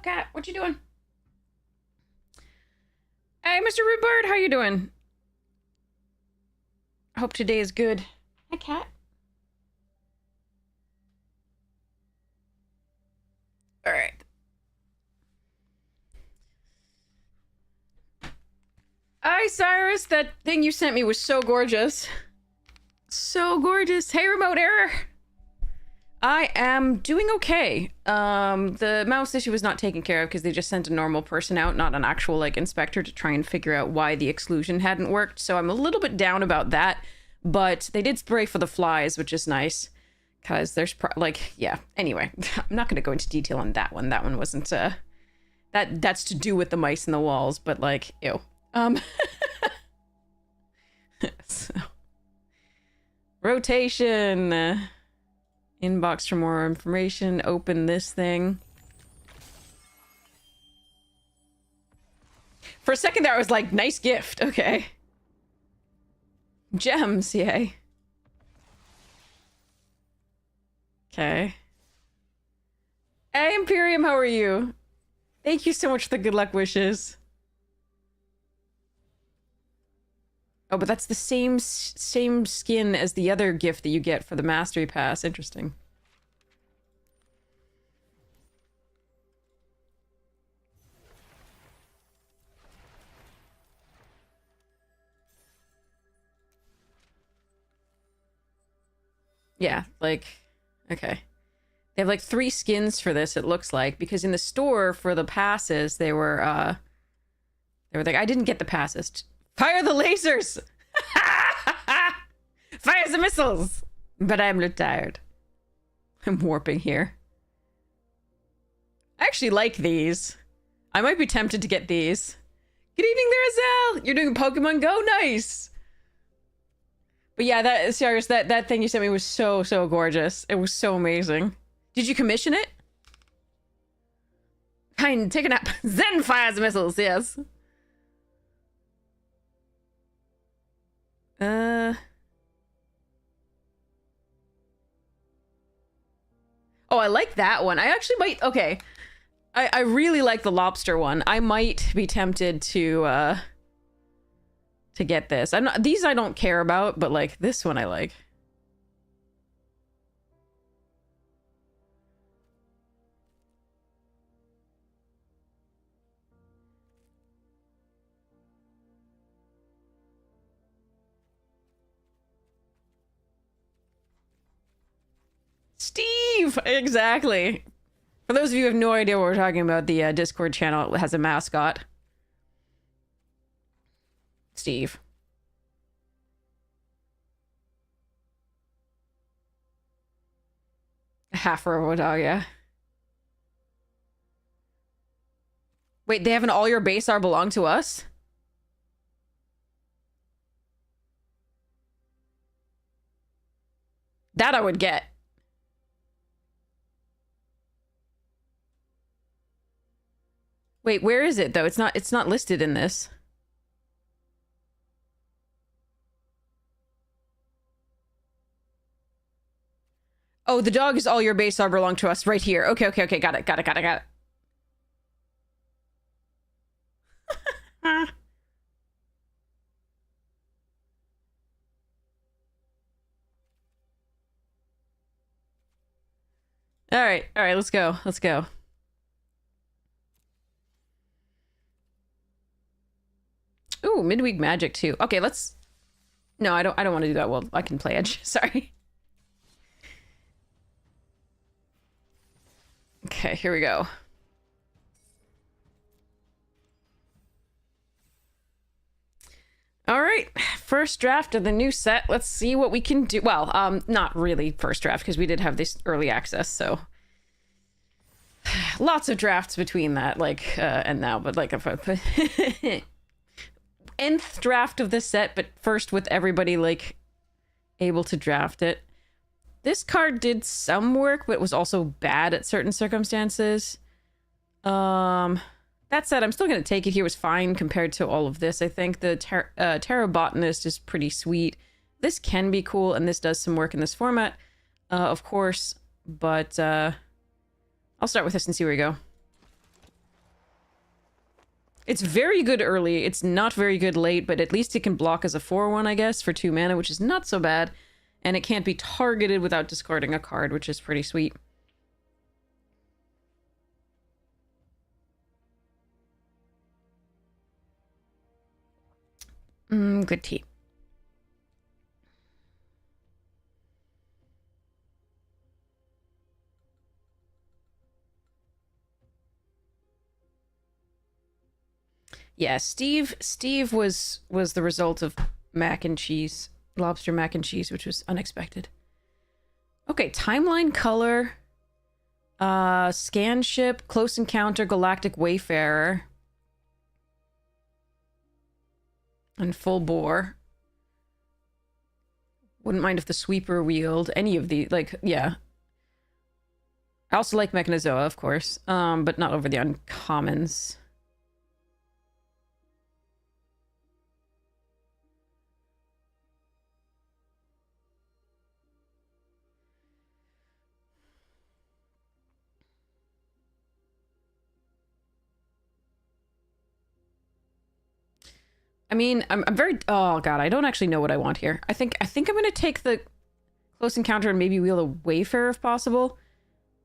up, cat? What you doing? Hey, Mr. Rude Bird, how you doing? Hope today is good. Hi, cat. All right. Hi, Cyrus. That thing you sent me was so gorgeous. So gorgeous. Hey, remote error. I am doing okay. The mouse issue was not taken care of because they just sent a normal person out, not an actual like inspector, to try and figure out why the exclusion hadn't worked. So I'm a little bit down about that, but they did spray for the flies, which is nice because there's yeah. Anyway, I'm not going to go into detail on that one. That one wasn't that's to do with the mice in the walls, but like ew. So. Rotation. Inbox for more information. Open this thing. For a second there, I was like, nice gift. Okay. Gems, yay. Okay. Hey, Imperium, how are you? Thank you so much for the good luck wishes. Oh, but that's the same skin as the other gift that you get for the Mastery Pass. Interesting. Yeah, like, okay. They have like 3 skins for this, it looks like, because in the store for the passes, they were like, I didn't get the passes. Fire the lasers! Fire the missiles! But I'm retired. I'm warping here. I actually like these. I might be tempted to get these. Good evening there, Azal! You're doing Pokemon Go? Nice! But yeah, that serious, that thing you sent me was so gorgeous. It was so amazing. Did you commission it? Fine, take a nap. Zen fires missiles, yes. Oh, I like that one. I actually might... Okay. I really like the lobster one. I might be tempted to get this. I'm not... These I don't care about, but, like, this one I like. Steve! Exactly. For those of you who have no idea what we're talking about, the Discord channel has a mascot. Steve. Half robot dog, yeah. Wait, they have an all your base are belong to us? That I would get. Wait, where is it though? It's not listed in this. Oh, the dog is all your base are belong to us right here. Okay, okay, okay. Got it. All right, let's go. Let's go. Ooh, midweek magic too. Okay, let's... No, I don't want to do that. Well, I can play Edge. Sorry. Okay, here we go. All right, first draft of the new set. Let's see what we can do. Well, not really first draft because we did have this early access, so lots of drafts between that, like, and now, but like a nth draft of this set, but first with everybody like able to draft it. This card did some work, but was also bad at certain circumstances. That said, I'm still going to take it. He was fine compared to all of this. I think the Terra Botanist is pretty sweet. This can be cool, and this does some work in this format, of course. But I'll start with this and see where we go. It's very good early. It's not very good late, but at least it can block as a 4/1, I guess, for 2 mana, which is not so bad. And it can't be targeted without discarding a card, which is pretty sweet. Good tea. Yeah, Steve was the result of mac and cheese, lobster mac and cheese, which was unexpected. Okay, timeline color, scan ship, close encounter, galactic wayfarer, and full bore. Wouldn't mind if the sweeper wheeled any of the, like, yeah. I also like Mechanizoa, of course, but not over the uncommons. I mean, I'm very... Oh, God, I don't actually know what I want here. I think I'm going to take the close encounter and maybe wheel a Wayfarer if possible.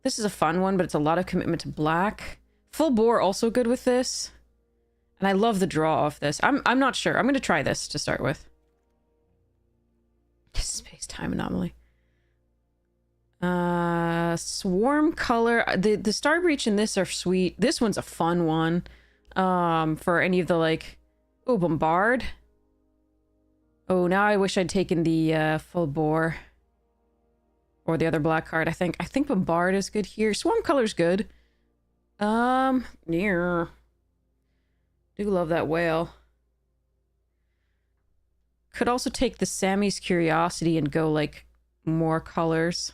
This is a fun one, but it's a lot of commitment to black. Full bore also good with this. And I love the draw of this. I'm not sure. I'm going to try this to start with. Space-time anomaly. Swarm color. The Star Breach and this are sweet. This one's a fun one. For any of the, like... Oh, Bombard. Oh, now I wish I'd taken the full bore. Or the other black card, I think. I think Bombard is good here. Swarm color's good. Near. Do love that whale. Could also take the Sammy's Curiosity and go, like, more colors.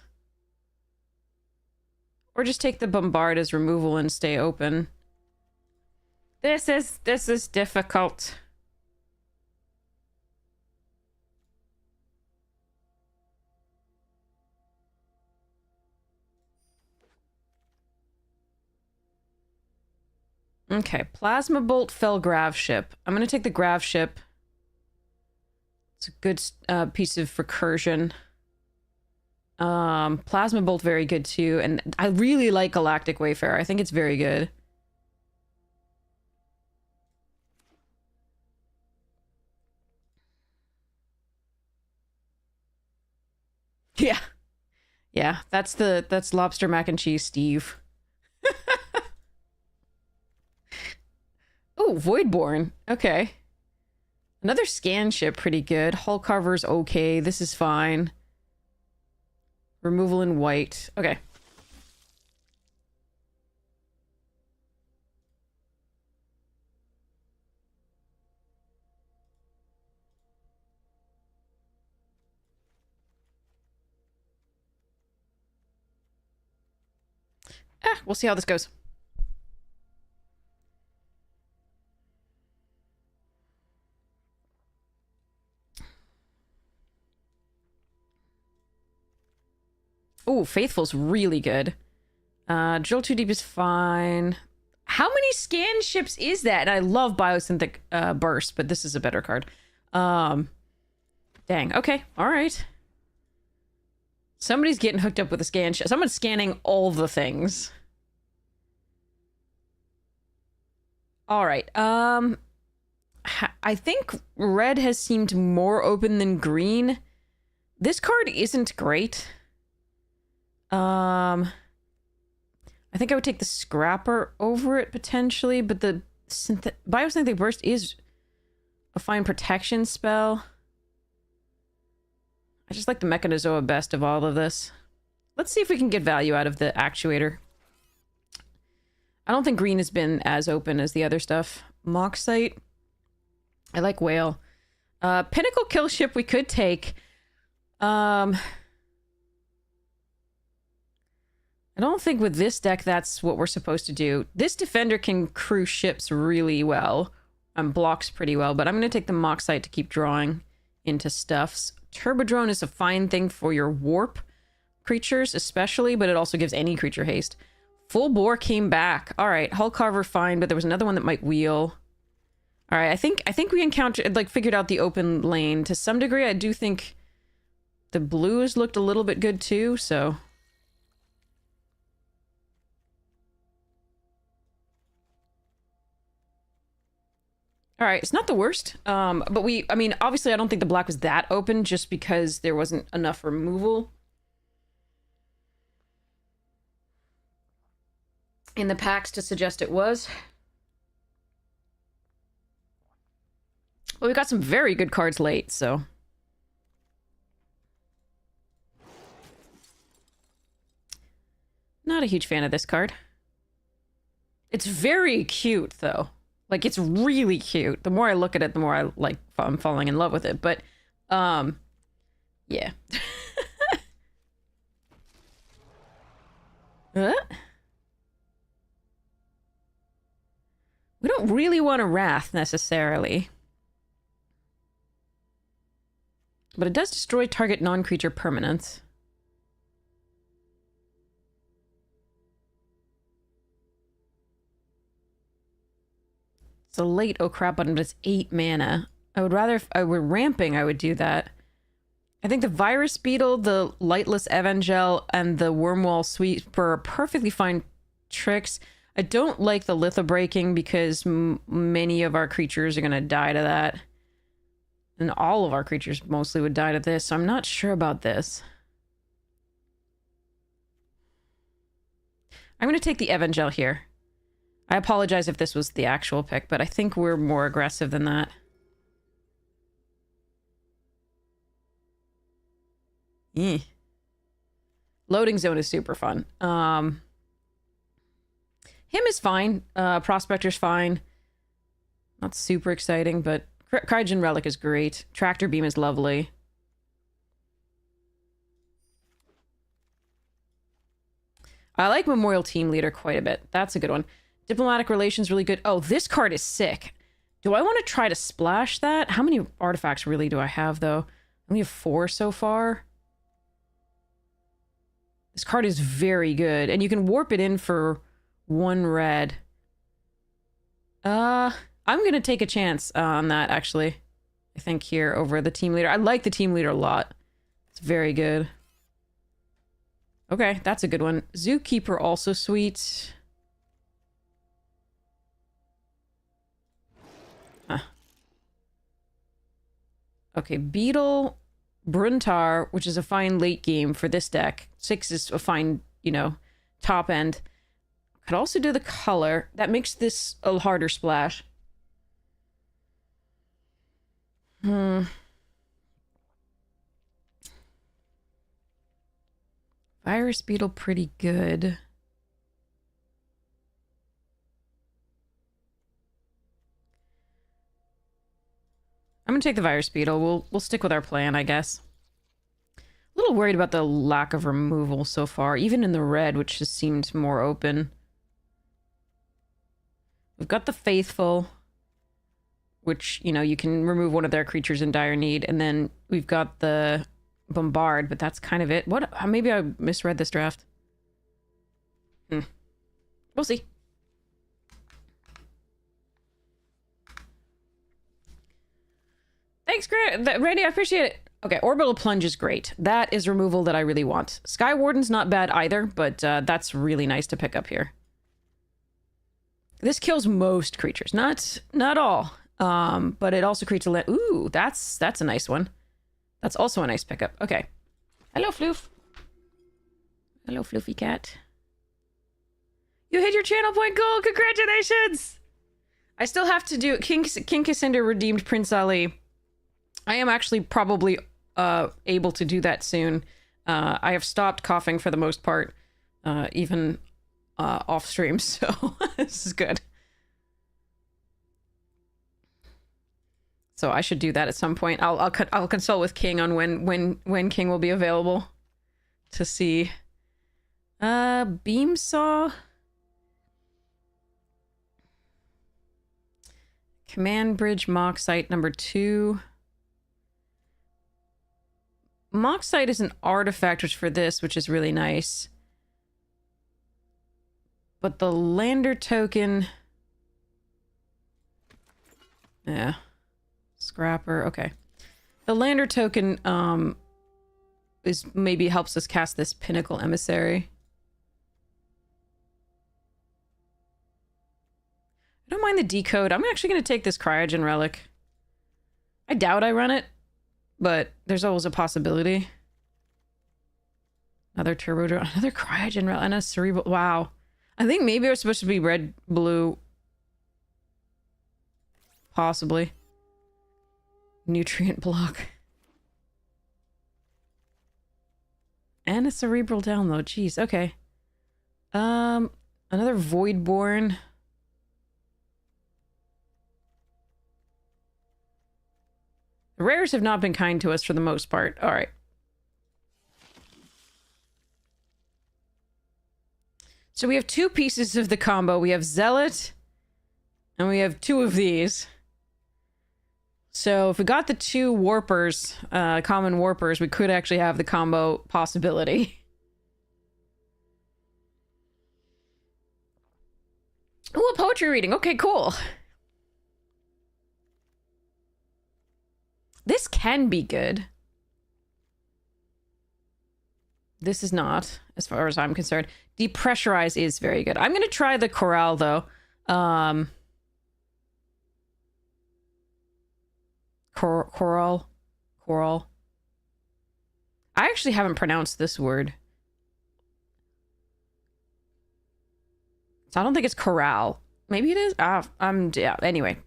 Or just take the Bombard as removal and stay open. This is difficult. Okay, Plasma Bolt, Fell Grav Ship. I'm going to take the Grav Ship. It's a good piece of recursion. Plasma Bolt, very good too. And I really like Galactic Wayfarer. I think it's very good. Yeah. Yeah, that's Lobster Mac and Cheese Steve. Oh, Voidborn. Okay. Another scan ship, pretty good. Hull cover's okay. This is fine. Removal in white. Okay. We'll see how this goes. Oh, Faithful's really good. Drill Too Deep is fine. How many scan ships is that? And I love Biosynthetic Burst, but this is a better card. Dang. Okay. All right. Somebody's getting hooked up with a scan ship. Someone's scanning all the things. All right. I think red has seemed more open than green. This card isn't great. I think I would take the Scrapper over it potentially, but the Biosynthetic Burst is a fine protection spell. I just like the Mechanizoa best of all of this. Let's see if we can get value out of the Actuator. I don't think green has been as open as the other stuff. Moxite. I like Whale. Pinnacle Kill Ship we could take. I don't think with this deck that's what we're supposed to do. This Defender can crew ships really well. And blocks pretty well, but I'm going to take the Moxite to keep drawing into stuffs. Turbodrone is a fine thing for your warp creatures, especially, but it also gives any creature haste. Full Bore came back. All right, Hull Carver fine, but there was another one that might wheel. All right, I think we encountered, like, figured out the open lane to some degree. I do think the blues looked a little bit good too, so. All right, it's not the worst. But I mean, obviously I don't think the black was that open just because there wasn't enough removal in the packs to suggest it was. Well, we got some very good cards late, so. Not a huge fan of this card. It's very cute, though. Like, it's really cute. The more I look at it, the more I'm falling in love with it. But, yeah. We don't really want a Wrath, necessarily. But it does destroy target non-creature permanents. It's a late oh crap button, but it's 8 mana. I would rather, if I were ramping, I would do that. I think the Virus Beetle, the Lightless Evangel, and the Wormwall Sweeper are perfectly fine tricks. I don't like the Litho Breaking because many of our creatures are going to die to that. And all of our creatures mostly would die to this, so I'm not sure about this. I'm going to take the Evangel here. I apologize if this was the actual pick, but I think we're more aggressive than that. Loading Zone is super fun. Him is fine. Prospector's fine. Not super exciting, but Crygen Relic is great. Tractor Beam is lovely. I like Memorial Team Leader quite a bit. That's a good one. Diplomatic Relations really good. Oh, this card is sick. Do I want to try to splash that? How many artifacts really do I have, though? I only have 4 so far. This card is very good. And you can warp it in for 1 red. I'm going to take a chance on that, actually. I think here over the Team Leader. I like the Team Leader a lot. It's very good. Okay, that's a good one. Zookeeper also sweet. Huh. Okay, Beetle, Bruntar, which is a fine late game for this deck. 6 is a fine, you know, top end. Could also do the color. That makes this a harder splash. Virus Beetle pretty good. I'm gonna take the Virus Beetle. We'll stick with our plan, I guess. A little worried about the lack of removal so far, even in the red, which has seemed more open. We've got the Faithful, which, you know, you can remove one of their creatures in dire need, and then we've got the Bombard, but that's kind of it. What? Maybe I misread this draft. We'll see. Thanks, Randy. I appreciate it. Okay, Orbital Plunge is great. That is removal that I really want. Sky Warden's not bad either, but that's really nice to pick up here. This kills most creatures, not all. But it also creates a land. Ooh, that's a nice one. That's also a nice pickup. Okay. Hello, Floof. Hello, Floofy cat. You hit your channel point goal. Congratulations! I still have to do King Cassandra redeemed Prince Ali. I am actually probably able to do that soon. I have stopped coughing for the most part, even off stream, so this is good. So I should do that at some point. I'll consult with King on when King will be available to see. Beam Saw. Command Bridge Moxite number 2. Moxite is an artifact for this, which is really nice. But the Lander token... Yeah. Scrapper. Okay. The lander token, is maybe helps us cast this Pinnacle Emissary. I don't mind the decode. I'm actually going to take this Cryogen Relic. I doubt I run it, but there's always a possibility. Another Turbo Drone, another Cryogen Relic, and a Cerebral. Wow. I think maybe it was supposed to be red, blue. Possibly. Nutrient block. And a Cerebral Download. Jeez, okay. Another Voidborn. The rares have not been kind to us for the most part. All right. So we have two pieces of the combo. We have Zealot, and we have two of these. So if we got the two warpers, common warpers, we could actually have the combo possibility. Ooh, a poetry reading. Okay, cool. This can be good. This is not, as far as I'm concerned. Depressurize is very good. I'm going to try the Corral, though. Coral. I actually haven't pronounced this word. So I don't think it's corral. Maybe it is. Yeah, anyway.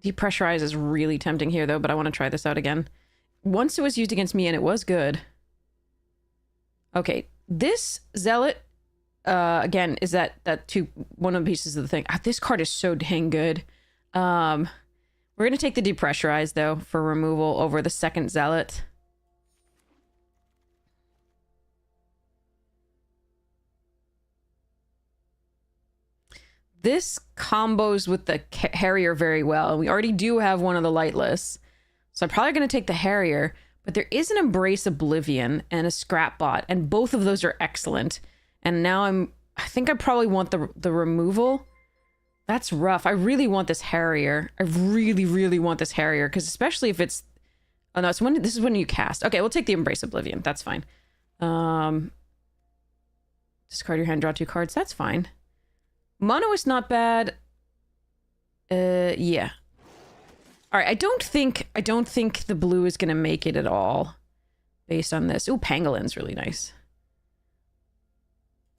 Depressurize is really tempting here, though, but I want to try this out again. Once it was used against me, and it was good. Okay, this Zealot, again, is that one of the pieces of the thing. This card is so dang good. We're going to take the Depressurize, though, for removal over the second Zealot. This combos with the Harrier very well, and we already do have one of the Lightless. So I'm probably going to take the Harrier, but there is an Embrace Oblivion and a Scrapbot, and both of those are excellent. And now I think I probably want the removal. That's rough. I really want this Harrier. I really, really want this Harrier, because especially if it's... Oh, no, this is when you cast. Okay, we'll take the Embrace Oblivion. That's fine. Discard your hand, draw 2 cards. That's fine. Mono is not bad. Yeah. All right, I don't think the blue is going to make it at all based on this. Ooh, Pangolin's really nice.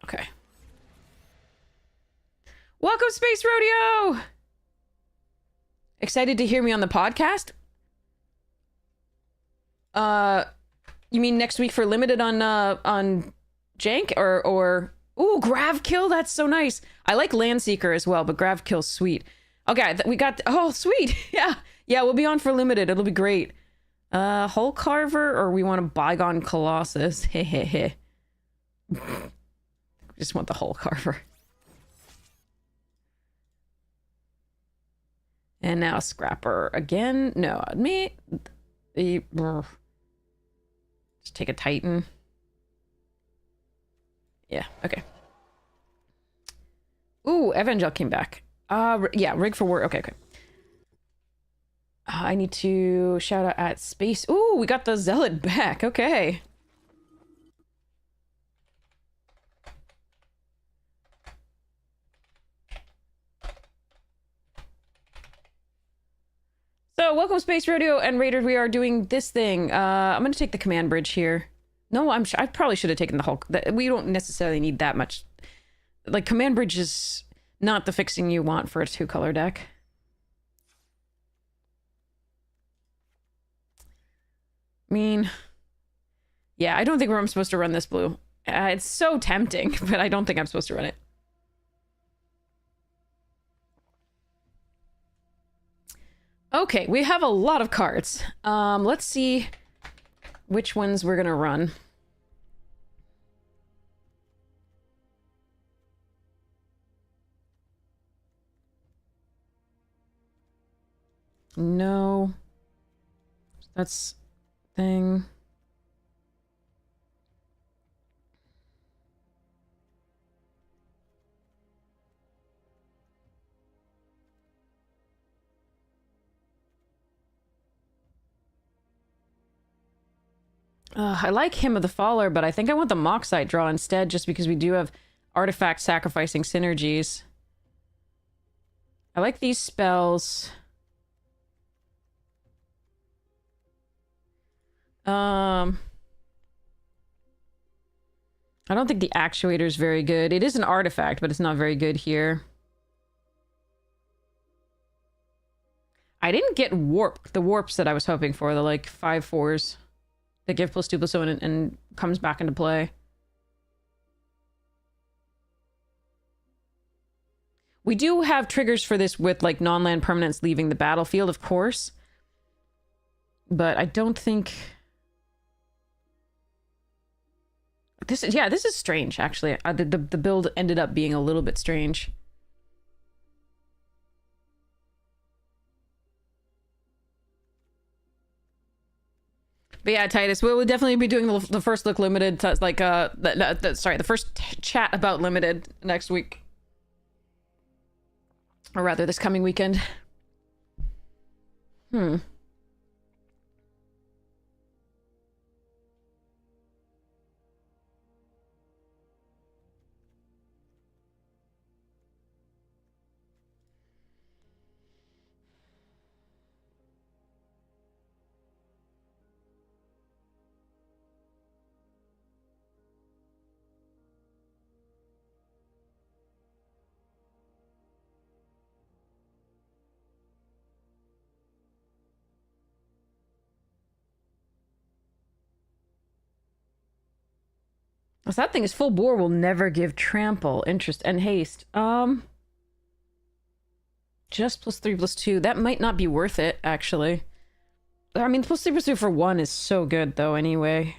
Okay. Welcome, Space Rodeo! Excited to hear me on the podcast? You mean next week for limited on Jank or ooh, Grav Kill, that's so nice. I like Landseeker as well, but Grav Kill's sweet. Okay, we got... Oh, sweet. Yeah, we'll be on for limited. It'll be great. Hull Carver, or we want a Bygone Colossus? Hehehe. Just want the Hull Carver. And now Scrapper again. No, me. Just take a Titan. Yeah, okay. Ooh, Evangel came back. Yeah, Rig for War. Okay. I need to shout out at Space. Ooh, we got the Zealot back. Okay. So, welcome Space Rodeo and Raiders. We are doing this thing. I'm going to take the command bridge here. No, I probably should have taken the Hulk. We don't necessarily need that much. Like, command bridge is not the fixing you want for a 2-color deck. I mean, yeah, I don't think I'm supposed to run this blue. It's so tempting, but I don't think I'm supposed to run it. Okay, we have a lot of cards. Let's see which ones we're gonna run. No. That's thing. I like Hymn of the Faller, but I think I want the Moxite draw instead, just because we do have artifact sacrificing synergies. I like these spells. I don't think the actuator is very good. It is an artifact, but it's not very good here. I didn't get the warps that I was hoping for, the like 5/4s that give +2/+1 and comes back into play. We do have triggers for this with like non-land permanents leaving the battlefield, of course. But I don't think... This is strange, actually. The build ended up being a little bit strange. But yeah, Titus, we'll definitely be doing the first look limited, like, sorry, the first chat about limited next week. Or rather, this coming weekend. The sad thing is full bore will never give trample, interest, and haste. Just +3/+2. That might not be worth it, actually. I mean, +3/+2 for 1 is so good, though, anyway.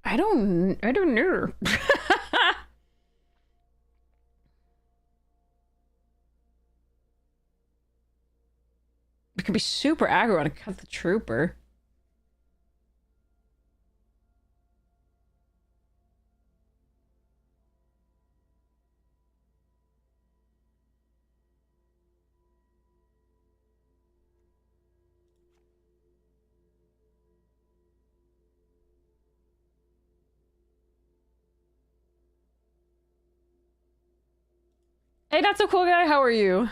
I don't know. It could be super aggro on a cut the trooper. Hey, not so cool guy, how are you?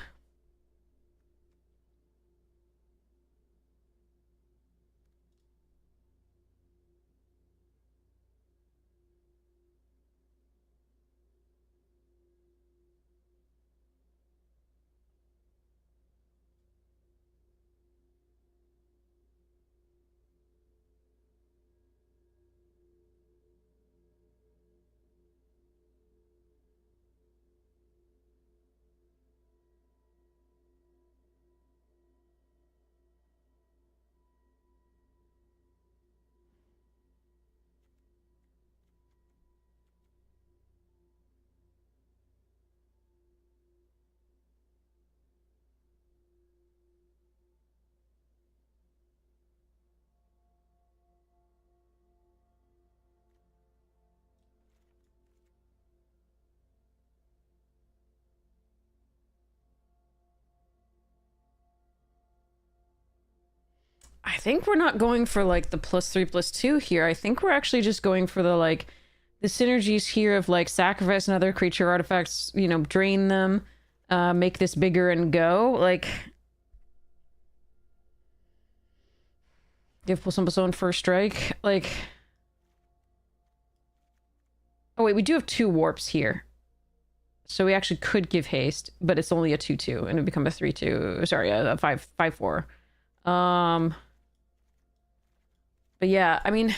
I think we're not going for like the +3/+2 here. I think we're actually just going for the like the synergies here of like sacrifice another creature artifacts, you know, drain them, make this bigger and go. Like give +1/+1 first strike. Like Oh, wait, we do have 2 warps here. So we actually could give haste, but it's only a 2-2, and it would become a 3-2. Sorry, a 5-4. But yeah, I mean...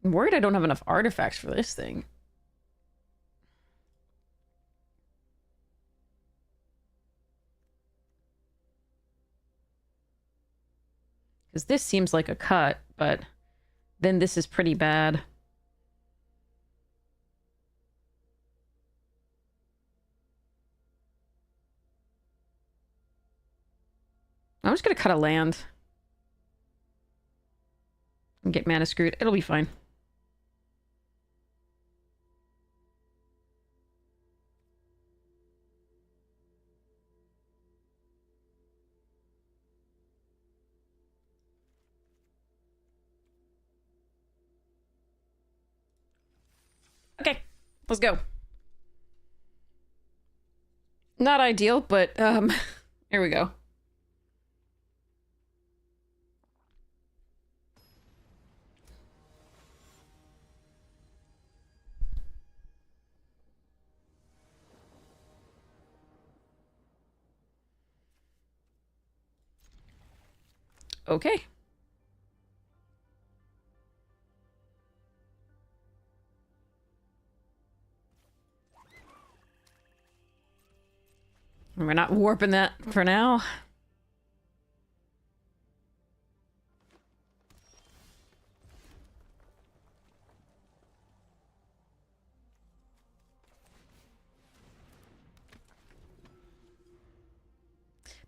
I'm worried I don't have enough artifacts for this thing. Because this seems like a cut, but then this is pretty bad. I'm just gonna cut a land. And get mana screwed. It'll be fine. Okay, let's go. Not ideal, but here we go. Okay. We're not warping that for now.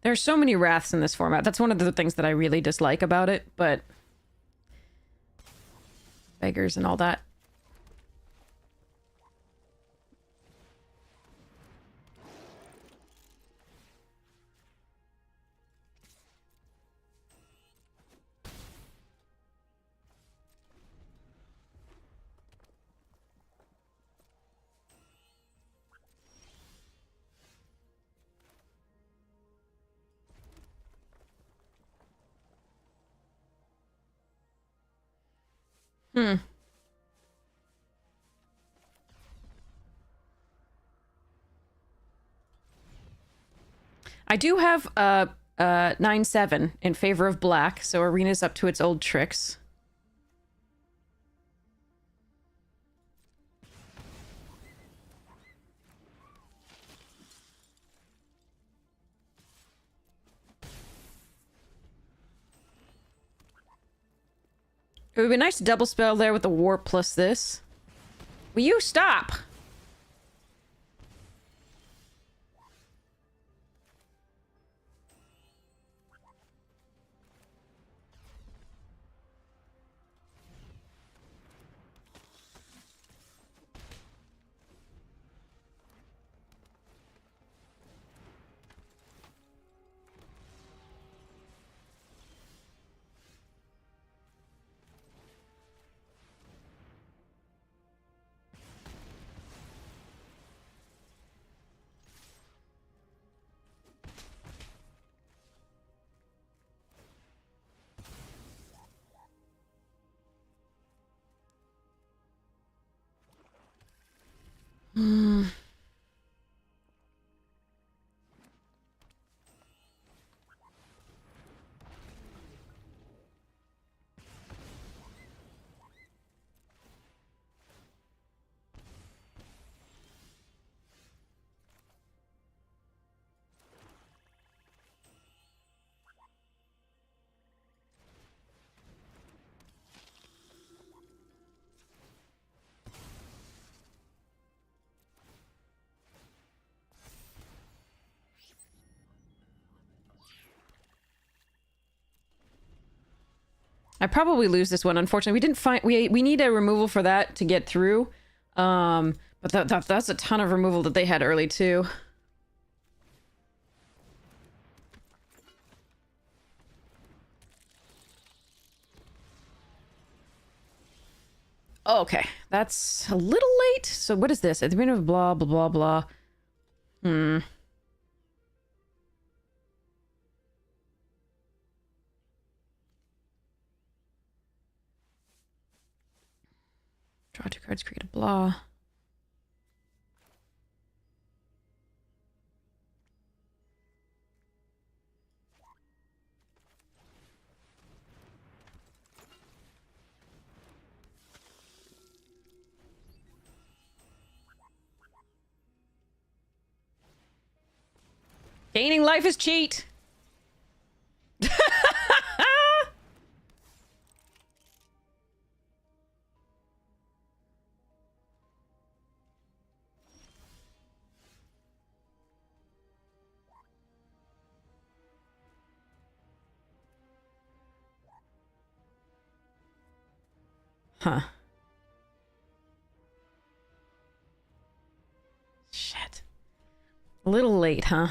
There are so many wraths in this format. That's one of the things that I really dislike about it, but... beggars and all that. I do have 9-7 in favor of black, so Arena's up to its old tricks. It would be nice to double spell there with the warp plus this. Will you stop? I probably lose this one. Unfortunately, we didn't find... We need a removal for that to get through. But that's a ton of removal that they had early, too. Oh, okay. That's a little late. So what is this? At the beginning of blah, blah, blah, blah. Draw 2 cards, create a blah. Gaining life is cheat. Huh. Shit. A little late, huh?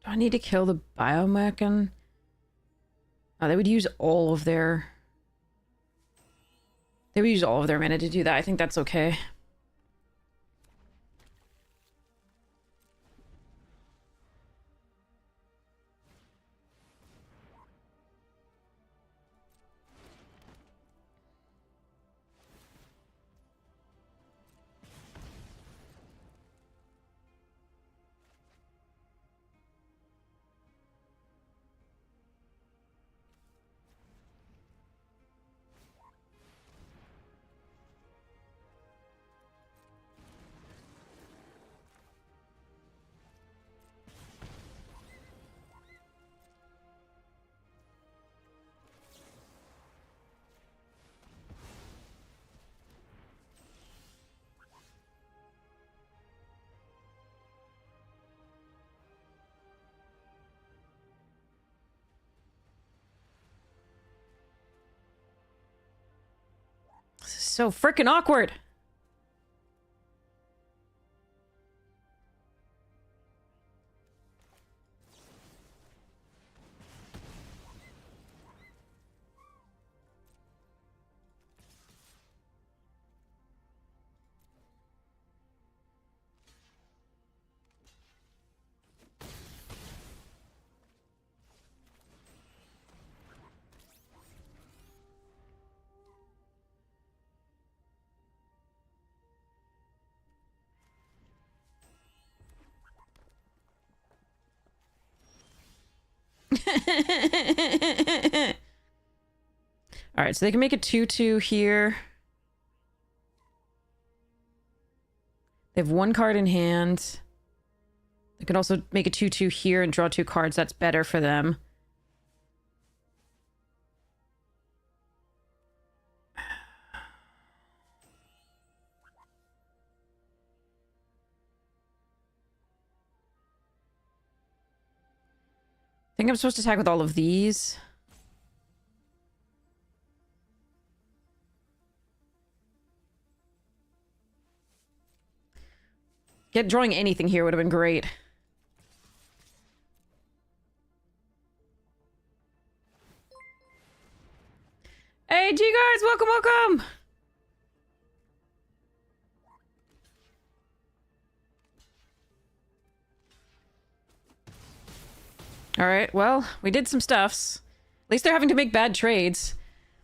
Do I need to kill the biomech? Oh, they would use all of their... They would use all of their mana to do that. I think that's okay. This is so freaking awkward. Alright, so they can make a 2/2 here. They have 1 card in hand. They can also make a 2/2 here and draw 2 cards. That's better for them. I think I'm supposed to attack with all of these. Drawing anything here would have been great. Hey, G-Guards! Welcome, welcome! Alright, well, we did some stuffs. At least they're having to make bad trades.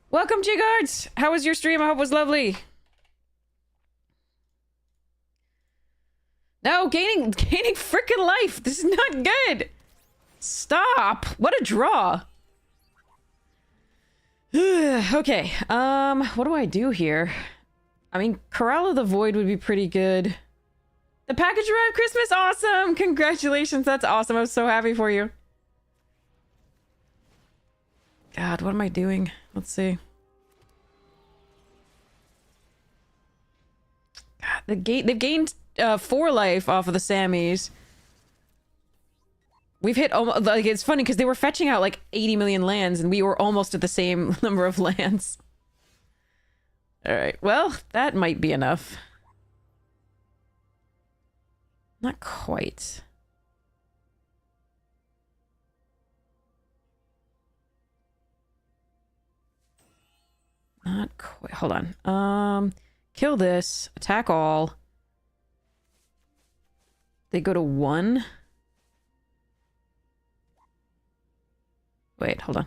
Welcome, G-Guards! How was your stream? I hope it was lovely. No, gaining freaking life. This is not good. Stop. What a draw. Okay. What do I do here? I mean, Corral of the Void would be pretty good. The package arrived Christmas. Awesome. Congratulations. That's awesome. I was so happy for you. God, what am I doing? Let's see. God, they've gained 4 life off of the Sammys. We've hit almost, like, it's funny because they were fetching out like 80 million lands and we were almost at the same number of lands. All right, well, that might be enough. Not quite. Not quite. Hold on. Kill this. Attack all. They go to 1. Wait, hold on.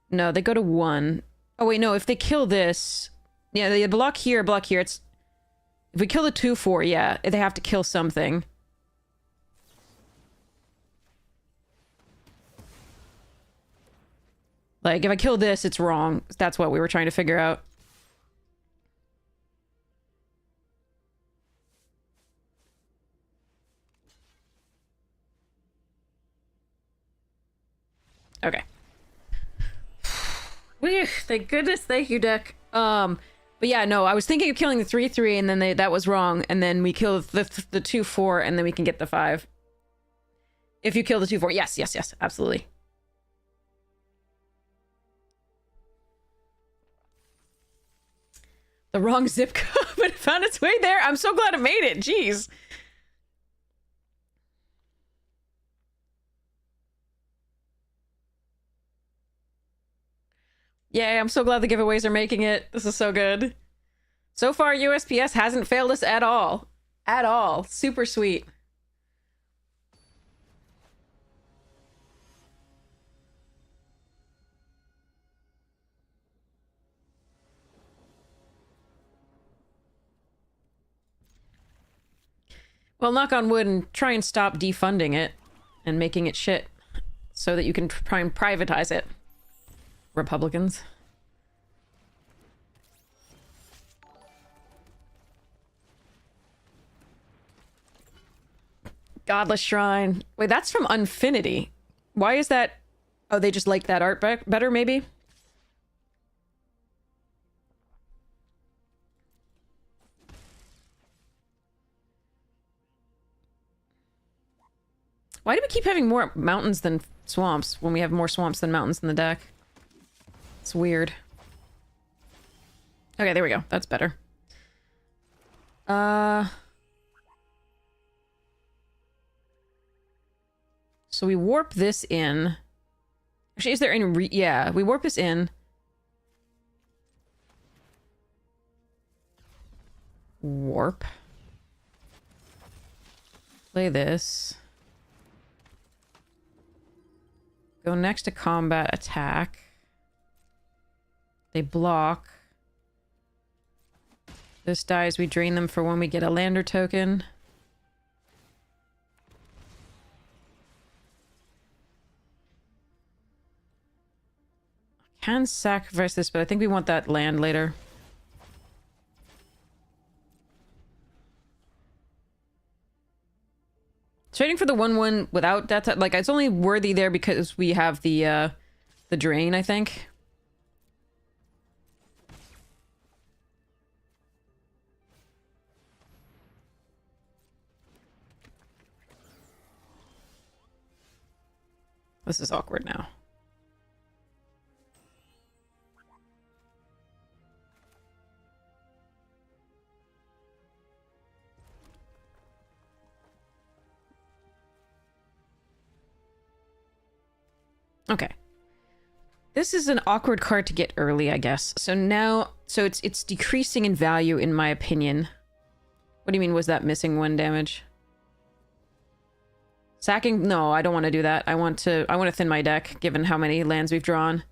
No, they go to 1. Oh, wait, no. If they kill this... Yeah, they block here, block here. It's... If we kill the 2/4, yeah, they have to kill something. Like, if I kill this, it's wrong. That's what we were trying to figure out. Okay. Thank goodness. Thank you, deck. But yeah, no, I was thinking of killing the 3/3, and then that was wrong, and then we kill the 2/4, and then we can get the 5. If you kill the 2/4, yes, yes, yes, absolutely. The wrong zip code, but it found its way there. I'm so glad it made it. Jeez. Yay, I'm so glad the giveaways are making it. This is so good. So far, USPS hasn't failed us at all. At all. Super sweet. Well, knock on wood and try and stop defunding it and making it shit so that you can try and privatize it. Republicans. Godless Shrine. Wait, that's from Unfinity. Why is that? Oh, they just like that art better, maybe? Why do we keep having more mountains than swamps when we have more swamps than mountains in the deck? It's weird. Okay, there we go. That's better. So we warp this in. Actually, is there any yeah, we warp this in. Warp. Play this. Go next to combat attack. They block. This dies, we drain them for when we get a lander token. Can sacrifice this, but I think we want that land later. Trading for the 1/1 without that, like, it's only worthy there because we have the drain, I think. This is awkward now. Okay. This is an awkward card to get early, I guess. So now, so it's decreasing in value, in my opinion. What do you mean, was that missing 1 damage? Sacking? No, I don't want to do that. I want to thin my deck, given how many lands we've drawn.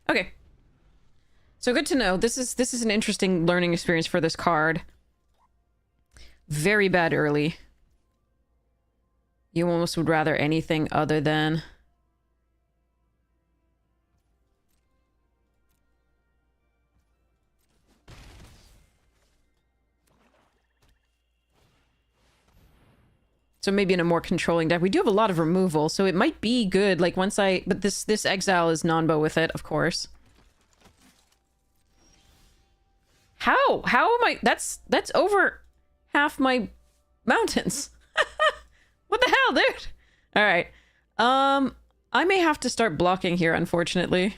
Okay. So good to know. This is an interesting learning experience for this card. Very bad early. You almost would rather anything other than... So maybe in a more controlling deck. We do have a lot of removal, so it might be good. Like once I... But this exile is non-bow with it, of course. How? How am I... That's over half my mountains. What the hell, dude? All right. I may have to start blocking here, unfortunately.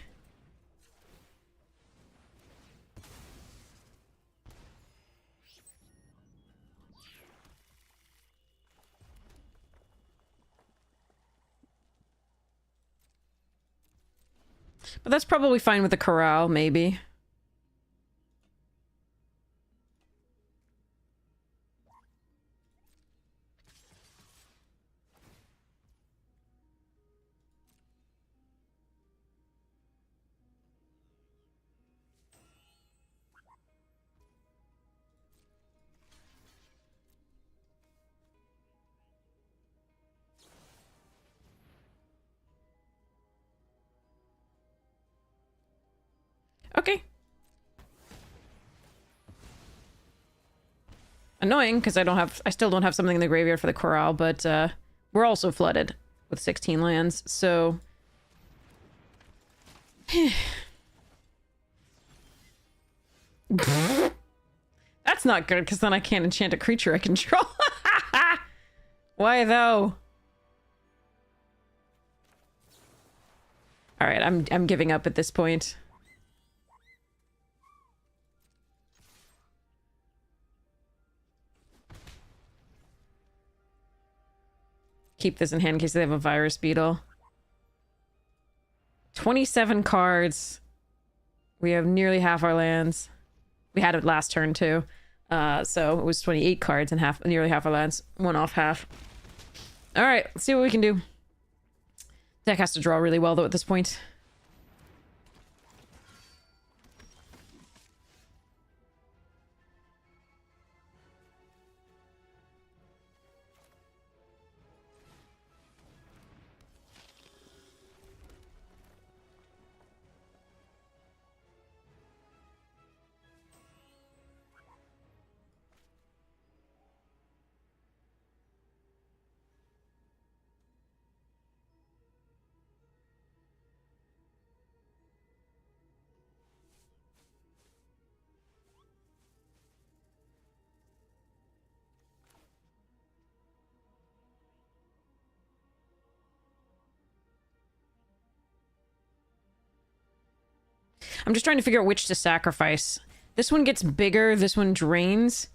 But that's probably fine with the corral, maybe. Okay. Annoying, because I still don't have something in the graveyard for the corral, but we're also flooded with 16 lands, so... That's not good, because then I can't enchant a creature I control. Why, though? Alright, I'm giving up at this point. Keep this in hand in case they have a virus beetle. 27 cards. We have nearly half our lands. We had it last turn too. So it was 28 cards and nearly half our lands. One off half. Alright, let's see what we can do. Deck has to draw really well though at this point. I'm just trying to figure out which to sacrifice. This one gets bigger, this one drains.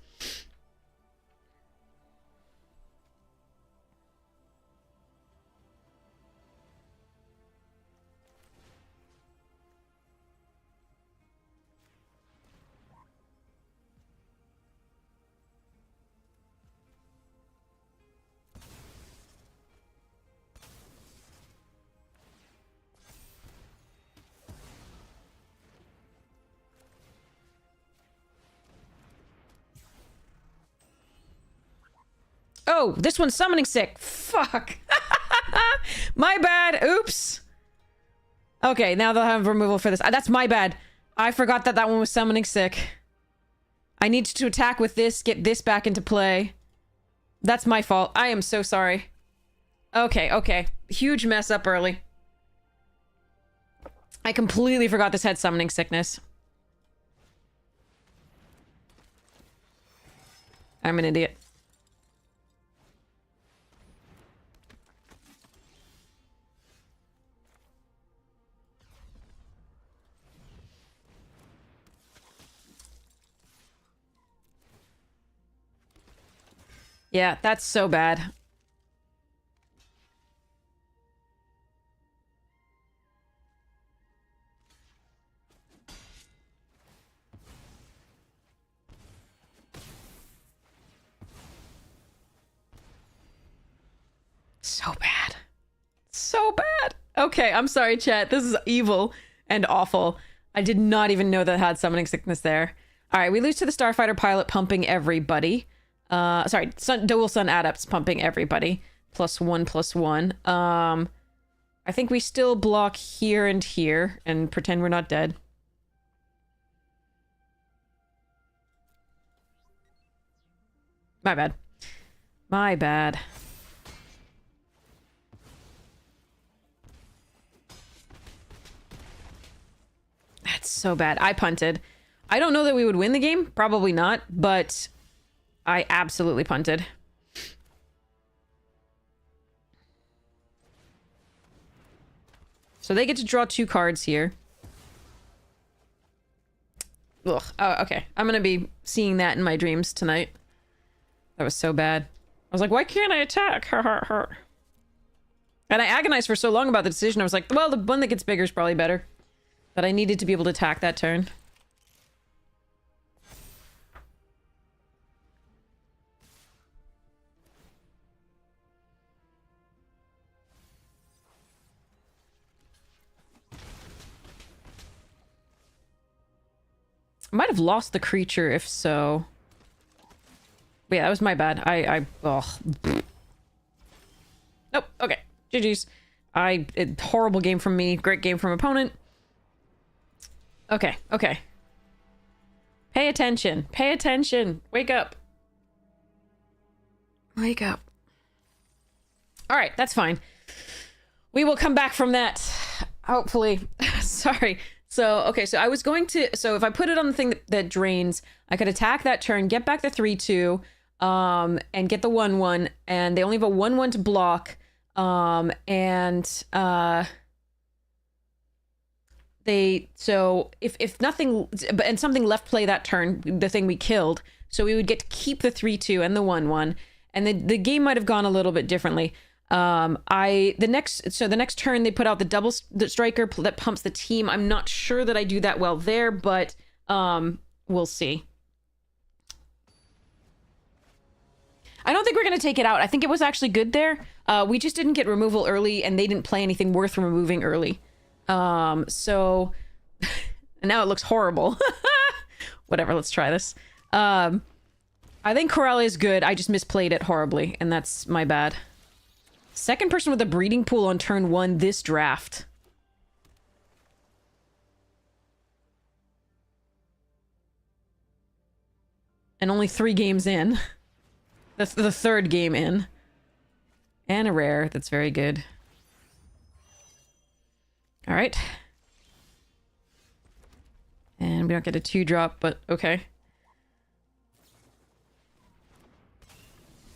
Oh, this one's summoning sick. Fuck. My bad. Oops. Okay, now they'll have removal for this. That's my bad. I forgot that that one was summoning sick. I need to attack with this, get this back into play. That's my fault. I am so sorry. Okay, okay. Huge mess up early. I completely forgot this had summoning sickness. I'm an idiot. Yeah, that's so bad. So bad. So bad. Okay, I'm sorry, chat. This is evil. and awful. I did not even know that had summoning sickness there. All right, we lose to the Starfighter pilot pumping everybody. Sorry, dual sun adepts pumping everybody. +1/+1. I think we still block here and here and pretend we're not dead. My bad. My bad. That's so bad. I punted. I don't know that we would win the game. Probably not, but I absolutely punted. So they get to draw 2 cards here. Ugh. Oh, okay. I'm gonna be seeing that in my dreams tonight. That was so bad. I was like, why can't I attack? And I agonized for so long about the decision. I was like, well, the one that gets bigger is probably better. But I needed to be able to attack that turn. I might have lost the creature if so. But yeah, that was my bad. Ugh. Nope. Okay. GG's. Horrible game from me. Great game from opponent. Okay. Okay. Pay attention. Pay attention. Wake up. Wake up. All right. That's fine. We will come back from that. Hopefully. Sorry. So, okay, so I was going to... So if I put it on the thing that drains, I could attack that turn, get back the 3/2, and get the 1/1, and they only have a 1/1 to block, So if nothing... And something left play that turn, the thing we killed, so we would get to keep the 3/2 and the 1/1, and the game might have gone a little bit differently. The next turn they put out the striker that pumps the team. I'm not sure that I do that well there, but we'll see. I don't think we're gonna take it out. I think it was actually good there. We just didn't get removal early, and they didn't play anything worth removing early. So and now it looks horrible. Whatever, let's try this. I think Corral is good. I just misplayed it horribly, and that's my bad. Second person with a breeding pool on turn 1 this draft. And only 3 games in. That's the 3rd game in. And a rare. That's very good. Alright. And we don't get a 2-drop, but okay.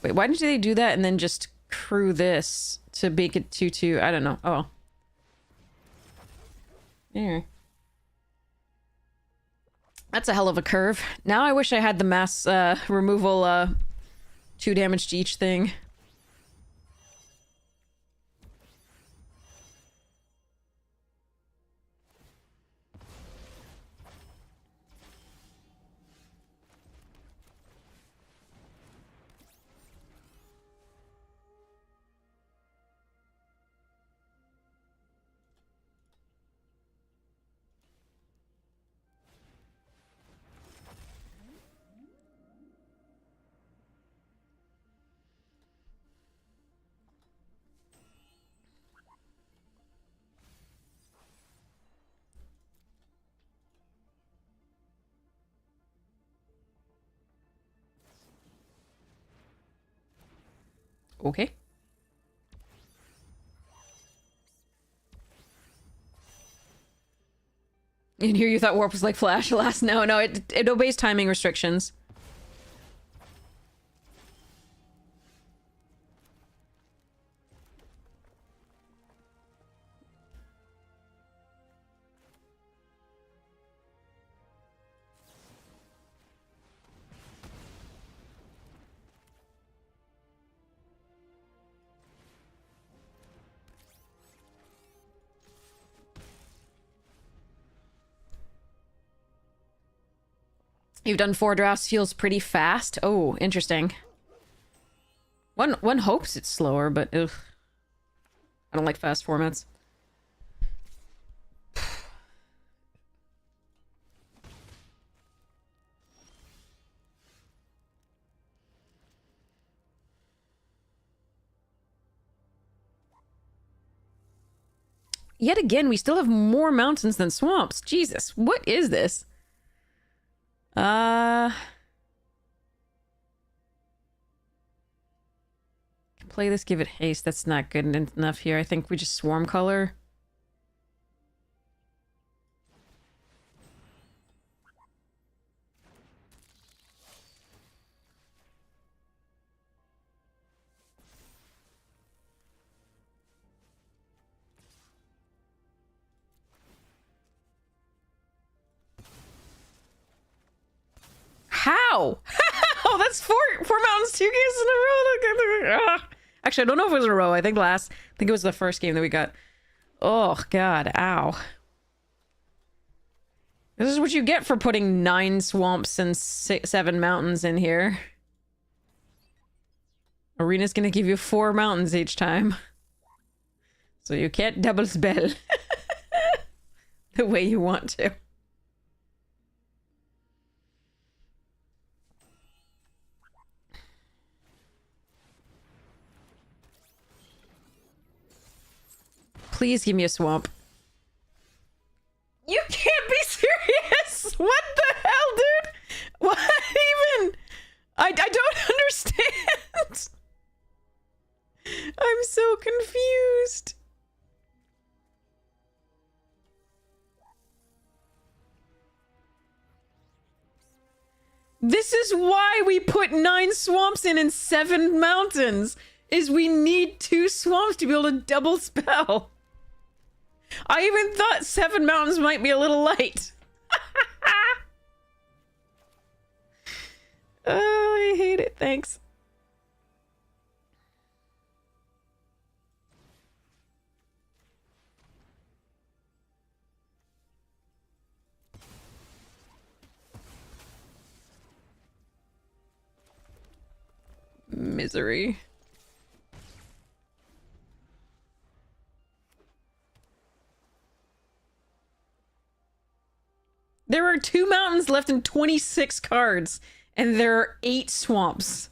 Wait, why didn't they do that and then just crew this to make it 2/2? I don't know. Oh. Yeah. That's a hell of a curve. Now I wish I had the mass removal 2 damage to each thing. Okay. And here you thought Warp was like Flash last. No, it obeys timing restrictions. You've done 4 drafts, feels pretty fast. Oh, interesting. One hopes it's slower, but ugh. I don't like fast formats. yet again, we still have more mountains than swamps. Jesus, what is this? Play this, give it haste. That's not good enough here. I think we just swarm color. How? How? That's four mountains, 2 games in a row. Actually, I don't know if it was a row. I think it was the first game that we got. Oh, God. Ow. This is what you get for putting 9 swamps and 7 mountains in here. Arena's gonna give you 4 mountains each time. So you can't double spell the way you want to. Please give me a swamp. You can't be serious! What the hell, dude? What even? I don't understand. I'm so confused. This is why we put 9 swamps in and 7 mountains. Is we need 2 swamps to be able to double spell. I even thought 7 mountains might be a little light. Oh, I hate it. Thanks. Misery. There are 2 mountains left in 26 cards, and there are 8 swamps.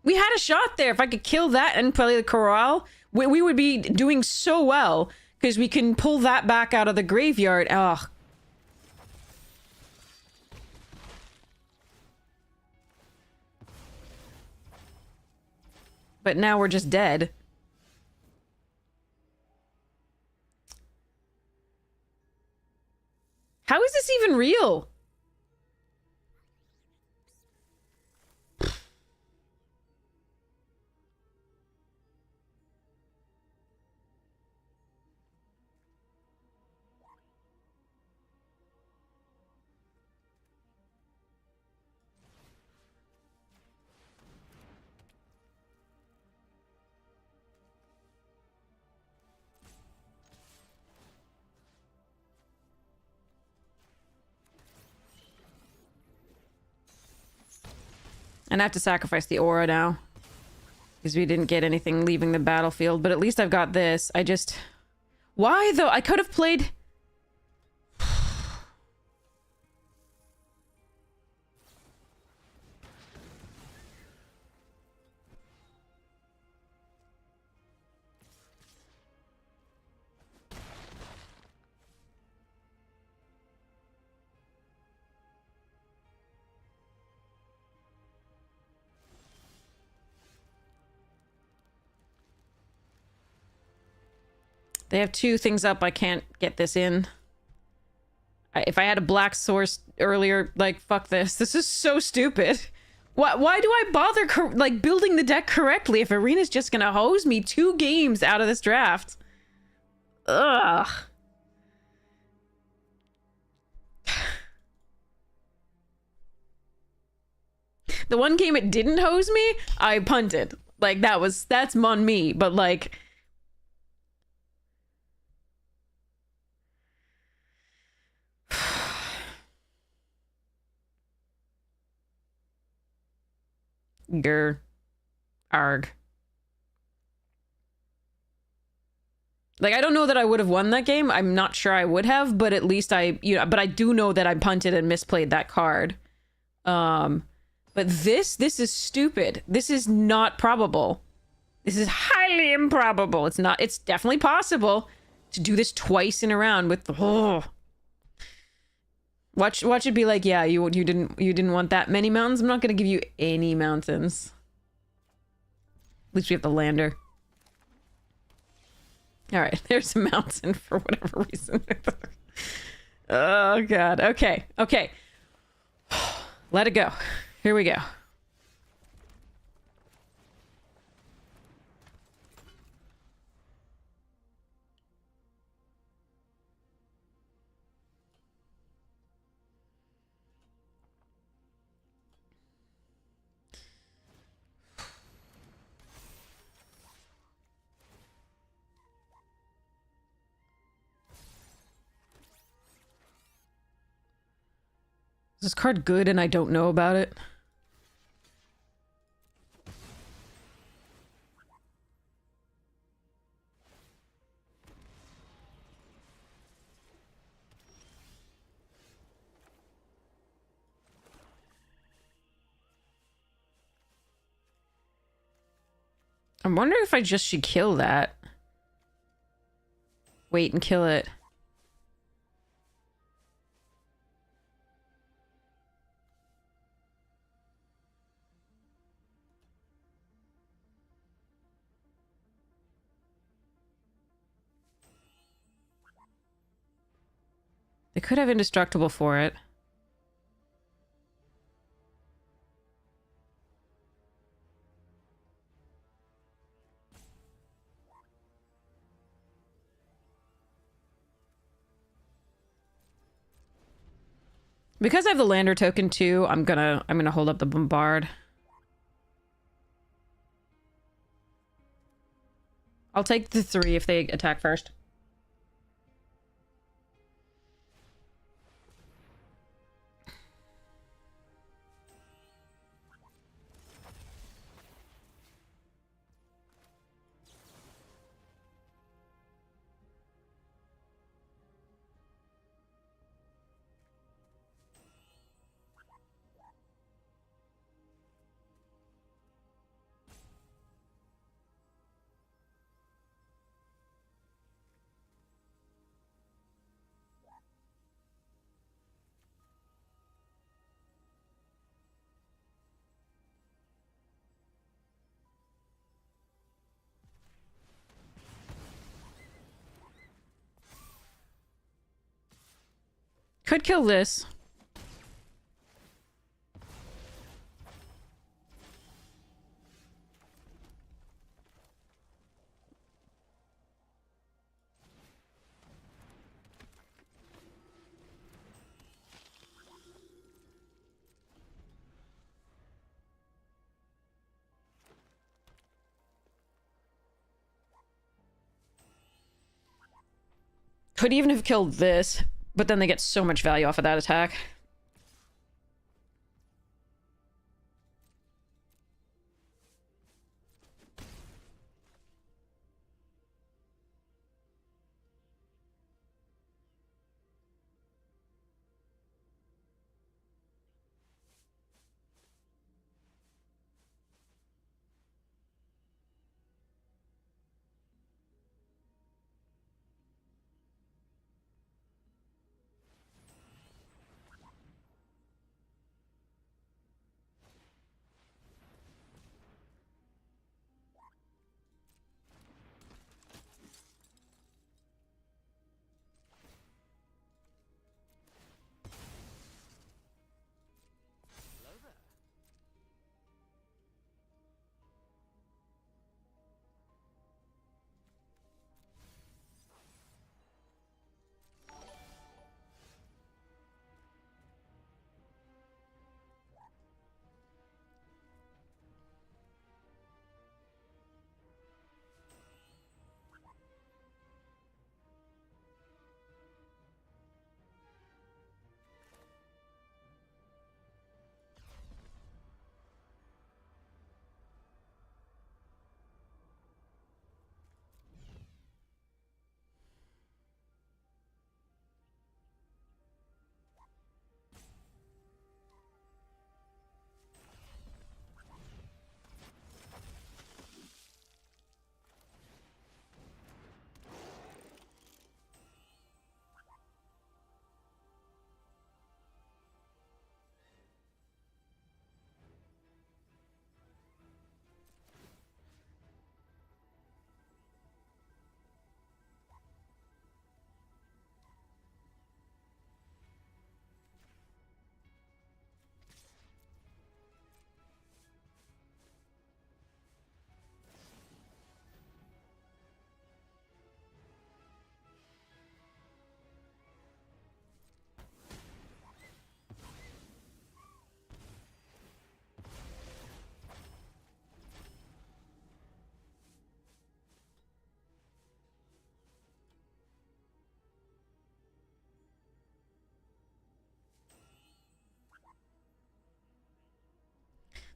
We had a shot there. If I could kill that and play the corral, we would be doing so well, because we can pull that back out of the graveyard. Ugh. But now we're just dead. How is this even real? And I have to sacrifice the aura now. Because we didn't get anything leaving the battlefield. But at least I've got this. I just... Why, though? I could have played... They have 2 things up. I can't get this in. If I had a black source earlier, like, fuck this. This is so stupid. Why do I bother, like, building the deck correctly if Arena's just gonna hose me 2 games out of this draft? Ugh. The one game it didn't hose me, I punted. Like, that's on me. But, like... Grr. Arg. Like, I don't know that I would have won that game. I'm not sure I would have, but at least but I do know that I punted and misplayed that card. But But this is stupid. This is not probable. This is highly improbable. It's not. It's definitely possible to do this twice in a round with. Oh. Watch it be like, yeah, you didn't want that many mountains. I'm not gonna give you any mountains. At least we have the lander. All right, there's a mountain for whatever reason. Oh god. Okay. Okay. Let it go. Here we go. Is this card good and I don't know about it? I'm wondering if I just should kill that. Wait and kill it. They could have indestructible for it. Because I have the lander token too, I'm gonna hold up the bombard. I'll take the 3 if they attack first. Could kill this. Could even have killed this, but then they get so much value off of that attack.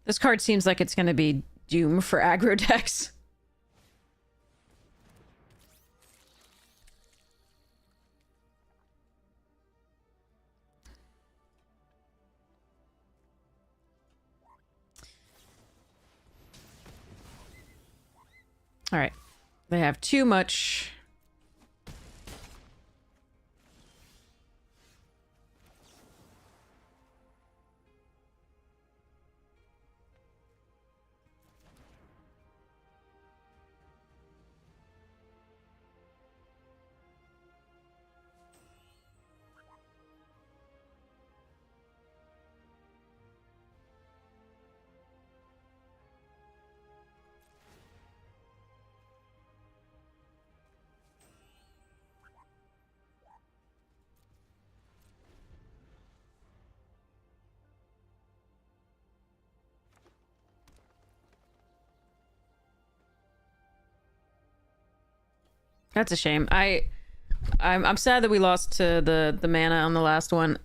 This card seems like it's going to be doom for aggro decks. All right. They have too much. That's a shame. I'm sad that we lost to the mana on the last one.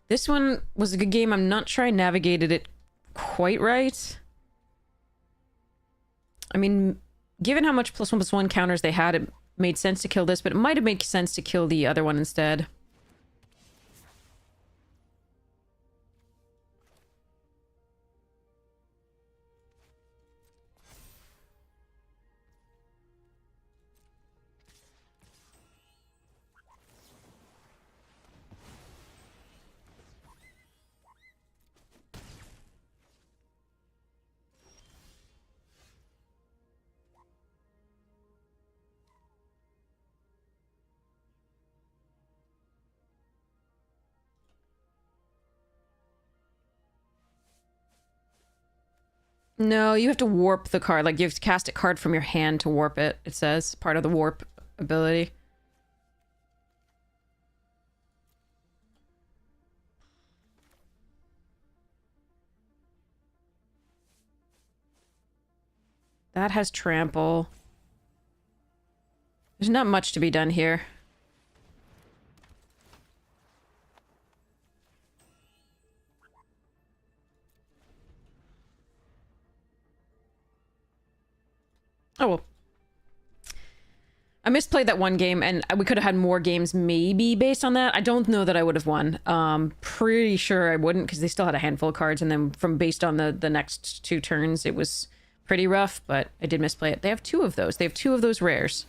This one was a good game. I'm not sure I navigated it quite right. I mean, given how much +1/+1 counters they had, it made sense to kill this, but it might have made sense to kill the other one instead. No, you have to warp the card. Like, you have to cast a card from your hand to warp it, it says. Part of the warp ability. That has trample. There's not much to be done here. Oh, well. I misplayed that one game, and we could have had more games maybe based on that. I don't know that I would have won. Pretty sure I wouldn't, because they still had a handful of cards, and then based on the next 2 turns, it was pretty rough, but I did misplay it. They have 2 of those. They have 2 of those rares.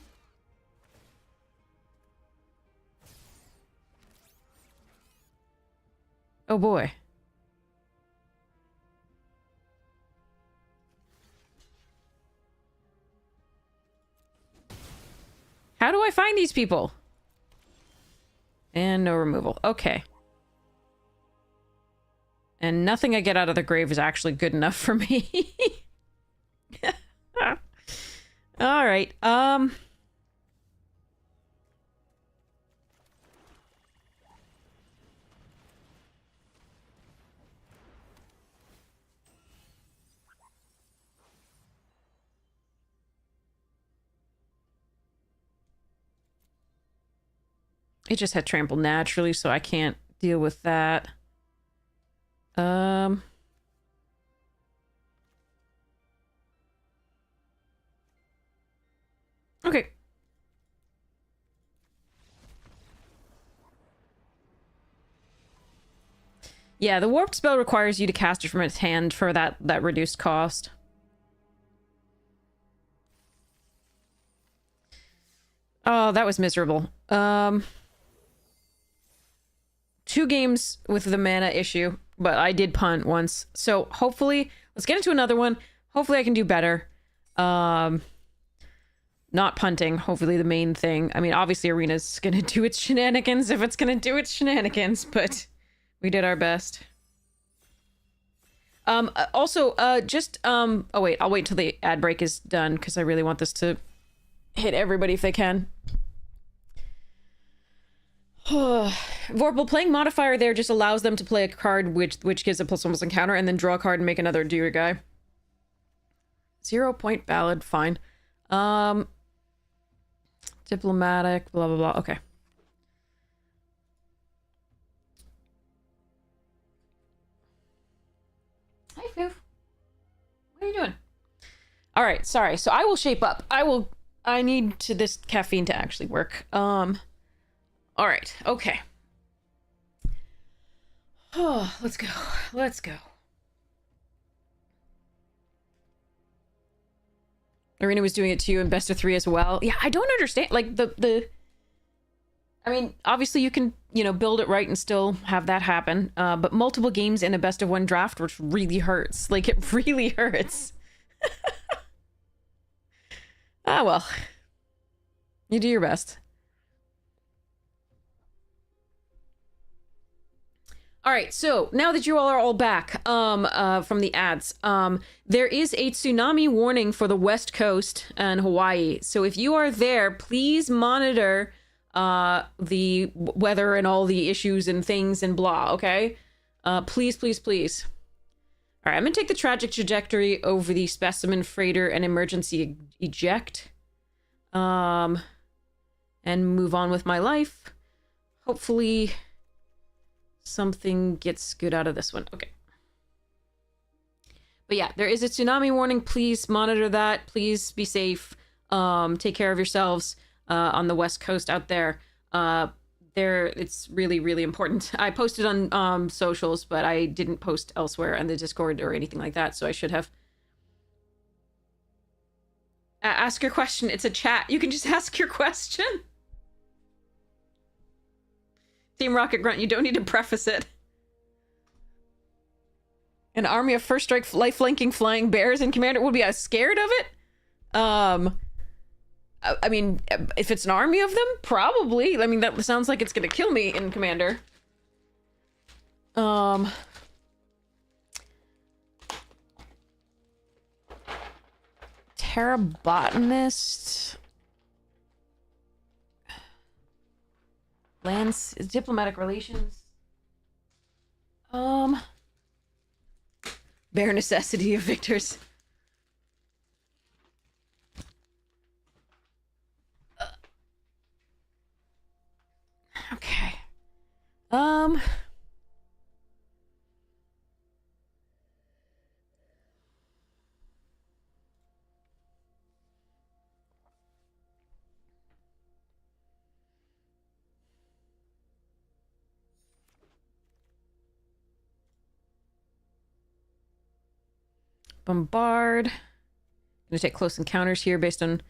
Oh boy. How do I find these people? And no removal. Okay. And nothing I get out of the grave is actually good enough for me. All right. It just had trample naturally, so I can't deal with that. Okay. Yeah, the warped spell requires you to cast it from its hand for that reduced cost. Oh, that was miserable. 2 games with the mana issue, but I did punt once. So hopefully, let's get into another one. Hopefully I can do better. Not punting, hopefully the main thing. I mean, obviously Arena's gonna do its shenanigans if it's gonna do its shenanigans, but we did our best. Also, oh wait, I'll wait till the ad break is done, because I really want this to hit everybody if they can. Vorpal, playing modifier there just allows them to play a card which gives a +1/+1 counter, and then draw a card and make another do your guy. 0 point ballad, fine. Diplomatic, blah blah blah. Okay. Hi, Foof. All right, sorry. So I will shape up. I need this caffeine to actually work. All right, okay. Oh, let's go. Let's go. Arena was doing it to you in best of 3 as well. Yeah, I don't understand. Like, I mean, obviously you can, you know, build it right and still have that happen. But multiple games in a best of 1 draft, which really hurts. Like, it really hurts. Ah, well. You do your best. All right, so now that you all are all back from the ads, there is a tsunami warning for the West Coast and Hawaii. So if you are there, please monitor the weather and all the issues and things and blah, okay? Please, please, please. All right, I'm going to take the tragic trajectory over the specimen freighter and emergency eject. And move on with my life. Hopefully something gets good out of this one. Okay. But yeah, there is a tsunami warning. Please monitor that. Please be safe. Take care of yourselves on the West Coast out there. It's really, really important. I posted on socials, but I didn't post elsewhere on the Discord or anything like that, so I should have. Ask your question. It's a chat. You can just ask your question. Team Rocket Grunt, you don't need to preface it. An army of first strike life-flanking flying bears in Commander. Would be scared of it? I mean, if it's an army of them, probably. I mean, that sounds like it's gonna kill me in Commander. Terra Botanist. Lance is diplomatic relations. Bare necessity of victors. Okay. Bombard. I'm gonna take close encounters here based on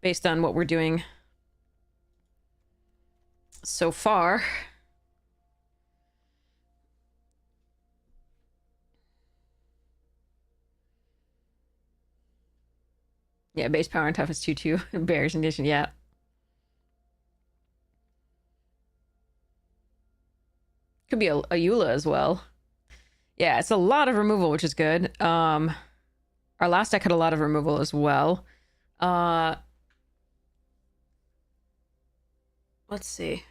based on what we're doing so far. Yeah, base power and toughness 2/2. Bears condition, yeah. Could be a Eula as well. Yeah, it's a lot of removal, which is good. Our last deck had a lot of removal as well. Let's see.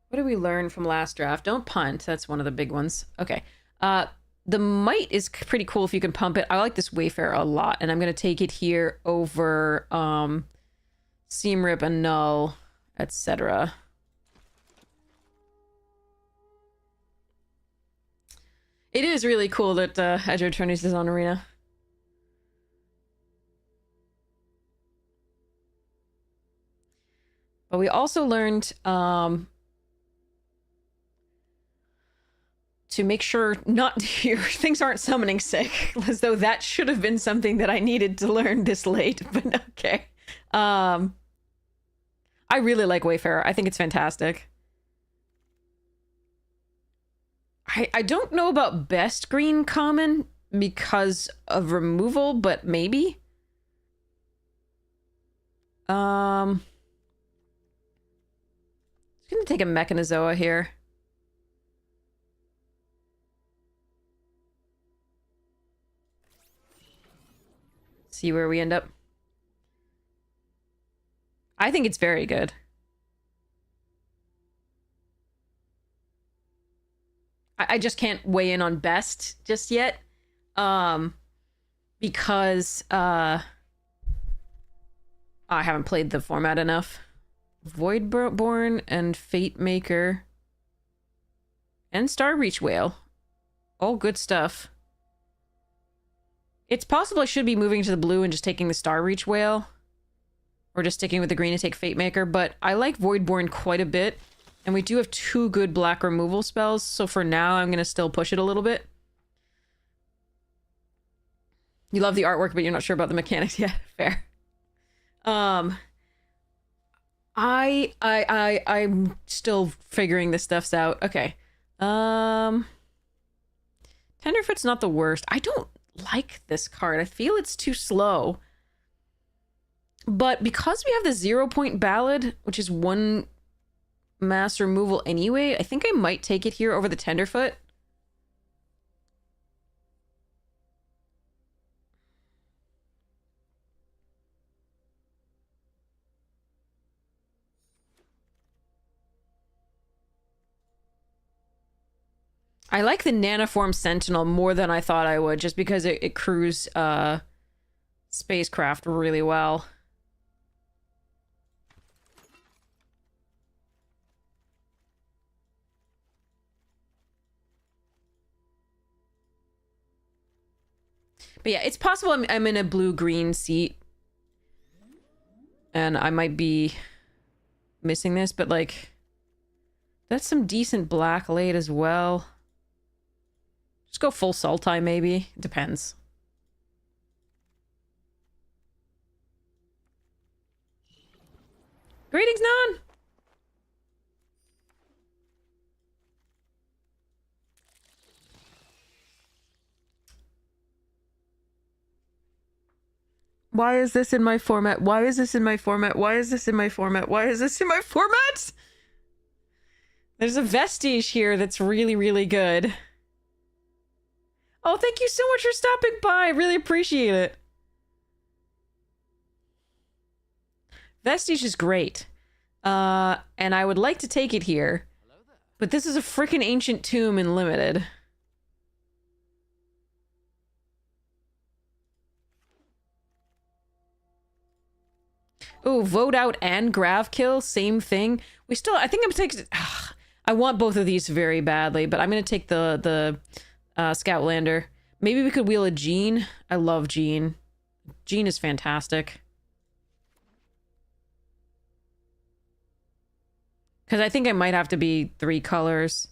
What did we learn from last draft? Don't punt. That's one of the big ones. Okay. The Might is pretty cool if you can pump it. I like this Wayfarer a lot, and I'm going to take it here over Seam Rip and Null, etc. It is really cool that Eternities is on Arena. But we also learned to make sure not your things aren't summoning sick, as though that should have been something that I needed to learn this late, but okay. I really like Wayfarer. I think it's fantastic. I don't know about best green common because of removal, but maybe. I'm gonna take a Mechanizoa here. See where we end up. I think it's very good. I just can't weigh in on best just yet. Because I haven't played the format enough. Voidborn and Fate Maker and Starreach Whale. All good stuff. It's possible I should be moving to the blue and just taking the Starreach Whale. Or just sticking with the green and take Fate Maker, but I like Voidborn quite a bit. And we do have 2 good black removal spells, so for now I'm gonna still push it a little bit. You love the artwork, but you're not sure about the mechanics. Yeah, fair. I'm still figuring this stuff out. Okay. Tenderfoot's not the worst. I don't like this card. I feel it's too slow. But because we have the 0-point ballad, which is 1 mass removal anyway, I think I might take it here over the Tenderfoot. I like the Nanoform Sentinel more than I thought I would, just because it crews spacecraft really well. But yeah, it's possible I'm in a blue-green seat. And I might be missing this, but like... That's some decent black late as well. Just go full Sultai, maybe. It depends. Greetings, Nan! Why is this in my format? Why is this in my format? Why is this in my format? Why is this in my format? There's a vestige here that's really, really good. Oh, thank you so much for stopping by. I really appreciate it. Vestige is great. And I would like to take it here. But this is a freaking ancient tomb in limited. Oh, vote out and grav kill, same thing. We still, I think I'm taking. I want both of these very badly, but I'm gonna take the Scoutlander. Maybe we could wheel a Jean. I love Jean. Jean is fantastic. Because I think I might have to be 3 colors.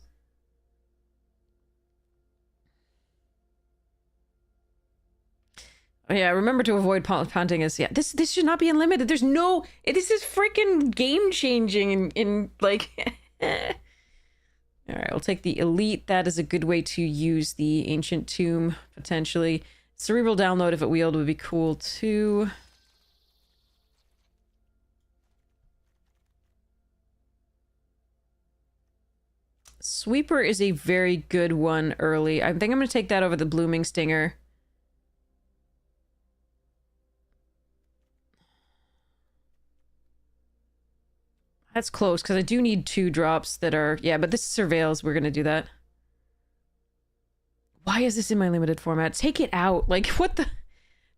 Yeah, remember to avoid punting us. Yeah, this should not be unlimited. There's no... This is freaking game-changing in like... Alright, we'll take the Elite. That is a good way to use the Ancient Tomb, potentially. Cerebral Download, if it wheeled, would be cool, too. Sweeper is a very good one early. I think I'm going to take that over the Blooming Stinger. That's close, because I do need 2 drops that are... Yeah, but this surveils. We're going to do that. Why is this in my limited format? Take it out. Like, what the...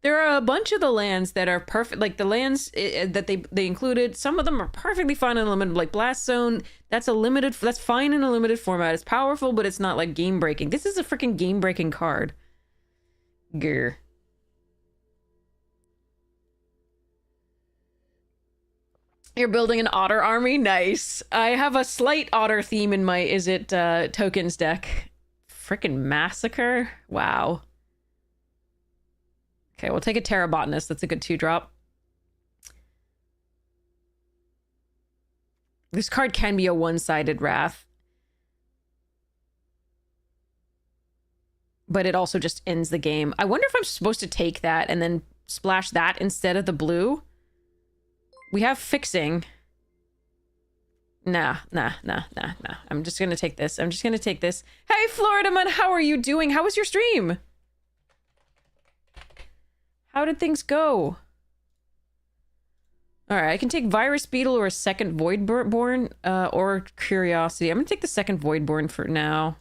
There are a bunch of the lands that are perfect. Like, the lands that they included, some of them are perfectly fine in a limited... Like, Blast Zone, that's a limited... That's fine in a limited format. It's powerful, but it's not, like, game-breaking. This is a freaking game-breaking card. Grr. You're building an otter army? Nice. I have a slight otter theme in my Is It Tokens deck. Frickin' Massacre? Wow. Okay, we'll take a Terra Botanist. That's a good 2-drop. This card can be a one-sided Wrath. But it also just ends the game. I wonder if I'm supposed to take that and then splash that instead of the blue? We have Fixing. Nah. I'm just gonna take this. Hey, Florida Man, how are you doing? How was your stream? How did things go? Alright, I can take Virus Beetle or a second Voidborn, or Curiosity. I'm gonna take the second Voidborn for now.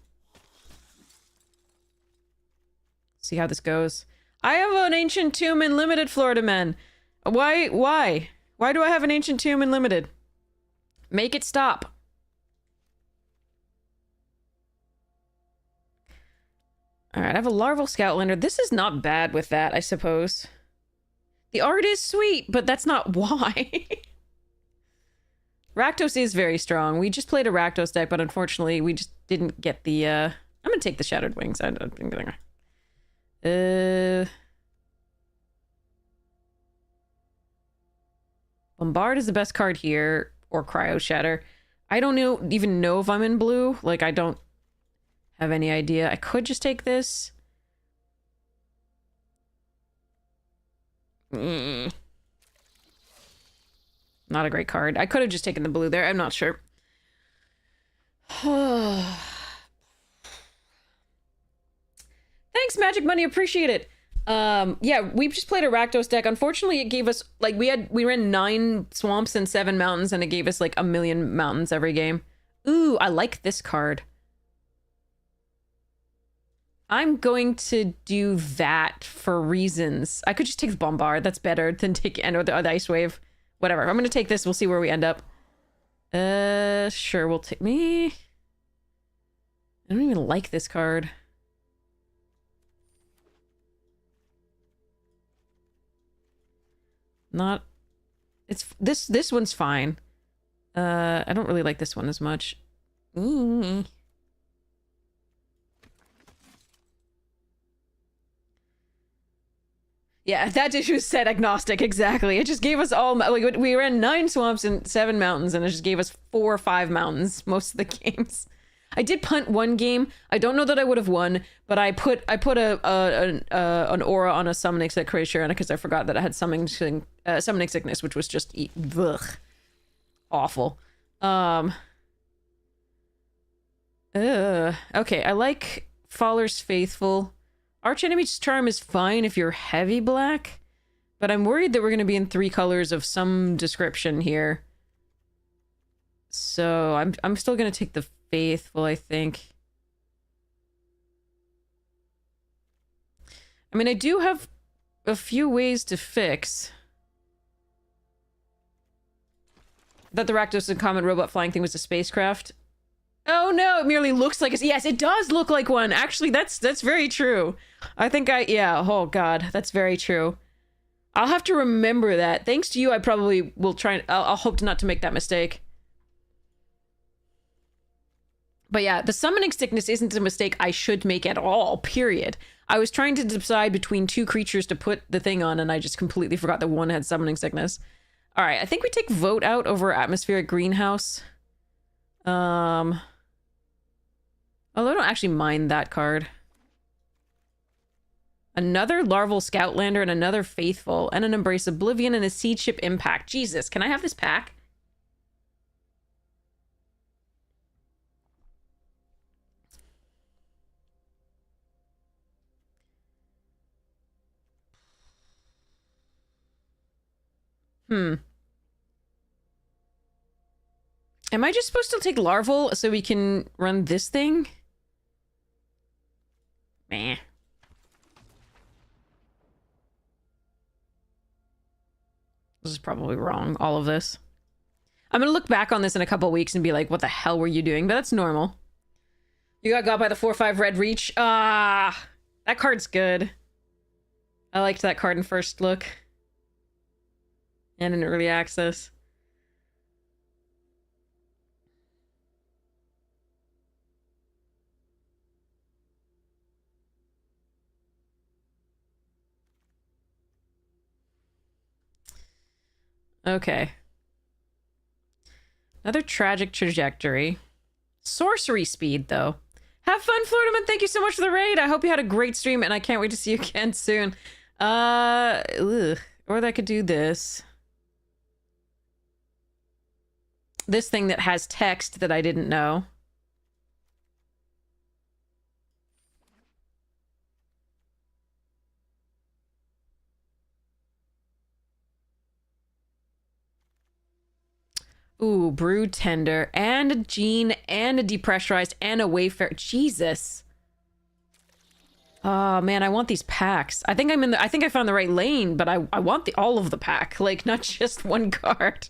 See how this goes. I have an Ancient Tomb in limited, Florida Man. Why? Why do I have an Ancient Tomb in limited? Make it stop. All right, I have a larval scoutlander. This is not bad with that, I suppose. The art is sweet, but that's not why. Rakdos is very strong. We just played a Rakdos deck, but unfortunately, we just didn't get the, I'm gonna take the Shattered Wings. I'm gonna... Bombard is the best card here, or Cryo Shatter. I don't even know if I'm in blue. Like, I don't have any idea. I could just take this. Not a great card. I could have just taken the blue there. I'm not sure. Thanks, Magic Money. Appreciate it. Yeah, we just played a Rakdos deck. Unfortunately, it gave us, like, we ran 9 swamps and 7 mountains, and it gave us, like, 1,000,000 mountains every game. Ooh, I like this card. I'm going to do that for reasons. I could just take the Bombard. That's better than take or the Ice Wave. Whatever. I'm going to take this. We'll see where we end up. Sure. We'll take me. I don't even like this card. Not. It's this one's fine. I don't really like this one as much. Yeah, that issue said agnostic, exactly. It just gave us all, like, we ran 9 swamps and 7 mountains, and it just gave us 4 or 5 mountains most of the games. I did punt one game. I don't know that I would have won, but I put an aura on a summoning sick creature because I forgot that I had summoning sickness, which was just awful. Okay, I like Faller's Faithful. Archenemy's Charm is fine if you're heavy black, but I'm worried that we're going to be in 3 colors of some description here. So I'm still going to take the Faithful, I think. I mean, I do have a few ways to fix that the Rakdos and Common Robot Flying thing was a spacecraft. Oh no, it merely looks like it's... Yes, it does look like one. Actually, that's very true. I think yeah, oh god, that's very true. I'll have to remember that. Thanks to you, I probably will try and... I'll hope not to make that mistake. But yeah, the summoning sickness isn't a mistake I should make at all, period. I was trying to decide between 2 creatures to put the thing on, and I just completely forgot that one had summoning sickness. Alright, I think we take Vote out over Atmospheric Greenhouse. Although I don't actually mind that card. Another Larval Scoutlander and another Faithful and an Embrace Oblivion and a Seed Ship Impact. Jesus, can I have this pack? Am I just supposed to take Larval so we can run this thing? Meh. This is probably wrong, all of this. I'm gonna look back on this in a couple weeks and be like, what the hell were you doing? But that's normal. You got by the 4/5 red reach. Ah, that card's good. I liked that card in first look. And in early access. Okay. Another tragic trajectory. Sorcery speed, though. Have fun, Floridaman. Thank you so much for the raid. I hope you had a great stream, and I can't wait to see you again soon. Ugh. Or I could do this. This thing that has text that I didn't know. Ooh, Brood Tender, and a Gene, and a Depressurized, and a Wayfarer. Jesus. Oh man, I want these packs. I think I think I found the right lane, but I want all of the pack, like not just one card.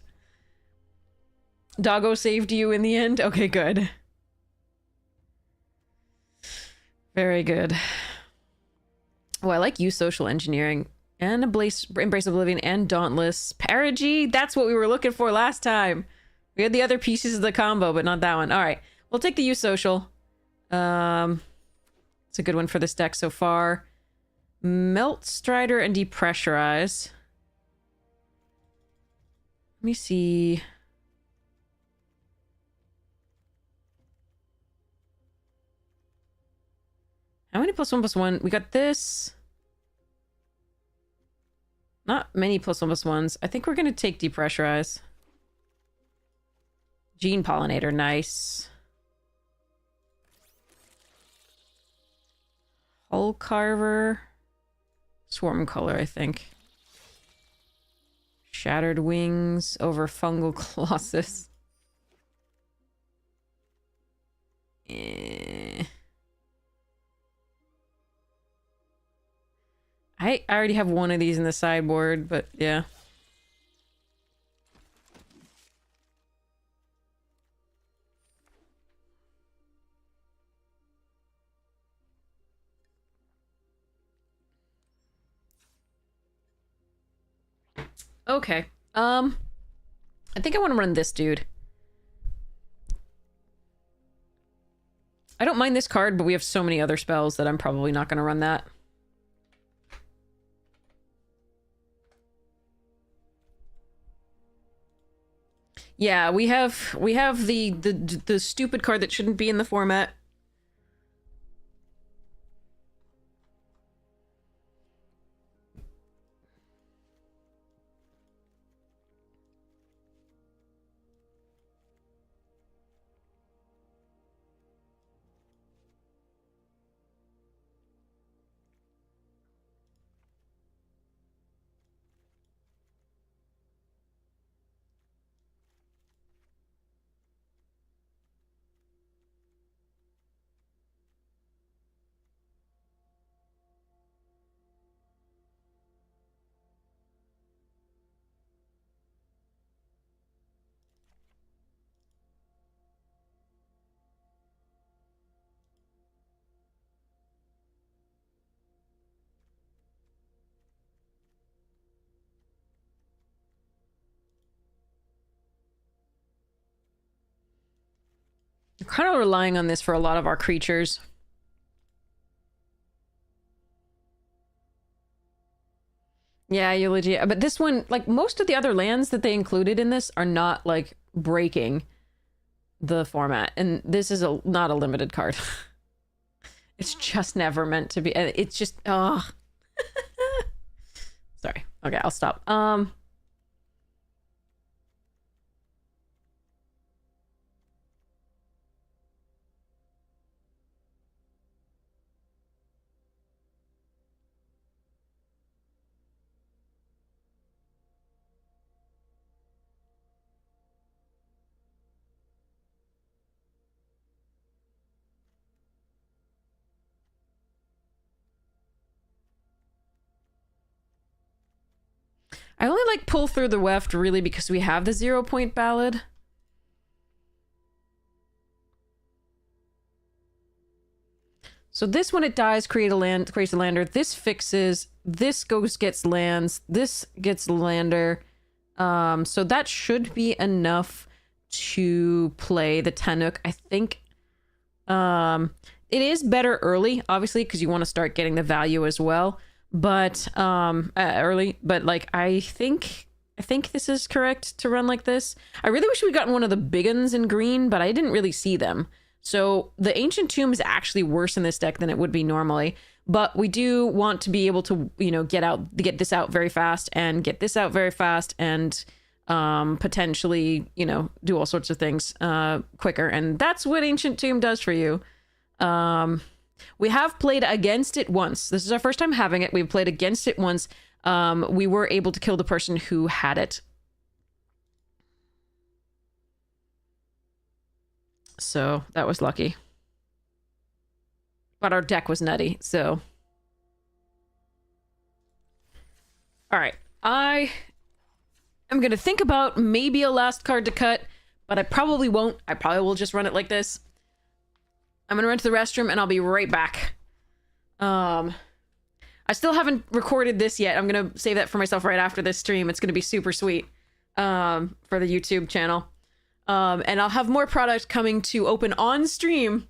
Doggo saved you in the end? Okay, good. Very good. Oh, I like you, social engineering. And Embrace Oblivion and Dauntless. Perigee, that's what we were looking for last time. We had the other pieces of the combo, but not that one. All right, we'll take the use social. It's a good one for this deck so far. Melt Strider and Depressurize. Let me see. How many +1/+1? We got this. Not many +1/+1s. I think we're going to take Depressurize. Gene Pollinator, nice. Hull Carver. Swarm Color, I think. Shattered Wings over Fungal Colossus. I already have one of these in the sideboard, but yeah. Okay. I think I want to run this dude. I don't mind this card, but we have so many other spells that I'm probably not going to run that. Yeah, we have the stupid card that shouldn't be in the format. We're kind of relying on this for a lot of our creatures. Yeah, Eulogy. But this one, like, most of the other lands that they included in this are not, like, breaking the format. And this is not a limited card. It's just never meant to be. It's just, oh. Sorry. Okay, I'll stop. I only like Pull Through the Weft really because we have the 0-point ballad. So this, when it dies, creates a lander. This fixes. This gets lands. This gets lander. So that should be enough to play the Tenuk. I think it is better early, obviously, because you want to start getting the value as well. But early. But like I think this is correct to run like this. I really wish we'd gotten one of the big ones in green, but I didn't really see them. So the Ancient Tomb is actually worse in this deck than it would be normally. But we do want to be able to, you know, get this out very fast and get this out very fast and potentially, you know, do all sorts of things quicker. And that's what Ancient Tomb does for you. We have played against it once. This is our first time having it. We've played against it once. We were able to kill the person who had it. So that was lucky. But our deck was nutty, so. All right. I am going to think about maybe a last card to cut, but I probably won't. I probably will just run it like this. I'm going to run to the restroom and I'll be right back. I I still haven't recorded this yet. I'm gonna save that for myself right after this stream. It's gonna be super sweet for the YouTube channel. And I'll have more product coming to open on stream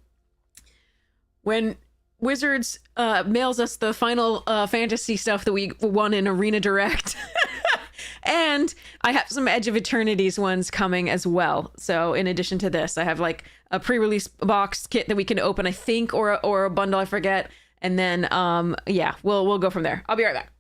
when Wizards mails us the final fantasy stuff that we won in Arena Direct. And I have some Edge of Eternities ones coming as well. So in addition to this, I have like a pre-release box kit that we can open, I think, or a bundle, I forget. And then, yeah, we'll go from there. I'll be right back.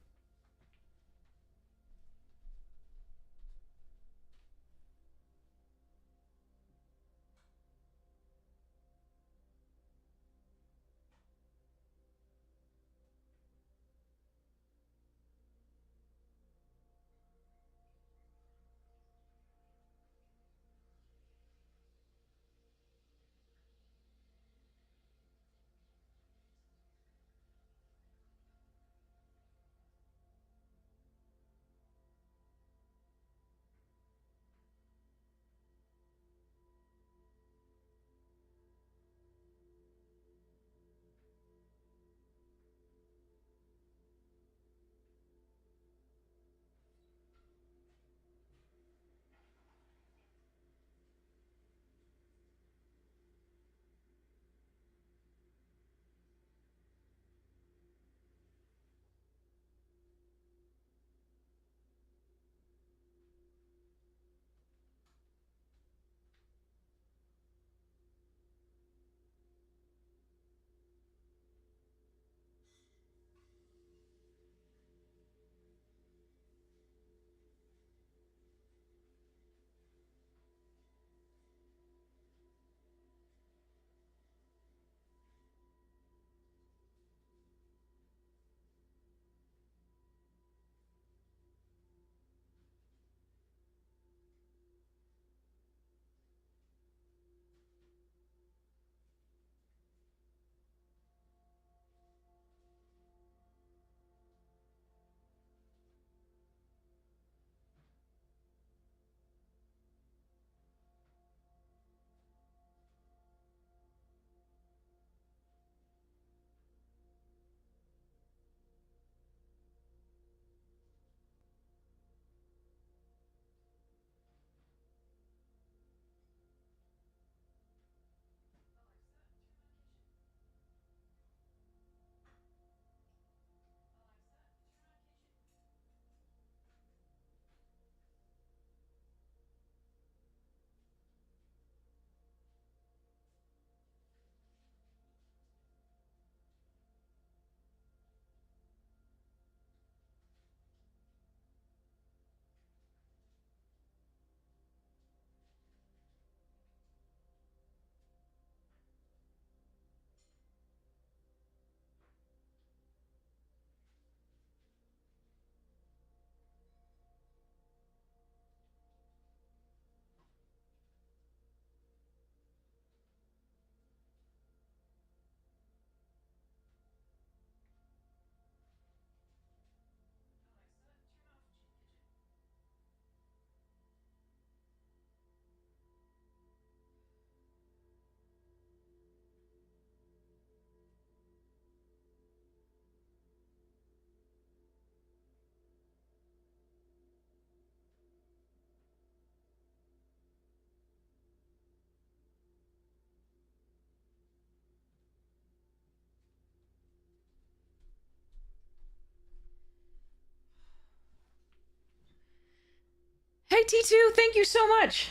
Hey, T2, thank you so much.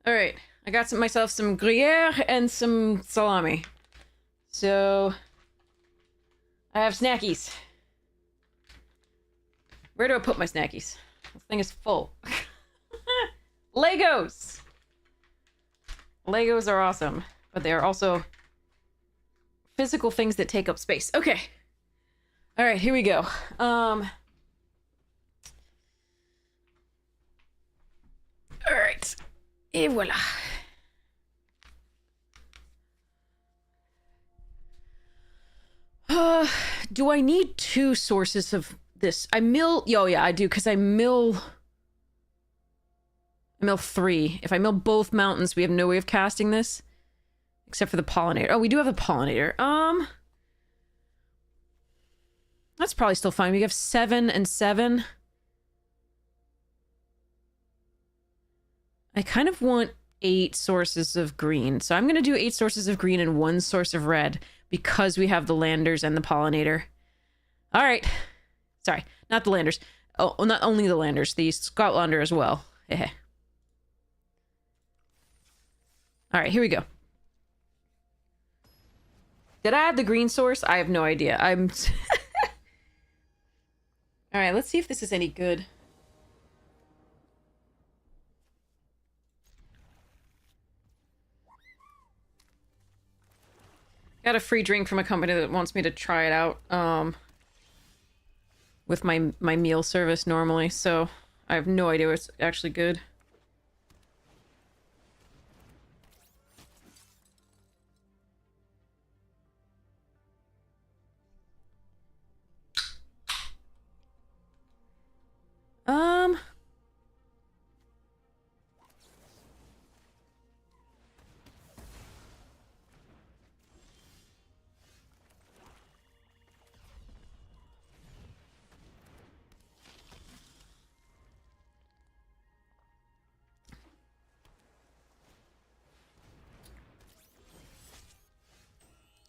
All right, I got myself some Gruyere and some salami. So, I have snackies. Where do I put my snackies? This thing is full. Legos! Legos are awesome, but they are also physical things that take up space. Okay. All right, here we go. All right. Et voila. Do I need two sources of this? I mill... Oh, yeah, I do, because I mill 3. If I mill both mountains, we have no way of casting this. Except for the pollinator. Oh, we do have the pollinator. That's probably still fine. We have 7 and 7. I kind of want 8 sources of green. So I'm going to do 8 sources of green and 1 source of red because we have the landers and the pollinator. All right. Sorry, not the landers. Oh, not only the landers, the Scoutlander as well. All right, here we go. Did I add the green source? I have no idea. I'm... All right, let's see if this is any good. Got a free drink from a company that wants me to try it out with my meal service normally, so I have no idea what's actually good.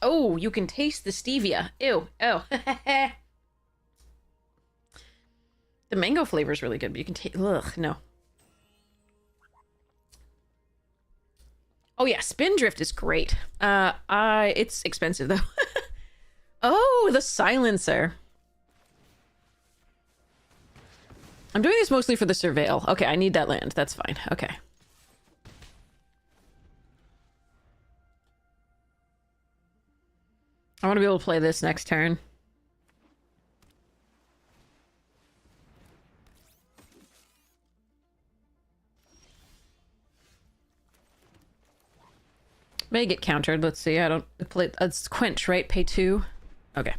Oh, you can taste the stevia. Ew. Oh. The mango flavor is really good, but you can taste... Ugh, no. Oh, yeah, Spindrift is great. It's expensive, though. Oh, the silencer. I'm doing this mostly for the surveil. Okay, I need that land. That's fine. Okay. I want to be able to play this next turn. May get countered. Let's see. I don't play. It's Quench, right? Pay 2. Okay.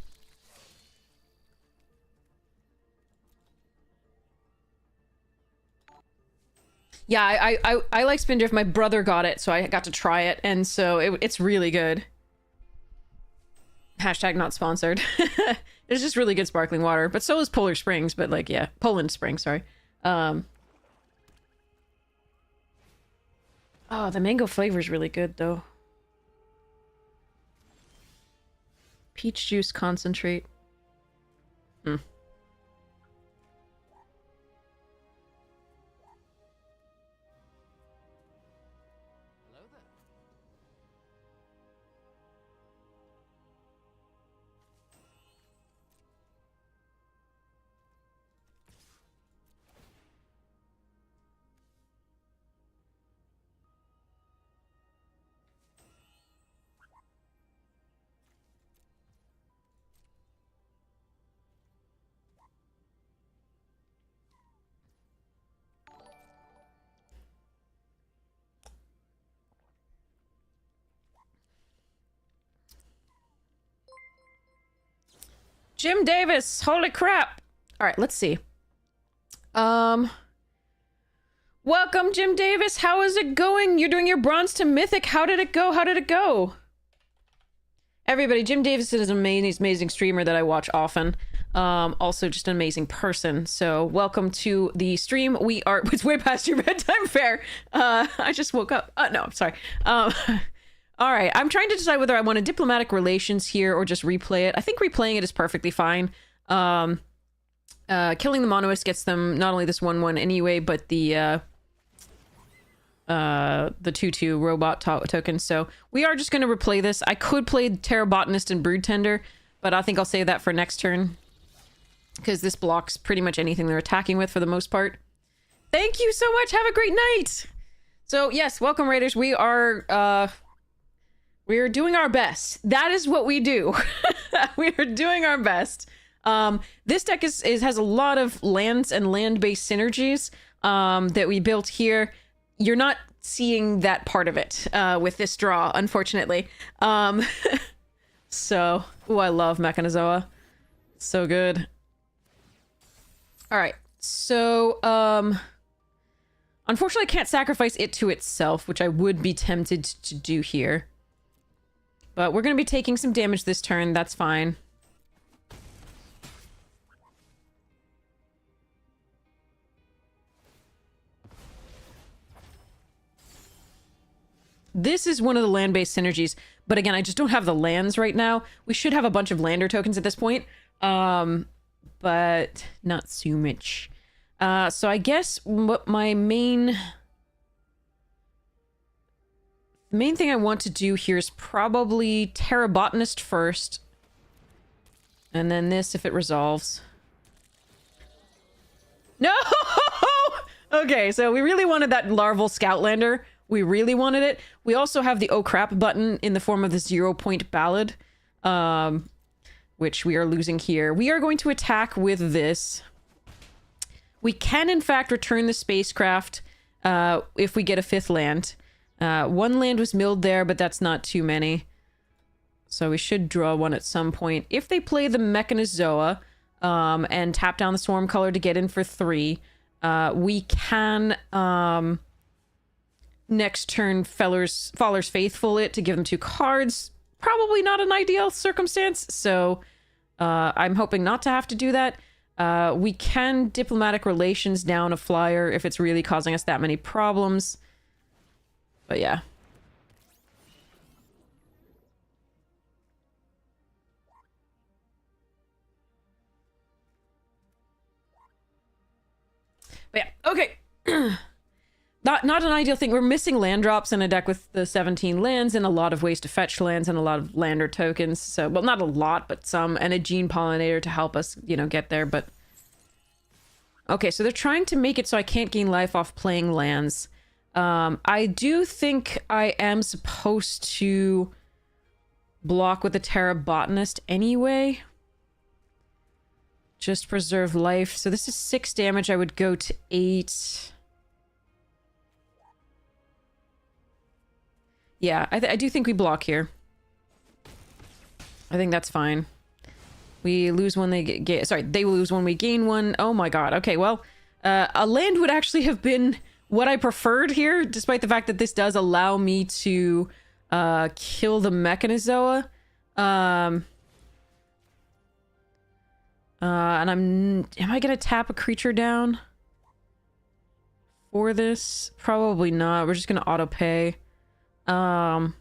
Yeah, I like Spindrift. My brother got it, so I got to try it, and so it's really good. Hashtag not sponsored. It's just really good sparkling water, but so is Polar Springs. But like, yeah, Poland Springs. Sorry. Oh, the mango flavor is really good though. Peach juice concentrate. Hmm. Hello there. Jim Davis, holy crap. All right, let's see. Welcome, Jim Davis. How is it going? You're doing your bronze to mythic. How did it go? How did it go? Everybody, Jim Davis is an amazing streamer that I watch often. Also just an amazing person. So welcome to the stream. We are, it's way past your bedtime fair. I just woke up. No, I'm sorry. All right, I'm trying to decide whether I want a diplomatic relations here or just replay it. I think replaying it is perfectly fine. Killing the monoist gets them not only this 1/1 anyway, but the 2/2 robot token. So we are just going to replay this. I could play Terra Botanist and Brood Tender, but I think I'll save that for next turn because this blocks pretty much anything they're attacking with for the most part. Thank you so much. Have a great night. So yes, welcome Raiders. We're doing our best. That is what we do. We are doing our best. This deck has a lot of lands and land-based synergies that we built here. You're not seeing that part of it with this draw, unfortunately. So, ooh, I love Mechanizoa. So good. All right. So, unfortunately, I can't sacrifice it to itself, which I would be tempted to do here. But we're going to be taking some damage this turn. That's fine. this is one of the land-based synergies. But again, I just don't have the lands right now. We should have a bunch of lander tokens at this point. But not so much. So I guess what my main thing I want to do here is probably Terra Botanist first. And then this if it resolves. No! Okay, so we really wanted that larval Scoutlander. We really wanted it. We also have the oh crap button in the form of the 0-point ballad. Which we are losing here. We are going to attack with this. We can, in fact, return the spacecraft if we get a 5th land. 1 land was milled there, but that's not too many. So we should draw one at some point. If they play the Mechanizoa and tap down the Swarm Color to get in for 3, we can next turn Faller's Faithful it to give them 2 cards. Probably not an ideal circumstance, so I'm hoping not to have to do that. We can Diplomatic Relations down a flyer if it's really causing us that many problems. But yeah. But yeah, okay. Not an ideal thing. We're missing land drops in a deck with the 17 lands and a lot of ways to fetch lands and a lot of lander tokens. So, well, not a lot, but some. And a Gene Pollinator to help us, you know, get there. But okay, so they're trying to make it so I can't gain life off playing lands. I do think I am supposed to block with the Terra Botanist anyway. Just preserve life. So this is 6 damage. I would go to 8. Yeah, I do think we block here. I think that's fine. We lose when they get... Sorry, they lose when we gain 1. Oh my god. Okay, well, a land would actually have been what I preferred here, despite the fact that this does allow me to kill the Mechanizoa. And am I gonna tap a creature down for this? Probably not. We're just gonna auto pay. And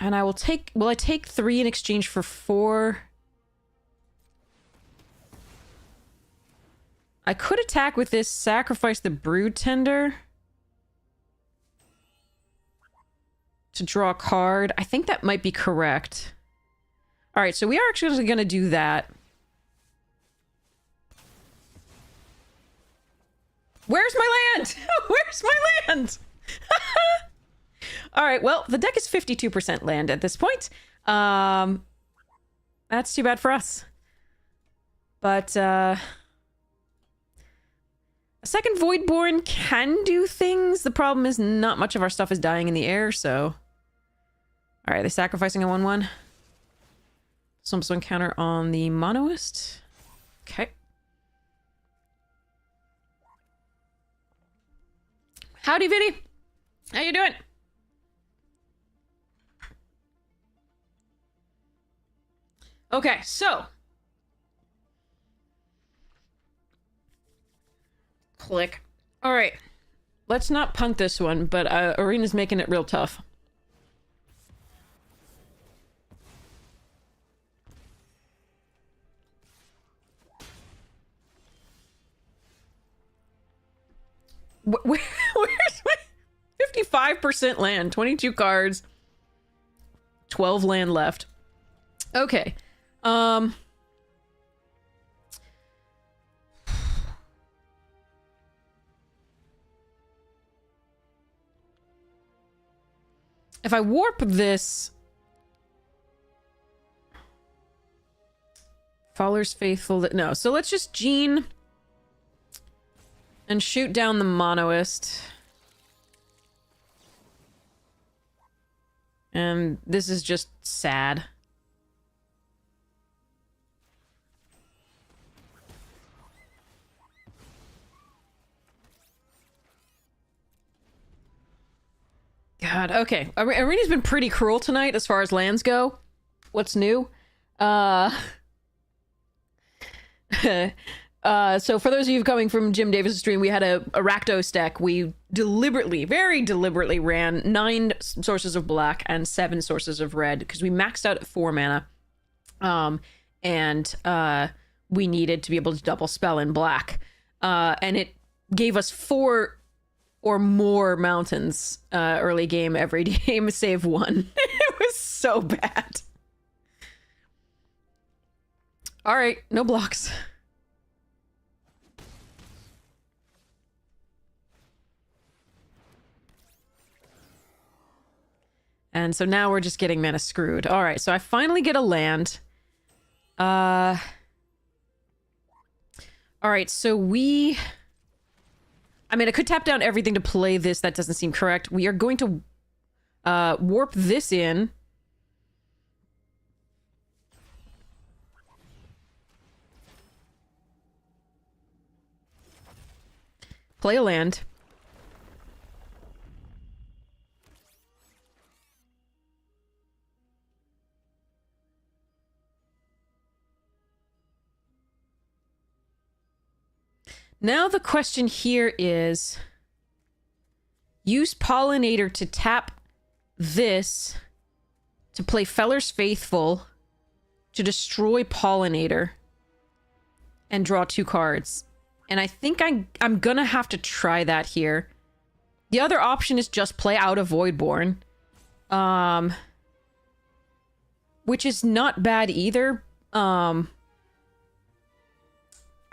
I will take... Will I take 3 in exchange for 4? I could attack with this, sacrifice the Brood Tender to draw a card. I think that might be correct. Alright, so we are actually going to do that. Where's my land? Where's my land? Alright, well, the deck is 52% land at this point. That's too bad for us. But, a second Voidborn can do things. The problem is not much of our stuff is dying in the air, so... Alright, they're sacrificing a 1-1. Some counter on the Monoist. Okay. Howdy, Viddy! How you doing? Okay, so... Click. Alright. Let's not punt this one, but Arena's making it real tough. Where's my 55% land? 22 cards. 12 land left. Okay. If I warp this... Faller's Faithful... No, so let's just Gene... and shoot down the Monoist. And this is just sad. God, okay. Arena's been pretty cruel tonight as far as lands go. What's new? So for those of you coming from Jim Davis' stream, we had a Rakdos deck. We deliberately, very deliberately ran 9 sources of black and 7 sources of red because we maxed out at 4 mana. We needed to be able to double spell in black. And it gave us 4 or more mountains early game every game, save 1. It was so bad. All right, no blocks. And so now we're just getting mana screwed. All right, so I finally get a land. All right, so we... I mean, I could tap down everything to play this. That doesn't seem correct. We are going to warp this in. Play a land. Now the question here is, use Pollinator to tap this to play Feller's Faithful to destroy Pollinator and draw 2 cards. And I think I'm gonna have to try that here. The other option is just play out a Voidborn. Which is not bad either.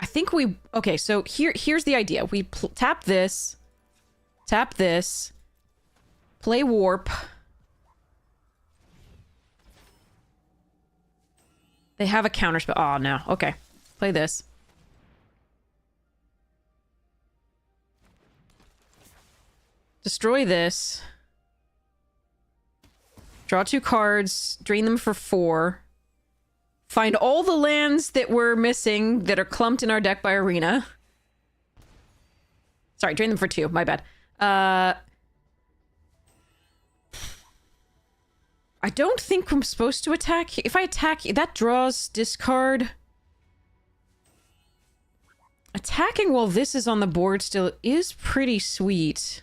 I think we... Okay, so here's the idea. We tap this, play Warp. They have a counterspell. Oh, no. Okay. Play this. Destroy this. Draw 2 cards. Drain them for 4. Find all the lands that we're missing that are clumped in our deck by Arena. Sorry, drain them for 2. My bad. I don't think I'm supposed to attack. If I attack, that draws discard. Attacking while this is on the board still is pretty sweet.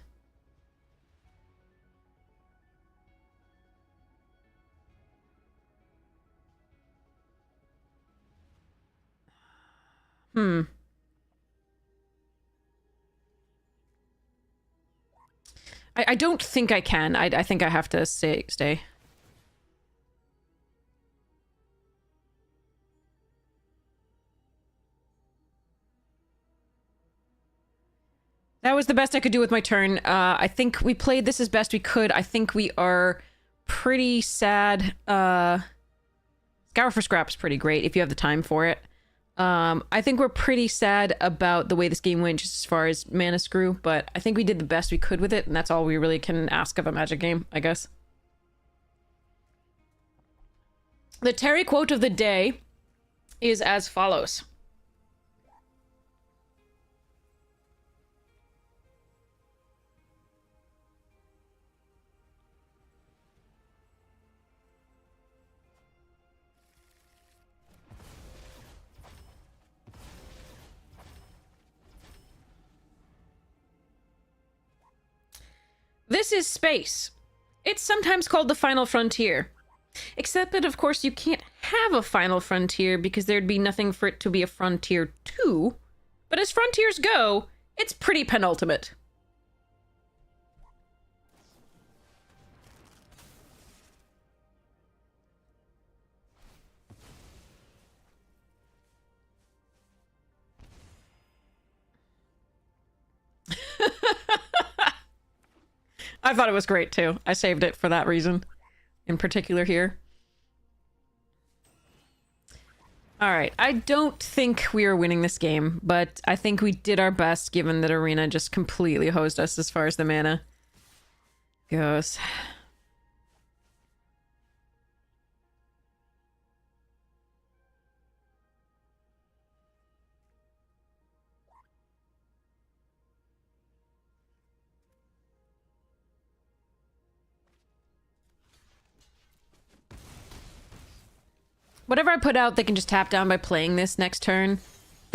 I don't think I can. I think I have to stay. That was the best I could do with my turn. I think we played this as best we could. I think we are pretty sad. Scour for Scrap's pretty great if you have the time for it. I think we're pretty sad about the way this game went just as far as mana screw, but I think we did the best we could with it, and that's all we really can ask of a Magic game, I guess. The Terry quote of the day is as follows. This is space. It's sometimes called the final frontier. Except that, of course, you can't have a final frontier because there'd be nothing for it to be a frontier to. But as frontiers go, it's pretty penultimate. I thought it was great, too. I saved it for that reason, in particular here. Alright, I don't think we are winning this game, but I think we did our best given that Arena just completely hosed us as far as the mana goes. Whatever I put out, they can just tap down by playing this next turn.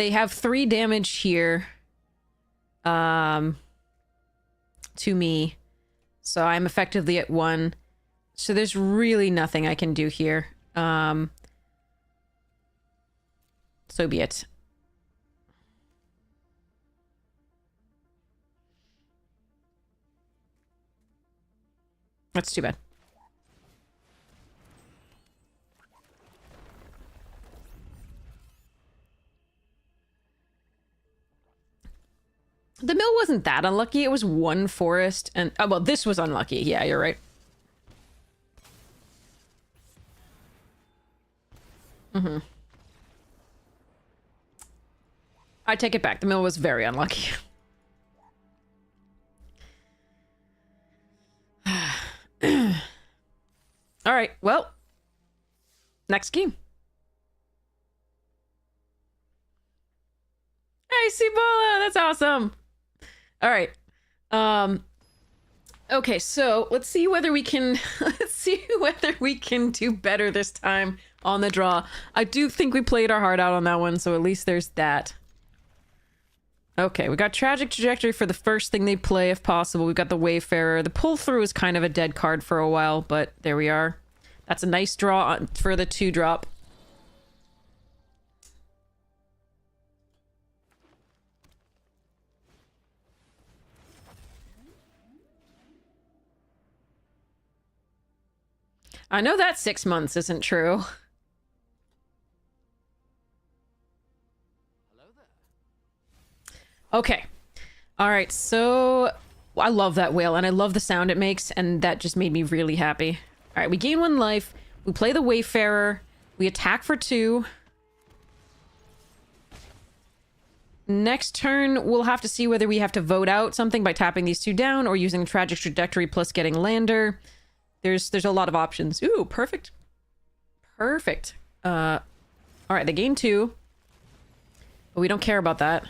They have 3 damage here. To me. So I'm effectively at 1. So there's really nothing I can do here. So be it. That's too bad. The mill wasn't that unlucky. It was 1 forest and... Oh, well, this was unlucky. Yeah, you're right. Mm-hmm. I take it back. The mill was very unlucky. All right, well, next game. Hey, Cibola, that's awesome. All right. Okay, so let's see whether we can do better this time on the draw. I do think we played our heart out on that one, so at least there's that. Okay, we got Tragic Trajectory for the first thing they play, if possible. We've got the Wayfarer. The Pull-Through is kind of a dead card for a while, but there we are. That's a nice draw for the 2-drop. I know that 6 months isn't true. Hello there. Okay. All right, so I love that whale, and I love the sound it makes, and that just made me really happy. All right, we gain 1 life. We play the Wayfarer. We attack for 2. Next turn, we'll have to see whether we have to vote out something by tapping these 2 down or using Tragic Trajectory plus getting Lander. There's a lot of options. Ooh, perfect. Perfect. All right, they gain 2. But we don't care about that.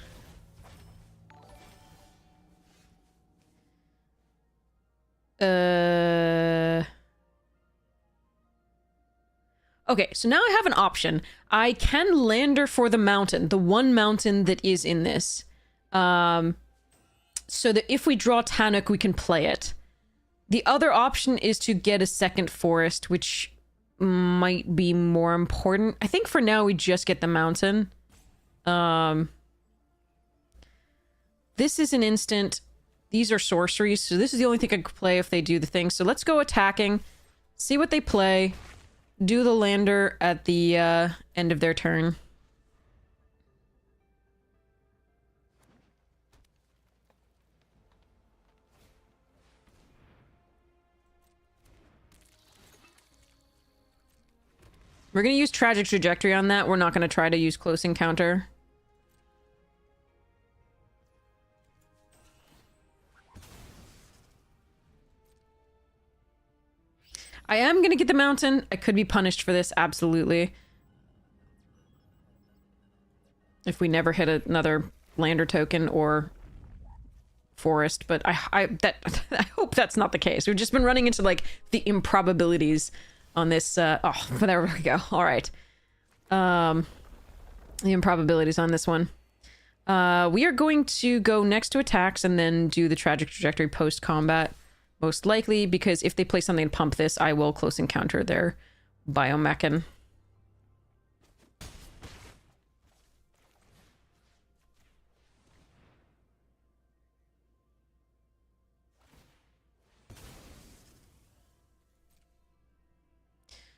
Okay, so now I have an option. I can Lander for the mountain, the 1 mountain that is in this. So that if we draw Tannock, we can play it. The other option is to get a 2nd forest, which might be more important. I think for now we just get the mountain. This is an instant. These are sorceries, so this is the only thing I could play if they do the thing. So let's go attacking, see what they play, do the Lander at the end of their turn. We're going to use Tragic Trajectory on that. We're not going to try to use Close Encounter. I am going to get the mountain. I could be punished for this, absolutely. If we never hit another Lander token or forest, but I hope that's not the case. We've just been running into, like, the improbabilities on this, oh, there we go. All right. The improbabilities on this one. We are going to go next to attacks and then do the Tragic Trajectory post-combat, most likely, because if they play something to pump this, I will Close Encounter their Biomechan.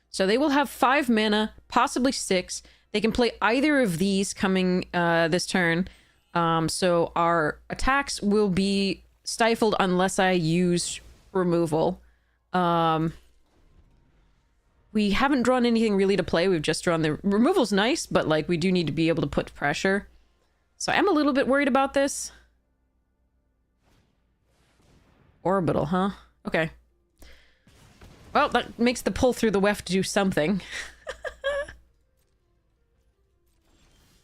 So they will have 5 mana, possibly 6. They can play either of these coming this turn. So our attacks will be stifled unless I use removal. We haven't drawn anything really to play. We've just drawn the... Removal's nice, but, like, we do need to be able to put pressure. So I am a little bit worried about this. Orbital, huh? Okay. Well, that makes the pull through the weft do something.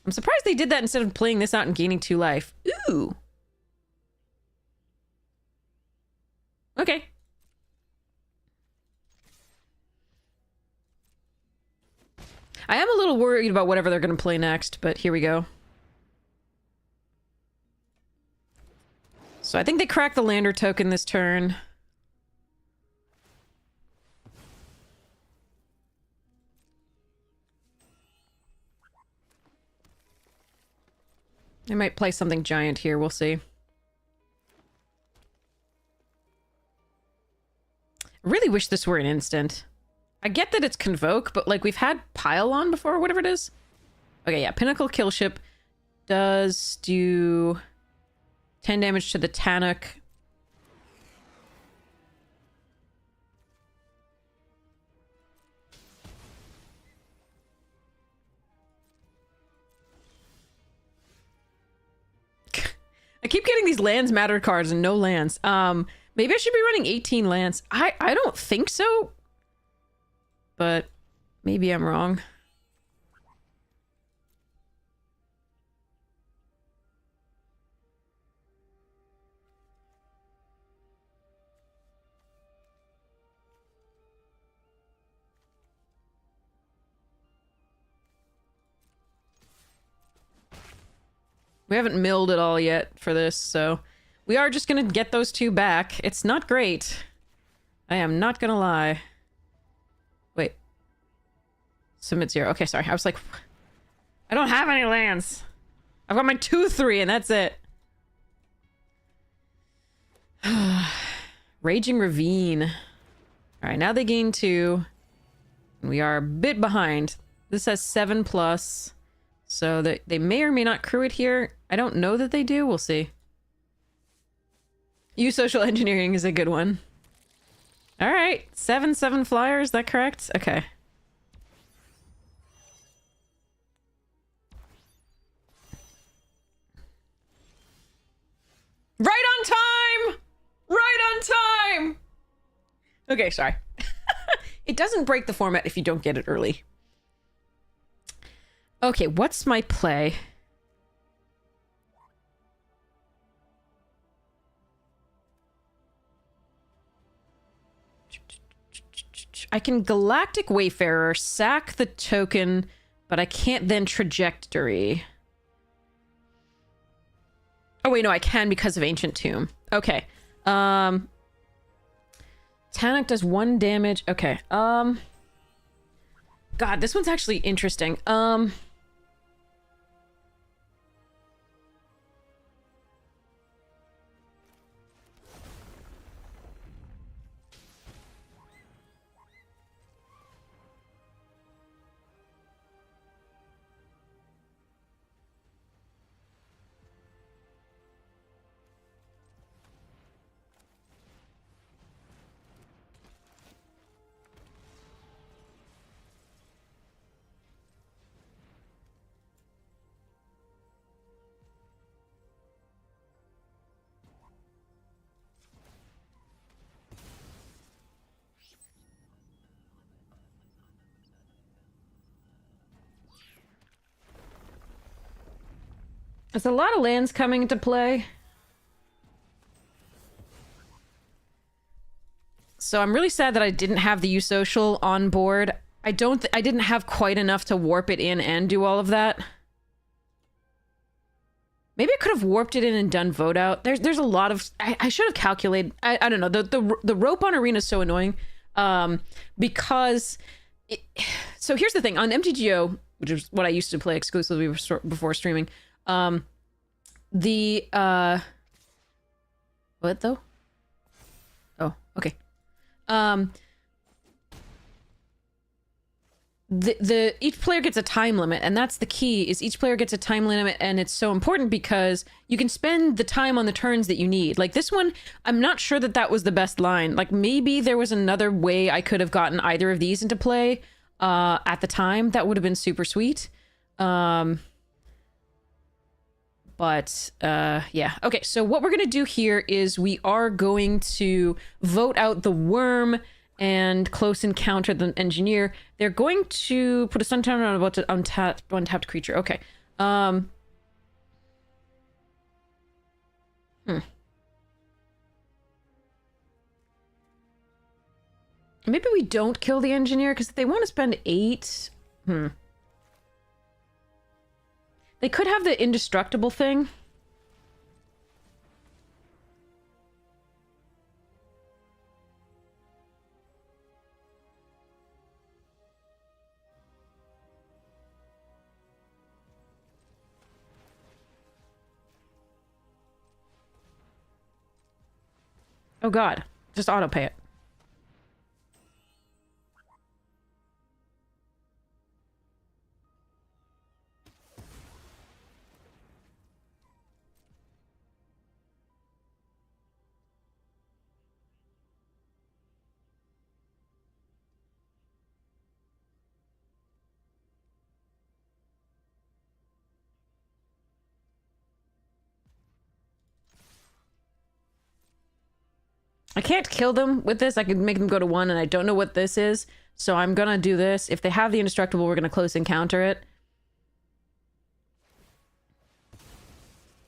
I'm surprised they did that instead of playing this out and gaining 2 life. Ooh. Okay. I am a little worried about whatever they're going to play next, but here we go. So I think they cracked the lander token this turn. They might play something giant here, we'll see. I really wish this were an instant. I get that it's Convoke, but like we've had Pile-On before, or whatever it is. Okay, yeah, Pinnacle Killship does do 10 damage to the Tannock. I keep getting these lands matter cards and no lands. Maybe I should be running 18 lands. I don't think so. But maybe I'm wrong. We haven't milled it all yet for this, so we are just gonna get those two back. It's not great. I am not gonna lie. Wait. Submit 0. Okay, sorry. I was like, I don't have any lands. I've got my 2/3 and that's it. Raging Ravine. Alright, now they gain 2. We are a bit behind. This has 7+. So they may or may not crew it here. I don't know that they do. We'll see. Use social engineering is a good one. All right. 7/7 flyer. Is that correct? Okay. Right on time! Right on time! Okay, sorry. It doesn't break the format if you don't get it early. Okay, what's my play? I can Galactic Wayfarer, sack the token, but I can't then Trajectory. Oh wait, no, I can because of Ancient Tomb. Okay. Tannock does 1 damage. Okay. God, this one's actually interesting. There's a lot of lands coming into play. So I'm really sad that I didn't have the U-Social on board. I didn't have quite enough to warp it in and do all of that. Maybe I could have warped it in and done vote out. There's a lot of... I should have calculated... I don't know. The rope on Arena is so annoying. Because... So here's the thing. On MTGO, which is what I used to play exclusively before streaming... what though? Oh, okay. Each player gets a time limit, and that's the key, is each player gets a time limit, and it's so important because you can spend the time on the turns that you need. Like this one, I'm not sure that that was the best line. Like maybe there was another way I could have gotten either of these into play at the time. That would have been super sweet. But, yeah. Okay, so what we're going to do here is we are going to vote out the Worm and Close Encounter the Engineer. They're going to put a stun timer on about to untapped creature. Okay. Maybe we don't kill the Engineer, because if they want to spend 8... They could have the indestructible thing. Oh god. Just auto pay it. I can't kill them with this. I could make them go to 1, and I don't know what this is. So I'm gonna do this. If they have the indestructible, we're gonna close encounter it.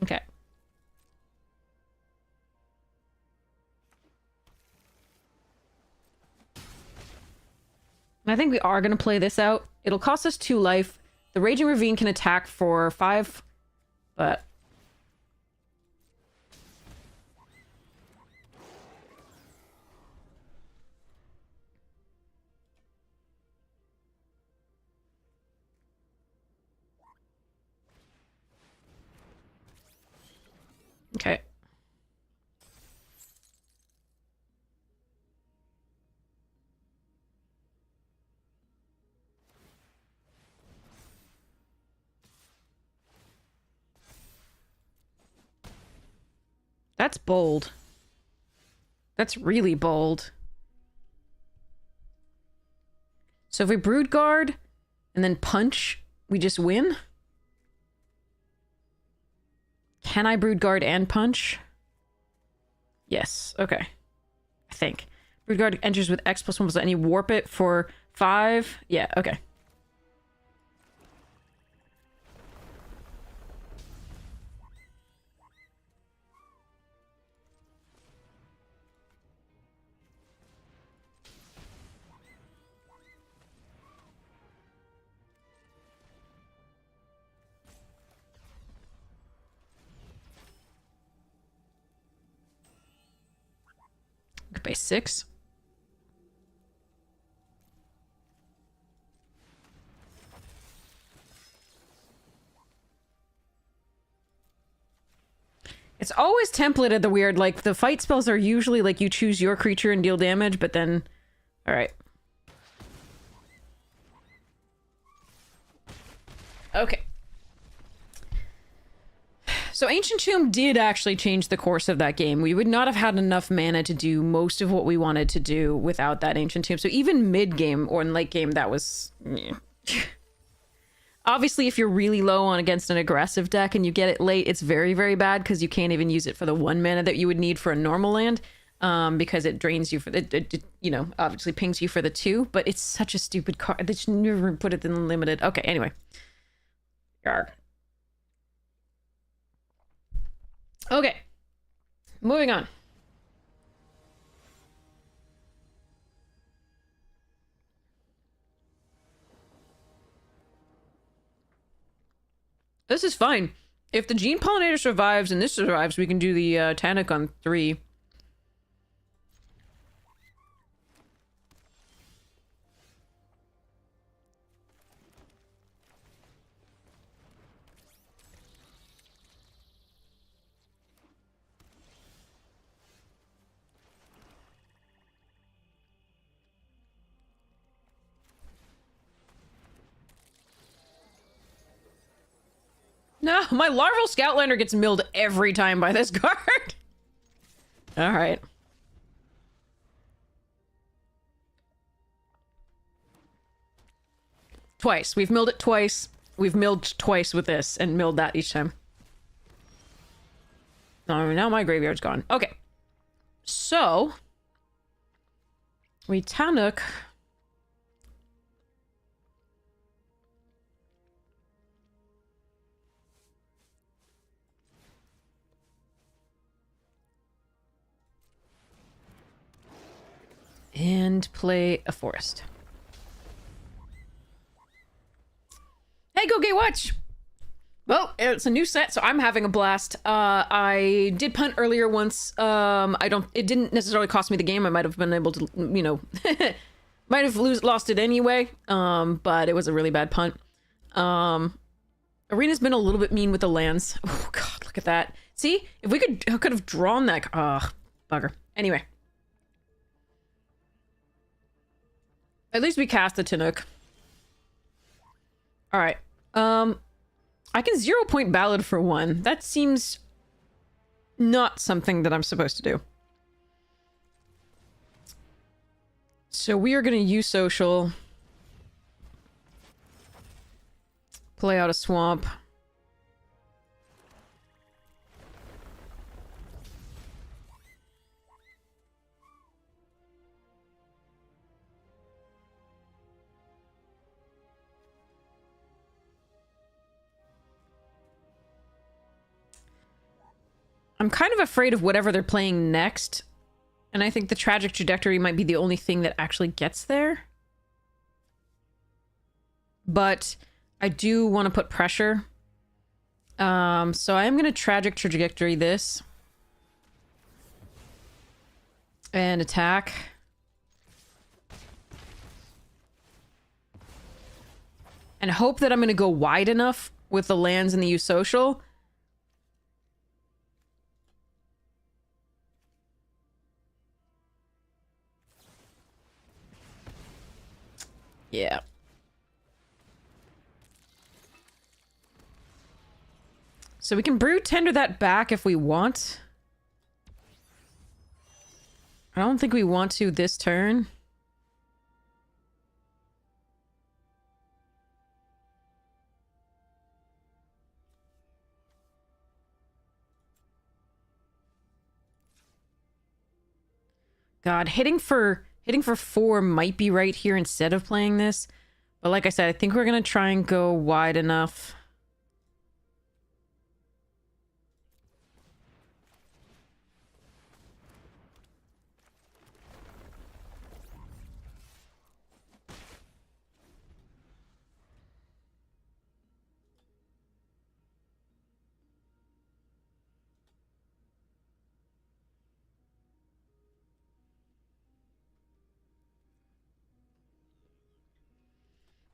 Okay. I think we are gonna play this out. It'll cost us 2 life. The Raging Ravine can attack for 5, but... Okay. That's bold. That's really bold. So if we Brood Guard and then punch, we just win? Can I Brood Guard and punch? Yes, okay. I think. Brood Guard enters with X+1 plus any warp it for 5. Yeah, okay. Could pay 6. It's always templated the weird, like, the fight spells are usually, like, you choose your creature and deal damage, but then... Alright. Okay. So Ancient Tomb did actually change the course of that game. We would not have had enough mana to do most of what we wanted to do without that Ancient Tomb. So even mid-game or in late game, that was... Obviously, if you're really low on against an aggressive deck and you get it late, it's very, very bad because you can't even use it for the 1 mana that you would need for a normal land, because it drains you for... It, you know, obviously pings you for the 2, but it's such a stupid card. They should never put it in limited. Okay, anyway. Yarg. Okay, moving on. This is fine. If the Gene Pollinator survives and this survives, we can do the Tanic on 3. No, my Larval Scoutlander gets milled every time by this card. All right. Twice. We've milled it twice. We've milled twice with this and milled that each time. Oh, now my graveyard's gone. Okay. So, we Tanic... and play a forest. Hey, Go Gay Watch! Well, it's a new set, so I'm having a blast. I did punt earlier once. It didn't necessarily cost me the game. I might have been able to, you know, might have lost it anyway. But it was a really bad punt. Arena's been a little bit mean with the lands. Oh, God, look at that. See? If we could have drawn that... Ugh, bugger. Anyway. At least we cast the Chinook. Alright. I can 0 point ballad for 1. That seems not something that I'm supposed to do. So we are going to use social. Play out a swamp. I'm kind of afraid of whatever they're playing next. And I think the tragic trajectory might be the only thing that actually gets there. But I do want to put pressure. So I am going to tragic trajectory this. And attack. And hope that I'm going to go wide enough with the lands and the use social. Yeah. So we can brew tender that back if we want. I don't think we want to this turn. God, hitting for 4 might be right here instead of playing this. But like I said, I think we're going to try and go wide enough.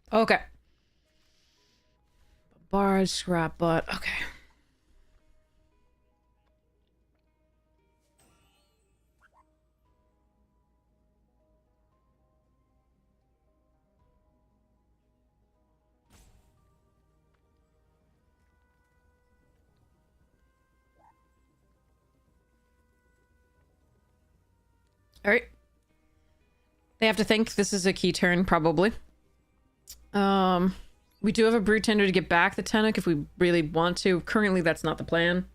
Okay. Bard, scrap butt. Okay. All right. They have to think this is a key turn, probably. We do have a brew tender to get back the Tennock if we really want to. Currently, that's not the plan.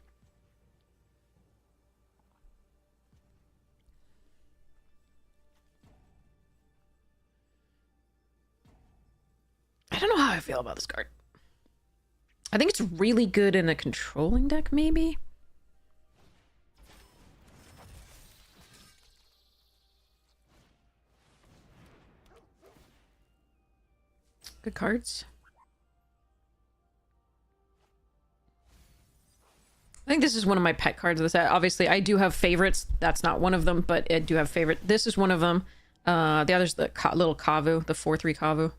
I don't know how I feel about this card. I think it's really good in a controlling deck, maybe? Good cards. I think this is one of my pet cards of the set. Obviously, I do have favorites. That's not one of them, but I do have favorite. This is one of them. The other's the little Kavu, the 4/3 Kavu.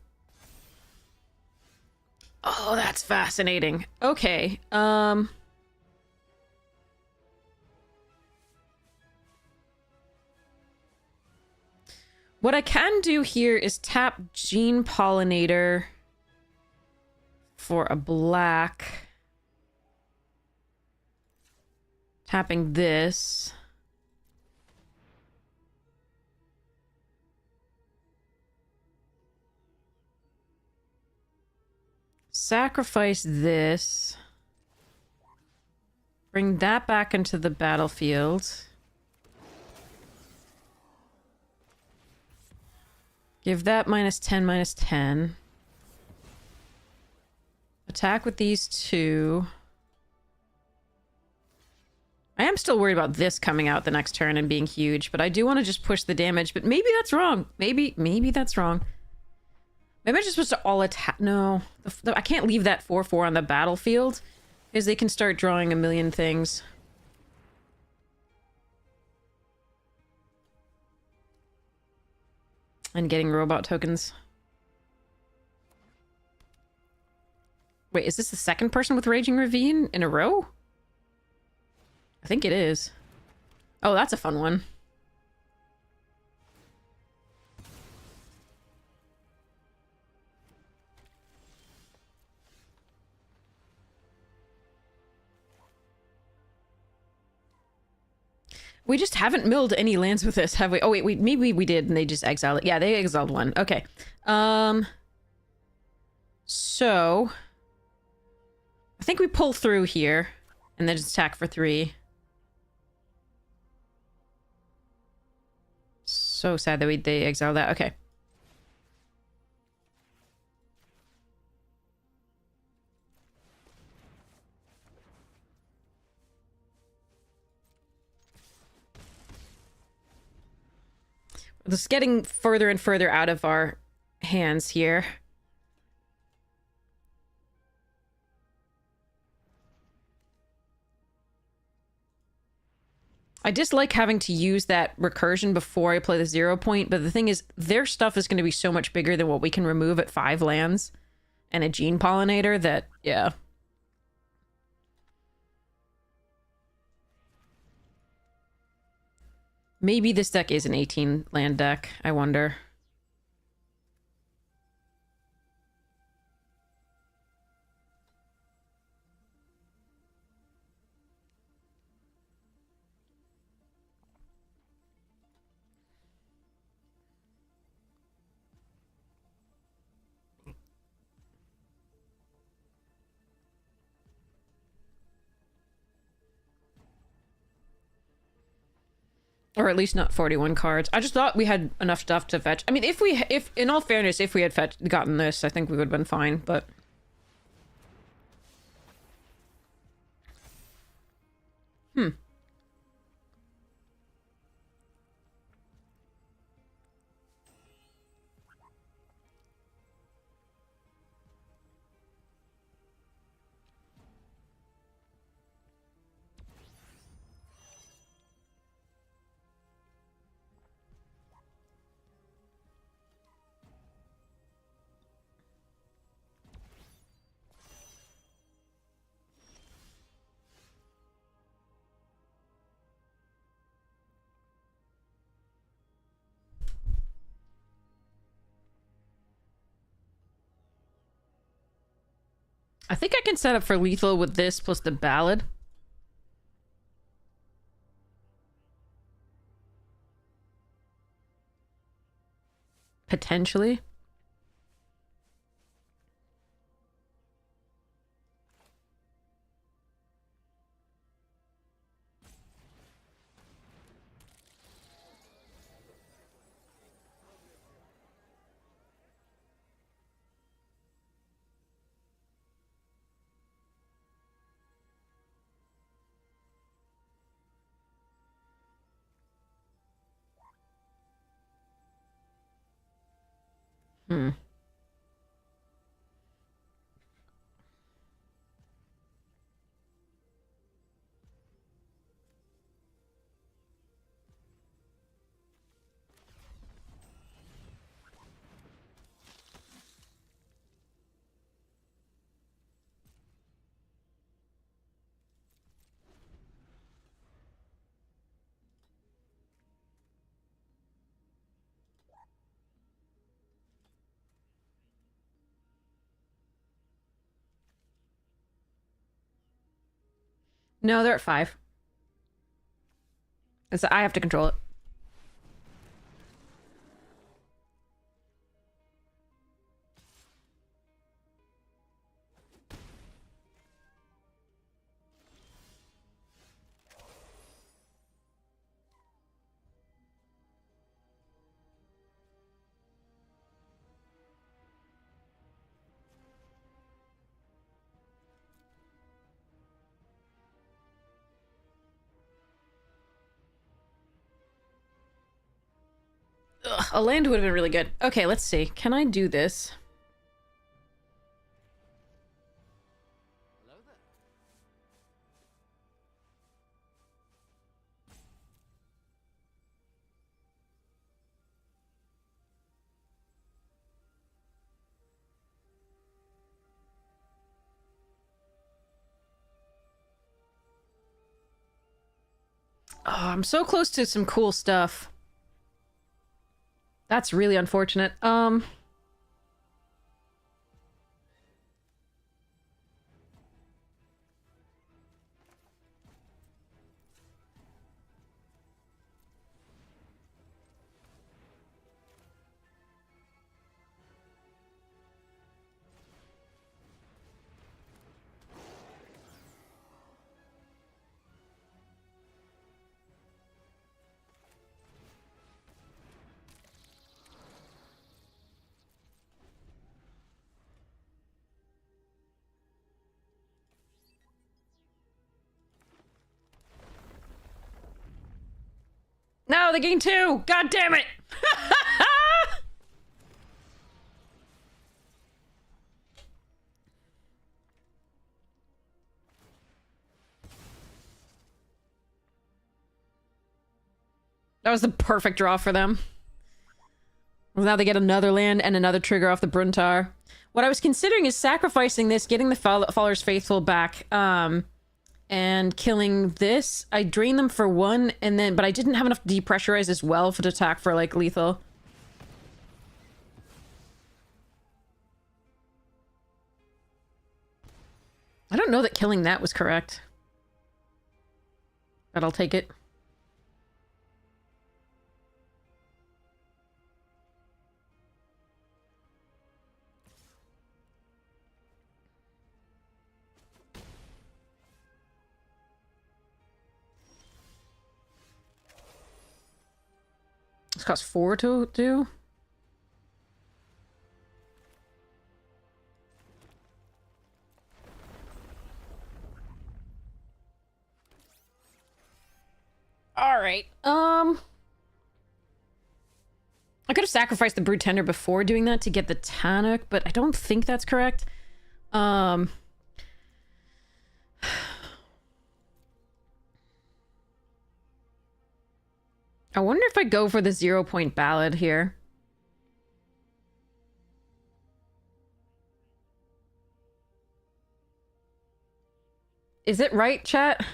Oh, that's fascinating. Okay. What I can do here is tap Gene Pollinator for a black. Tapping this. Sacrifice this. Bring that back into the battlefield. Give that -10, -10. Attack with these two. I am still worried about this coming out the next turn and being huge, but I do want to just push the damage, but maybe that's wrong. Maybe that's wrong. Maybe I'm just supposed to all attack. No, I can't leave that 4/4 on the battlefield, because they can start drawing a million things. And getting robot tokens. Wait, is this the second person with Raging Ravine in a row? I think it is. Oh, that's a fun one. We just haven't milled any lands with this, have we? Oh, wait, maybe we did, and they just exiled it. Yeah, they exiled one. Okay. So... I think we pull through here, and then just attack for 3. So sad that they exiled that. Okay. It's getting further and further out of our hands here. I dislike having to use that recursion before I play the 0 point, but the thing is, their stuff is going to be so much bigger than what we can remove at 5 lands and a gene pollinator that, yeah. Maybe this deck is an 18 land deck, I wonder. Or at least not 41 cards. I just thought we had enough stuff to fetch. I mean, if in all fairness, if we had gotten this, I think we would have been fine, but... I think I can set up for lethal with this plus the ballad. Potentially. Hmm. No, they're at 5. I have to control it. Ugh, a land would have been really good. Okay, let's see. Can I do this? Hello there. Oh, I'm so close to some cool stuff. That's really unfortunate. Ladygeek too! God damn it! That was the perfect draw for them. Now they get another land and another trigger off the Bruntar. What I was considering is sacrificing this, getting the Faller's Faithful back, and killing this. I drain them for one, and then, but I didn't have enough depressurize as well for the attack for, like, lethal. I don't know that killing that was correct. But I'll take it. This costs 4 to do. Alright, I could have sacrificed the Brood Tender before doing that to get the Tannock, but I don't think that's correct. I wonder if I go for the 0-point ballad here. Is it right, chat?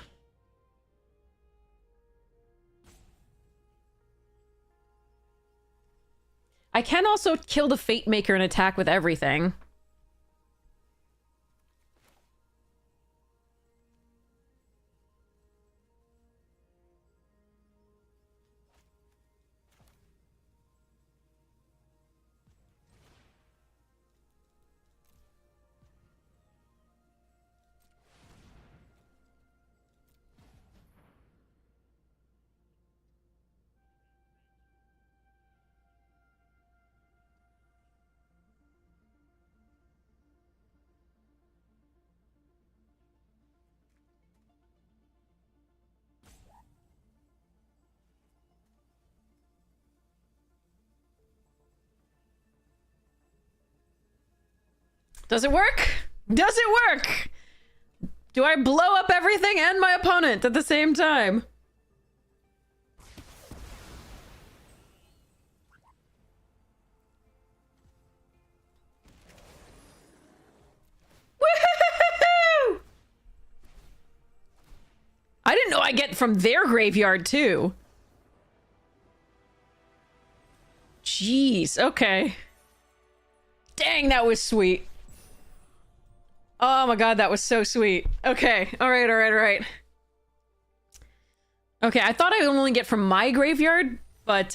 I can also kill the Fate Maker and attack with everything. Does it work? Does it work? Do I blow up everything and my opponent at the same time? Woohoo! I didn't know I get from their graveyard too. Jeez, okay. Dang, that was sweet. Oh my god, that was so sweet. Okay, alright, alright, alright. Okay, I thought I would only get from my graveyard, but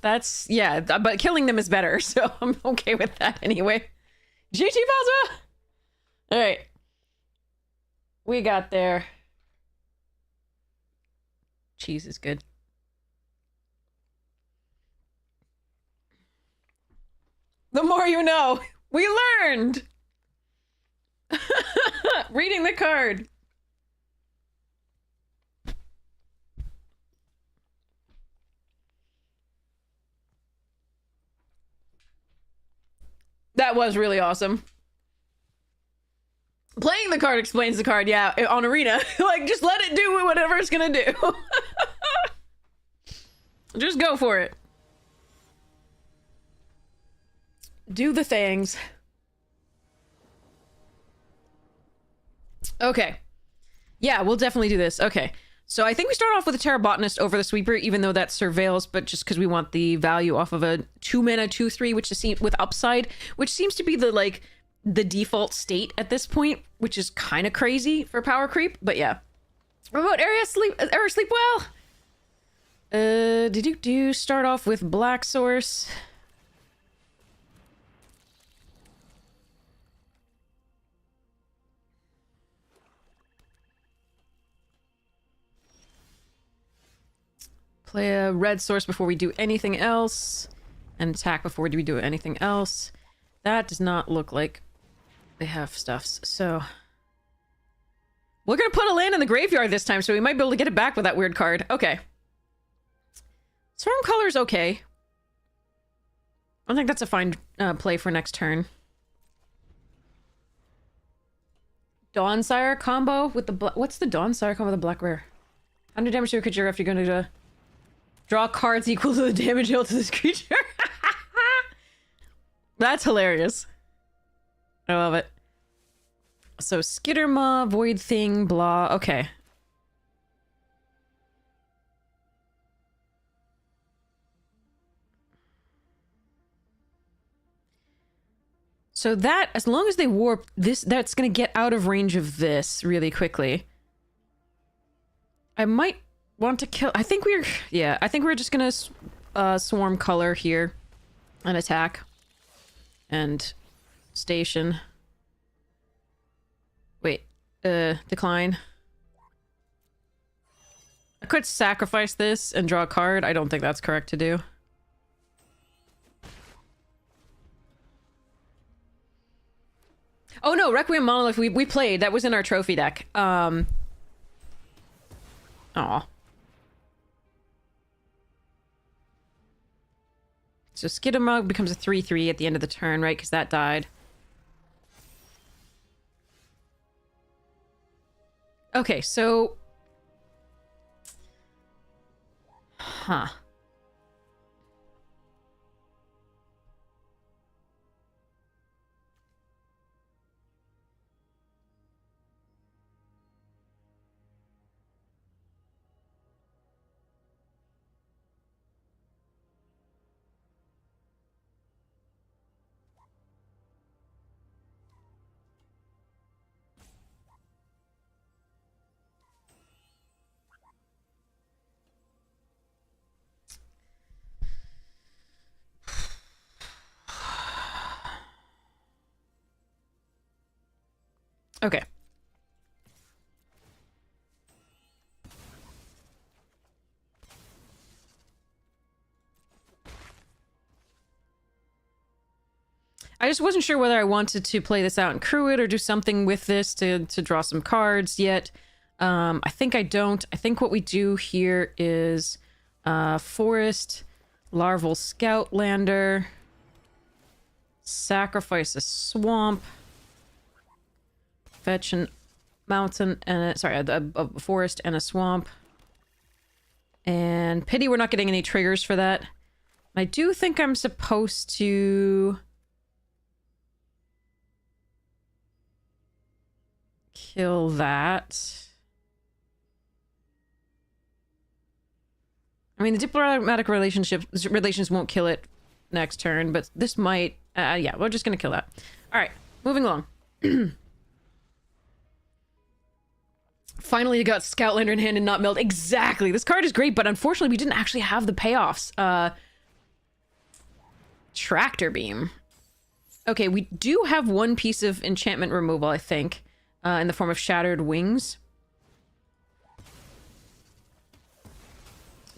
that's, yeah, but killing them is better, so I'm okay with that anyway. GG Balza! Alright. We got there. Cheese is good. The more you know. We learned! Reading the card. That was really awesome. Playing the card explains the card, yeah, on Arena. Like, just let it do whatever it's gonna do. Just go for it. Do the things. Okay. Yeah, we'll definitely do this. Okay. So I think we start off with a Terra Botanist over the Sweeper, even though that surveils, but just because we want the value off of a 2-mana 2/3, which is with upside, which seems to be the, like, the default state at this point, which is kind of crazy for power creep, but yeah. Remote area sleep well. Did you start off with Black Source? Play a red source before we do anything else. And attack before we do anything else. That does not look like they have stuffs, so... We're gonna put a land in the graveyard this time, so we might be able to get it back with that weird card. Okay. Swarm color's okay. I think that's a fine play for next turn. Dawnsire combo with the what's the Dawnsire combo with the black rare? 100 damage to a creature after you're going to draw cards equal to the damage dealt to this creature. That's hilarious. I love it. So Skittermaw, Void Thing, blah. Okay. So that, as long as they warp this, that's going to get out of range of this really quickly. I might want to kill... I think we're... Yeah, I think we're just going to swarm color here and attack. And station. Wait. Decline. I could sacrifice this and draw a card. I don't think that's correct to do. Oh no, Requiem Monolith we played. That was in our trophy deck. Aw. So Skittermug becomes a 3/3 at the end of the turn, right? Because that died. Okay, so... Huh. Okay. I just wasn't sure whether I wanted to play this out and crew it or do something with this to draw some cards yet. I think I don't. I think what we do here is Forest, Larval Scoutlander, sacrifice a swamp, fetch a mountain and a forest and a swamp. And pity we're not getting any triggers for that. I do think I'm supposed to kill that. I mean, the diplomatic relations won't kill it next turn, but this might. Yeah, we're just gonna kill that. All right, moving along. Finally, you got Scoutlander in hand and not meld. Exactly. This card is great, but unfortunately, we didn't actually have the payoffs. Tractor Beam. Okay, we do have one piece of enchantment removal, I think, in the form of Shattered Wings.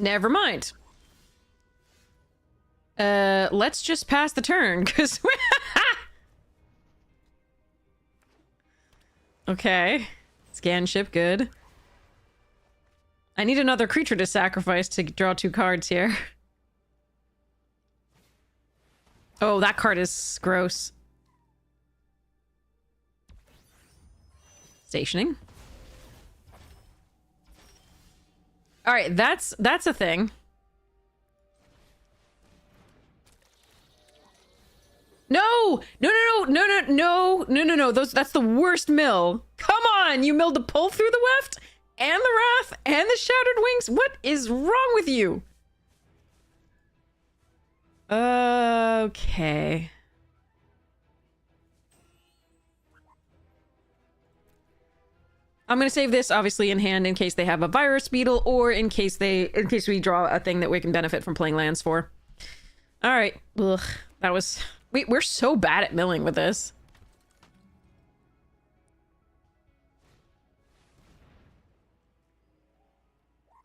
Never mind. Let's just pass the turn, because... Okay. Scan ship, good. I need another creature to sacrifice to draw 2 cards here. Oh, that card is gross. Stationing. Alright, that's a thing. No! No. That's the worst mill. Come on! You milled the pull through the weft? And the wrath? And the shattered wings? What is wrong with you? Okay. I'm gonna save this obviously in hand in case they have a virus beetle or in case we draw a thing that we can benefit from playing lands for. Alright. Ugh. That was... We're so bad at milling with this.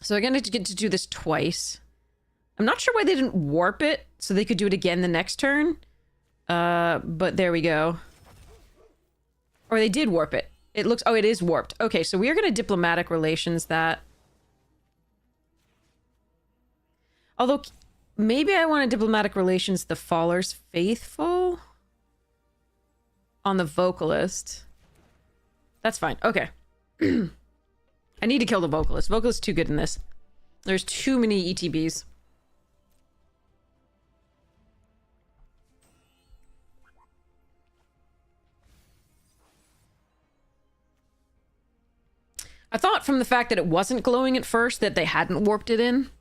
So again, I get to do this twice. I'm not sure why they didn't warp it so they could do it again the next turn. But there we go. Or they did warp it. It looks... Oh, it is warped. Okay, so we are going to diplomatic relations that. Although, maybe I wanted diplomatic relations, the Faller's faithful on the vocalist. That's fine. Okay. I need to kill the vocalist. Vocalist's too good in this. There's too many ETBs. I thought from the fact that it wasn't glowing at first that they hadn't warped it in.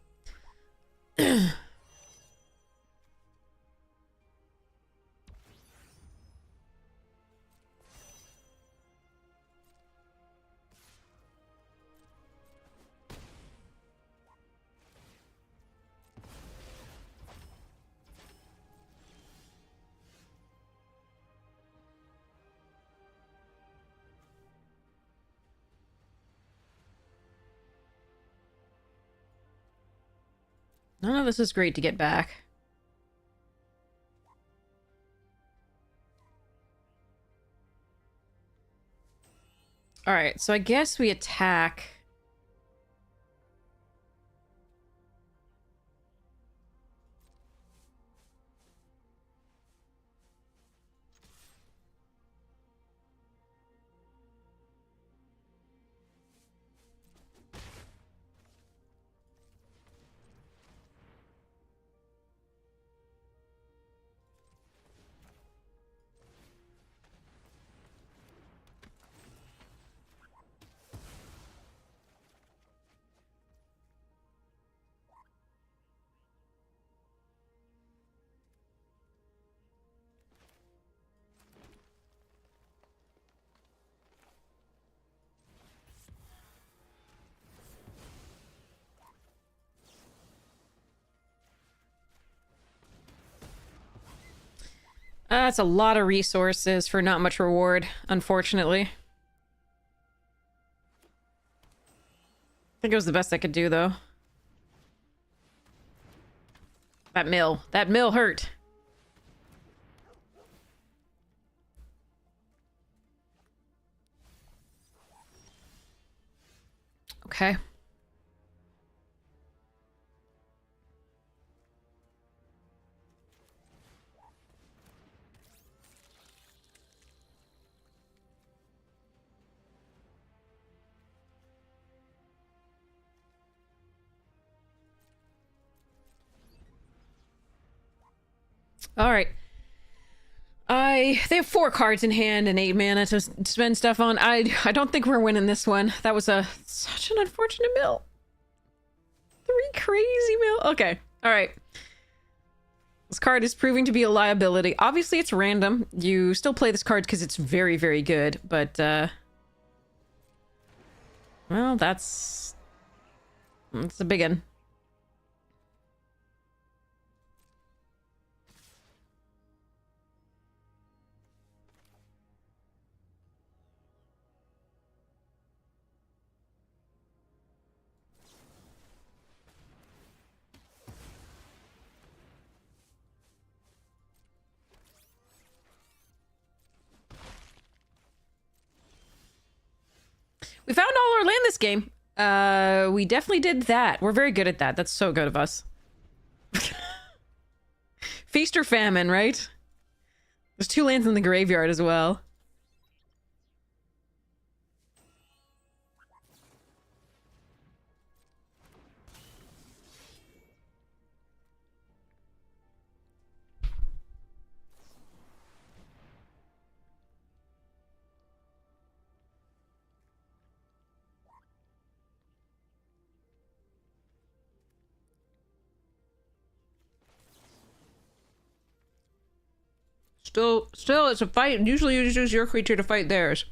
None of this is great to get back. Alright, so I guess we attack. That's a lot of resources for not much reward, unfortunately. I think it was the best I could do, though. That mill hurt. Okay. All right. They have 4 cards in hand and 8 mana to spend stuff on. I don't think we're winning this one. That was such an unfortunate mill. 3 crazy mill. Okay. All right. This card is proving to be a liability. Obviously, it's random. You still play this card because it's very, very good, but well, that's a big one. We found all our land this game. We definitely did that. We're very good at that. That's so good of us. Feast or famine, right? There's 2 lands in the graveyard as well. Still, it's a fight. Usually you choose your creature to fight theirs.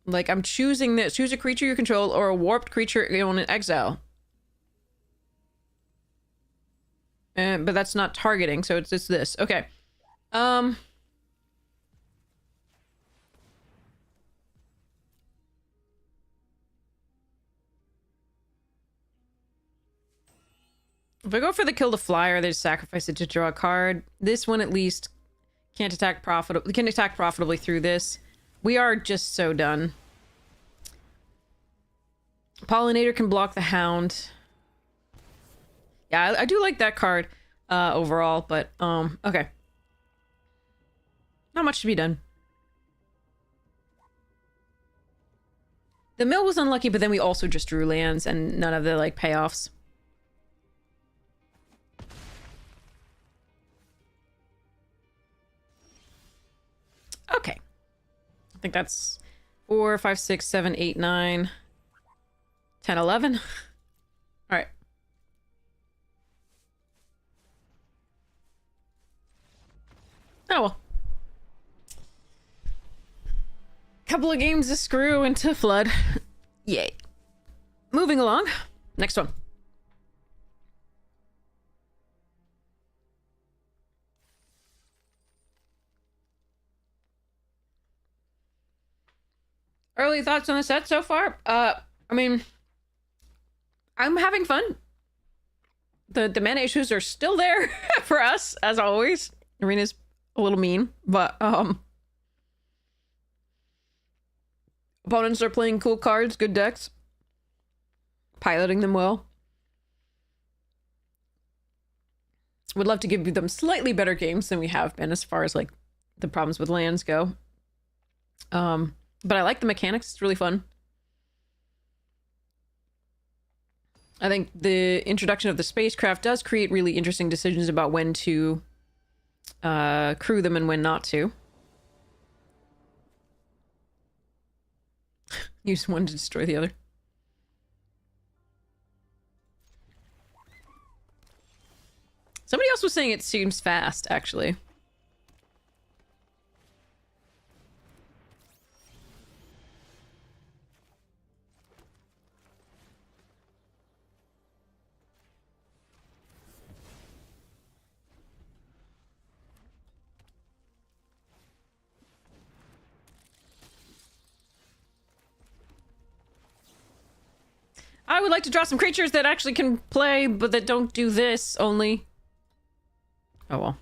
Like, I'm choosing this. Choose a creature you control or a warped creature you own in exile. But that's not targeting, so it's this. Okay. If I go for the kill the flyer, they just sacrifice it to draw a card. This one at least can't attack profitably. Can attack profitably through this. We are just so done. Pollinator can block the Hound. Yeah, I do like that card overall, but okay. Not much to be done. The mill was unlucky, but then we also just drew lands and none of the like payoffs. Okay. I think that's 4, 5, 6, 7, 8, 9, 10, 11. All right. Oh well. Couple of games to screw into Flood. Yay. Moving along. Next one. Early thoughts on the set so far? I mean, I'm having fun. The mana issues are still there for us, as always. Arena's a little mean, but opponents are playing cool cards, good decks, piloting them well. Would love to give them slightly better games than we have been as far as like the problems with lands go. But I like the mechanics. It's really fun. I think the introduction of the spacecraft does create really interesting decisions about when to crew them and when not to. Use one to destroy the other. Somebody else was saying it seems fast, actually. I would like to draw some creatures that actually can play, but that don't do this only. Oh well.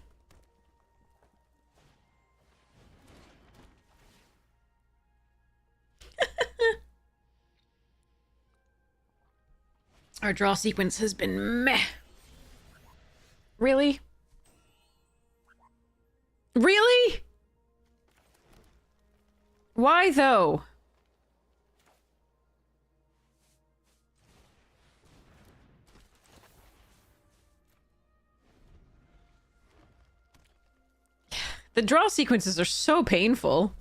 Our draw sequence has been meh. Really? Really? Why though? The draw sequences are so painful.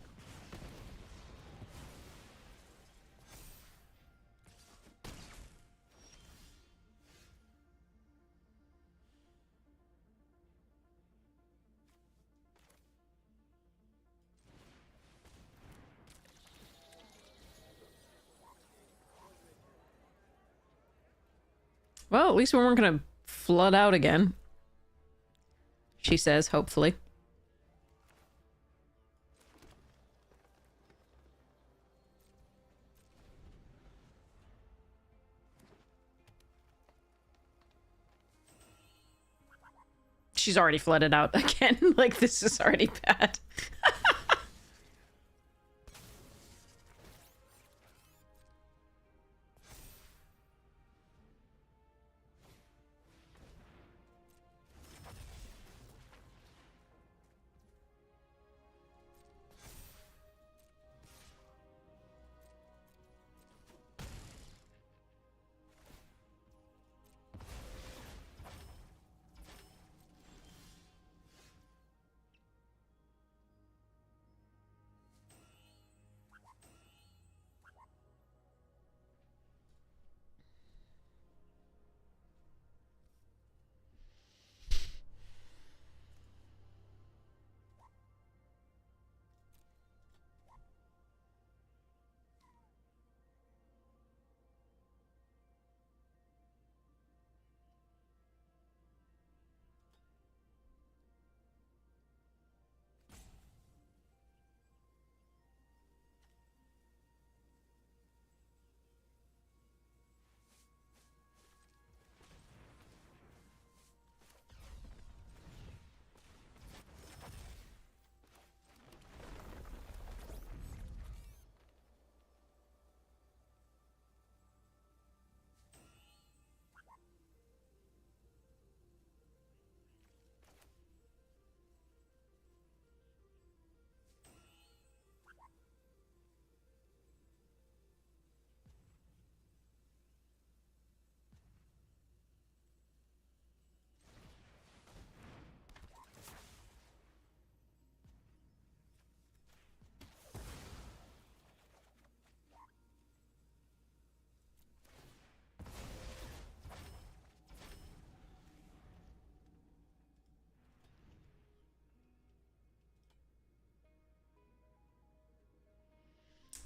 Well, at least we weren't gonna flood out again. She says, hopefully. She's already flooded out again. Like, this is already bad.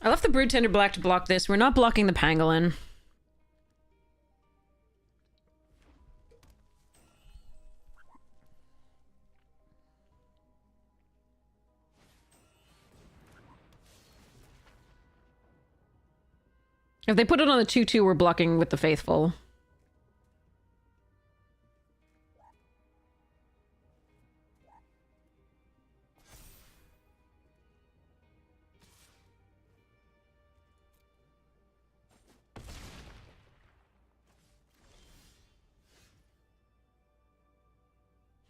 I left the Broodtender Black to block this. We're not blocking the Pangolin. If they put it on the 2-2, we're blocking with the Faithful.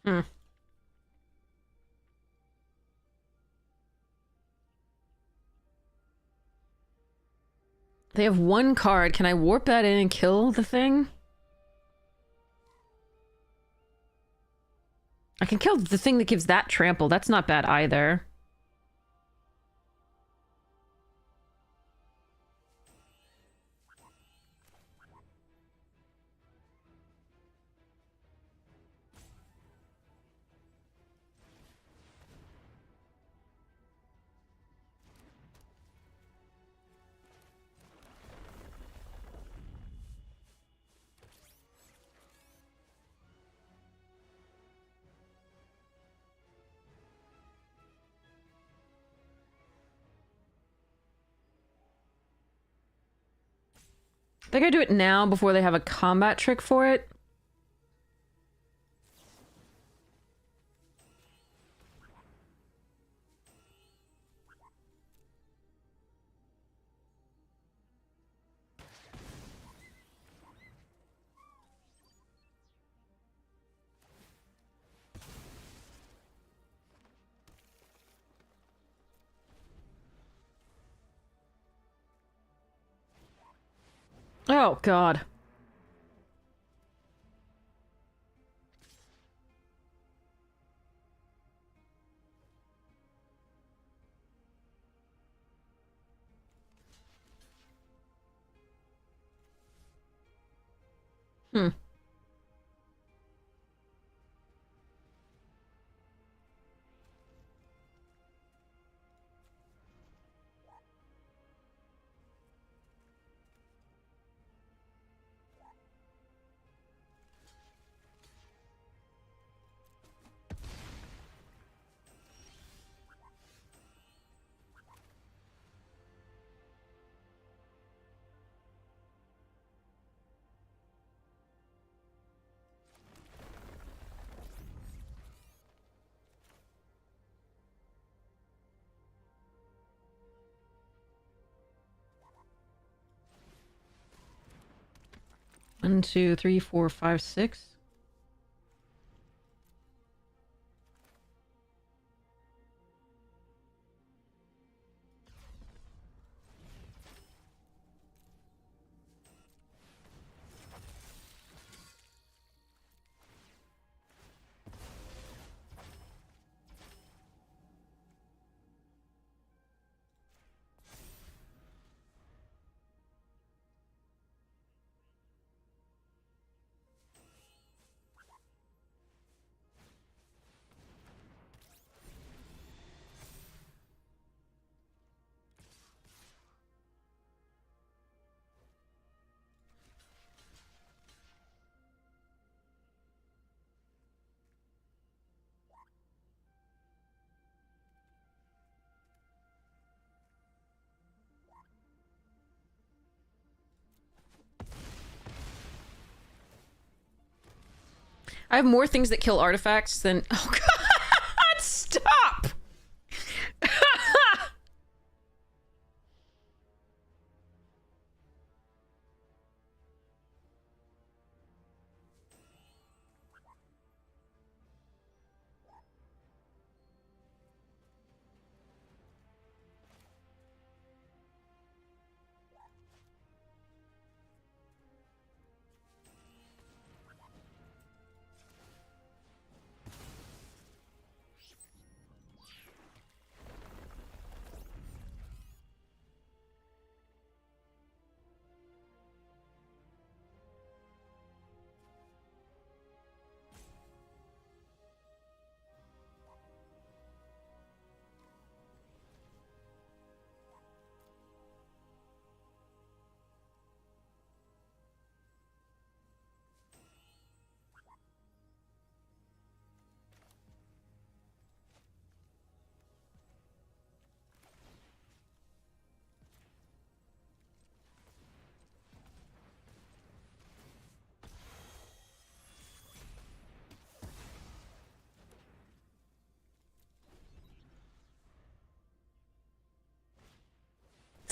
Hmm. They have one card. Can I warp that in and kill the thing? I can kill the thing that gives that trample. That's not bad either. I think I do it now before they have a combat trick for it. Oh, God. Hmm. One, two, three, four, five, six. I have more things that kill artifacts than... Oh, God! Stop!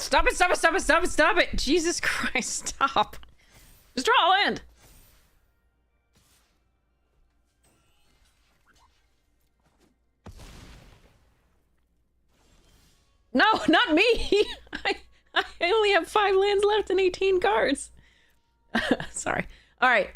Stop it, stop it, stop it, stop it, stop it! Jesus Christ, stop. Just draw a land. No, not me! I only have 5 lands left and 18 cards. Sorry. Alright,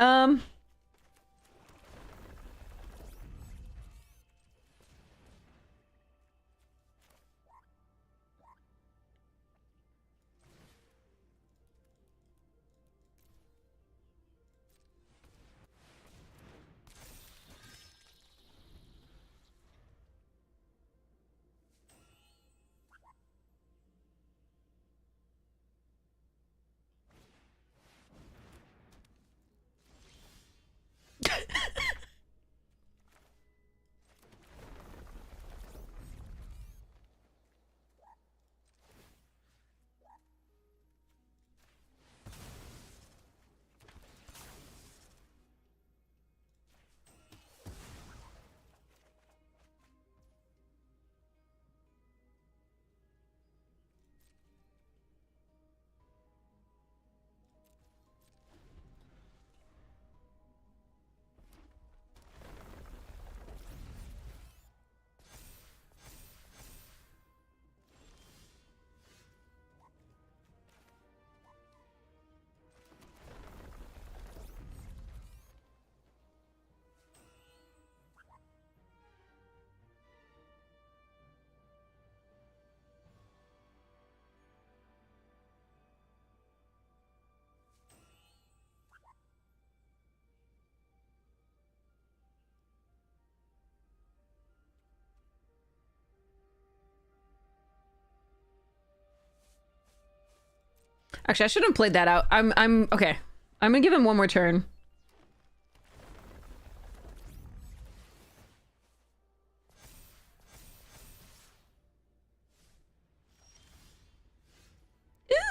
actually, I shouldn't have played that out. I'm okay. I'm gonna give him one more turn.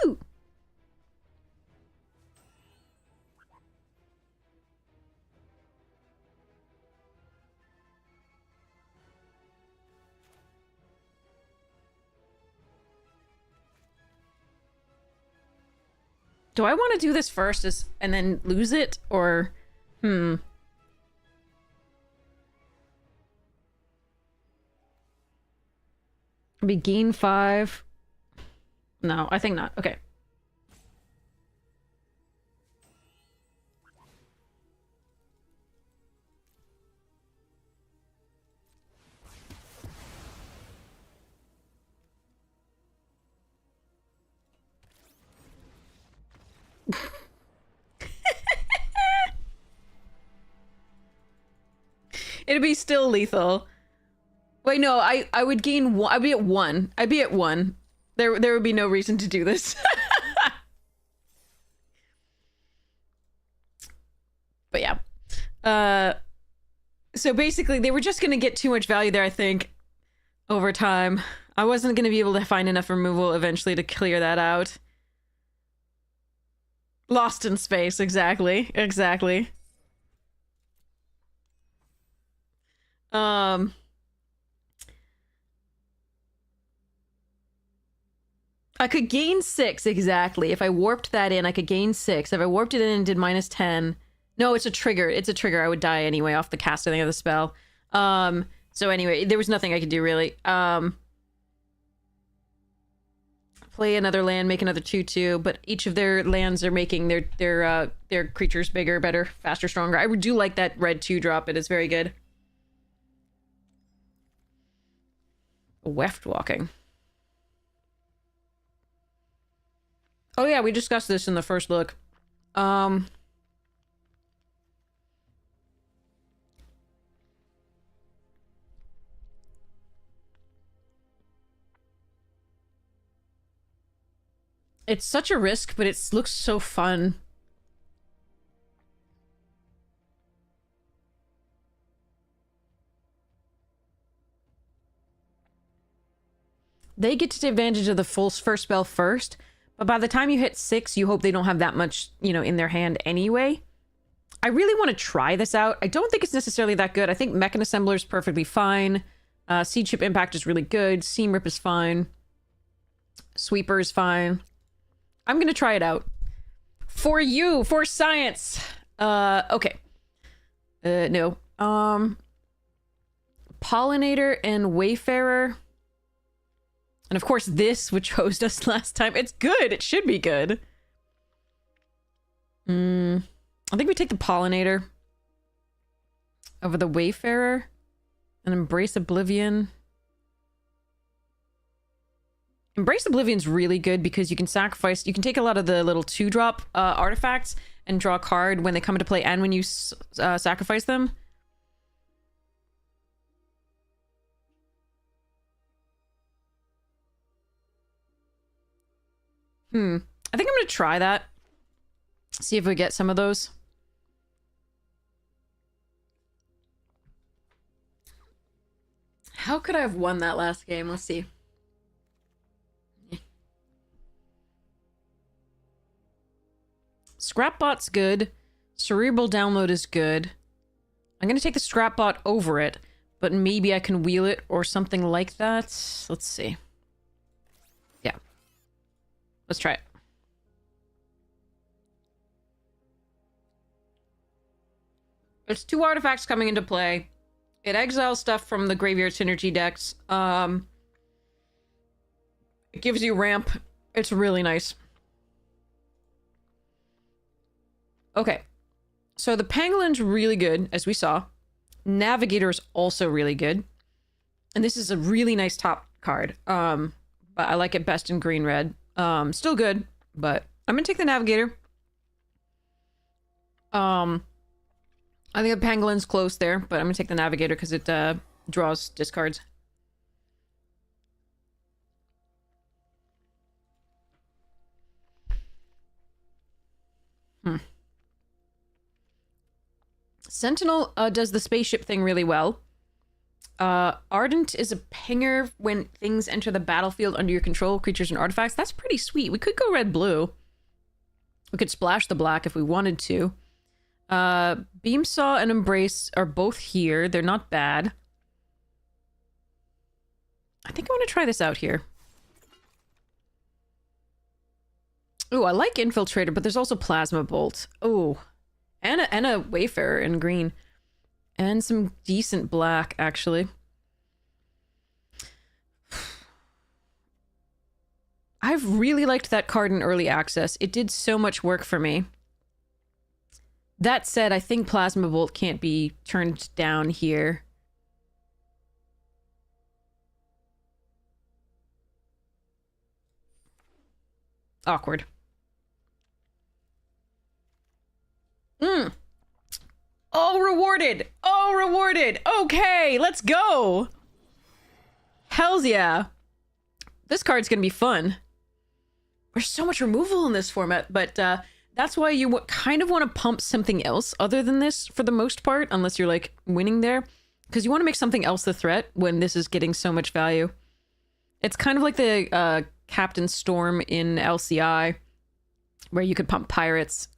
Ooh! Do I want to do this first and then lose it? Or... Maybe gain 5. No, I think not. Okay. It'd be still lethal. Wait, no, I would gain 1. I'd be at 1. I'd be at 1. There would be no reason to do this. But yeah. So basically, they were just gonna get too much value there, I think, over time. I wasn't gonna be able to find enough removal eventually to clear that out. Lost in space, exactly. Exactly. I could gain 6, exactly. If I warped that in, I could gain 6. If I warped it in and did -10... No, it's a trigger. It's a trigger. I would die anyway off the casting of the spell. So anyway, there was nothing I could do, really. Play another land, make another 2/2, but each of their lands are making their creatures bigger, better, faster, stronger. I do like that red 2-drop. It is very good. Weft walking. Oh yeah, we discussed this in the first look. It's such a risk, but it looks so fun. They get to take advantage of the full first spell first, but by the time you hit 6, you hope they don't have that much, you know, in their hand anyway. I really want to try this out. I don't think it's necessarily that good. I think Mechan Assembler is perfectly fine. Seed Chip Impact is really good. Seam Rip is fine. Sweeper's fine. I'm gonna try it out. For you, for science. Okay. No. Pollinator and Wayfarer. And of course this, which hosed us last time. It's good. It should be good. I think we take the Pollinator over the Wayfarer and Embrace Oblivion. Embrace Oblivion's really good because you can sacrifice, you can take a lot of the little 2-drop artifacts and draw a card when they come into play and when you sacrifice them. I think I'm gonna try that. See if we get some of those. How could I have won that last game? Let's see. Scrapbot's good. Cerebral Download is good. I'm gonna take the Scrapbot over it, but maybe I can wheel it or something like that. Let's see. Yeah. Let's try it. There's 2 artifacts coming into play. It exiles stuff from the Graveyard Synergy decks. It gives you ramp. It's really nice. Okay. So the Pangolin's really good, as we saw. Navigator is also really good. And this is a really nice top card. But I like it best in green-red. Still good, but I'm gonna take the Navigator. I think the Pangolin's close there, but I'm gonna take the Navigator because it draws discards. Sentinel does the spaceship thing really well. Ardent is a pinger when things enter the battlefield under your control, creatures and artifacts. That's pretty sweet. We could go red-blue. We could splash the black if we wanted to. Beamsaw and Embrace are both here. They're not bad. I think I want to try this out here. Oh, I like Infiltrator, but there's also Plasma Bolt. Oh, and a Wayfarer in green. And some decent black, actually. I've really liked that card in early access. It did so much work for me. That said, I think Plasma Bolt can't be turned down here. Awkward. Oh, rewarded! Oh, rewarded! Okay, let's go! Hells yeah. This card's gonna be fun. There's so much removal in this format, but that's why you kind of want to pump something else other than this for the most part, unless you're like winning there. Because you want to make something else the threat when this is getting so much value. It's kind of like the Captain Storm in LCI, where you could pump pirates.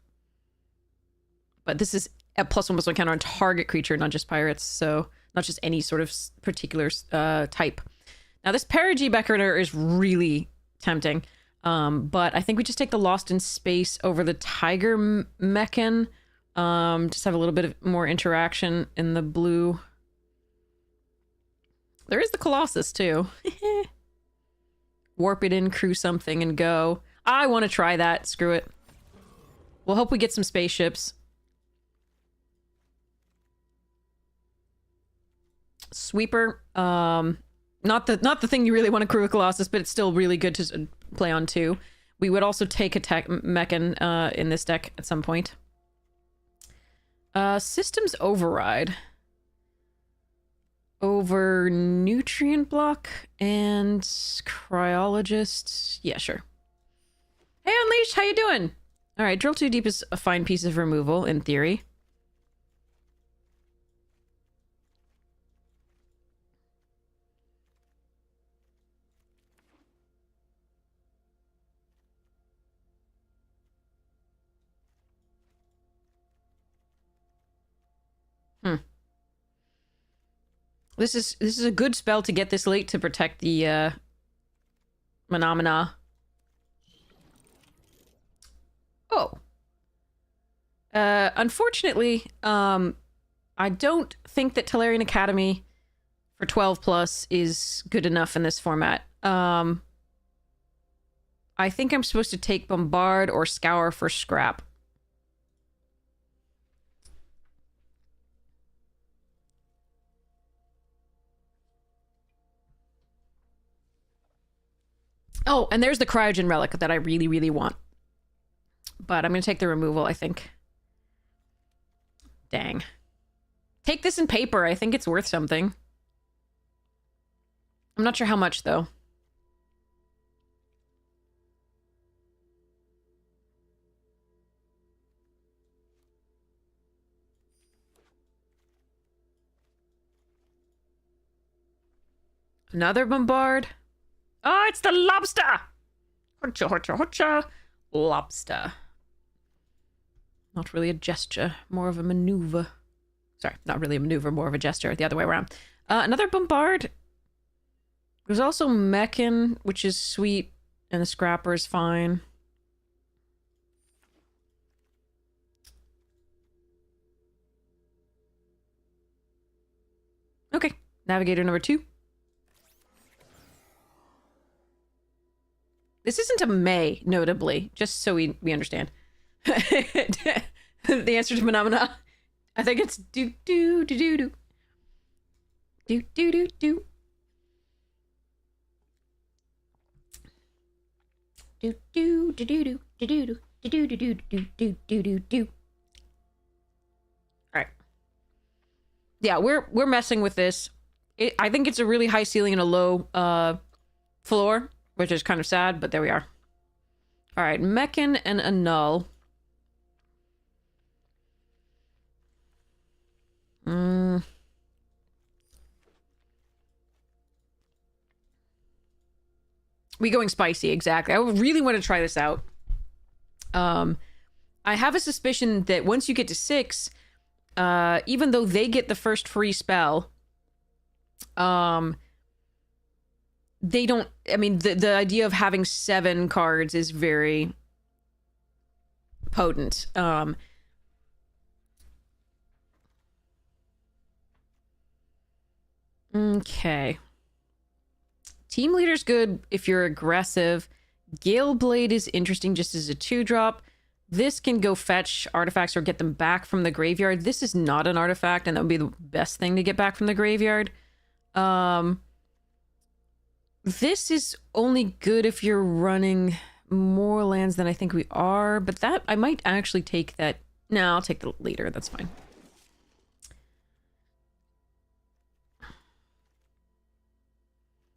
But this is a +1/+1 counter on target creature, not just pirates, so not just any sort of particular type. Now this Perigee Beckoner is really tempting, but I think we just take the Lost in Space over the Tiger Mechan. Just have a little bit of more interaction in the blue. There is the Colossus too. Warp it in, crew something, and go. I want to try that. Screw it. We'll hope we get some spaceships. Sweeper. Not the thing you really want to crew a Colossus, but it's still really good to play on too. We would also take a tech Mechan in this deck at some point. Systems Override. Over Nutrient Block and Cryologist. Yeah, sure. Hey, Unleashed, how you doing? All right, Drill 2 Deep is a fine piece of removal, in theory. This is a good spell to get this late to protect the Phenomena. Oh. Unfortunately, I don't think that Tolarian Academy for 12 plus is good enough in this format. I think I'm supposed to take Bombard or Scour for Scrap. Oh, and there's the Cryogen Relic that I really, really want. But I'm going to take the removal, I think. Dang. Take this in paper. I think it's worth something. I'm not sure how much, though. Another Bombard. Oh, it's the lobster! Hotcha, hotcha, hotcha. Lobster. Not really a gesture, more of a maneuver. Sorry, not really a maneuver, more of a gesture, the other way around. Another Bombard. There's also Mechan, which is sweet, and the Scrapper is fine. Okay, Navigator number 2. This isn't a May, notably, just so we understand. The answer to Phenomena. I think it's do do do do do. Do do do do. Do do do do do do do do do do do do do do do. All right. Yeah, we're messing with this. I think it's a really high ceiling and a low floor, which is kind of sad, but there we are. All right, Mechan and Annul. We going spicy, exactly. I really want to try this out. I have a suspicion that once you get to 6, even though they get the first free spell, they don't. I mean, the idea of having 7 cards is very potent. Okay. Team Leader's good if you're aggressive. Gale Blade is interesting just as a 2-drop. This can go fetch artifacts or get them back from the graveyard. This is not an artifact, and that would be the best thing to get back from the graveyard. This is only good if you're running more lands than I think we are, but that I might actually take that. No, I'll take the Leader. That's fine.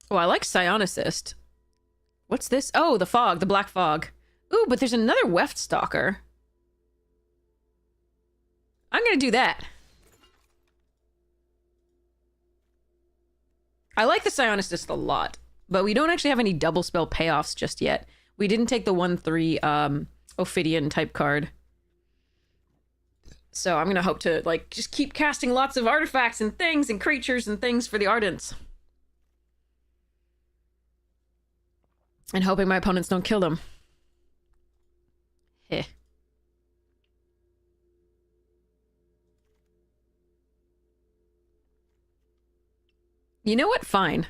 Oh, I like Psionicist. What's this? Oh, the fog, the black fog. Ooh, but there's another Weft Stalker. I'm gonna do that. I like the Psionicist a lot, but we don't actually have any double spell payoffs just yet. We didn't take the 1/3 Ophidian type card. So I'm gonna hope to, like, just keep casting lots of artifacts and things and creatures and things for the Ardents. And hoping my opponents don't kill them. Heh. You know what? Fine.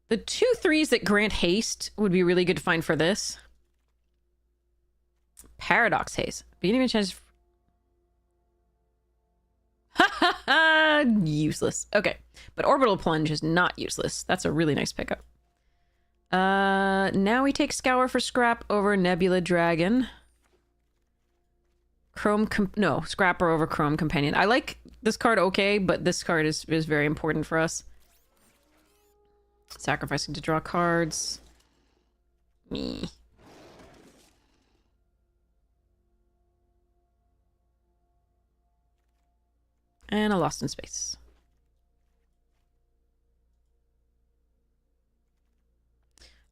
The 2/3s that grant haste would be really good to find for this. Paradox Haze. Beating a chance. Ha ha ha! Useless. Okay. But Orbital Plunge is not useless. That's a really nice pickup. Now we take Scour for Scrap over Nebula Dragon. Scrapper over Chrome Companion. I like this card okay, but this card is very important for us. Sacrificing to draw cards. Me. And a Lost in Space.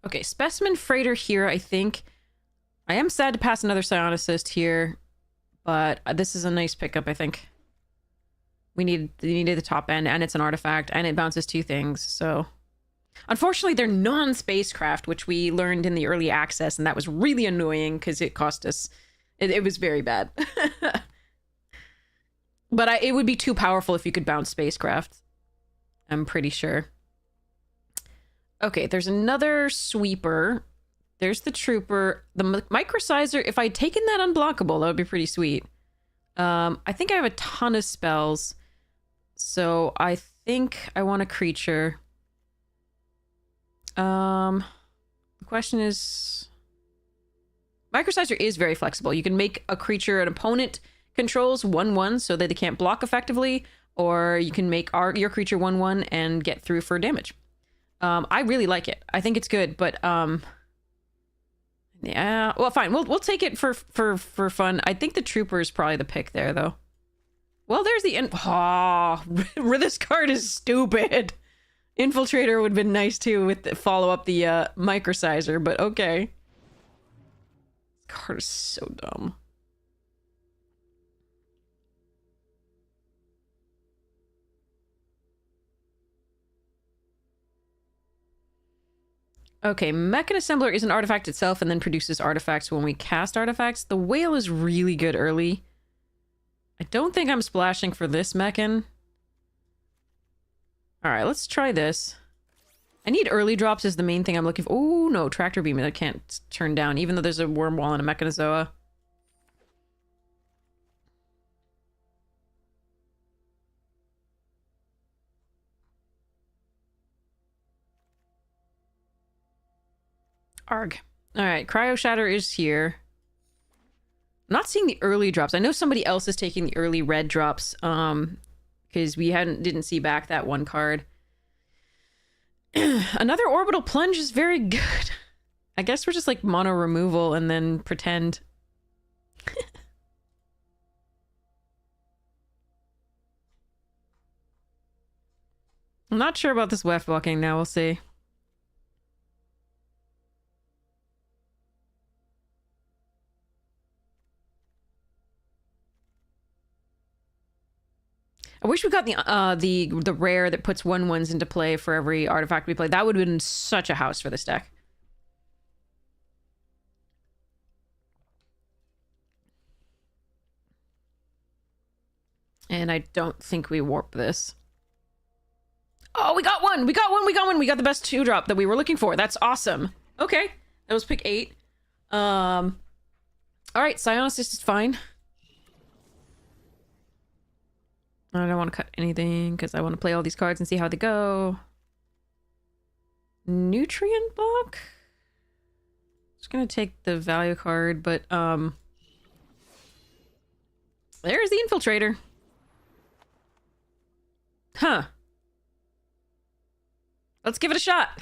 Okay, specimen freighter here, I think. I am sad to pass another psionicist here, but this is a nice pickup, I think. We needed the top end, and it's an artifact, and it bounces 2 things, so... Unfortunately, they're non-spacecraft, which we learned in the early access, and that was really annoying because it cost us... It was very bad. But it would be too powerful if you could bounce spacecraft. I'm pretty sure. Okay, there's another sweeper. There's the trooper. The microsizer, if I'd taken that unblockable, that would be pretty sweet. I think I have a ton of spells. So I think I want a creature. The question is... Microsizer is very flexible. You can make a creature an opponent controls 1/1 so that they can't block effectively, or you can make your creature 1/1 and get through for damage. I really like it. I think it's good, but yeah, well, fine. We'll take it for fun. I think the trooper is probably the pick there, though. Well, there's the this card is stupid. Infiltrator would have been nice too with the follow up the microsizer, but okay. This card is so dumb. Okay, Mechan Assembler is an artifact itself and then produces artifacts when we cast artifacts. The whale is really good early. I don't think I'm splashing for this Mechan. Alright, let's try this. I need early drops is the main thing I'm looking for. Oh, no, Tractor Beam I can't turn down, even though there's a Worm Wall and a Mechanozoa. Arg. Alright, Cryo Shatter is here. I'm not seeing the early drops. I know somebody else is taking the early red drops, because we didn't see back that one card. Another Orbital Plunge is very good. I guess we're just like mono removal and then pretend. I'm not sure about this weft walking now, we'll see. I wish we got the rare that puts 1/1s into play for every artifact we play. That would have been such a house for this deck. And I don't think we warp this. Oh, we got one! We got one! We got one! We got the best 2-drop that we were looking for. That's awesome. Okay. That was pick 8. Alright, Psionicist is fine. I don't want to cut anything because I want to play all these cards and see how they go. Nutrient block? Just gonna take the value card, but there's the Infiltrator. Huh. Let's give it a shot.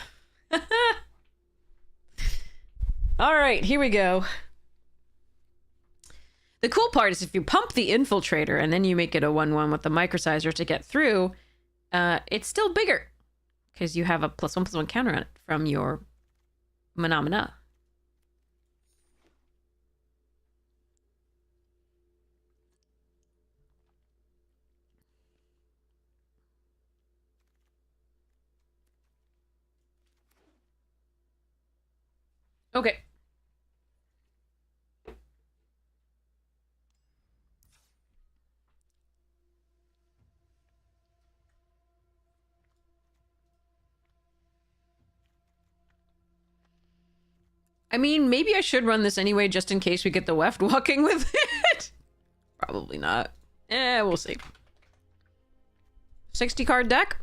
Alright, here we go. The cool part is if you pump the Infiltrator and then you make it a 1/1 with the Microsizer to get through, it's still bigger. Because you have a +1/+1 counter on it from your Mana. Okay. I mean, maybe I should run this anyway, just in case we get the weft walking with it. Probably not. We'll see. 60 card deck.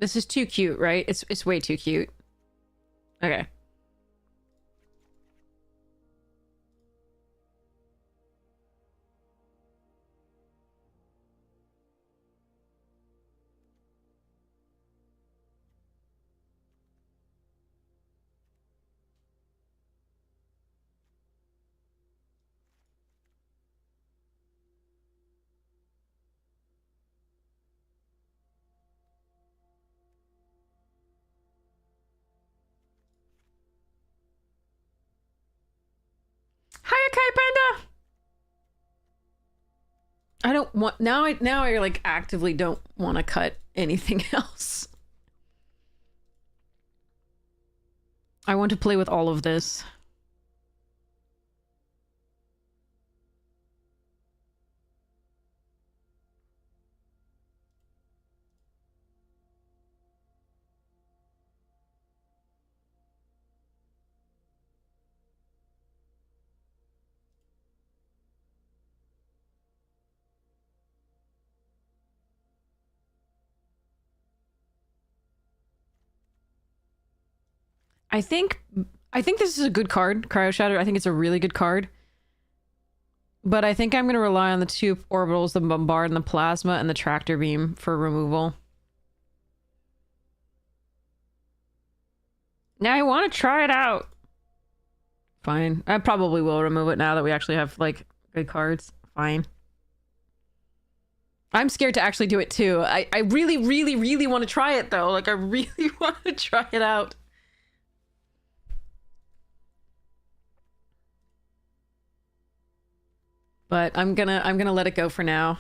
This is too cute, right? It's way too cute. Okay. Hiya, Kai Panda! I don't want... Now I like actively don't want to cut anything else. I want to play with all of this. I think this is a good card, Cryo Shatter. I think it's a really good card. But I think I'm going to rely on the 2 orbitals, the Bombard and the Plasma, and the Tractor Beam for removal. Now I want to try it out. Fine. I probably will remove it now that we actually have, like, good cards. Fine. I'm scared to actually do it, too. I really, really, really want to try it, though. Like, I really want to try it out. But I'm gonna let it go for now.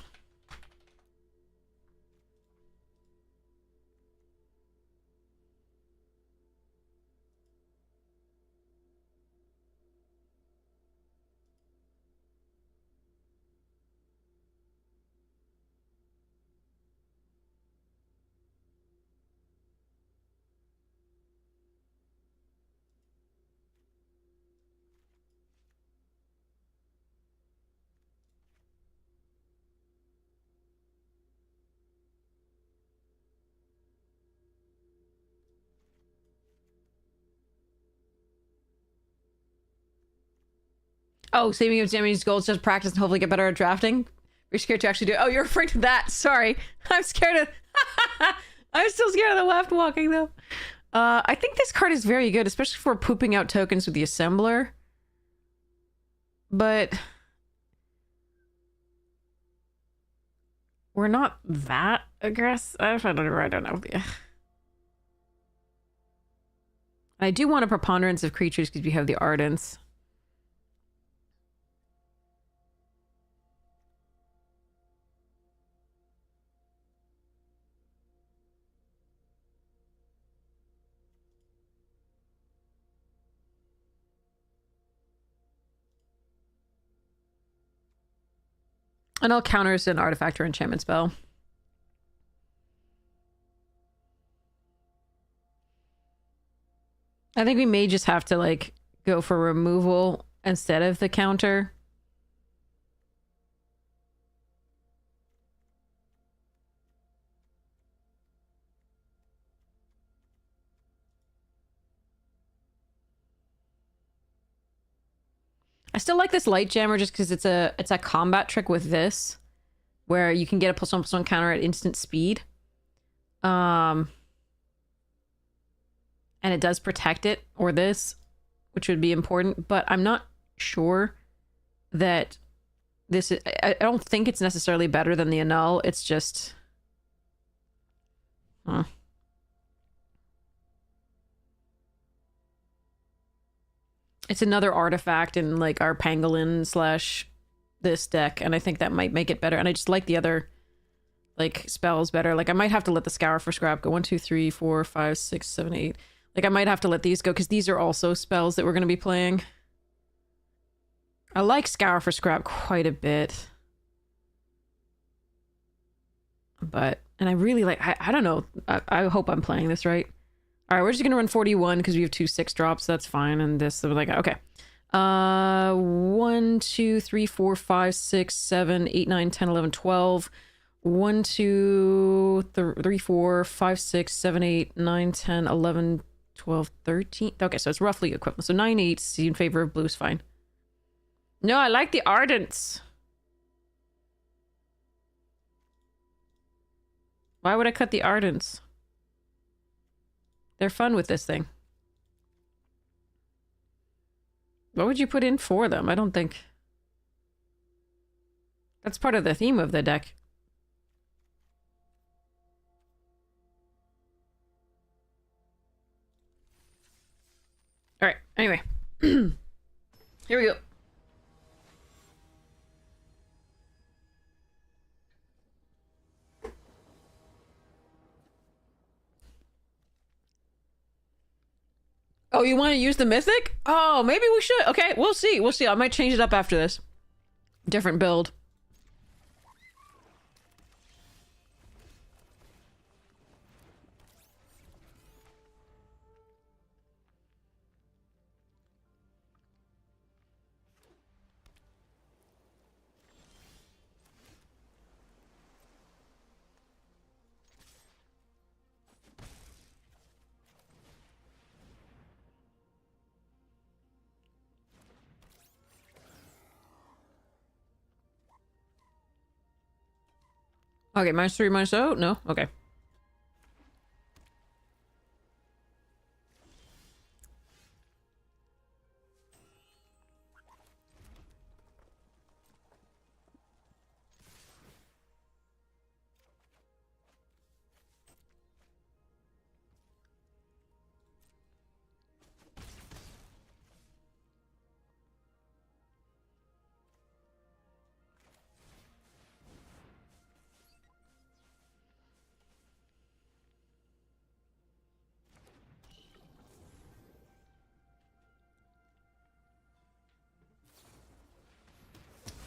Oh, saving of damaged goals, just practice and hopefully get better at drafting. You're scared to actually do it. Oh, you're afraid of that. Sorry. I'm scared of... I'm still scared of the left walking, though. I think this card is very good, especially for pooping out tokens with the Assembler. But... we're not that aggressive. I don't know. I do want a preponderance of creatures because we have the Ardents. And I'll counter an artifact or enchantment spell. I think we may just have to, like, go for removal instead of the counter. I still like this Light Jammer just because it's a combat trick with this, where you can get a +1/+1 counter at instant speed. And it does protect it, or this, which would be important, but I'm not sure that this is... I don't think it's necessarily better than the Annul, it's just... Huh. It's another artifact in, like, our Pangolin / this deck, and I think that might make it better. And I just like the other, like, spells better. Like, I might have to let the Scour for Scrap go. 1, 2, 3, 4, 5, 6, 7, 8. Like, I might have to let these go, because these are also spells that we're going to be playing. I like Scour for Scrap quite a bit. But, and I really like... I don't know. I hope I'm playing this right. All right, we're just going to run 41 because we have 2 6-drops. That's fine. And this, so we're like, okay. 1, 2, 3, 4, 5, 6, 7, 8, 9, 10, 11, 12. 1, 2, 3, 4, 5, 6, 7, 8, 9, 10, 11, 12, 13. Okay, so it's roughly equivalent. So 9, 8 in favor of blue is fine. No, I like the Ardents. Why would I cut the Ardents? They're fun with this thing. What would you put in for them? I don't think... That's part of the theme of the deck. Alright, anyway. Here we go. Oh, you want to use the mythic? Oh, maybe we should. Okay, we'll see. We'll see. I might change it up after this. Different build. Okay, -3, -0? No? Okay.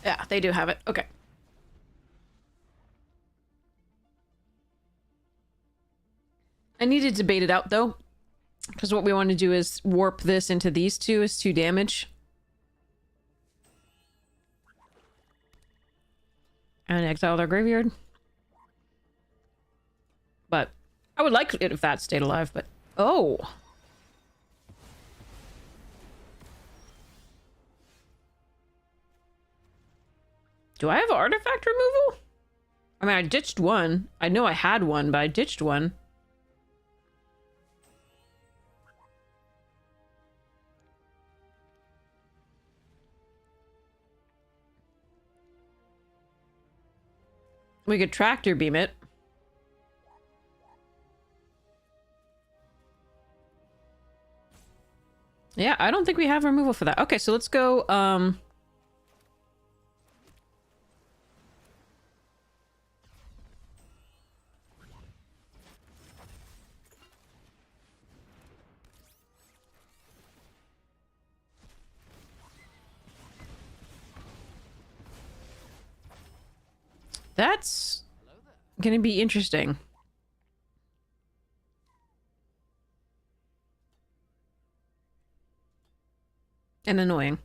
Yeah, they do have it. Okay. I need to debate it out, though. Because what we want to do is warp this into these two as 2 damage. And exile their graveyard. But I would like it if that stayed alive, but... Oh! Do I have artifact removal? I mean, I ditched one. I know I had one, but I ditched one. We could tractor beam it. Yeah, I don't think we have removal for that. Okay, so let's go, That's gonna be interesting. And annoying.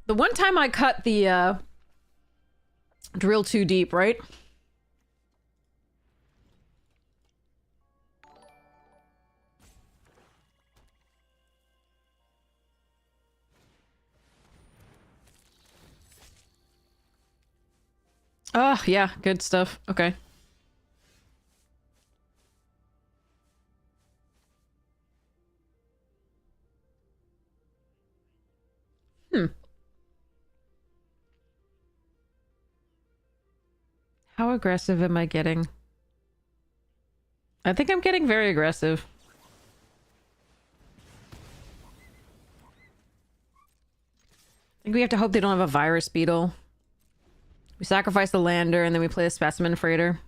The one time I cut the, drill too deep, right? Oh, yeah, good stuff. Okay. How aggressive am I getting? I think I'm getting very aggressive. I think we have to hope they don't have a virus beetle. We sacrifice the lander and then we play a specimen freighter.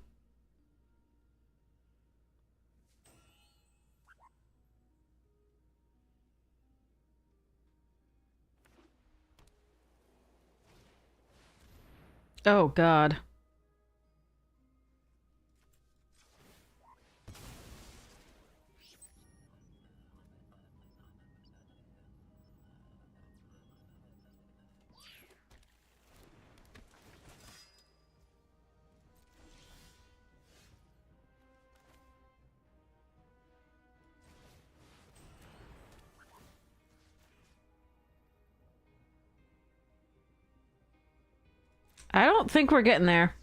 Oh, God. I don't think we're getting there.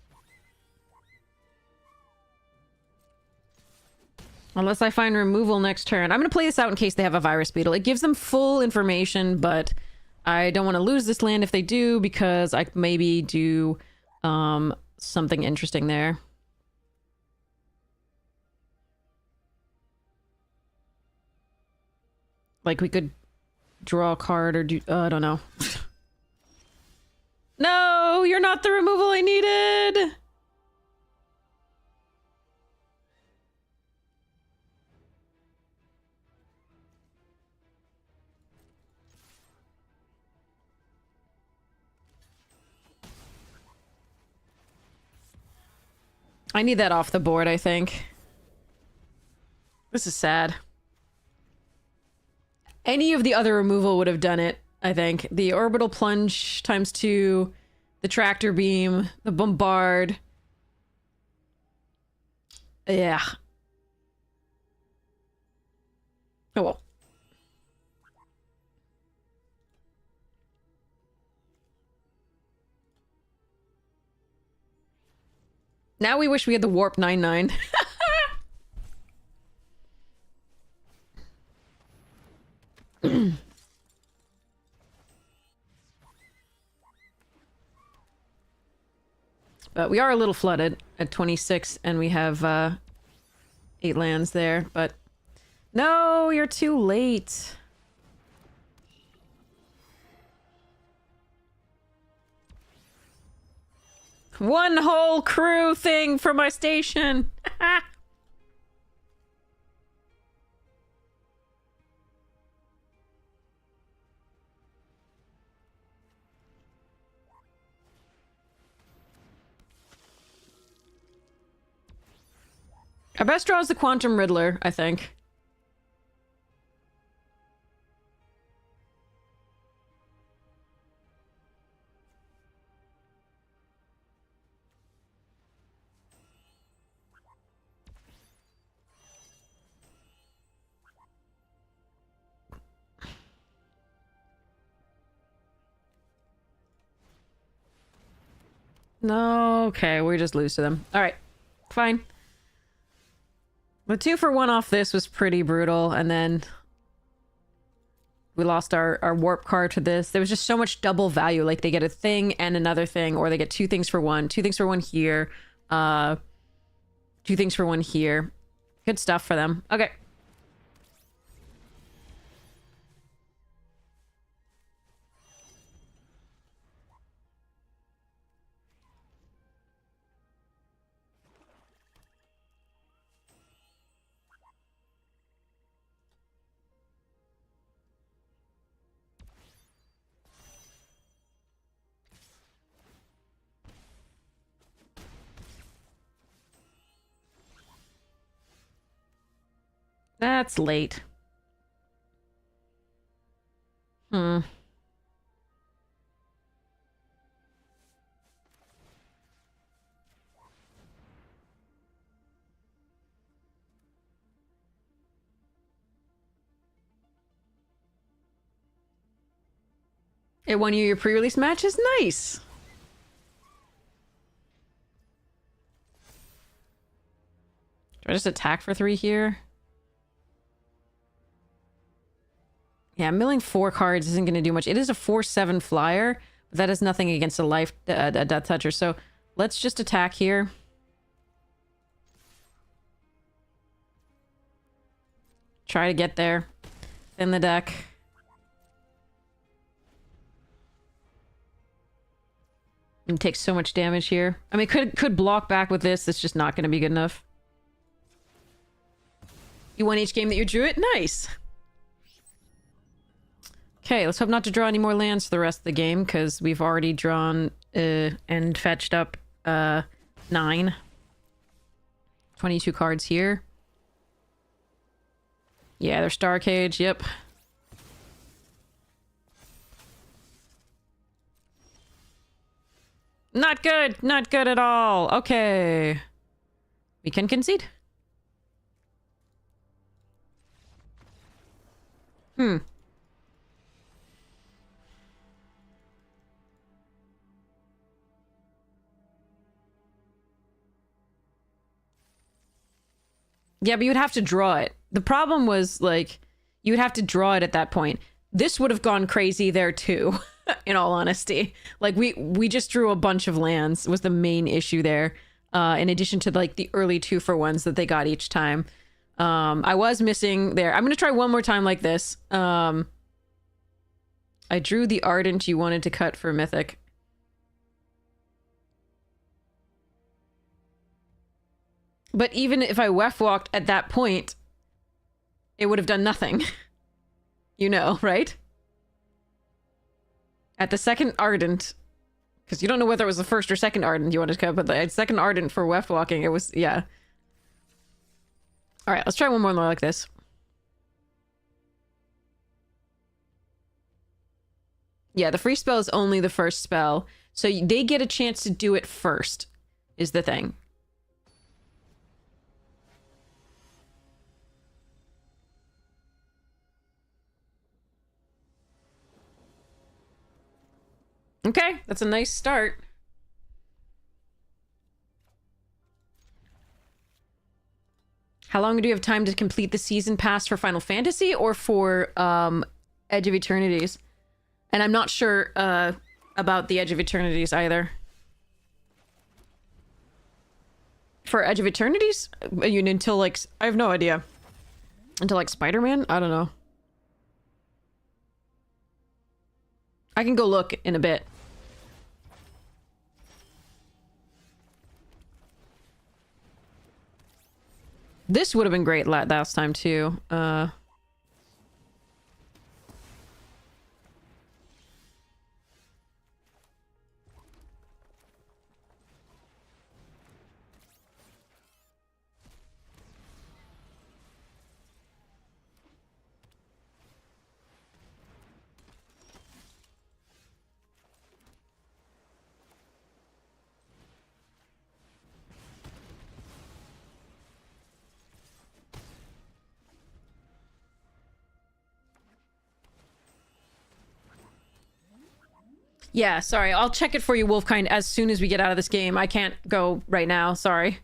Unless I find removal next turn. I'm going to play this out in case they have a virus beetle. It gives them full information, but I don't want to lose this land if they do, because I maybe do something interesting there. Like we could draw a card or do... I don't know. No, you're not the removal I needed! I need that off the board, I think. This is sad. Any of the other removal would have done it, I think. The orbital plunge ×2, the tractor beam, the bombard. Yeah. Oh well. Now we wish we had the warp 9/9. But we are a little flooded at 26, and we have 8 lands there, but... No, you're too late. One whole crew thing for my station! Our best draw is the Quantum Riddler, I think. No, okay, we just lose to them. Alright, fine. The 2-for-1 off this was pretty brutal, and then we lost our warp card to this. There was just so much double value, like they get a thing and another thing, or they get 2 things for 1, 2 things for 1 here, 2 things for 1 here. Good stuff for them. Okay. That's late. Hmm. It won you your pre-release match is nice. Do I just attack for 3 here? Yeah, milling 4 cards isn't going to do much. It is a 4/7 flyer, but that is nothing against a Death Toucher. So let's just attack here. Try to get there. In the deck. And take so much damage here. I mean, could block back with this. It's just not going to be good enough. You won each game that you drew it? Nice! Okay, let's hope not to draw any more lands for the rest of the game, because we've already drawn and fetched up 9. 22 cards here. Yeah, they're Star Cage, yep. Not good! Not good at all! Okay. We can concede. Hmm. Yeah, but you'd have to draw it. The problem was, like, you would have to draw it at that point. This would have gone crazy there, too, in all honesty. Like, we just drew a bunch of lands was the main issue there, in addition to, like, the early 2-for-1s that they got each time. I was missing there. I'm going to try one more time like this. I drew the Ardent you wanted to cut for Mythic. But even if I Wef walked at that point, it would have done nothing. You know, right? At the second Ardent, because you don't know whether it was the first or second Ardent you wanted to cut, but the second Ardent for Wef walking, it was, yeah. All right, let's try one more like this. Yeah, the free spell is only the first spell, so they get a chance to do it first, is the thing. Okay, that's a nice start. How long do you have time to complete the season pass for Final Fantasy or for Edge of Eternities? And I'm not sure about the Edge of Eternities either. For Edge of Eternities? Until, like, I have no idea. Until, like, Spider-Man? I don't know. I can go look in a bit. This would have been great last time, too. Yeah, sorry. I'll check it for you, Wolfkind, as soon as we get out of this game. I can't go right now. Sorry.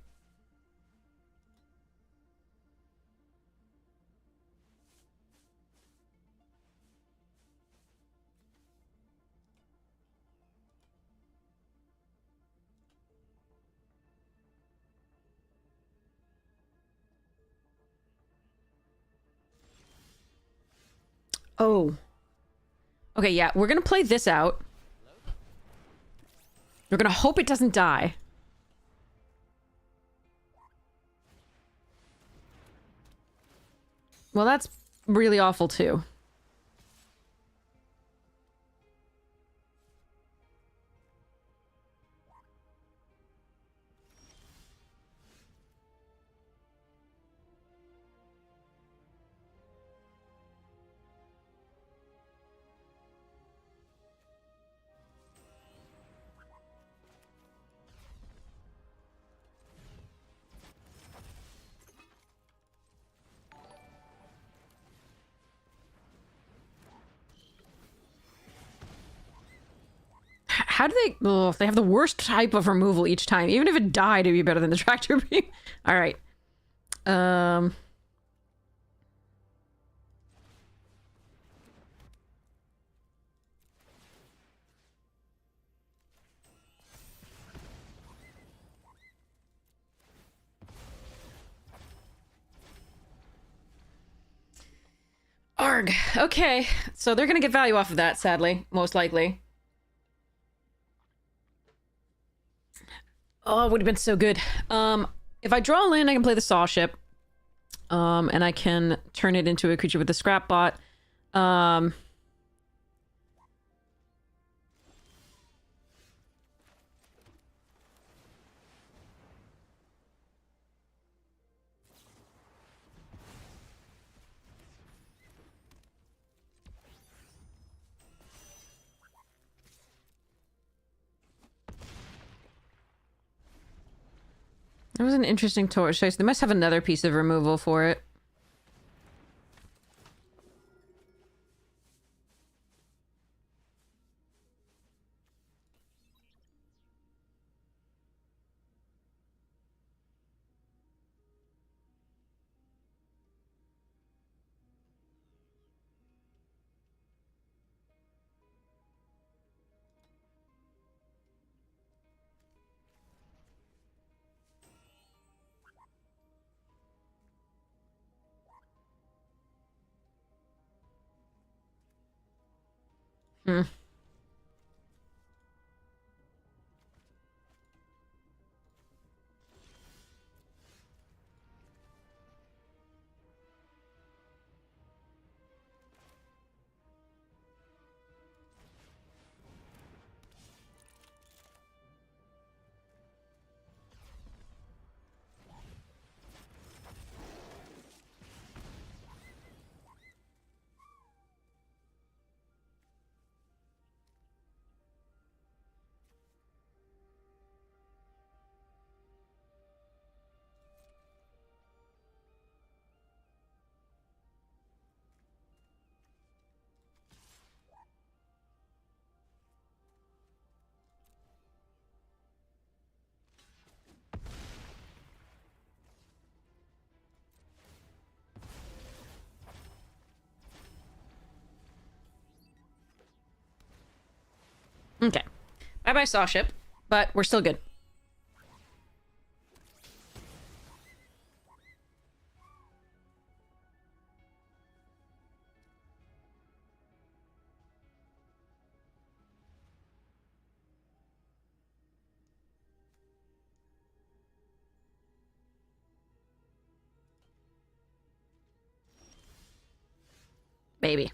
Oh. Okay, yeah. We're gonna play this out. We're gonna hope it doesn't die. Well, that's really awful, too. How do they... Oh, they have the worst type of removal each time. Even if it died, it'd be better than the tractor beam. Alright. Arg. Okay. So they're gonna get value off of that, sadly. Most likely. Oh, it would have been so good. If I draw a land, I can play the Saw Ship. And I can turn it into a creature with the Scrap Bot. That was an interesting choice. They must have another piece of removal for it. Hmm. Okay. Bye-bye, Saw Ship. But we're still good. Baby.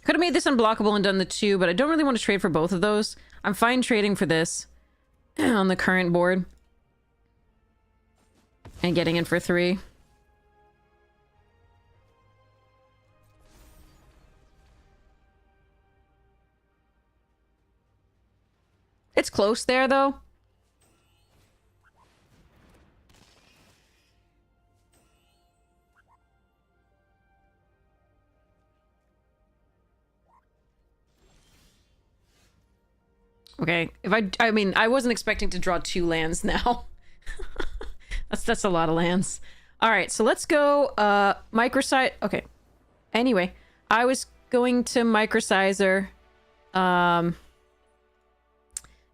Could have made this unblockable and done the 2, but I don't really want to trade for both of those. I'm fine trading for this on the current board. And getting in for 3. It's close there, though. Okay, I mean, I wasn't expecting to draw 2 lands now. That's a lot of lands. All right, so let's go microsize. Okay. Anyway, I was going to microsizer and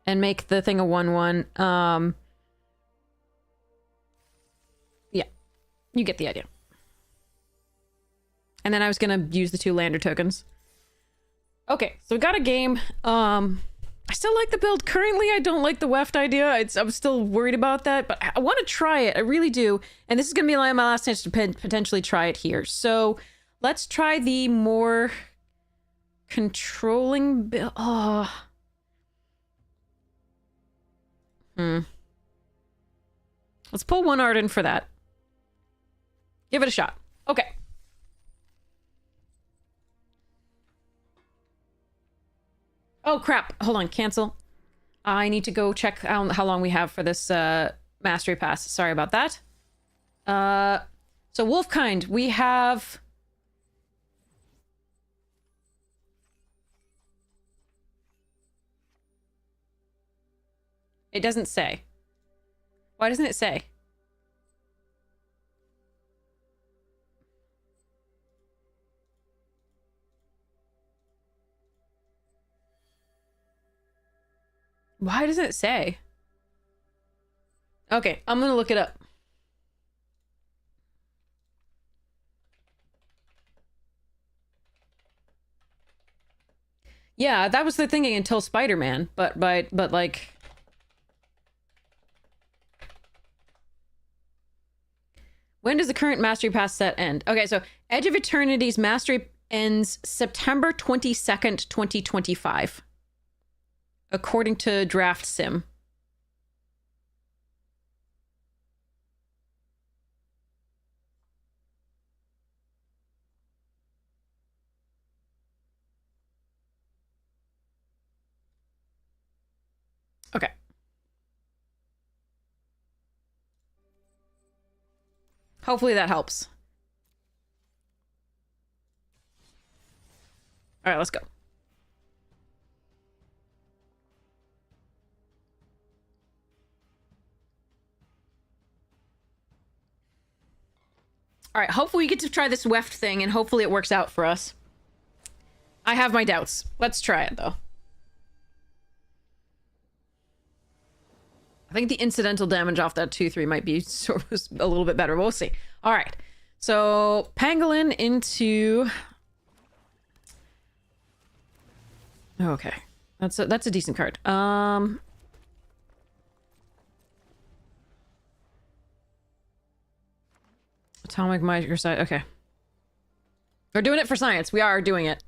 make the thing a 1/1. Yeah. You get the idea. And then I was going to use the 2 lander tokens. Okay, so we got a game. I still like the build. Currently, I don't like the weft idea. I'm still worried about that, but I want to try it. I really do. And this is going to be my last chance to potentially try it here. So let's try the more controlling build. Oh. Let's pull 1 art in for that. Give it a shot. Okay. Oh, crap. Hold on. Cancel. I need to go check how long we have for this mastery pass. Sorry about that. So Wolfkind, we have... It doesn't say. Why doesn't it say? Why doesn't it say? Okay, I'm gonna look it up. Yeah, that was the thinking until Spider-Man, but like... When does the current Mastery Pass set end? Okay, so Edge of Eternities Mastery ends September 22nd, 2025. According to Draft Sim. Okay. Hopefully that helps. All right, let's go. All right, hopefully we get to try this weft thing, and hopefully it works out for us. I have my doubts. Let's try it, though. I think the incidental damage off that 2-3 might be sort of a little bit better. We'll see. All right. So, Pangolin into... Okay. That's a decent card. Atomic microsite. Okay. We're doing it for science. We are doing it.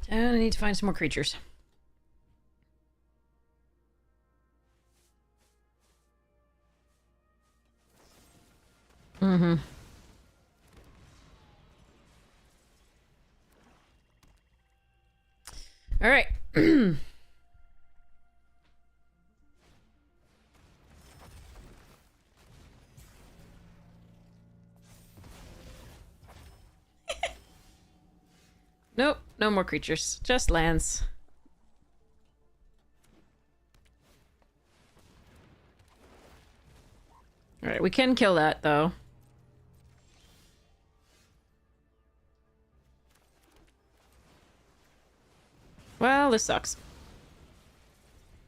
And I need to find some more creatures. Mm-hmm. All right. Nope, no more creatures. Just lands. Alright, we can kill that, though. Well, this sucks.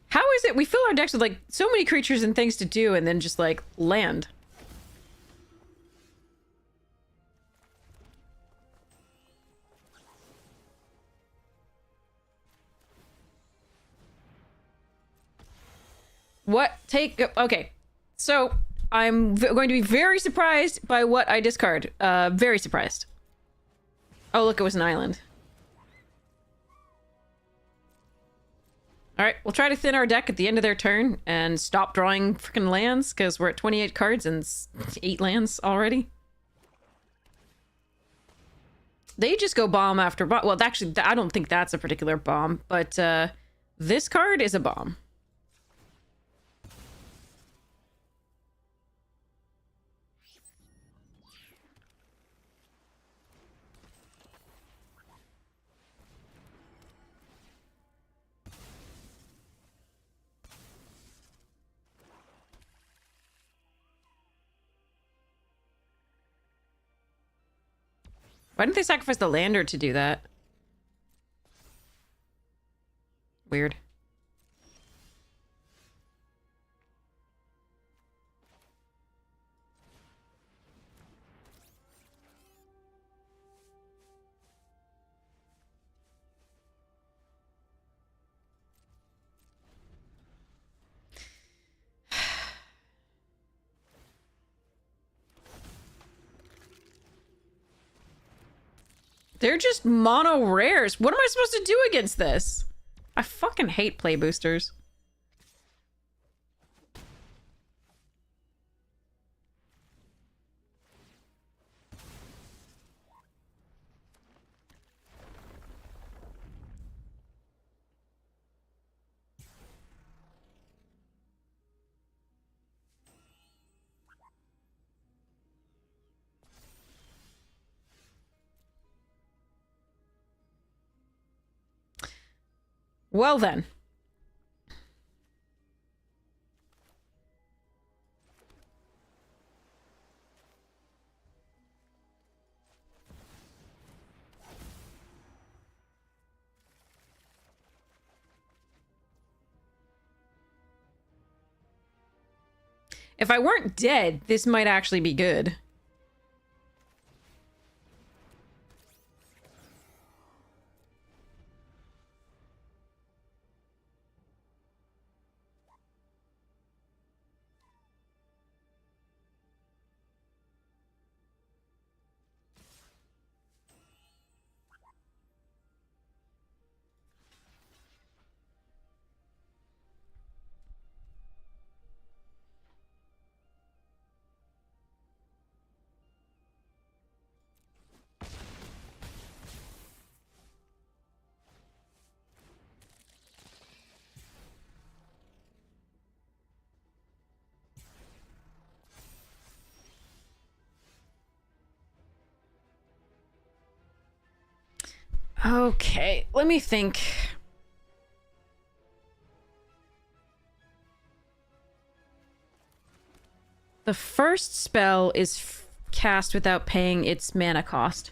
How is it we fill our decks with, like, so many creatures and things to do and then just, like, land? What? Okay. So, I'm going to be very surprised by what I discard. Very surprised. Oh, look, it was an island. Alright, we'll try to thin our deck at the end of their turn and stop drawing freaking lands, because we're at 28 cards and 8 lands already. They just go bomb after bomb. Well, actually, I don't think that's a particular bomb, but this card is a bomb. Why didn't they sacrifice the lander to do that? Weird. They're just mono rares. What am I supposed to do against this? I fucking hate play boosters. Well then. If I weren't dead, this might actually be good. Okay, let me think. The first spell is cast without paying its mana cost.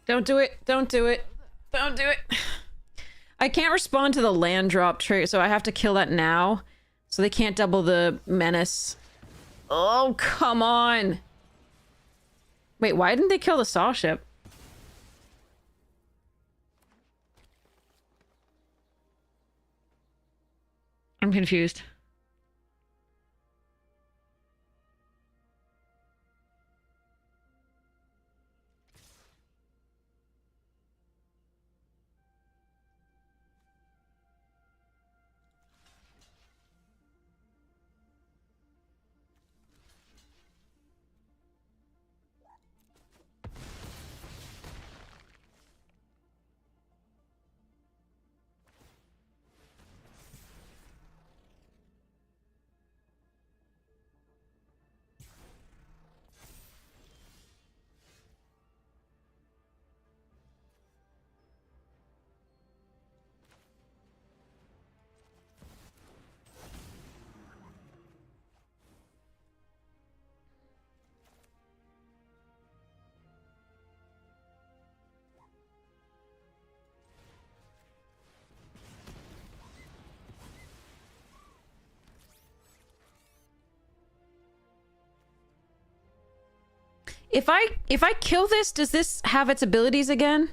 Don't do it. Don't do it. Don't do it. I can't respond to the land drop trait, so I have to kill that now. So they can't double the menace. Oh, come on. Wait, why didn't they kill the saw ship? I'm confused. If I kill this, does this have its abilities again?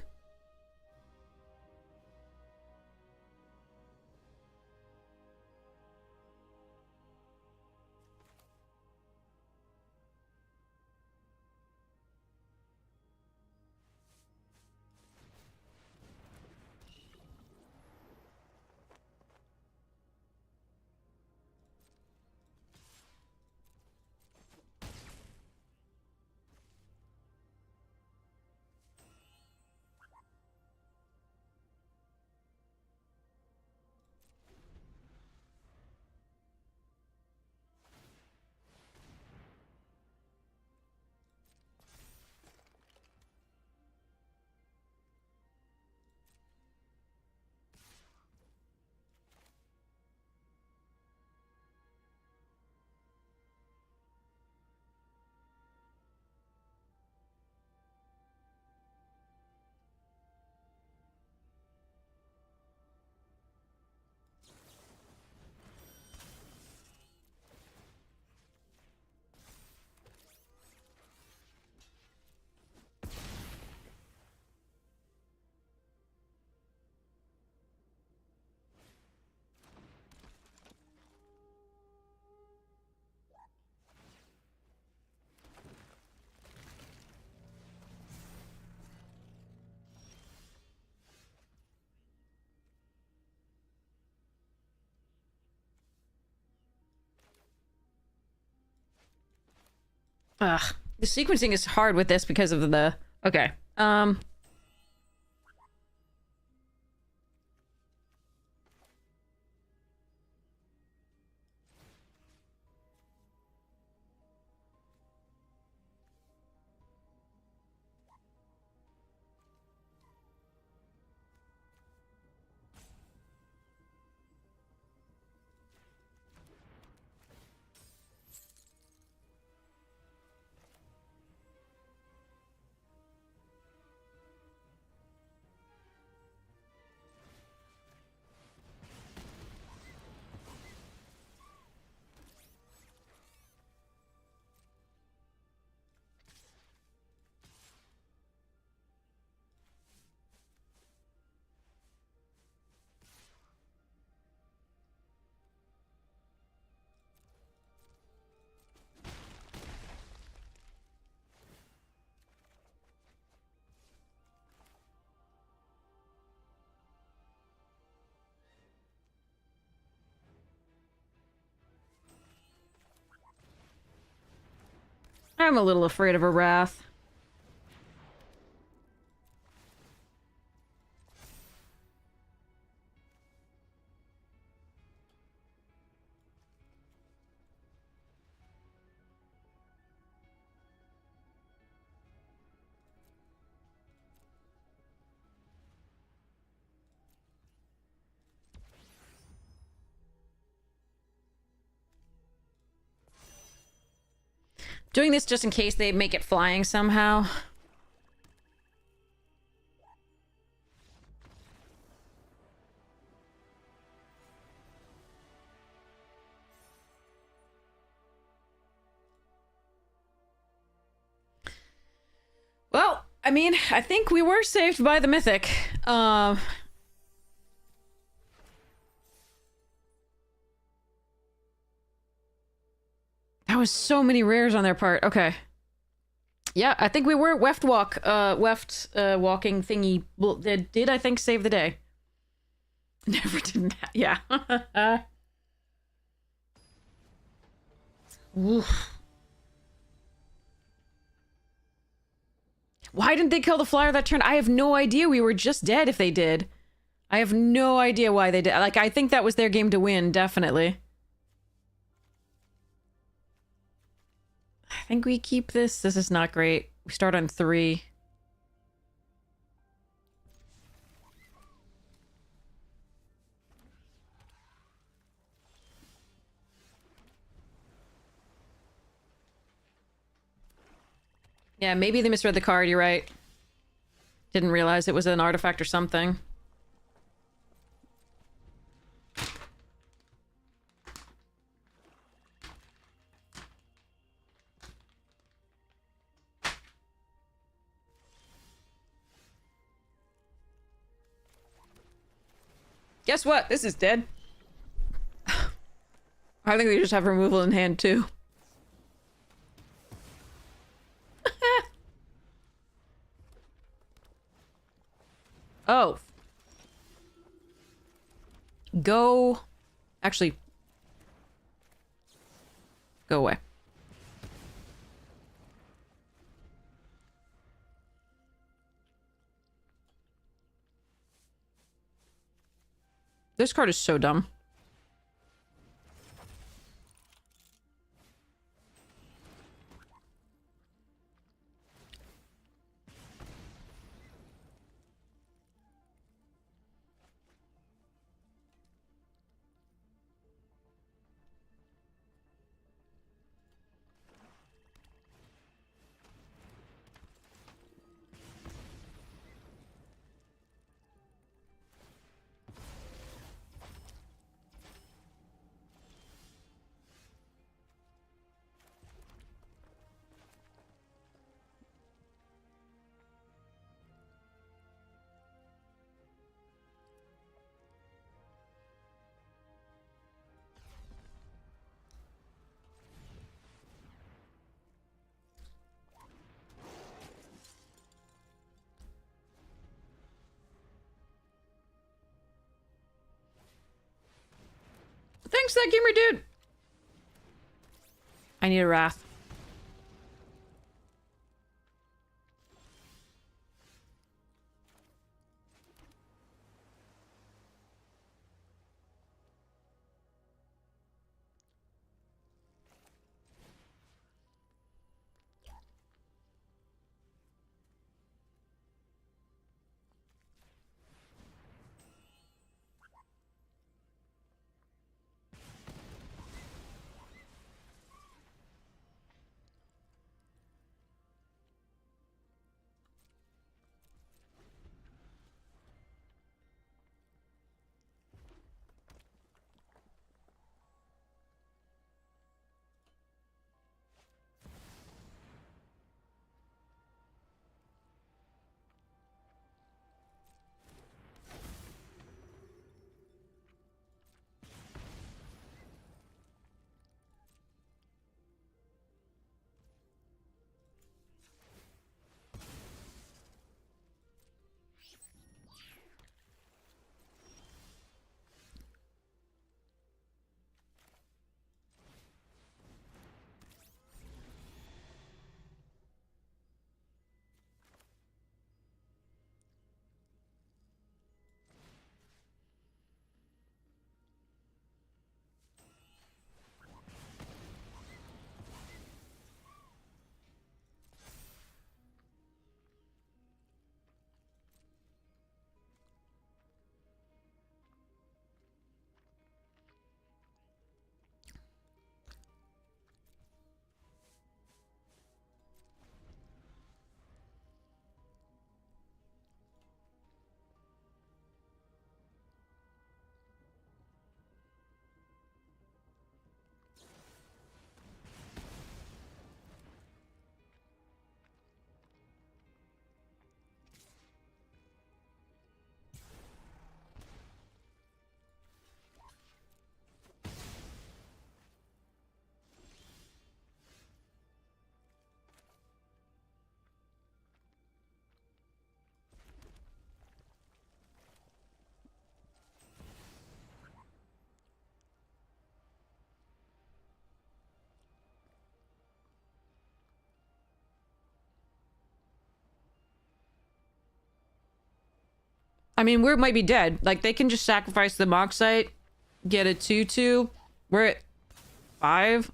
Ugh. The sequencing is hard with this because of the... Okay. I'm a little afraid of her wrath. Doing this just in case they make it flying somehow. Well, I mean, I think we were saved by the mythic. That was so many rares on their part. Okay. Yeah, I think we were walking thingy. Well, did I think save the day? Never did. Yeah. Oof. Why didn't they kill the flyer that turn? I have no idea. We were just dead if they did. I have no idea why they did. Like, I think that was their game to win, definitely. I think we keep this. This is not great. We start on 3. Yeah, maybe they misread the card, you're right. Didn't realize it was an artifact or something. Guess what? This is dead. I think they just have removal in hand, too. Oh. Go... Actually... Go away. This card is so dumb. Thanks, that gamer dude. I need a wrath. I mean, we might be dead. Like, they can just sacrifice the Moxite, get a 2-2. We're at 5.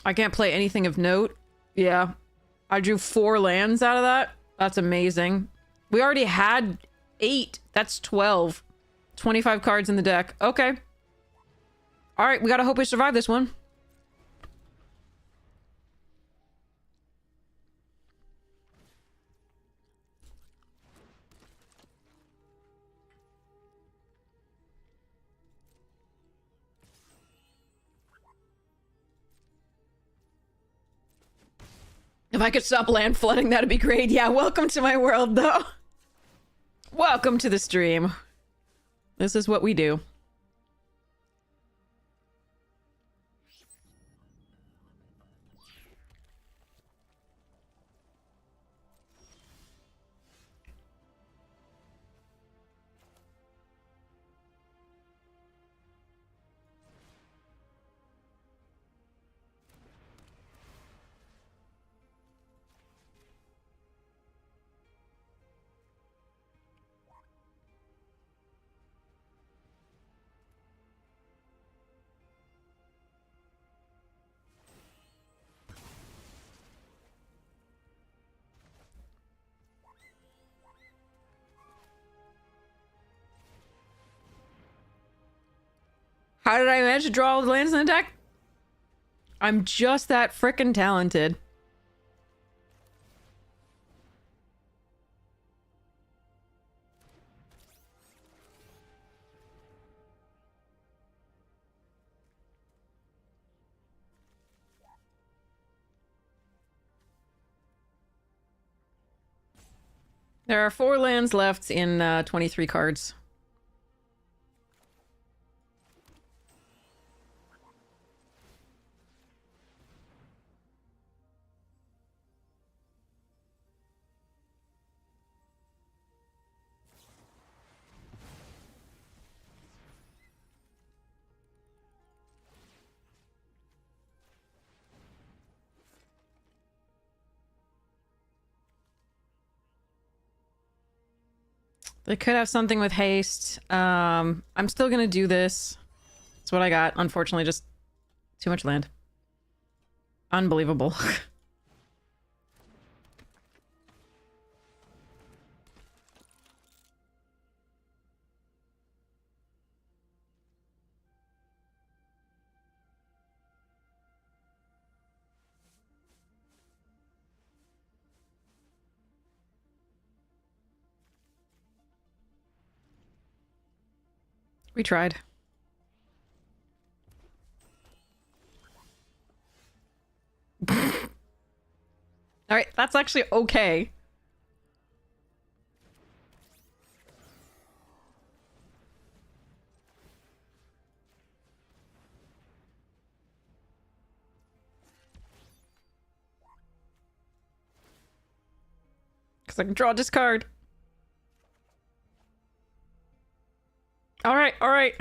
I can't play anything of note. Yeah. I drew 4 lands out of that. That's amazing. We already had 8. That's 12. 25 cards in the deck. Okay. All right, we gotta hope we survive this one. If I could stop land flooding, that'd be great. Yeah, welcome to my world, though. Welcome to the stream. This is what we do. How did I manage to draw all the lands in the deck? I'm just that frickin' talented. There are 4 lands left in 23 cards. They could have something with haste. I'm still gonna do this. That's what I got. Unfortunately, just too much land. Unbelievable. We tried. Alright, that's actually okay. Because I can draw this card. Alright, alright.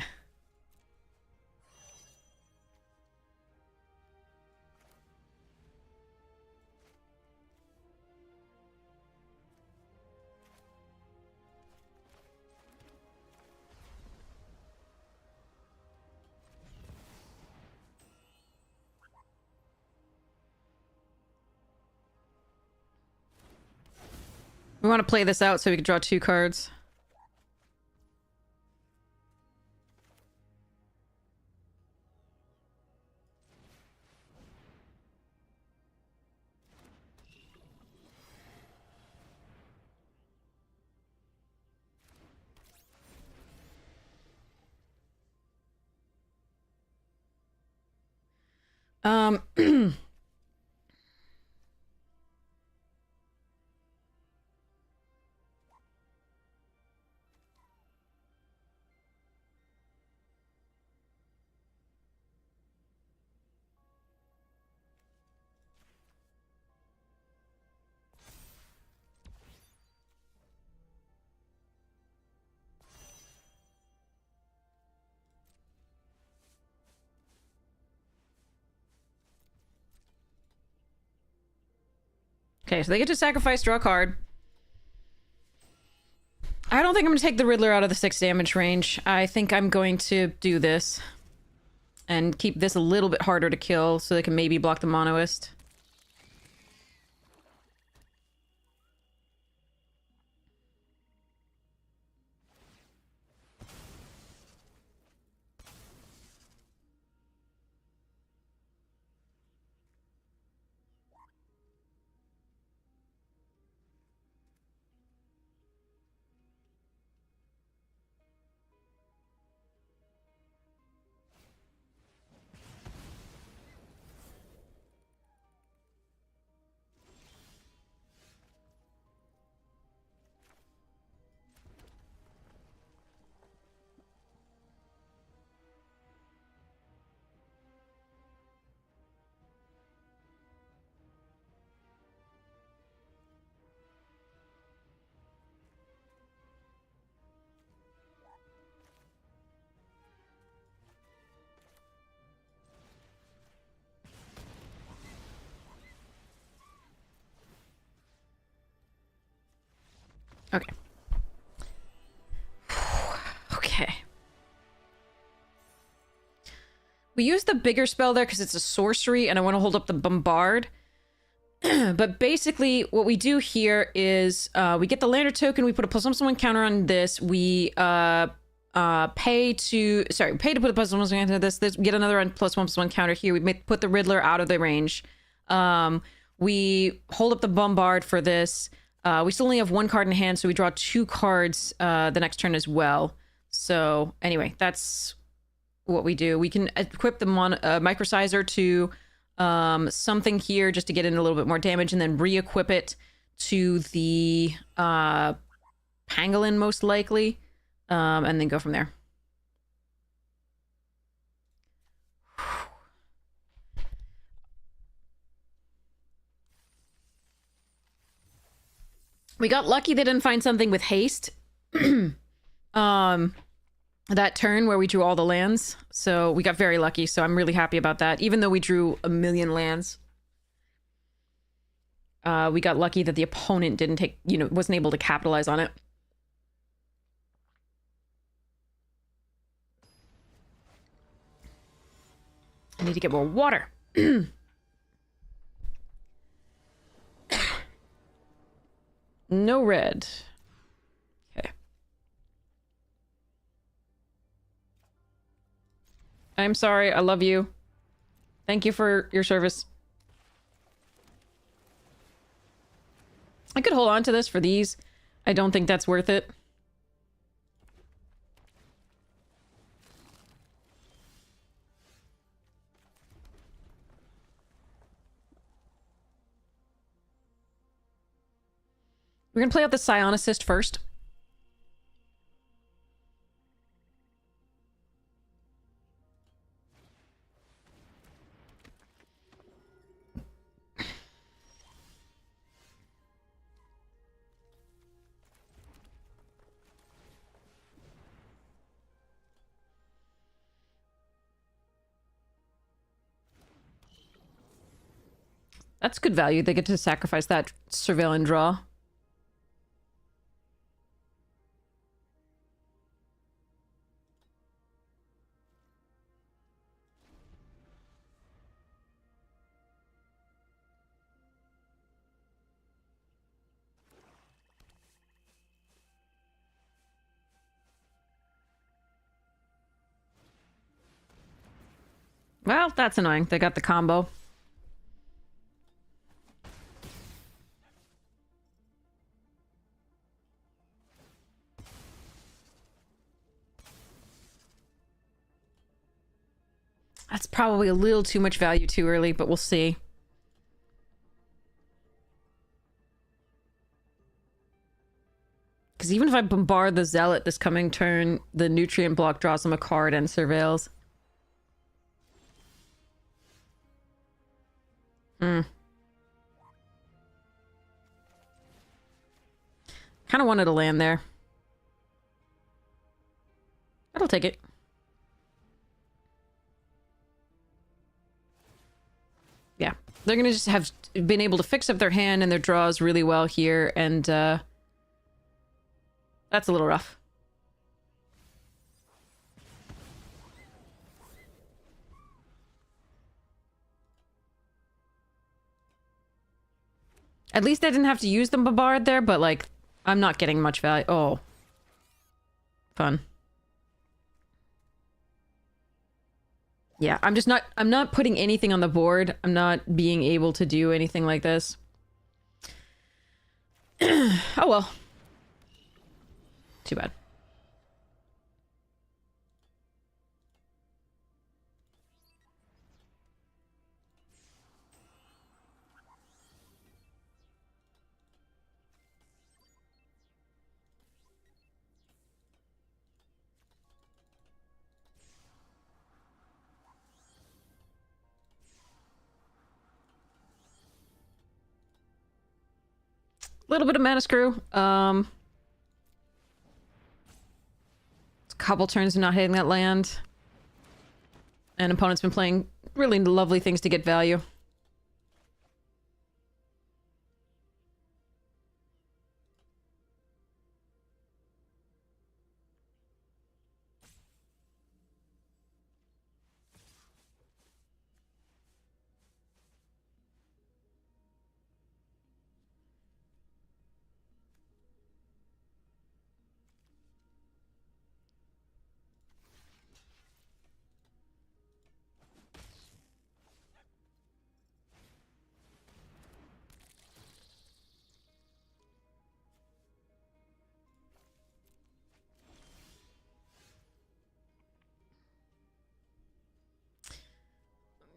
We want to play this out so we can draw 2 cards. Okay, so they get to sacrifice, draw a card. I don't think I'm going to take the Riddler out of the 6 damage range. I think I'm going to do this. And keep this a little bit harder to kill so they can maybe block the Monoist. Okay. Okay. We use the bigger spell there because it's a sorcery and I want to hold up the Bombard. But basically, what we do here is we get the Lantern token, we put a +1/+1 counter on this, we pay to put a +1/+1 counter on this, we get another +1/+1 counter here, we put the Riddler out of the range. We hold up the Bombard for this. We still only have 1 card in hand, so we draw 2 cards the next turn as well. So anyway, that's what we do. We can equip the Microsizer to something here just to get in a little bit more damage, and then re-equip it to the Pangolin most likely, and then go from there. We got lucky they didn't find something with haste. That turn where we drew all the lands. So we got very lucky, so I'm really happy about that. Even though we drew a million lands. We got lucky that the opponent didn't take, wasn't able to capitalize on it. I need to get more water. No red. Okay. I'm sorry. I love you. Thank you for your service. I could hold on to this for these. I don't think that's worth it. We're gonna play out the Psionicist first. That's good value. They get to sacrifice that Surveil and draw. Well, that's annoying. They got the combo. That's probably a little too much value too early, but we'll see. Because even if I bombard the Zealot this coming turn, the Nutrient block draws him a card and surveils. Kind of wanted to land there. I'll take it. Yeah. They're gonna just have been able to fix up their hand and their draws really well here, and that's a little rough. At least I didn't have to use the bombard there, but like, I'm not getting much value. Oh. Fun. Yeah, I'm not putting anything on the board. I'm not being able to do anything like this. Oh well. Too bad. Little bit of mana screw. It's a couple turns of not hitting that land. And opponent's been playing really lovely things to get value.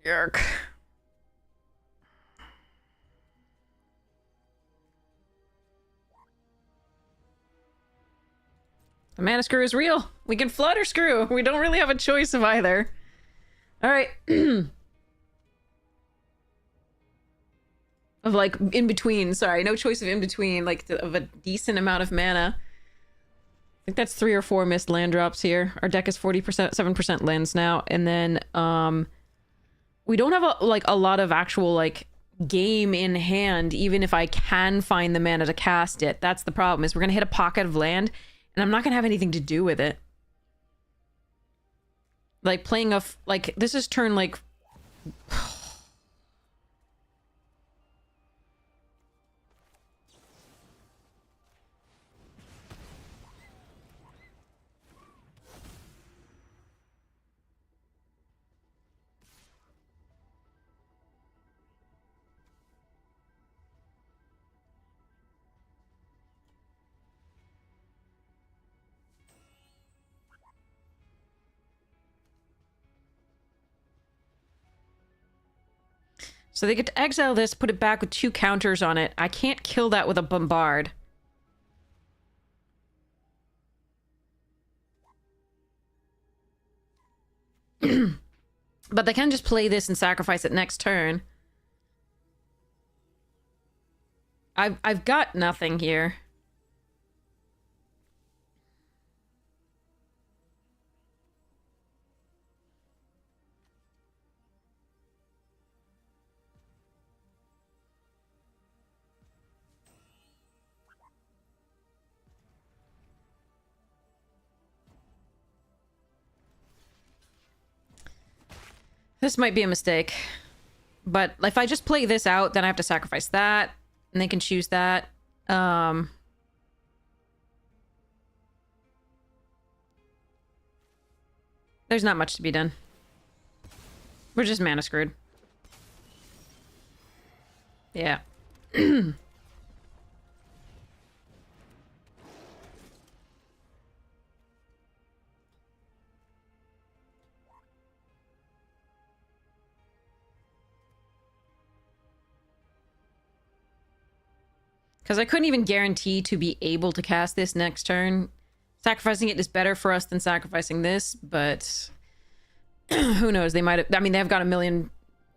Yerk. The mana screw is real. We can flood or screw. We don't really have a choice of either. Alright. Of like, in between. Sorry, no choice of in between. Like, of a decent amount of mana. I think that's 3 or 4 missed land drops here. Our deck is 40%, 7% lands now. And then, we don't have a lot of actual like game in hand, even if I can find the mana to cast it. That's the problem, is we're gonna hit a pocket of land and I'm not gonna have anything to do with it. Like playing like this is turn like so they get to exile this, put it back with 2 counters on it. I can't kill that with a bombard. But they can just play this and sacrifice it next turn. I've got nothing here. This might be a mistake. But if I just play this out, then I have to sacrifice that. And they can choose that. There's not much to be done. We're just mana screwed. Yeah. Because I couldn't even guarantee to be able to cast this next turn. Sacrificing it is better for us than sacrificing this, but who knows? They might have... I mean, they've got a million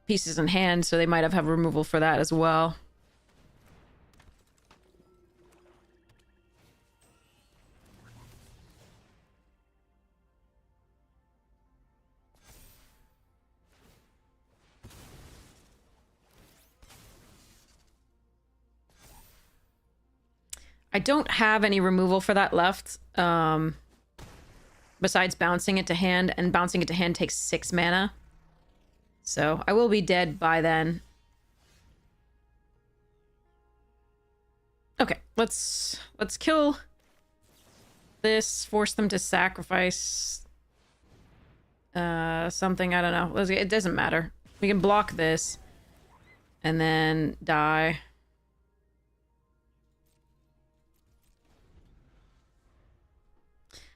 pieces in hand, so they might have removal for that as well. I don't have any removal for that left. Besides bouncing it to hand, and bouncing it to hand takes 6 mana. So I will be dead by then. Okay, let's kill this, force them to sacrifice something, I don't know. It doesn't matter. We can block this and then die.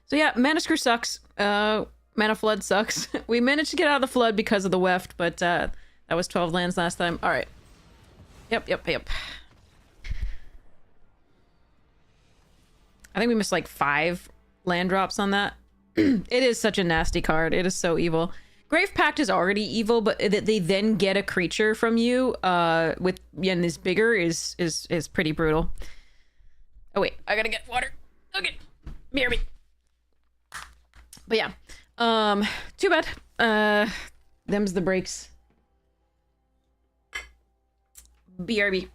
So yeah, Mana Screw sucks. Mana Flood sucks. We managed to get out of the Flood because of the Weft, but that was 12 lands last time. Alright. Yep. I think we missed like 5 land drops on that. It is such a nasty card. It is so evil. Grave Pact is already evil, but they then get a creature from you with and is bigger is pretty brutal. Oh wait, I gotta get water. Okay, BRB. But yeah, too bad. Them's the breaks. BRB.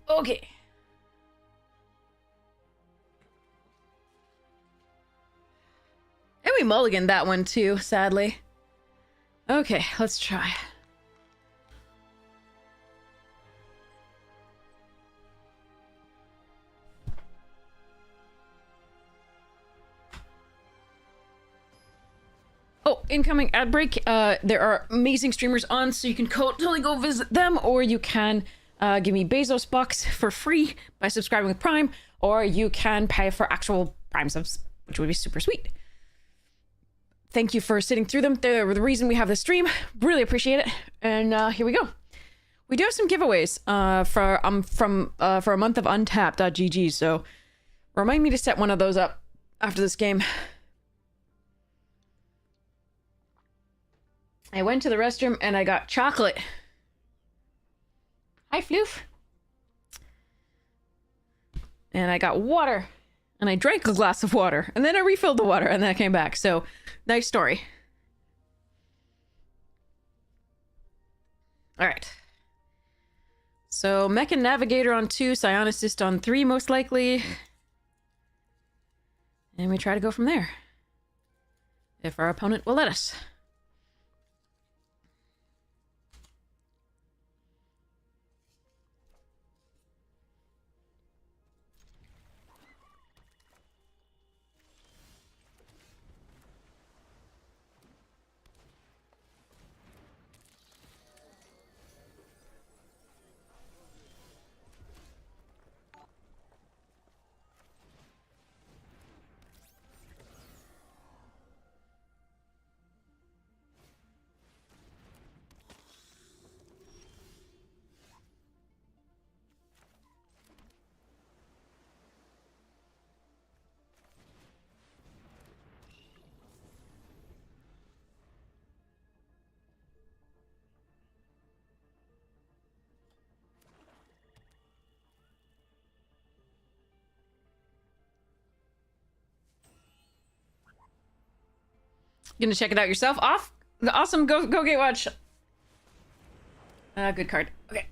Okay. And we mulliganed that one too, sadly. Okay, let's try. Oh, incoming ad break. There are amazing streamers on, so you can totally go visit them, or you can give me Bezos bucks for free by subscribing with Prime, or you can pay for actual Prime subs, which would be super sweet. Thank you for sitting through them. They're the reason we have this stream. Really appreciate it. And here we go. We do have some giveaways for a month of untapped.gg, so remind me to set one of those up after this game. I went to the restroom and I got chocolate. Hi, Floof. And I got water. And I drank a glass of water. And then I refilled the water and then I came back. So, nice story. Alright. So, Mech and Navigator on 2, Psionicist on 3 most likely. And we try to go from there. If our opponent will let us. You gonna check it out yourself? Awesome. Go Gatewatch. Good card. Okay.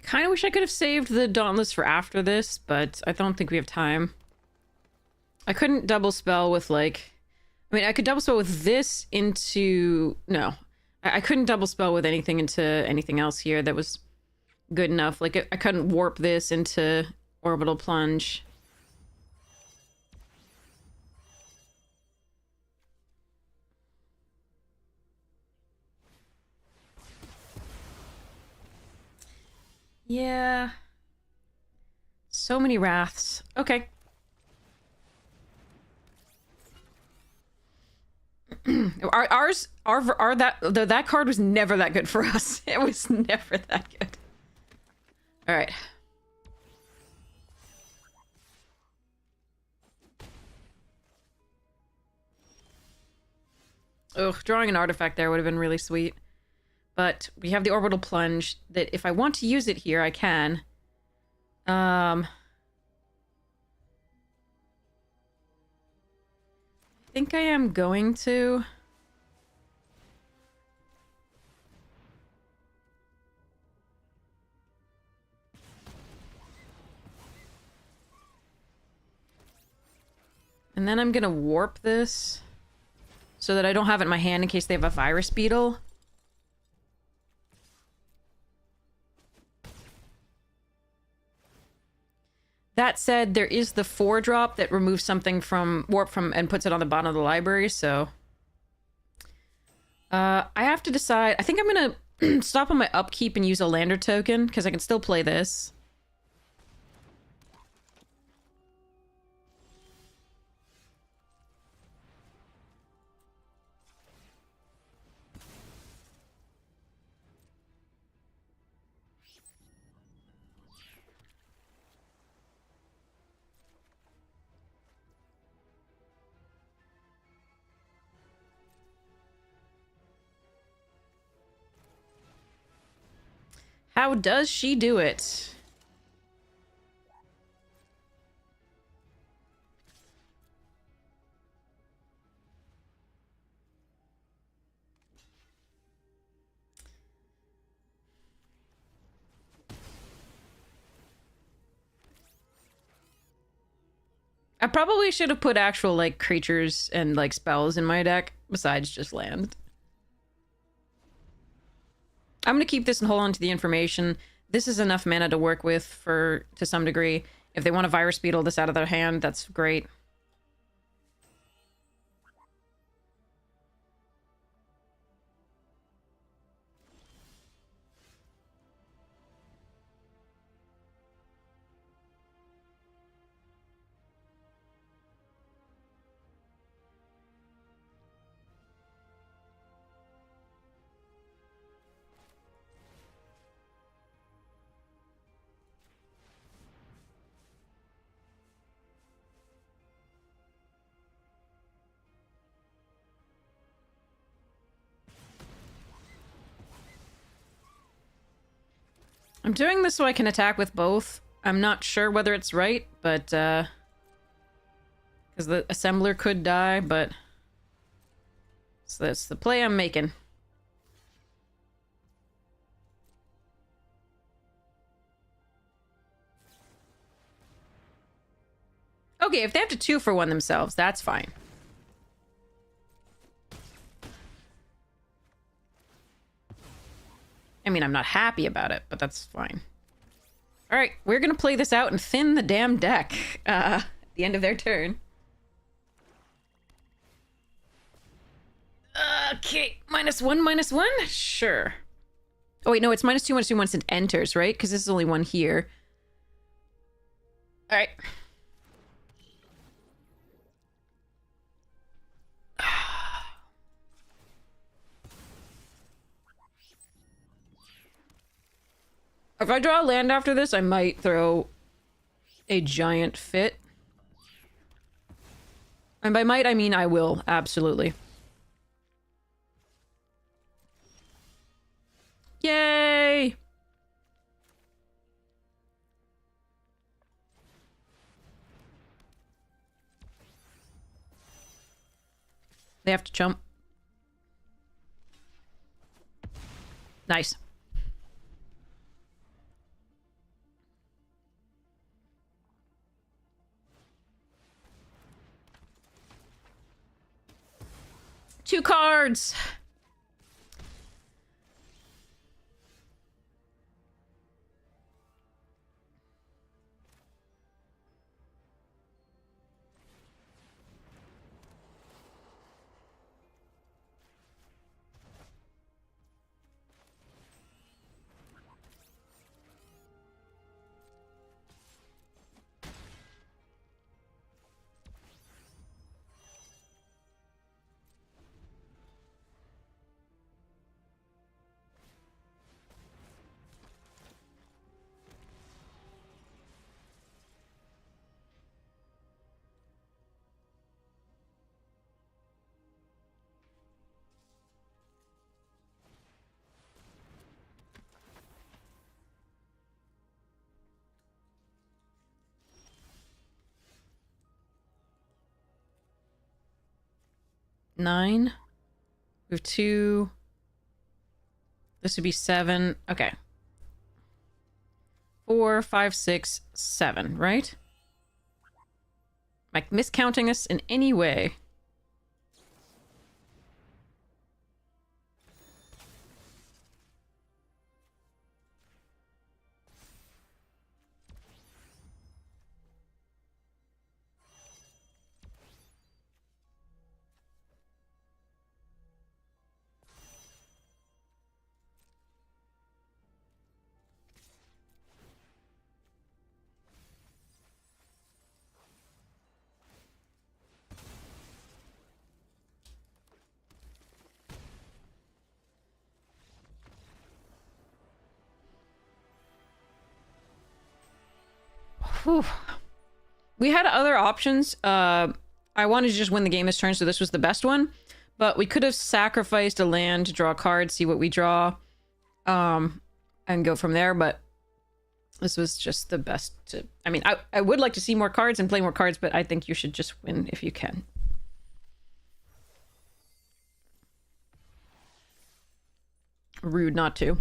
Kind of wish I could have saved the Dauntless for after this, but I don't think we have time. I couldn't double spell with, like... I mean, I could double spell with this into... No. I couldn't double spell with anything into anything else here that was good enough. Like, I couldn't warp this into Orbital Plunge. Yeah. So many wraths. Okay. That card was never that good for us. It was never that good. All right. Ugh, drawing an artifact there would have been really sweet. But we have the Orbital Plunge that if I want to use it here, I can. I think I am going to. And then I'm gonna warp this so that I don't have it in my hand in case they have a virus beetle. That said, there is the 4-drop that removes something from warp from and puts it on the bottom of the library, so I have to decide. I think I'm stop on my upkeep and use a lander token, because I can still play this. How does she do it? I probably should have put actual, like, creatures and, like, spells in my deck, besides just land. I'm gonna keep this and hold on to the information. This is enough mana to work with to some degree. If they want to Virus Beetle this out of their hand, that's great. I'm doing this so I can attack with both. I'm not sure whether it's right, but, because the assembler could die, but... So that's the play I'm making. Okay, if they have to 2-for-1 themselves, that's fine. I mean, I'm not happy about it, but that's fine. All right, we're gonna play this out and thin the damn deck at the end of their turn. Okay, -1/-1? Sure. Oh wait, no, it's -2/-2 once it enters, right? Because this is only one here. All right. If I draw a land after this, I might throw a giant fit. And by might, I mean I will, absolutely. Yay! They have to jump. Nice. Two cards! Nine. We have 2. This would be 7. Okay. 4, 5, 6, 7, right? Am I miscounting this in any way? Whew. We had other options. I wanted to just win the game this turn, so this was the best one. But we could have sacrificed a land to draw a card, see what we draw, and go from there. But this was just the best to... I mean, I would like to see more cards and play more cards, but I think you should just win if you can. Rude not to.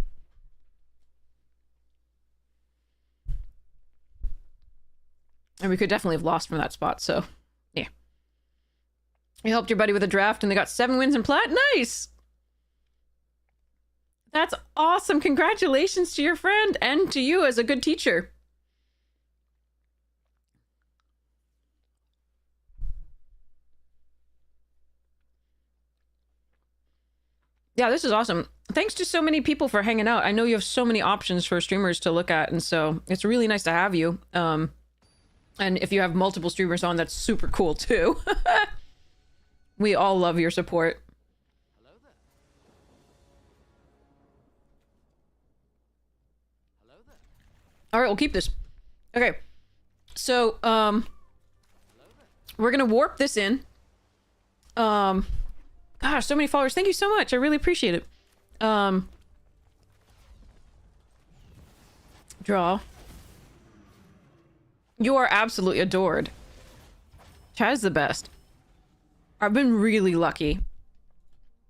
And we could definitely have lost from that spot, so... yeah. You helped your buddy with a draft and they got 7 wins in plat? Nice! That's awesome! Congratulations to your friend and to you as a good teacher. Yeah, this is awesome. Thanks to so many people for hanging out. I know you have so many options for streamers to look at, and so it's really nice to have you. And if you have multiple streamers on, that's super cool too. We all love your support. Hello there. Hello there. All right, we'll keep this. Okay. So, we're gonna warp this in. Gosh, so many followers. Thank you so much. I really appreciate it. Draw. You are absolutely adored. Chad's the best. I've been really lucky.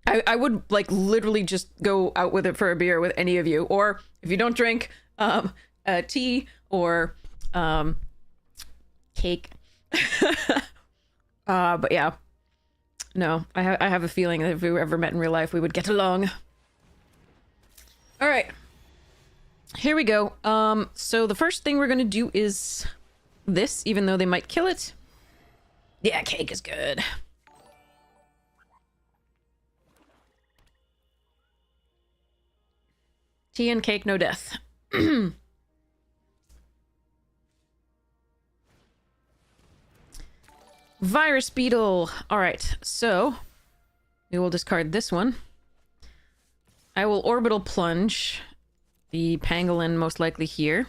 I would, like, literally just go out with it for a beer with any of you. Or, if you don't drink, tea or, cake. But yeah. No, I have a feeling that if we were ever met in real life, we would get along. All right. Here we go. So the first thing we're gonna do is this, even though they might kill it. Yeah, cake is good. Tea and cake, no death. Virus beetle. All right, so we will discard this one. I will orbital plunge the pangolin, most likely here,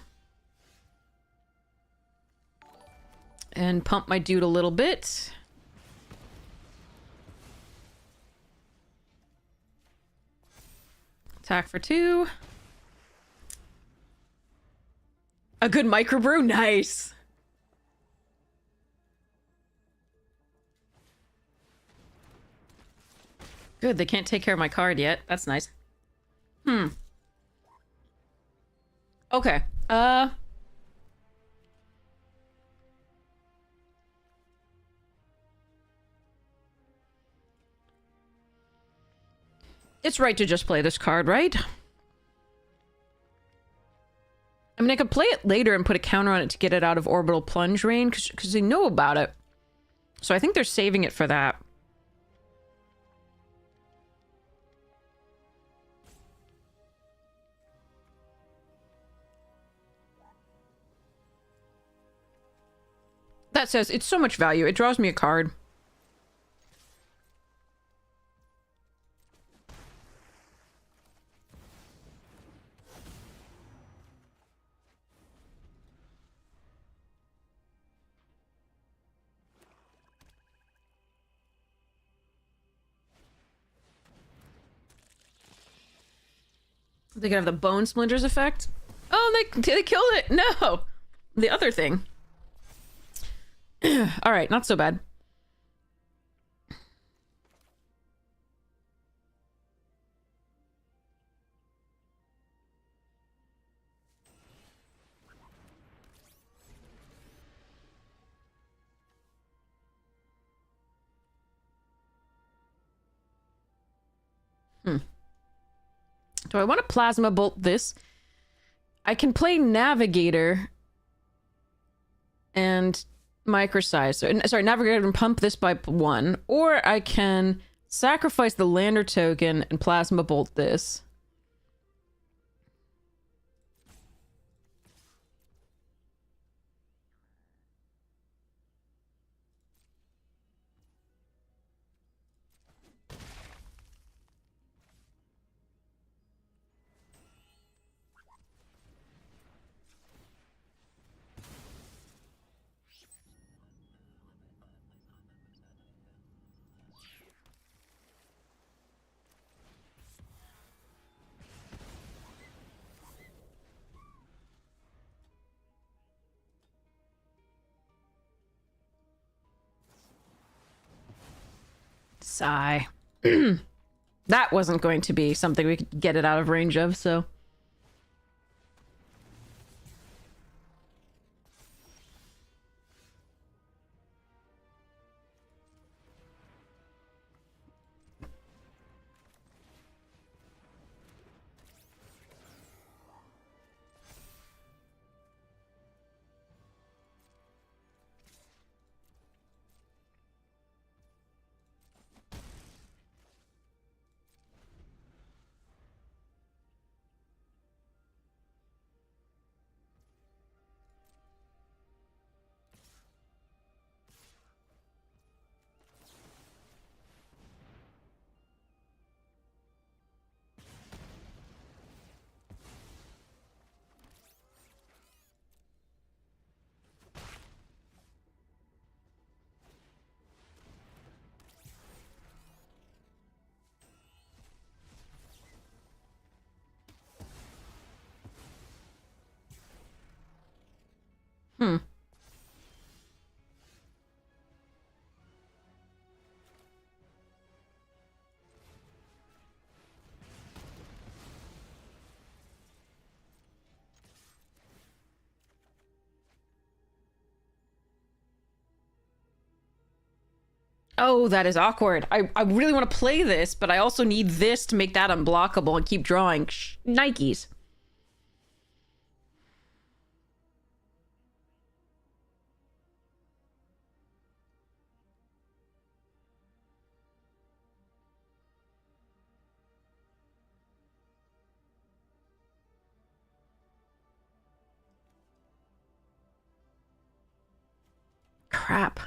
and pump my dude a little bit. Attack for 2. A good microbrew, nice. Good, they can't take care of my card yet. That's nice. Okay. It's right to just play this card, right? I mean, I could play it later and put a counter on it to get it out of orbital plunge range, because they know about it. So I think they're saving it for that. That says, it's so much value. It draws me a card. They could have the bone splinters effect. Oh, they killed it. No, the other thing. All right, not so bad. Do I want to plasma bolt this? I can play navigator and microsize. Sorry, navigator and pump this by 1, or I can sacrifice the lander token and plasma bolt this. Sigh. That wasn't going to be something we could get it out of range of, so... Hmm. Oh, that is awkward. I really want to play this, but I also need this to make that unblockable and keep drawing. Nikes. Crap.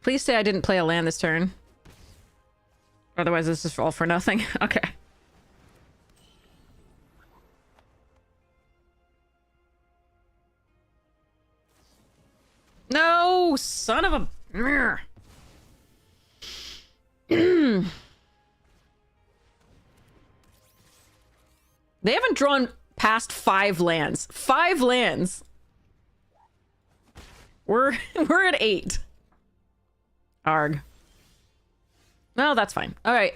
Please say I didn't play a land this turn. Otherwise, this is all for nothing. Okay. No, son of a... They haven't drawn past 5 lands. 5 lands. We're at 8. Arg. Well, that's fine. All right.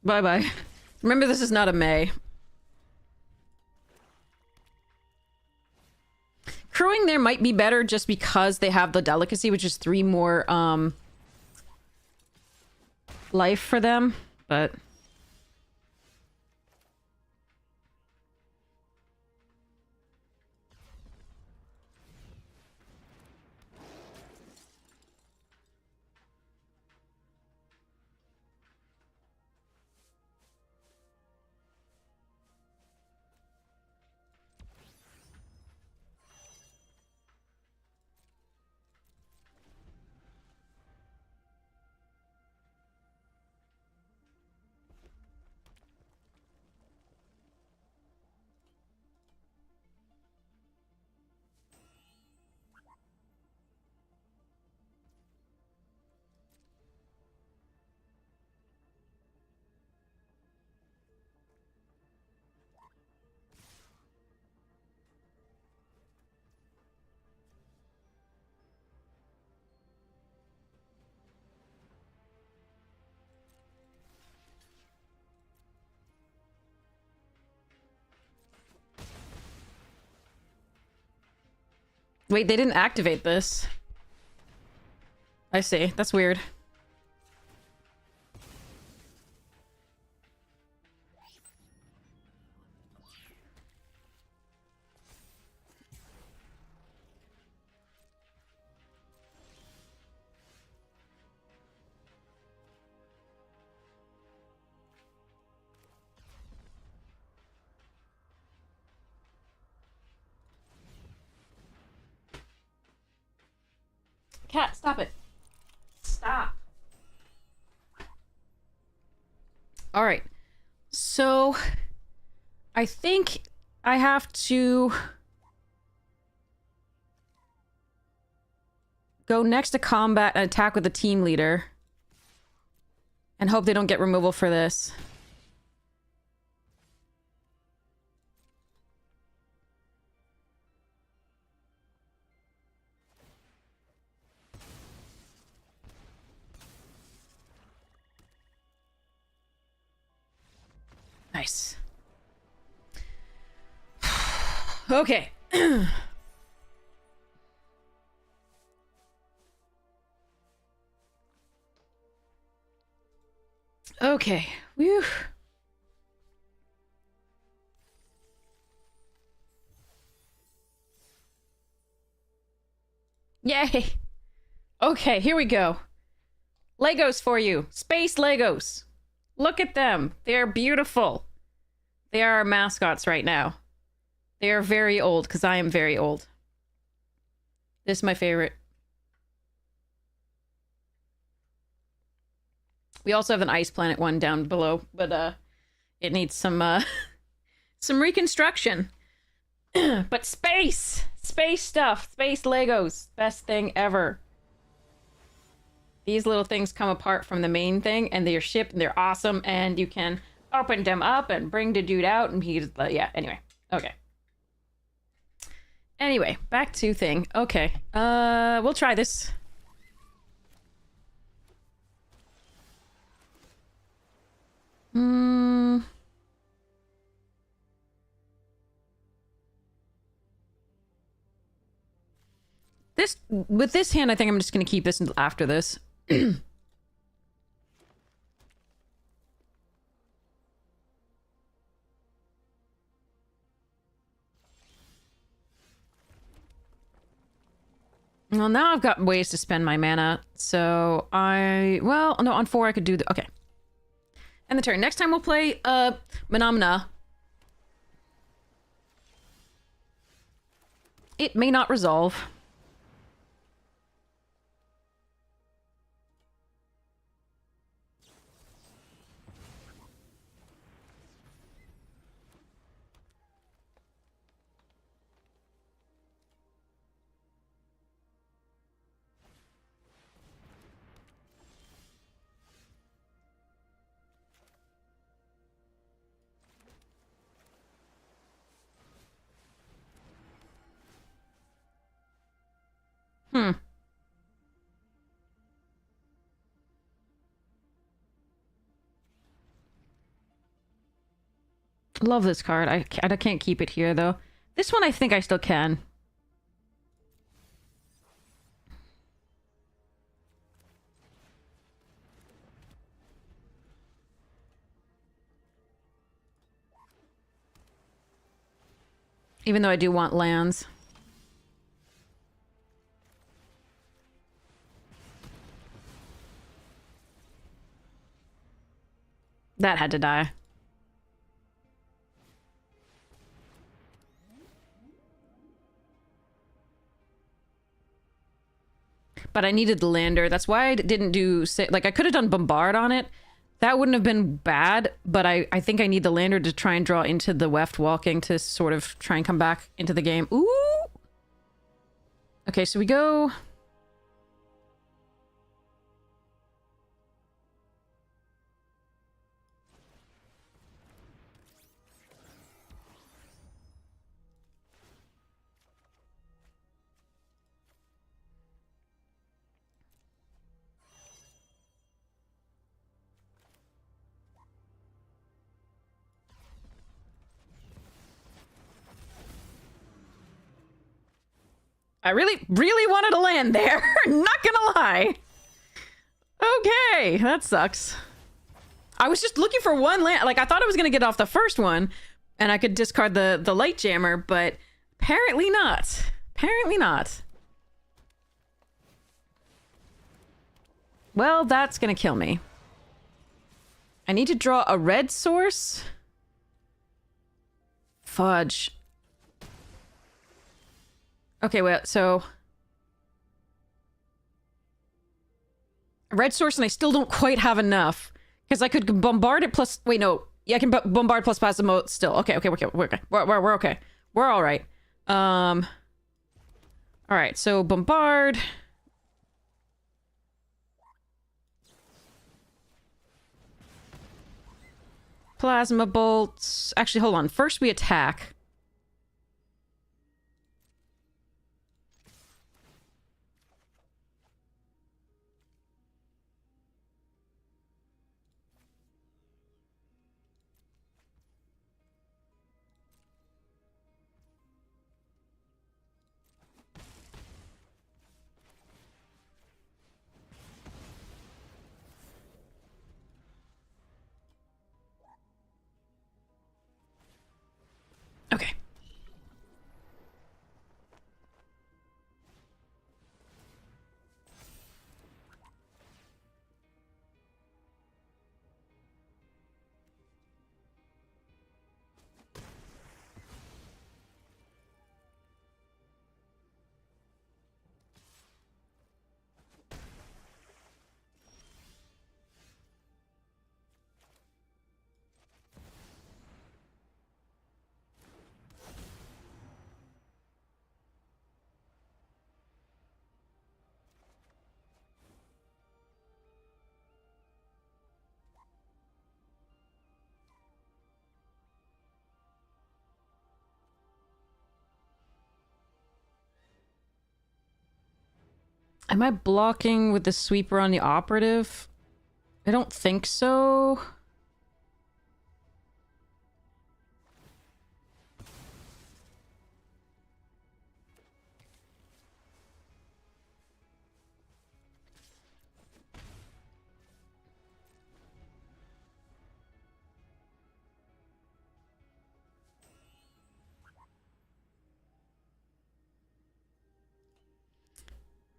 Bye-bye. Remember, this is not a May. Crewing there might be better just because they have the delicacy, which is 3 more, life for them, but... Wait, they didn't activate this. I see. That's weird. cat, stop it. Stop. All right. So I think I have to go next to combat and attack with the team leader. And hope they don't get removal for this. Nice. Okay. Okay. Whew. Yay. Okay, here we go. Legos for you. Space Legos. Look at them. They're beautiful. They are our mascots right now. They are very old, because I am very old. This is my favorite. We also have an ice planet one down below, but it needs some some reconstruction. But space stuff, space Legos, best thing ever. These little things come apart from the main thing, and they're shipped, and they're awesome, and you can open them up and bring the dude out, and he's yeah. Anyway, okay. Anyway, back to thing. Okay, we'll try this. This, with this hand, I think I'm just gonna keep this until after this. Well, now I've got ways to spend my mana, so well, no, on 4 I could do the, okay. And the turn. Next time we'll play, Phenomena. It may not resolve. Love this card. I can't keep it here, though. This one I think I still can. Even though I do want lands. That had to die. But I needed the lander. That's why I didn't do... Like, I could have done Bombard on it. That wouldn't have been bad, but I think I need the lander to try and draw into the Weft Walking to sort of try and come back into the game. Ooh! Okay, so we go... I really, really wanted to land there. Not gonna lie. Okay, that sucks. I was just looking for one land. Like, I thought I was gonna get off the first one, and I could discard the light jammer, but apparently not. Apparently not. Well, that's gonna kill me. I need to draw a red source. Fudge. Okay, well, so... red source, and I still don't quite have enough. Because I could bombard it plus... Wait, no. Yeah, I can bombard plus plasma mode still. Okay, okay, we're okay. We're okay. We're all right. All right, so bombard. Plasma bolts. Actually, hold on. First we attack. Okay. Am I blocking with the sweeper on the operative? I don't think so.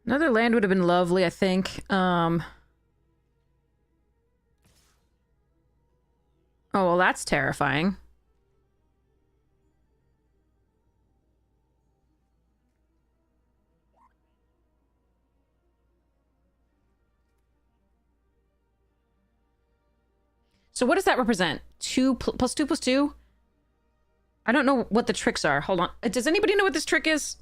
Another land would have been lovely, I think. Oh, well, that's terrifying. So what does that represent? 2 plus 2 plus 2? I don't know what the tricks are. Hold on. Does anybody know what this trick is?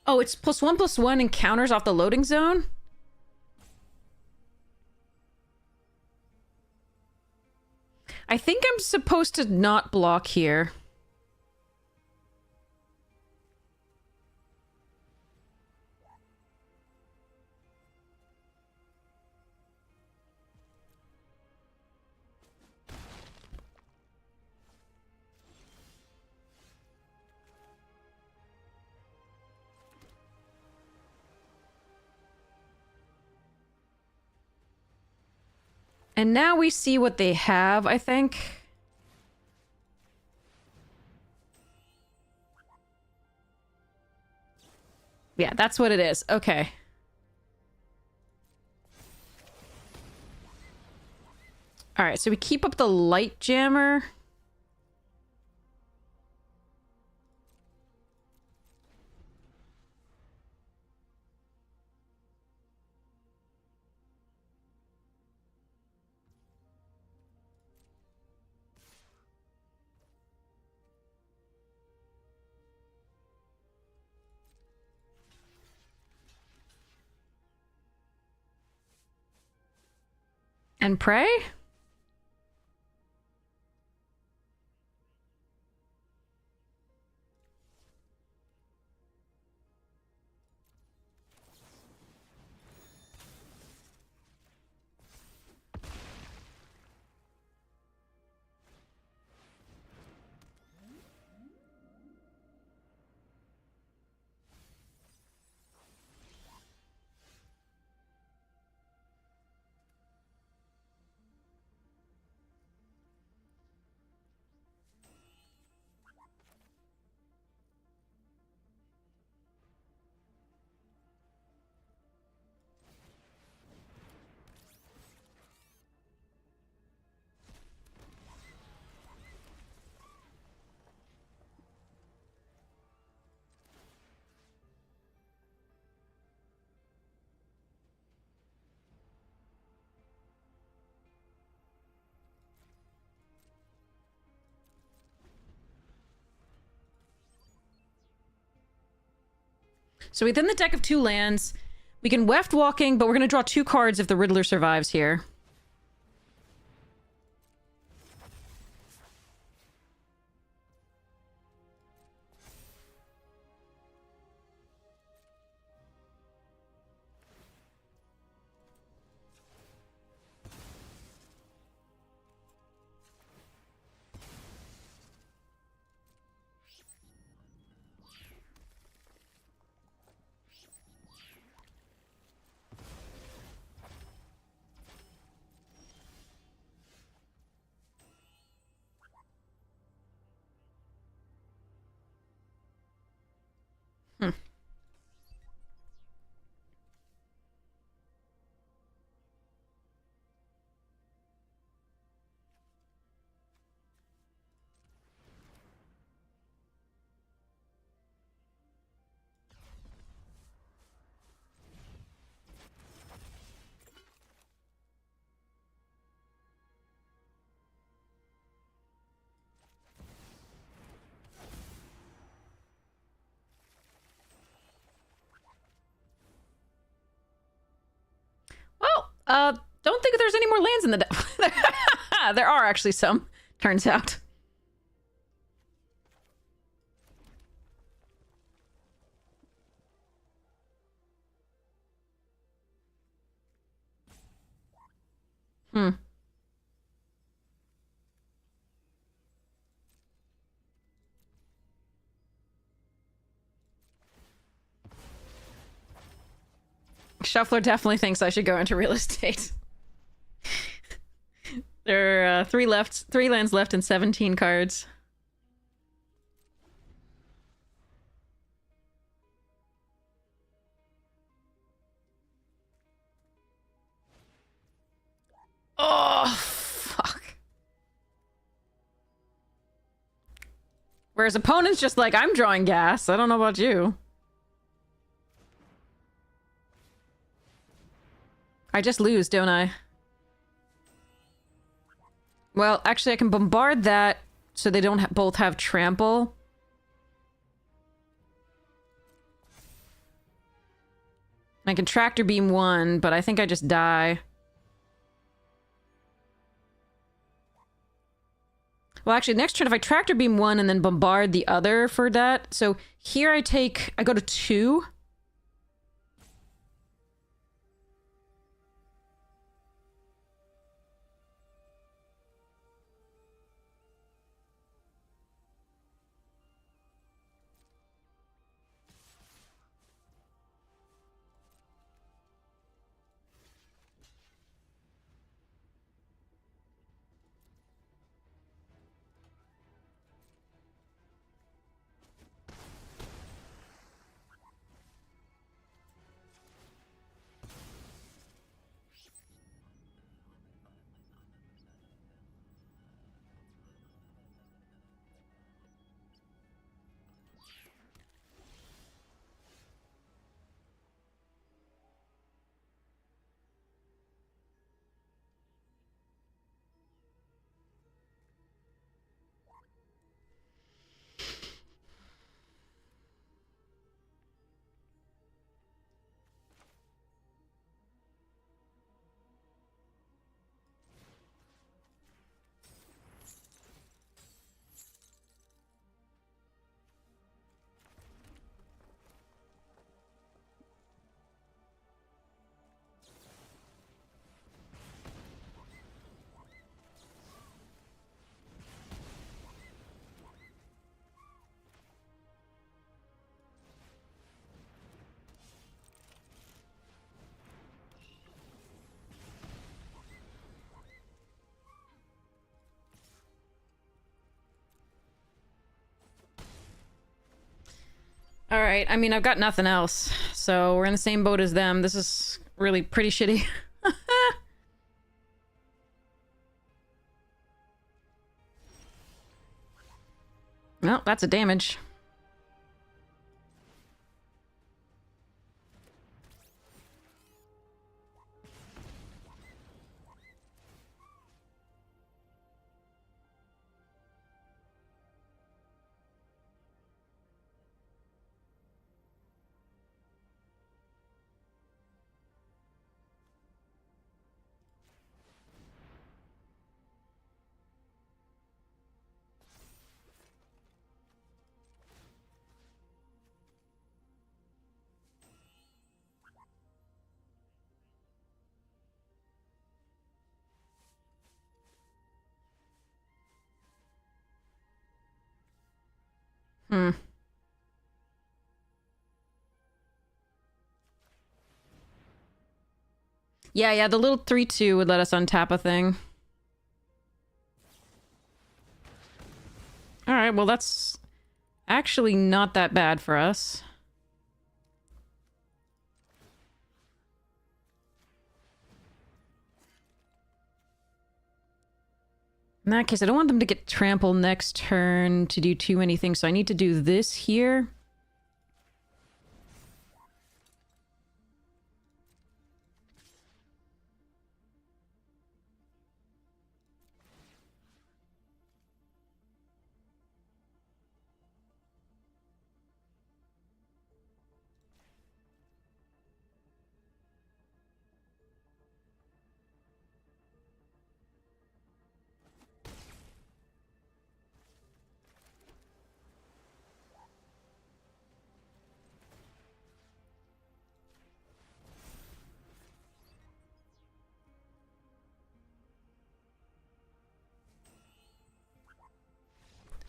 Oh, it's +1/+1 encounters off the loading zone? I think I'm supposed to not block here. And now we see what they have, I think. Yeah, that's what it is. Okay. All right, so we keep up the light jammer. And pray? So within the deck of 2 lands, we can weft walking, but we're going to draw 2 cards if the Riddler survives here. Well, don't think there's any more lands in the deck. There are actually some, turns out. Shuffler definitely thinks I should go into real estate. There are 3 lands left and 17 cards. Oh, fuck. Whereas opponent's just like, I'm drawing gas. I don't know about you. I just lose, don't I? Well, actually, I can bombard that so they don't both have trample. I can tractor beam 1, but I think I just die. Well, actually, next turn, if I tractor beam 1 and then bombard the other for that. So here I go to 2. All right, I mean, I've got nothing else, so we're in the same boat as them. This is really pretty shitty. Well, that's a damage. Hmm. Yeah, the little 3/2 would let us untap a thing. Alright, well that's actually not that bad for us. In that case, I don't want them to get trampled next turn to do too many things, so I need to do this here.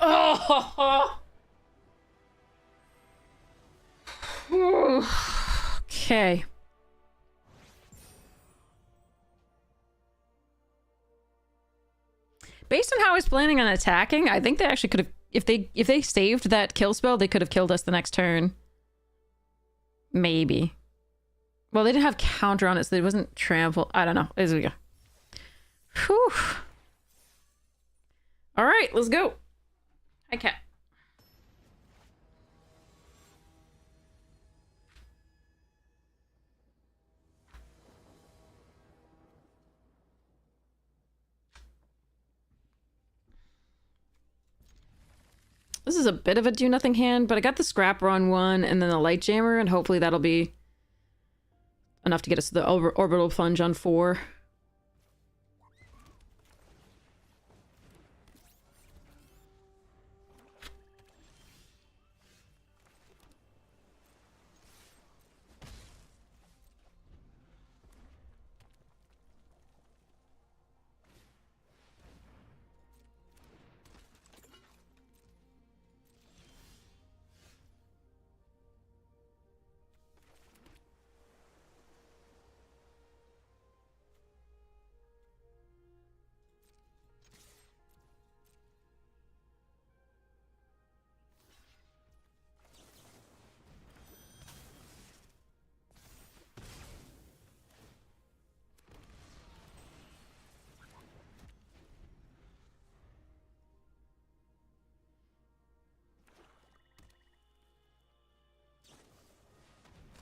Oh! Okay. Based on how I was planning on attacking, I think they actually could have, if they saved that kill spell, they could have killed us the next turn. Maybe. Well, they didn't have counter on it, so it wasn't trample. I don't know. As we go. Whew. All right, let's go. Hi, cat. This is a bit of a do-nothing hand, but I got the Scrapper on one and then the Light Jammer, and hopefully that'll be enough to get us the Orbital Plunge on 4.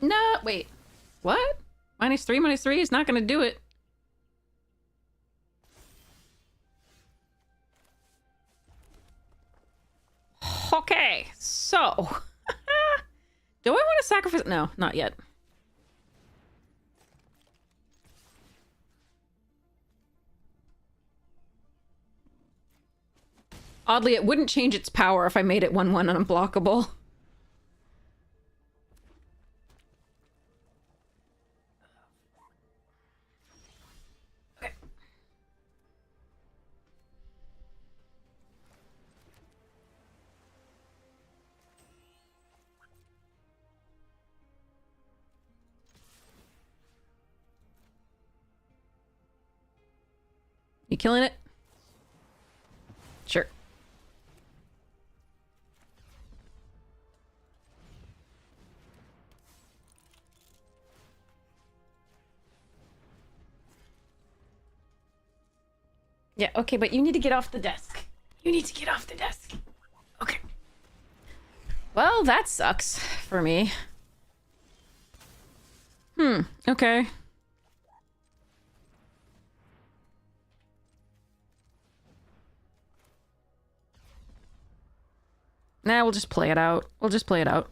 No, wait. What? -3 is not gonna do it. Okay, so... do I want to sacrifice... No, not yet. Oddly, it wouldn't change its power if I made it 1/1 unblockable. Okay. You killing it? Sure. Yeah, okay, but you need to get off the desk. You need to get off the desk. Okay. Well, that sucks for me. Okay. Nah, we'll just play it out. We'll just play it out.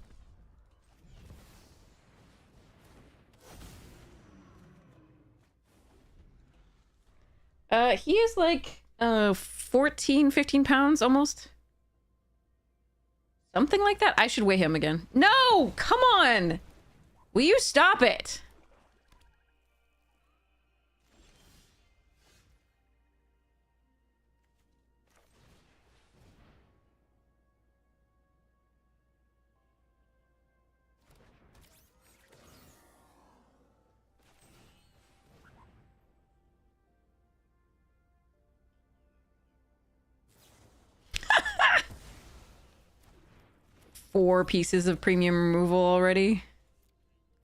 He is like, 14, 15 pounds almost. Something like that? I should weigh him again. No! Come on! Will you stop it? 4 pieces of premium removal already.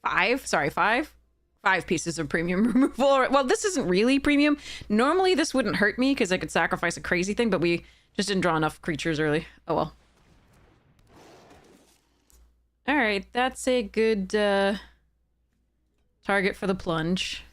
5? Sorry, 5? 5 pieces of premium removal. Well, this isn't really premium. Normally this wouldn't hurt me because I could sacrifice a crazy thing, but we just didn't draw enough creatures early. Oh well. Alright, that's a good target for the plunge.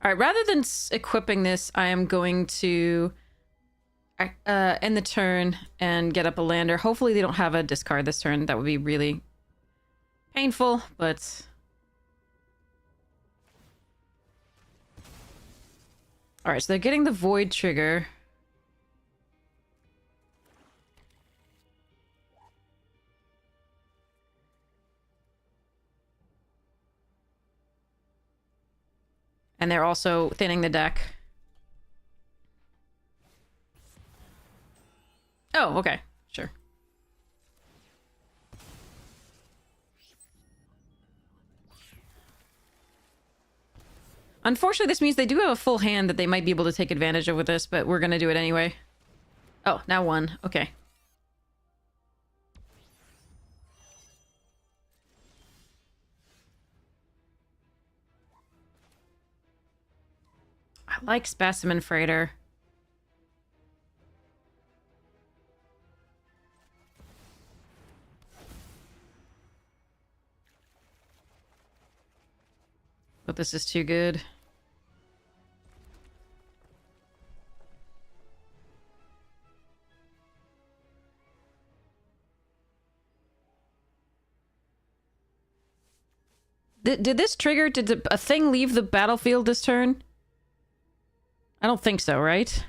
All right, rather than equipping this, I am going to end the turn and get up a lander. Hopefully they don't have a discard this turn. That would be really painful, but... All right, so they're getting the void trigger. And they're also thinning the deck. Oh, okay. Sure. Unfortunately, this means they do have a full hand that they might be able to take advantage of with this, but we're going to do it anyway. Oh, now 1. Okay. I like Specimen Freighter. But this is too good. Did this trigger? Did a thing leave the battlefield this turn? I don't think so, right?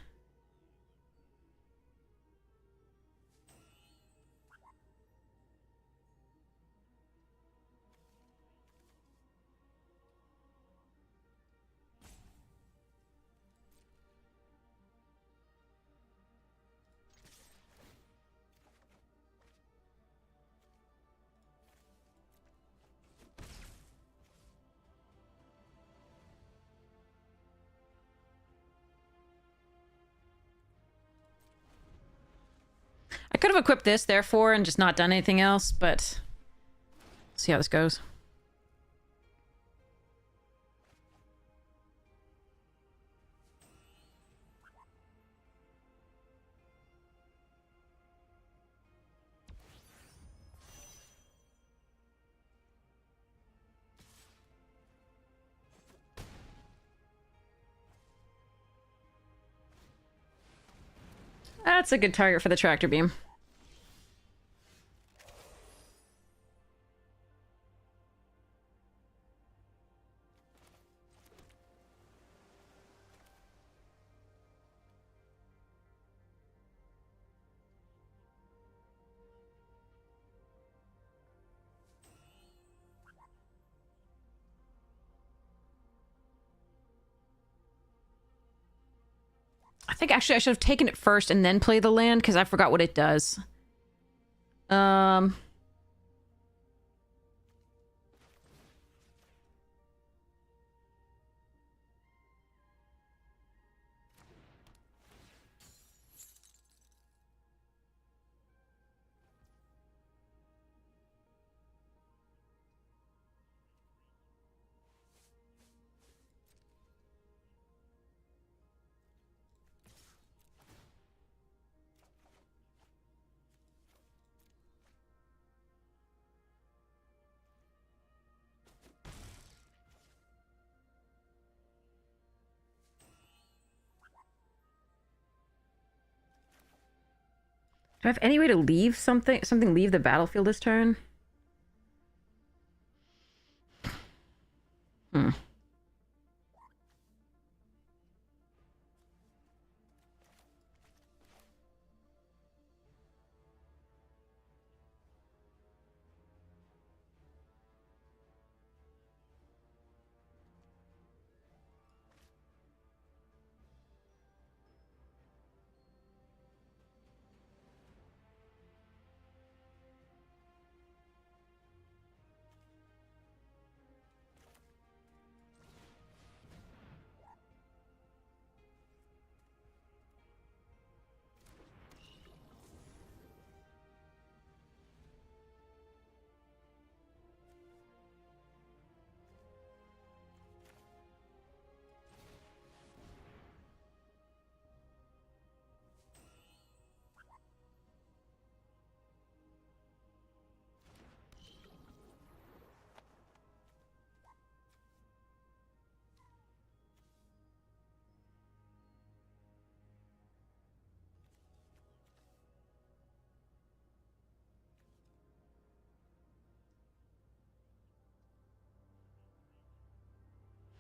I could have equipped this, therefore, and just not done anything else, but... see how this goes. That's a good target for the tractor beam. I think actually I should have taken it first and then play the land, because I forgot what it does. Do I have any way to leave something leave the battlefield this turn? Hmm.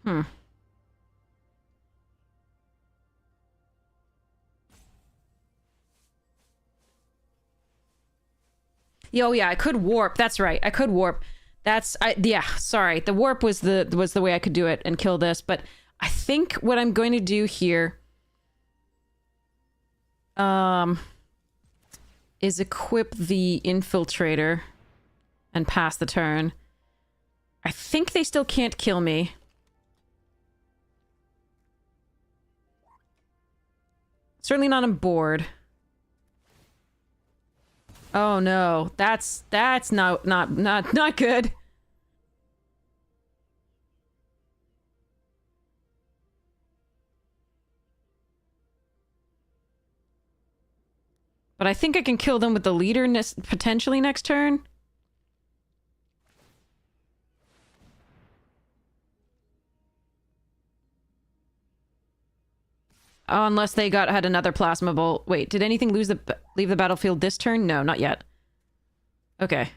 Hmm. Yo, yeah, I could warp. That's right. I could warp. Yeah, sorry. The warp was the way I could do it and kill this, but I think what I'm going to do here is equip the infiltrator and pass the turn. I think they still can't kill me. Certainly not on board. Oh no, that's not good. But I think I can kill them with the leader potentially next turn. Oh, unless they had another plasma bolt. Wait, did anything leave the battlefield this turn? No, not yet. Okay.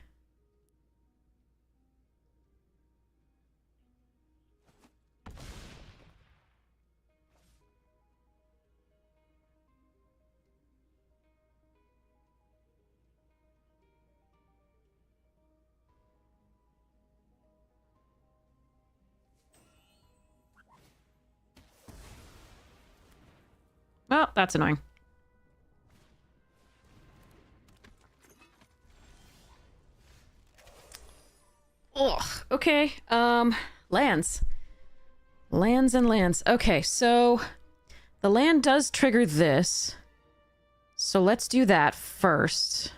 Well, that's annoying. Ugh. Okay. Lands. Lands and lands. Okay, so the land does trigger this. So let's do that first.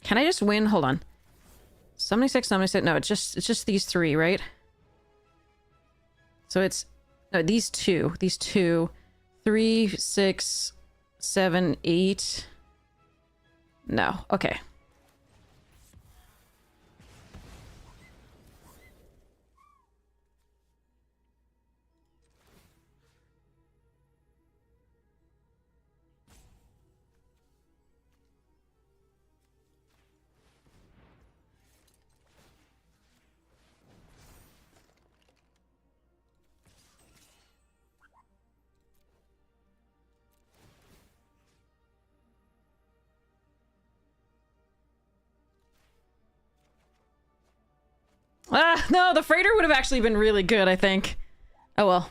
Can I just win? Hold on. 76, 76. No, it's just these three, right? So it's no, these two. These two. 3, 6, 7, 8. No. Okay. Ah, no, the freighter would have actually been really good, I think. Oh well.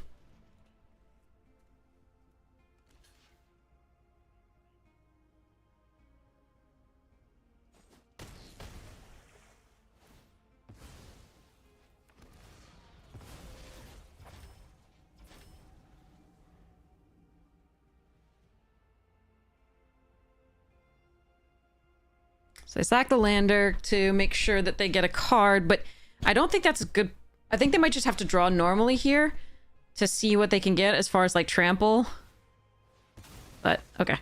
So I sack the lander to make sure that they get a card, but I don't think that's good. I think they might just have to draw normally here to see what they can get as far as like trample. But okay.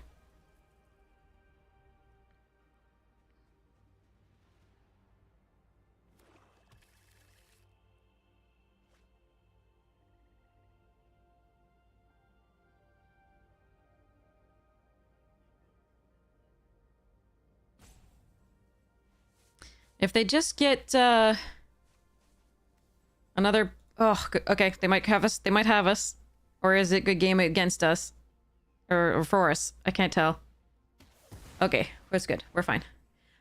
If they just get another, oh, okay, they might have us. They might have us, or is it good game against us, or for us? I can't tell. Okay, that's good. We're fine.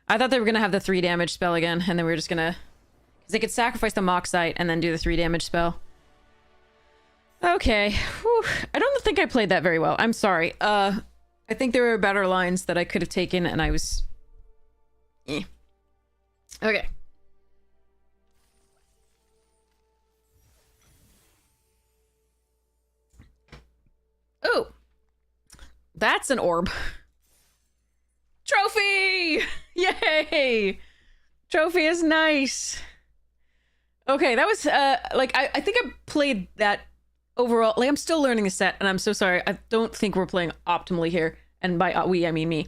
I thought they were gonna have the 3 damage spell again, and then we were just gonna, because they could sacrifice the mock sight and then do the 3 damage spell. Okay, whew. I don't think I played that very well. I'm sorry. I think there were better lines that I could have taken, and I was. Eh. Okay. Oh, that's an orb. Trophy! Yay! Trophy is nice. Okay, that was, like, I think I played that overall. Like, I'm still learning the set, and I'm so sorry. I don't think we're playing optimally here. And by we, I mean me.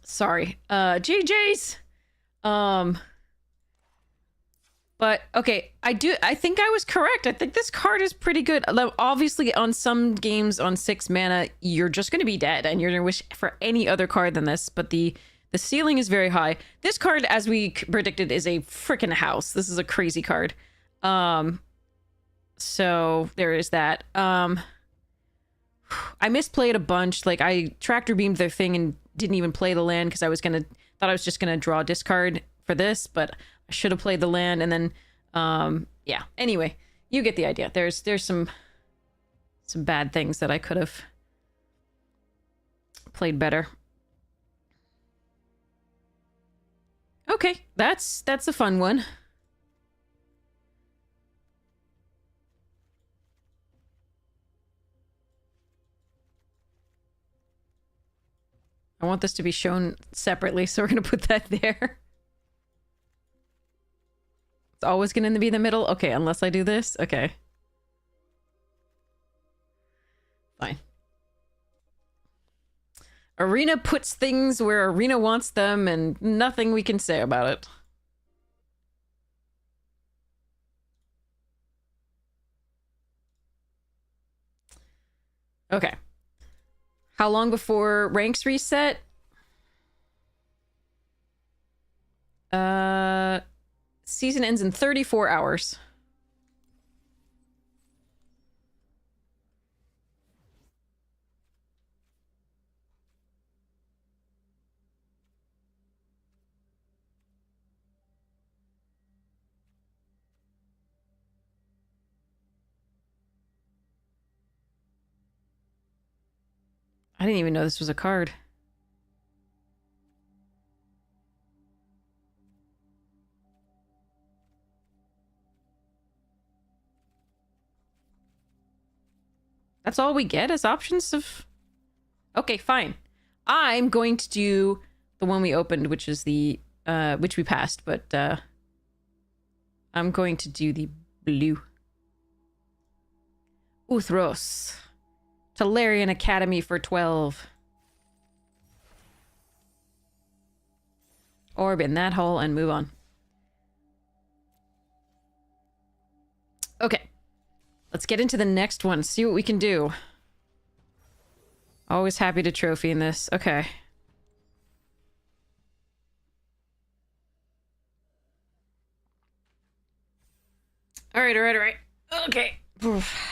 Sorry. GG's. But okay, I think I was correct. I think this card is pretty good. Obviously, on some games on 6 mana, you're just going to be dead, and you're going to wish for any other card than this. But the ceiling is very high. This card, as we predicted, is a freaking house. This is a crazy card. So there is that. I misplayed a bunch. Like, I tractor beamed their thing and didn't even play the land because thought I was just gonna draw a discard for this, but I should have played the land. And then yeah, anyway, you get the idea. There's some bad things that I could have played better. Okay, that's a fun one. I want this to be shown separately, so we're gonna put that there. It's always gonna be in the middle? Okay, unless I do this? Okay. Fine. Arena puts things where Arena wants them, and nothing we can say about it. Okay. How long before ranks reset? Season ends in 34 hours. I didn't even know this was a card. That's all we get as options of... Okay, fine. I'm going to do the one we opened, which is the... which we passed, but I'm going to do the blue. Uthros. Talarian Academy for 12. Orb in that hole and move on. Okay. Let's get into the next one. See what we can do. Always happy to trophy in this. Okay. Alright, alright, alright. Okay. Oof.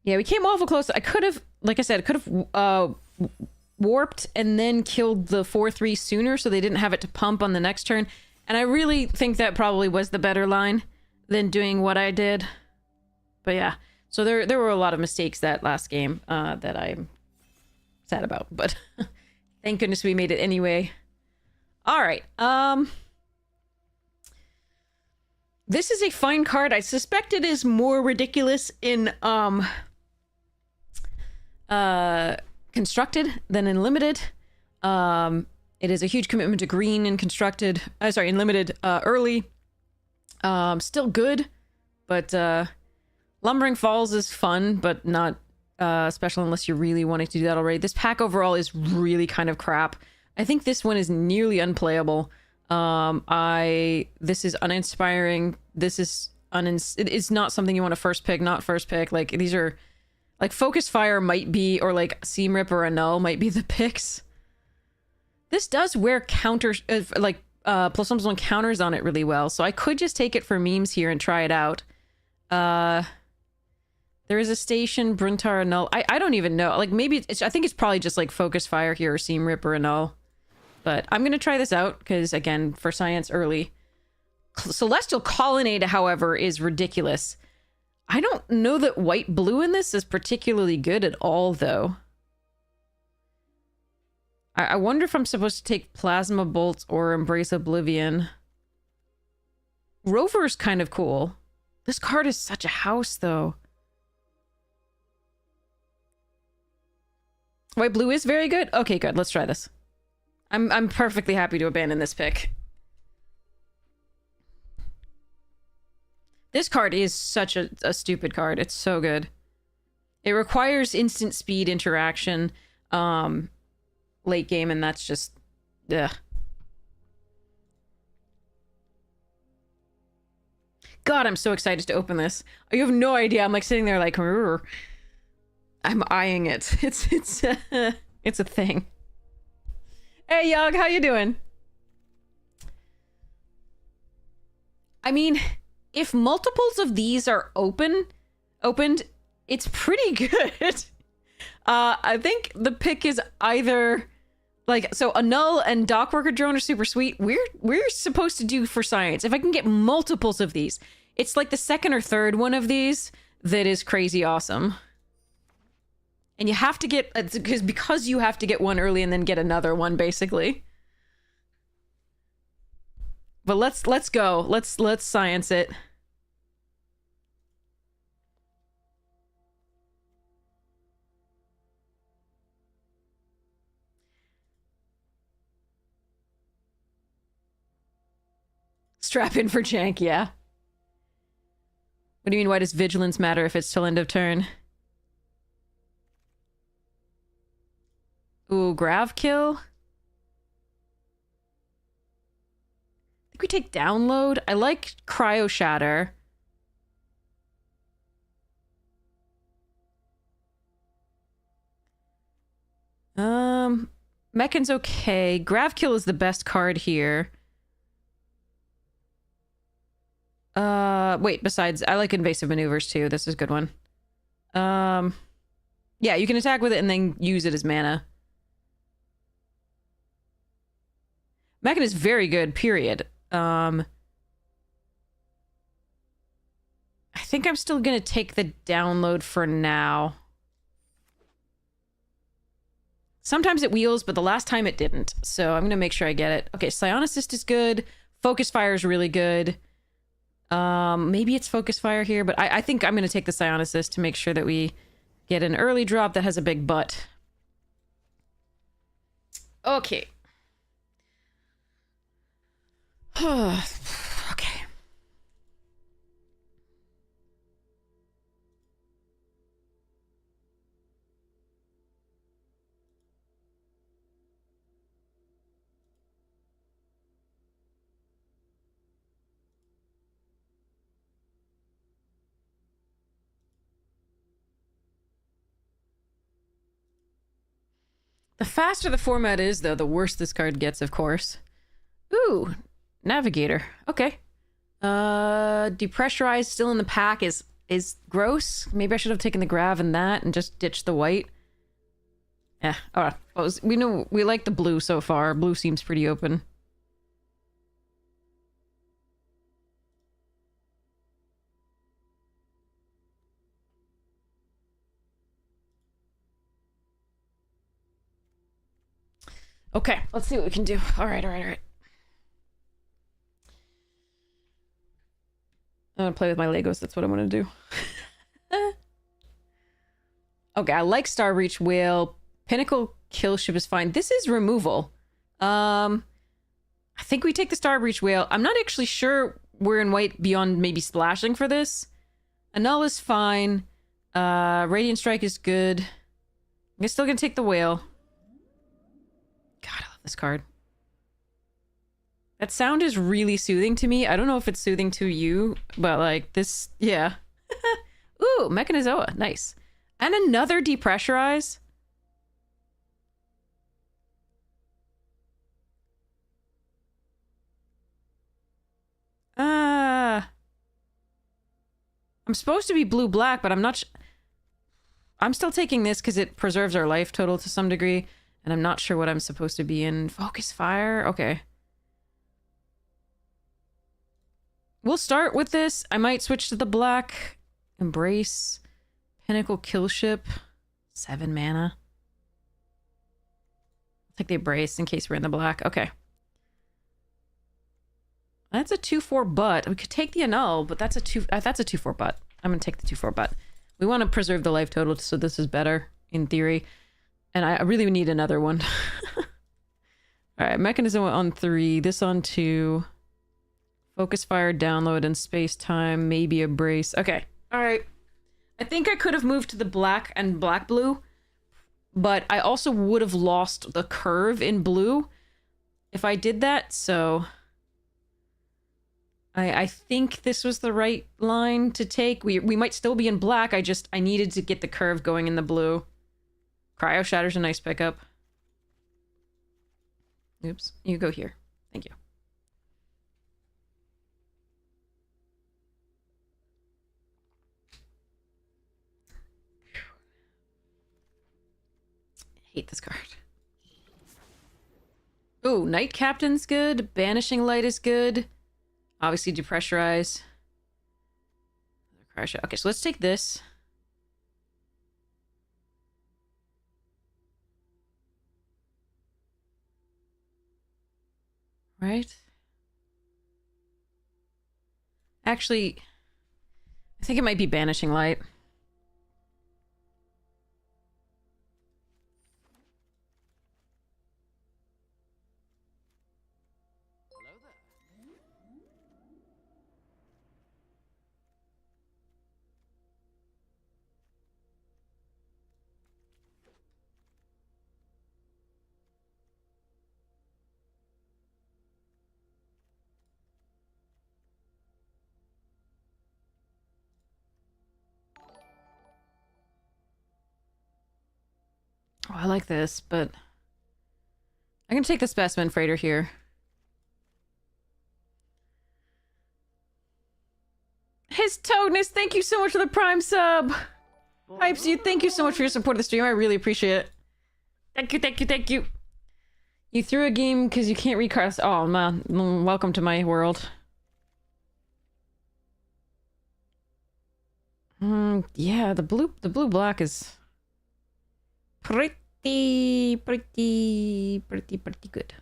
Yeah, we came awful close. I could have, like I said, I could have warped and then killed the 4/3 sooner so they didn't have it to pump on the next turn. And I really think that probably was the better line than doing what I did. But yeah, so there were a lot of mistakes that last game that I'm sad about. But thank goodness we made it anyway. All right. This is a fine card. I suspect it is more ridiculous in Constructed than in Limited. It is a huge commitment to green in Constructed. Sorry, in Limited early. Still good, but Lumbering Falls is fun, but not special unless you're really wanting to do that already. This pack overall is really kind of crap. I think this one is nearly unplayable. This is uninspiring. This is it's not something you want to first pick, not first pick. Like, these are, like, Focus Fire might be, or like Seam Rip or Annul might be the picks. This does wear counters, plus +1 counters on it really well, so I could just take it for memes here and try it out. There is a station, Bruntar, Annul. I don't even know. Like, maybe I think it's probably just like Focus Fire here or Seam Rip or Annul. But I'm going to try this out because, again, for science early. Celestial Colonnade, however, is ridiculous. I don't know that white-blue in this is particularly good at all, though. I wonder if I'm supposed to take Plasma Bolt or Embrace Oblivion. Rover's kind of cool. This card is such a house, though. White blue is very good? Okay, good. Let's try this. I'm perfectly happy to abandon this pick. This card is such a stupid card. It's so good. It requires instant speed interaction late game, and that's just... ugh. God, I'm so excited to open this. You have no idea. I'm like sitting there like... "Rrr." I'm eyeing it. It's a thing. Hey, Yog, how you doing? I mean, if multiples of these are opened, it's pretty good. I think the pick is either like, so a null and dock worker drone are super sweet. We're supposed to do for science. If I can get multiples of these, it's like the second or third one of these that is crazy awesome. And you have to get, because you have to get one early and then get another one, basically. But let's go. Let's science it. Strap in for jank, yeah. What do you mean, why does vigilance matter if it's till end of turn? Ooh, grav kill? I think we take download. I like cryo shatter. Mechan's okay. Grav kill is the best card here. Wait, besides, I like invasive maneuvers too. This is a good one. Yeah, you can attack with it and then use it as mana. Mechan is very good, period. I think I'm still gonna take the download for now. Sometimes it wheels, but the last time it didn't. So I'm gonna make sure I get it. Okay, Psion Assist is good. Focus Fire is really good. Maybe it's Focus Fire here, but I think I'm gonna take the Psion Assist to make sure that we get an early drop that has a big butt. Okay. Okay. The faster the format is, though, the worse this card gets, of course. Ooh, Navigator. Okay. Depressurize still in the pack is gross. Maybe I should have taken the grav and that and just ditched the white. Yeah. Alright. We know we like the blue so far. Blue seems pretty open. Okay, let's see what we can do. Alright. I'm gonna play with my Legos. That's what I'm gonna do. Okay, I like Starbreach Whale. Pinnacle Killship is fine. This is removal. I think we take the Starbreach Whale. I'm not actually sure we're in white beyond maybe splashing for this. Annul is fine. Radiant Strike is good. I'm still gonna take the Whale. God, I love this card. That sound is really soothing to me. I don't know if it's soothing to you, but like this, yeah. Ooh, Mechanizoa, nice. And another Depressurize. I'm supposed to be blue-black, but I'm not... I'm still taking this because it preserves our life total to some degree, and I'm not sure what I'm supposed to be in. Focus Fire? Okay. We'll start with this. I might switch to the black. Embrace. Pinnacle Killship. 7 mana. I'll take the Embrace in case we're in the black. Okay. That's a 2/4 butt. We could take the Annul, but that's a 2/4 butt. I'm gonna take the 2/4 butt. We want to preserve the life total, so this is better, in theory. And I really need another one. All right, mechanism on 3, this on 2. Focus fire, download, and space time, maybe a brace. Okay, all right. I think I could have moved to the black and black blue, but I also would have lost the curve in blue if I did that, so I think this was the right line to take. We might still be in black, I needed to get the curve going in the blue. Cryo Shatter's a nice pickup. Oops, you go here. Thank you. Hate this card. Ooh, Night Captain's good. Banishing Light is good. Obviously, depressurize. Okay, so let's take this. Right? Actually, I think it might be Banishing Light. Hello there. Oh, I like this, but I'm gonna take the Specimen Freighter here. His Toadness, thank you so much for the Prime sub! Hypes, you, thank you so much for your support of the stream. I really appreciate it. Thank you, thank you, thank you. You threw a game because you can't recast. Oh man, welcome to my world. Yeah, the blue black is pretty good.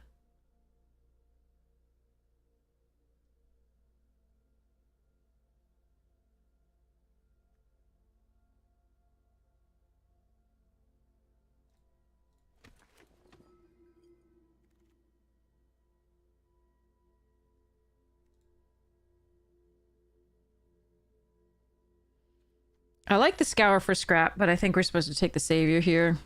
I like the Scour for scrap, but I think we're supposed to take the Savior here.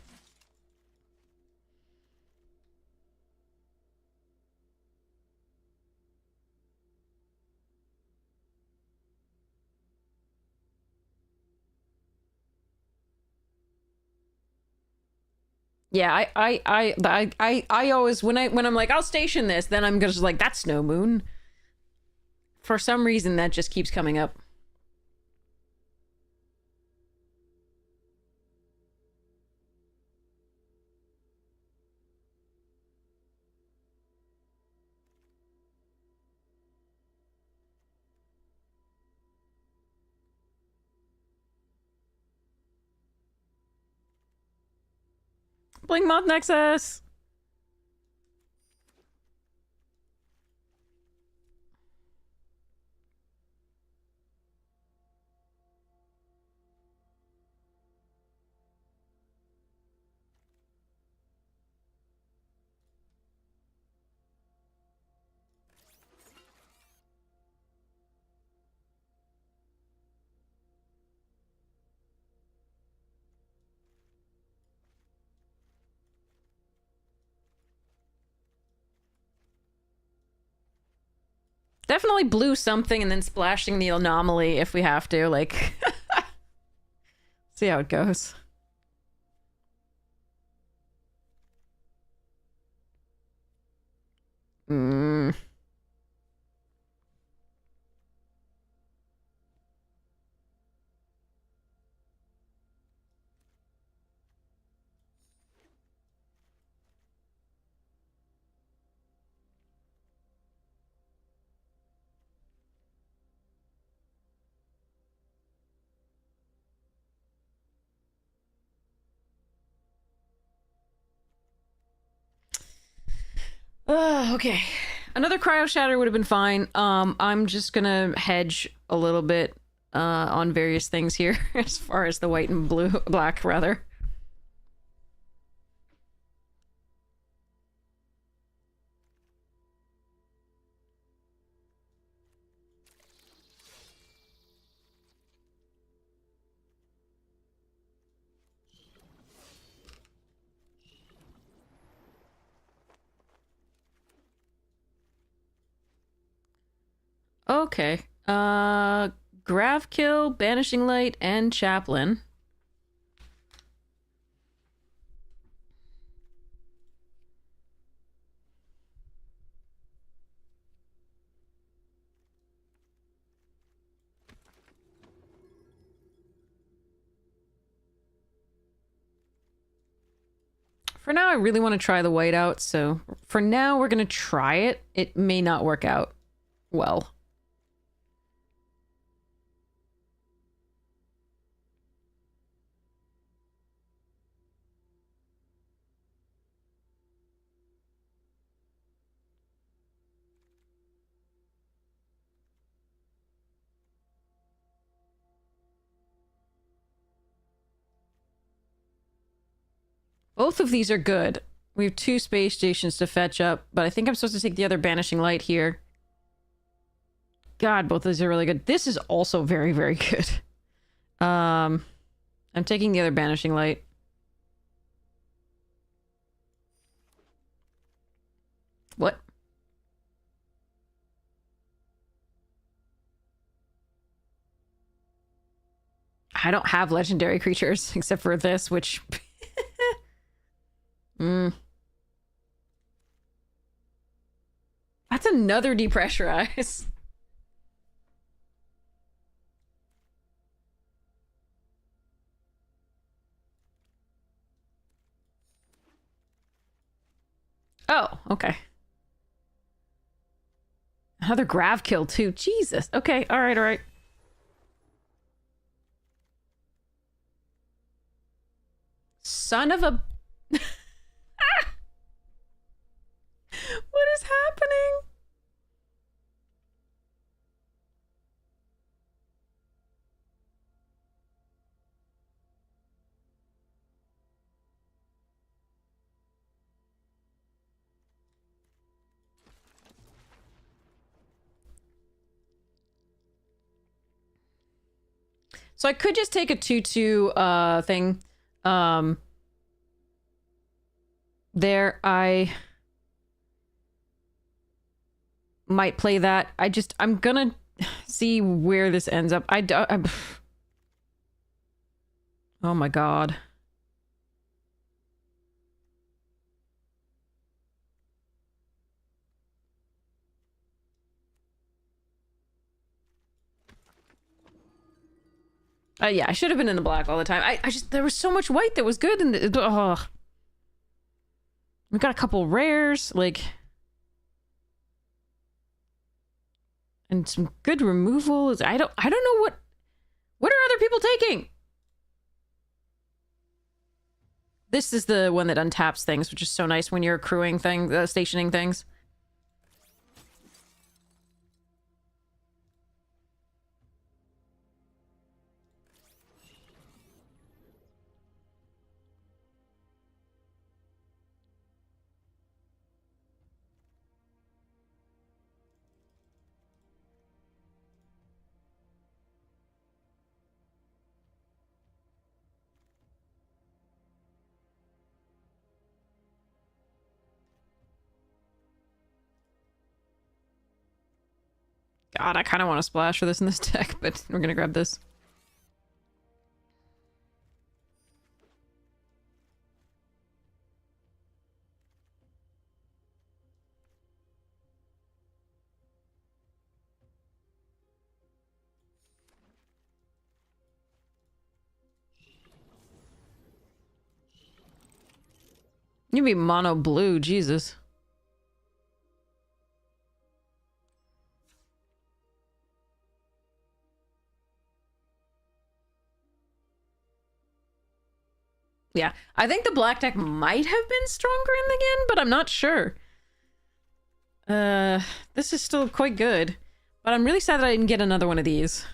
Yeah, I always when I'm like I'll station this, then I'm just like that's no moon. For some reason, that just keeps coming up. Blink Moth Nexus! Definitely blue something and then splashing the anomaly if we have to, like... See how it goes. Mm. Okay. Another Cryo Shatter would have been fine. I'm just gonna hedge a little bit on various things here as far as the white and blue, black rather. Okay. Gravkill, Banishing Light, and Chaplain. For now, I really want to try the whiteout, so for now, we're going to try it. It may not work out well. Both of these are good. We have 2 space stations to fetch up, but I think I'm supposed to take the other Banishing Light here. God, both of these are really good. This is also very, very good. I'm taking the other Banishing Light. What? I don't have legendary creatures except for this, which... That's another depressurize. Oh, okay. Another grav kill too. Jesus. Okay, alright, alright. Son of a... What is happening? So I could just take a 2/2 thing. There, I might play that. I'm gonna see where this ends up. Oh my god. Yeah, I should have been in the black all the time. There was so much white that was good, and we got a couple rares, like, and some good removals. I don't know what are other people taking. This is the one that untaps things, which is so nice when you're accruing stationing things. God, I kind of want to splash for this in this deck, but we're gonna grab this. You be mono blue, Jesus. Yeah, I think the black deck might have been stronger in the game, but I'm not sure. This is still quite good, but I'm really sad that I didn't get another one of these.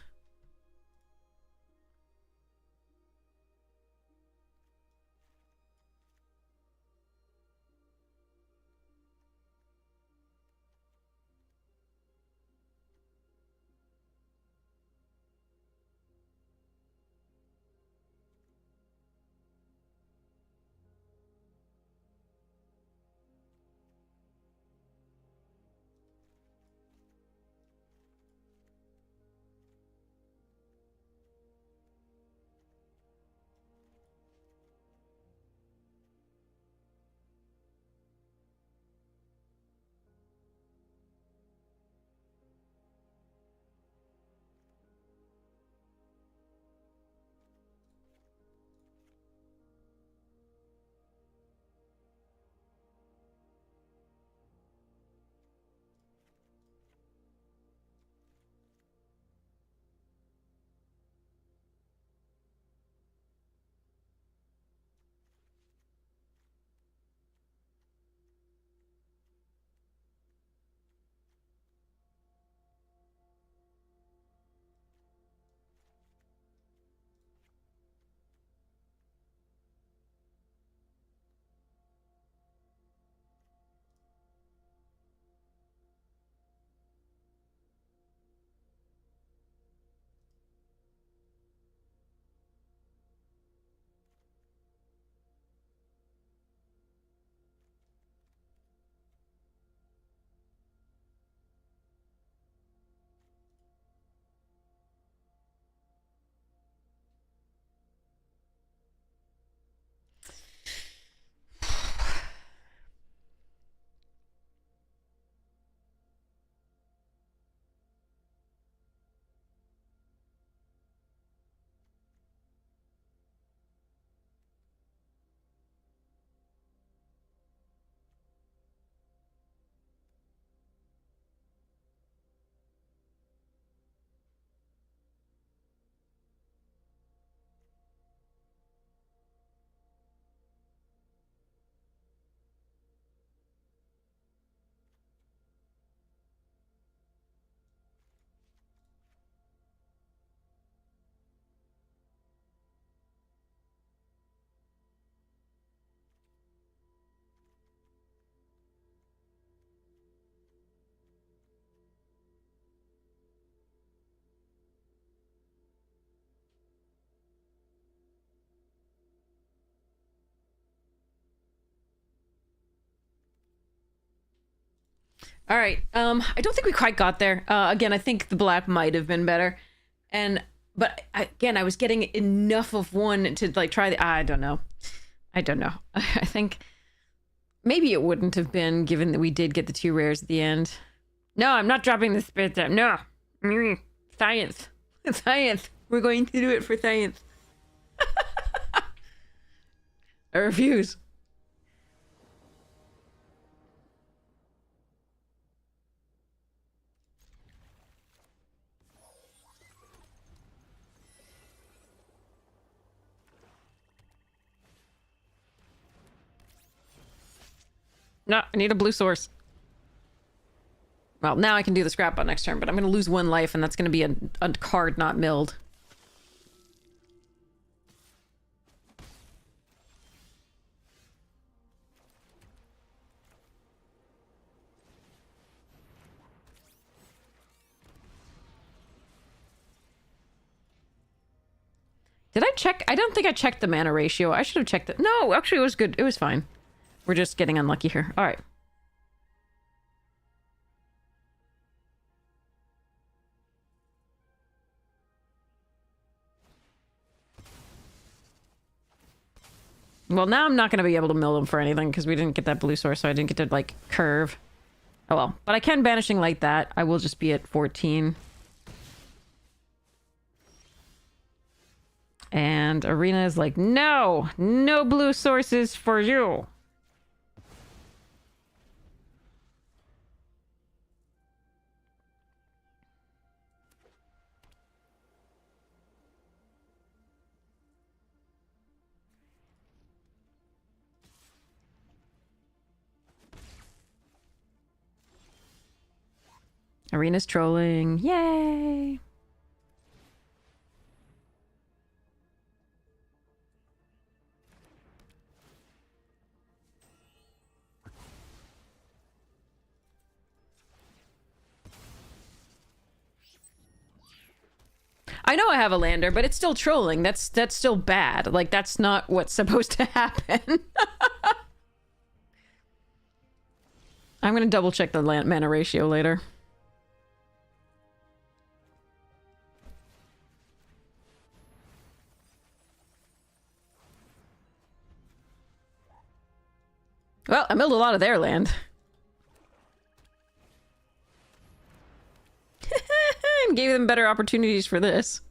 All right. I don't think we quite got there. Again, I think the black might have been better. But again, I was getting enough of one to like try the. I don't know. I don't know. I think maybe it wouldn't have been, given that we did get the 2 rares at the end. No, I'm not dropping the spirit down. No. Science. Science. We're going to do it for science. I refuse. No, I need a blue source. Well, now I can do the scrap bot next turn, but I'm going to lose 1 life, and that's going to be a card not milled. Did I check? I don't think I checked the mana ratio. I should have checked it. No, actually, it was good. It was fine. We're just getting unlucky here. All right. Well, now I'm not going to be able to mill them for anything because we didn't get that blue source, so I didn't get to, like, curve. Oh, well. But I can Banishing Light that. I will just be at 14. And Arena is like, no! No blue sources for you! Arena's trolling. Yay! I know I have a lander, but it's still trolling. That's still bad. Like, that's not what's supposed to happen. I'm gonna double check the mana ratio later. Well, I milled a lot of their land. And gave them better opportunities for this.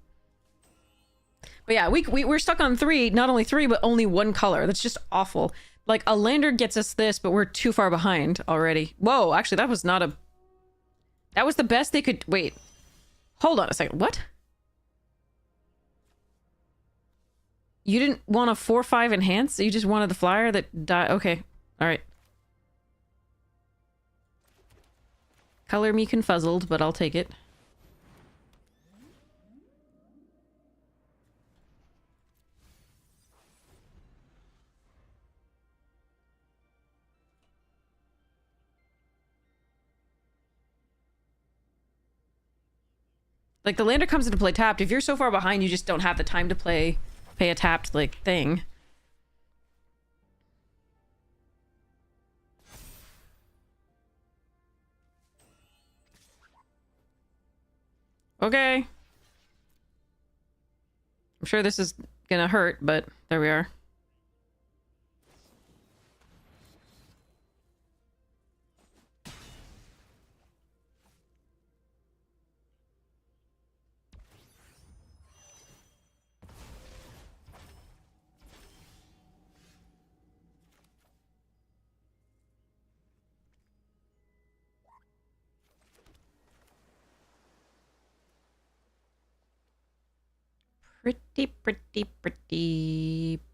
But yeah, we're stuck on 3, not only 3, but only 1 color. That's just awful. Like, a lander gets us this, but we're too far behind already. Whoa, actually, that was not a... That was the best they could... Wait. Hold on a second. What? You didn't want a 4/5 enhance? You just wanted the flyer that died? Okay. Alright. Color me confuzzled, but I'll take it. Like, the lander comes into play tapped. If you're so far behind, you just don't have the time to pay a tapped, like, thing. Okay. I'm sure this is gonna hurt, but there we are.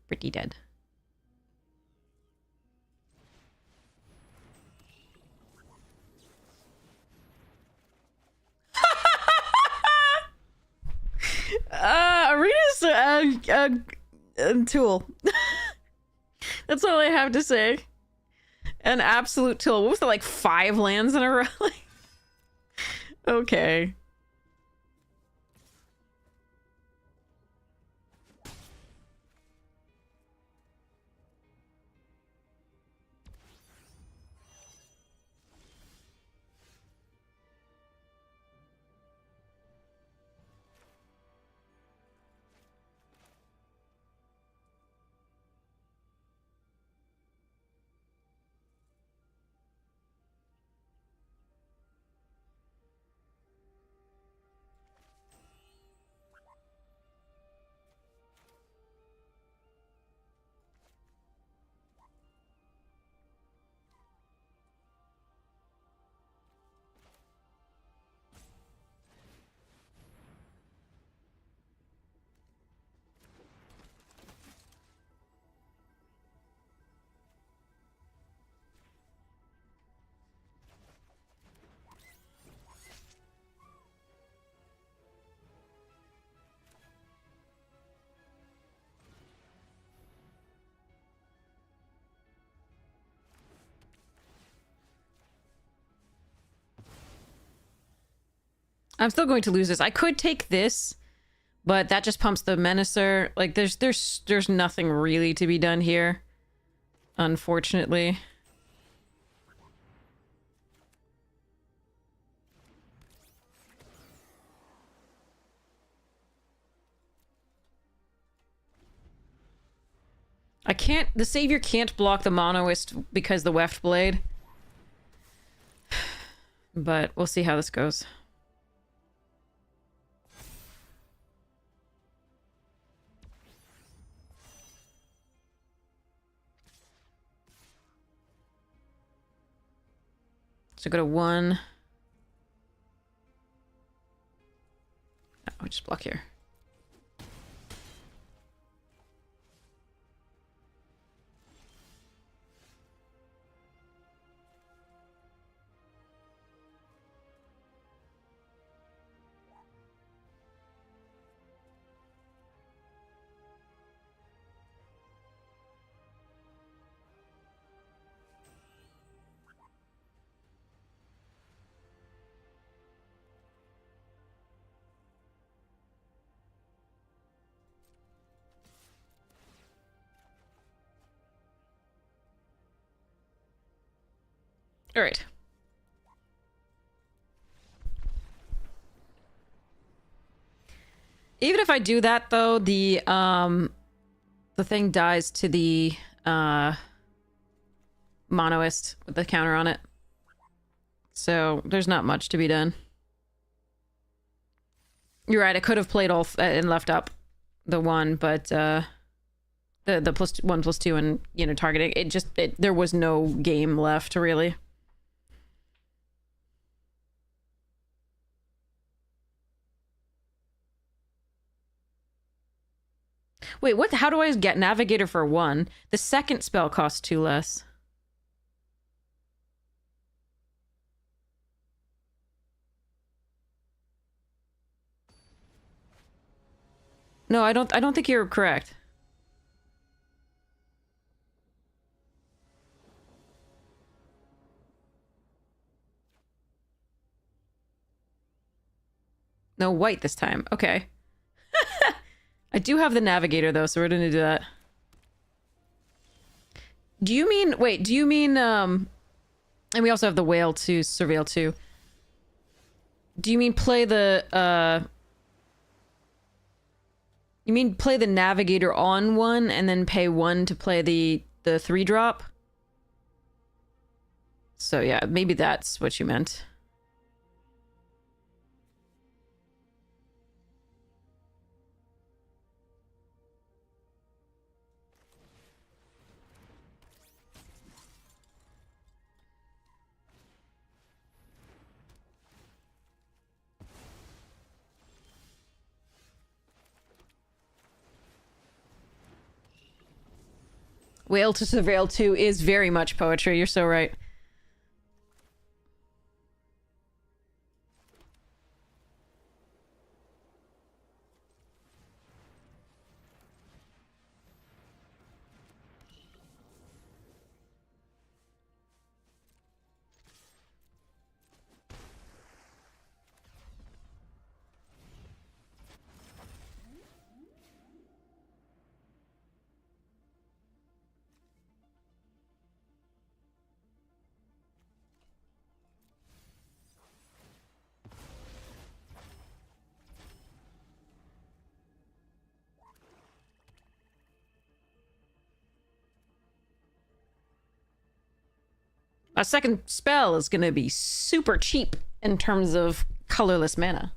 Pretty dead. Arena's a tool. That's all I have to say. An absolute tool. What was that, like 5 lands in a row? Okay. I'm still going to lose this. I could take this, but that just pumps the Menacer. Like, there's nothing really to be done here, unfortunately. I can't... The Savior can't block the Monoist because the Weft Blade. But we'll see how this goes. So go to 1. I'll just block here. All right. Even if I do that, though, the thing dies to the Monoist with the counter on it. So there's not much to be done. You're right. I could have played all and left up the 1, but the +1/+2 and targeting there was no game left really. Wait, what? How do I get Navigator for 1? The second spell costs 2 less. No, I don't think you're correct. No white this time. Okay. I do have the Navigator, though, so we're gonna do that. Do you mean... Wait, do you mean... And we also have the Whale to Surveil, too. Do you mean play the... You mean play the Navigator on 1, and then pay 1 to play the 3-drop? So, yeah, maybe that's what you meant. Whale to Surveil 2 is very much poetry. You're so right. A second spell is going to be super cheap in terms of colorless mana.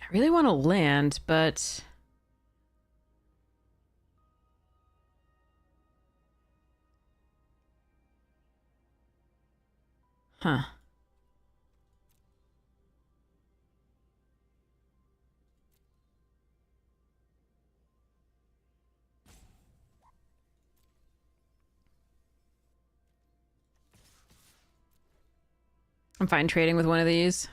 I really want to land, but... Huh. I'm fine trading with one of these.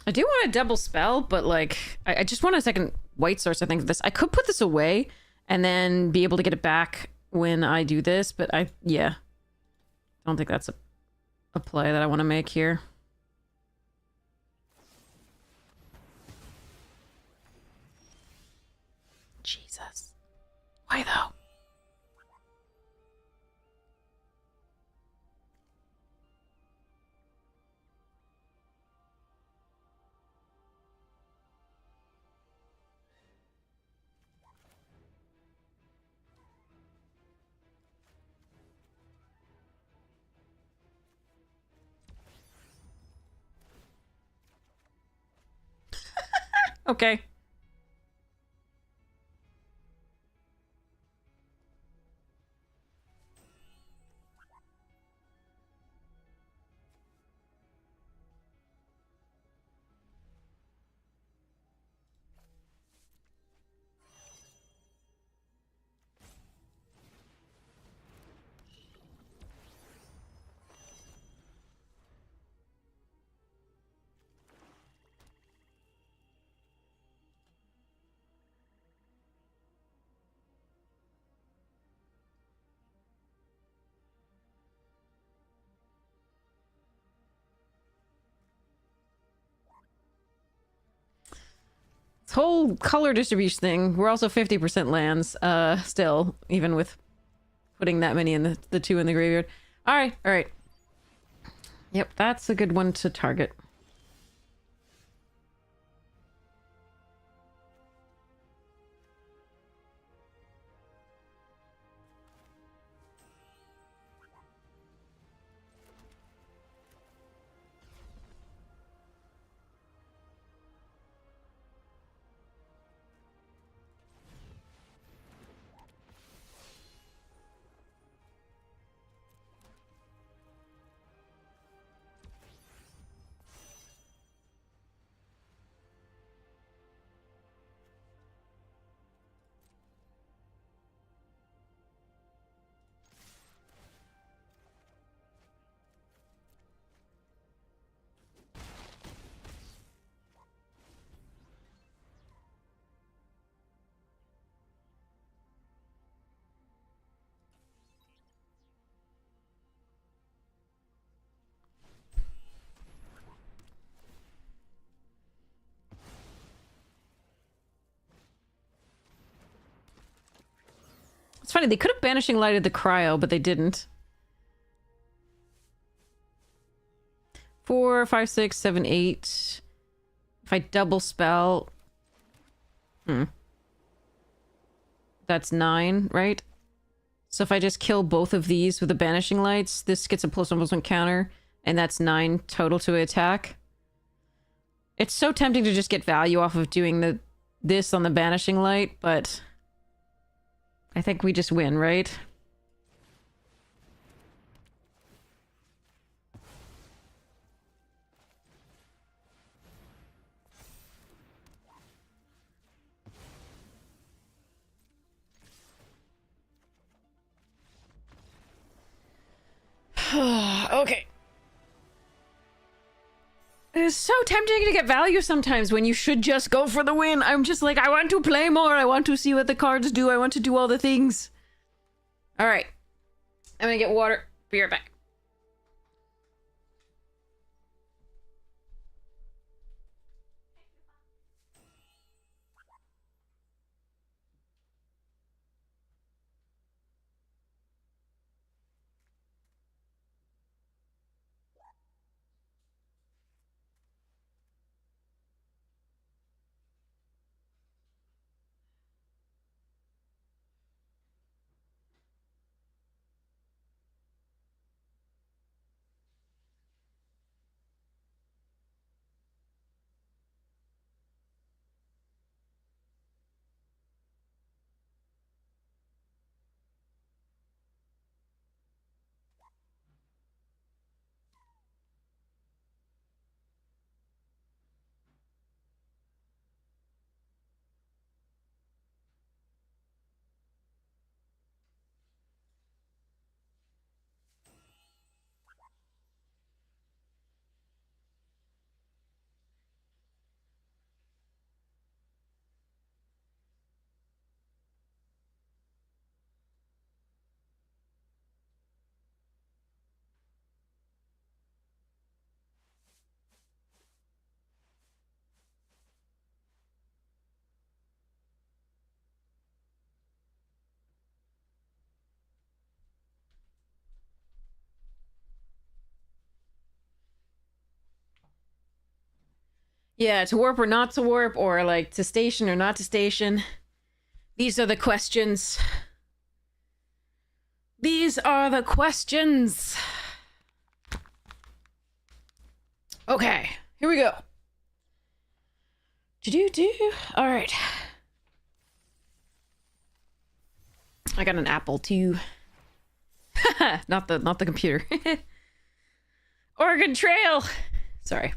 I do want a double spell, but like, I just want a second white source, I think, of this. I could put this away and then be able to get it back when I do this, but yeah. I don't think that's a play that I want to make here. Jesus. Why though? Okay. This whole color distribution thing, we're also 50% lands, still, even with putting that many in the two in the graveyard. Alright, alright. Yep, that's a good one to target. It's funny, they could have Banishing Lighted the Cryo, but they didn't. 4, 5, 6, 7, 8. If I double spell... That's 9, right? So if I just kill both of these with the banishing lights, this gets a +1/+1 counter, and that's 9 total to attack. It's so tempting to just get value off of doing this on the banishing light, but I think we just win, right? Okay. It is so tempting to get value sometimes when you should just go for the win. I'm just like, I want to play more. I want to see what the cards do. I want to do all the things. All right. I'm gonna get water. Be right back. Yeah, to warp or not to warp, or like to station or not to station. These are the questions. These are the questions. Okay, here we go. Do. All right. I got an apple too. not the computer. Oregon Trail. Sorry.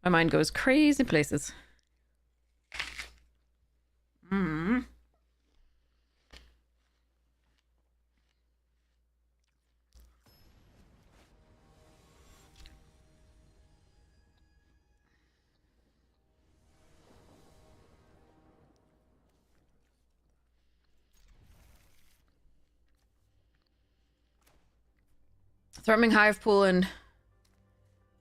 My mind goes crazy places. Thrumming Hive Pool and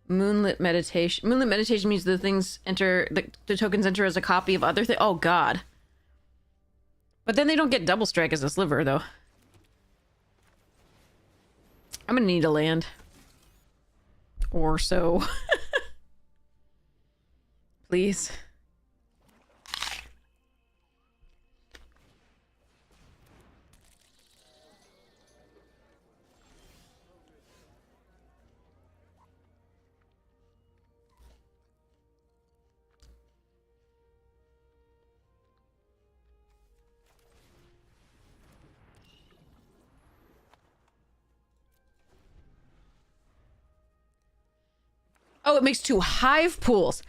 Moonlit Meditation. Moonlit Meditation means the things enter, the tokens enter as a copy of other things. Oh god. But then they don't get double strike as a sliver, though. I'm gonna need a land. Or so. Please. Oh, it makes 2 hive pools.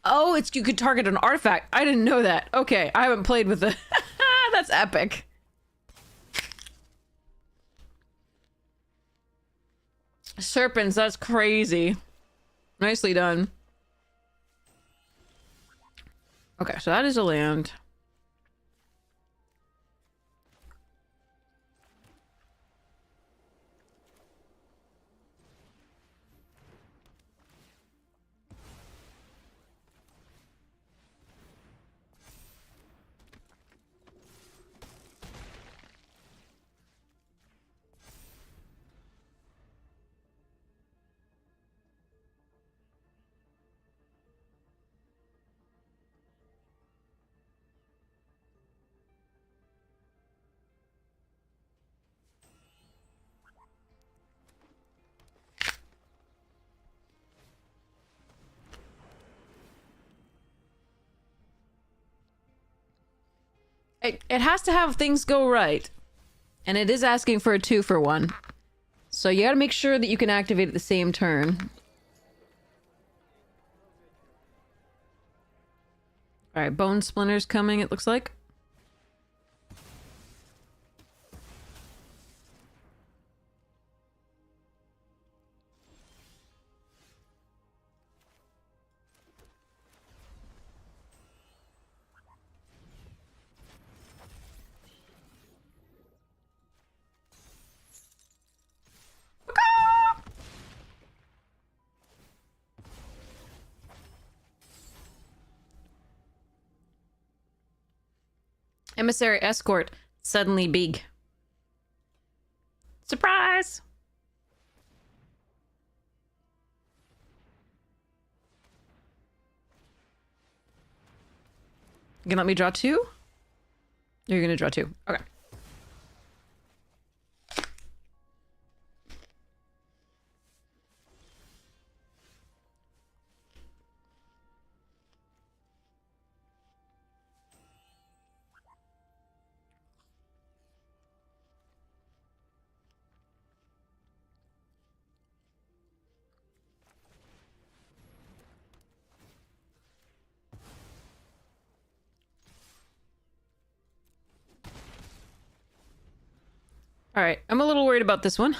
Oh, you could target an artifact. I didn't know that. Okay, I haven't played with the... That's epic. Serpents, that's crazy. Nicely done. Okay, so that is a land. it has to have things go right. And it is asking for a 2-for-1. So you gotta make sure that you can activate at the same turn. Alright, bone splinters coming, it looks like. Emissary escort, suddenly big. Surprise! You gonna let me draw 2? You're gonna draw 2. Okay. Alright, I'm a little worried about this one.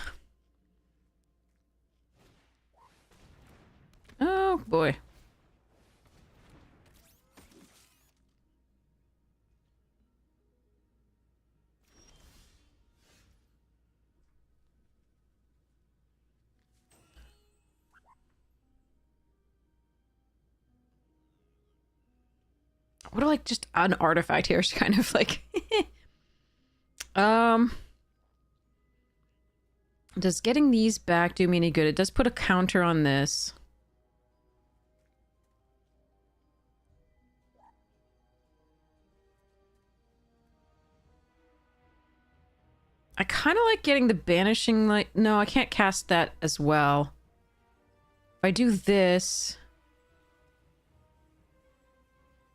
Oh, boy. What do, like, just an artifact here is kind of like... Does getting these back do me any good? It does put a counter on this. I kind of like getting the banishing light. No, I can't cast that as well. If I do this,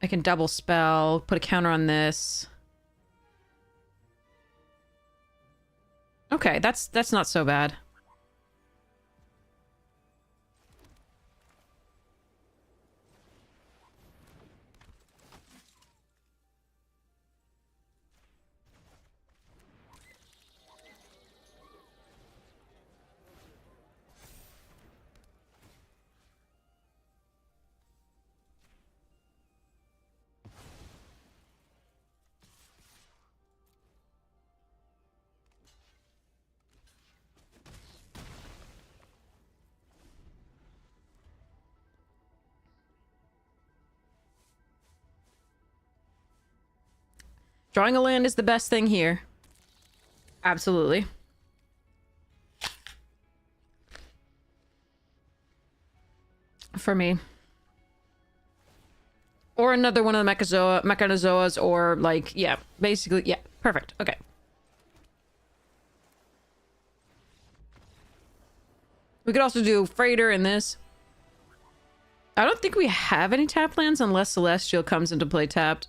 I can double spell, put a counter on this. Okay, that's not so bad. Drawing a land is the best thing here. Absolutely. For me. Or another one of the mechanozoas, or like, yeah, basically, yeah, perfect. Okay. We could also do freighter in this. I don't think we have any tap lands unless Celestial comes into play tapped.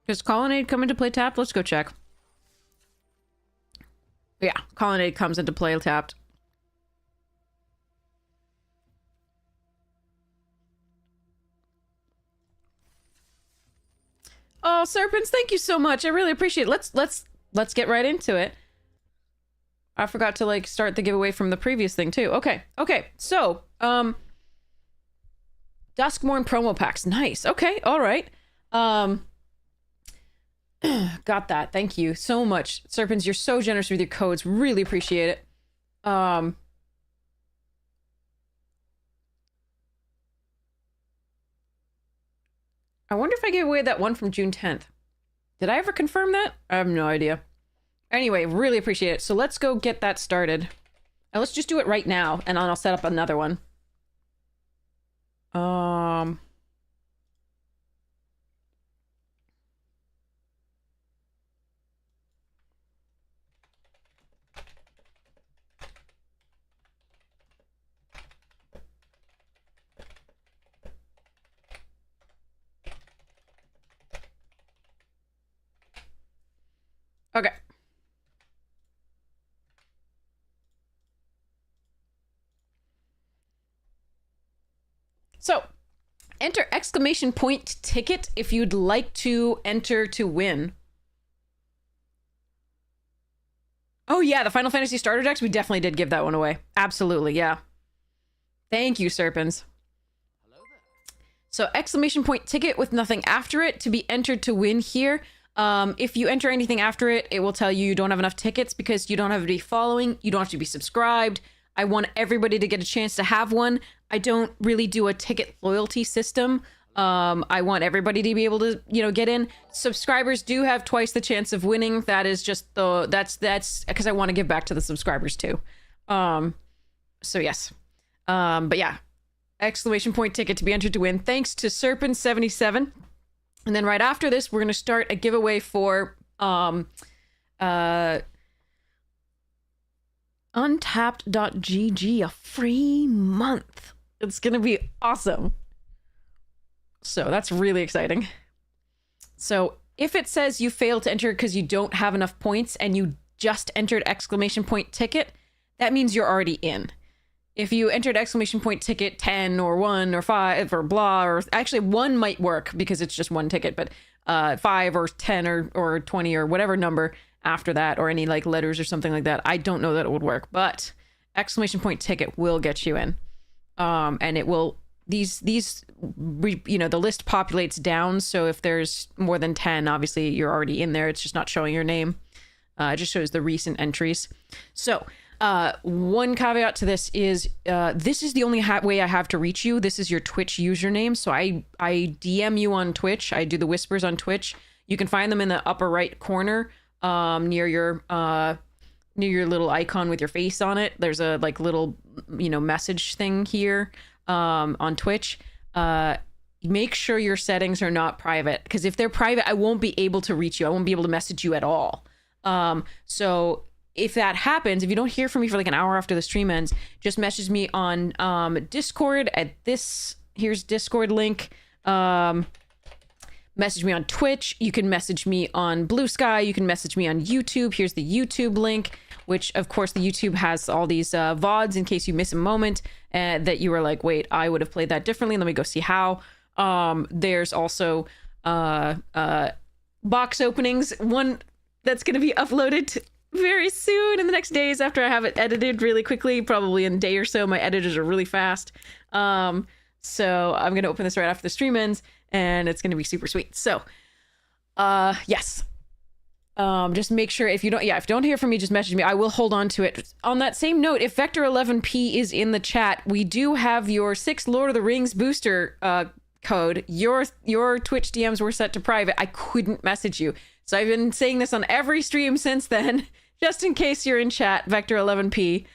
Does Colonnade come into play tapped? Let's go check. Yeah, Colonnade comes into play tapped. Oh, Serpents, thank you so much. I really appreciate it. Let's get right into it. I forgot to like start the giveaway from the previous thing too. Okay. So, Duskmorn promo packs. Nice. Okay. All right. Got that. Thank you so much. Serpents, you're so generous with your codes. Really appreciate it. I wonder if I gave away that one from June 10th. Did I ever confirm that? I have no idea. Anyway, really appreciate it. So let's go get that started. And let's just do it right now, and I'll set up another one. Okay. So, enter exclamation point ticket if you'd like to enter to win. Oh yeah, the Final Fantasy starter decks, we definitely did give that one away. Absolutely, yeah. Thank you, Serpens. Hello there. So exclamation point ticket with nothing after it to be entered to win here. If you enter anything after it, it will tell you don't have enough tickets because you don't have to be following, you don't have to be subscribed. I want everybody to get a chance to have one. I don't really do a ticket loyalty system. I want everybody to be able to, get in. Subscribers do have twice the chance of winning. That is just that's because I want to give back to the subscribers too. So yes. But yeah, exclamation point ticket to be entered to win. Thanks to Serpent77. And then right after this, we're going to start a giveaway for, untapped.gg, a free month. It's going to be awesome. So that's really exciting. So if it says you failed to enter because you don't have enough points and you just entered exclamation point ticket, that means you're already in. If you entered exclamation point ticket 10 or 1 or 5 or blah, or actually 1 might work because it's just 1 ticket, but 5 or 10 or 20 or whatever number after that, or any like letters or something like that, I don't know that it would work, but exclamation point ticket will get you in. And it will, the list populates down. So if there's more than 10, obviously you're already in there. It's just not showing your name. It just shows the recent entries. So one caveat to this is this is the only way I have to reach you. This is your Twitch username. So I DM you on Twitch. I do the whispers on Twitch. You can find them in the upper right corner near your little icon with your face on it. There's a like little message thing here on Twitch. Make sure your settings are not private, because if they're private, I won't be able to reach you. I won't be able to message you at all. So if that happens, if you don't hear from me for like an hour after the stream ends, just message me on Discord at this. Here's Discord link. Message me on Twitch. You can message me on Blue Sky. You can message me on YouTube. Here's the YouTube link, which of course the YouTube has all these VODs in case you miss a moment that you were like, wait, I would have played that differently. Let me go see how. There's also box openings. One that's going to be uploaded very soon in the next days after I have it edited really quickly, probably in a day or so. My editors are really fast. So I'm going to open this right after the stream ends, and it's going to be super sweet. So, yes. Just make sure if you don't hear from me, just message me. I will hold on to it. On that same note, if Vector11P is in the chat, we do have your 6 Lord of the Rings booster code. Your Twitch DMs were set to private. I couldn't message you. So I've been saying this on every stream since then, just in case you're in chat, Vector11P.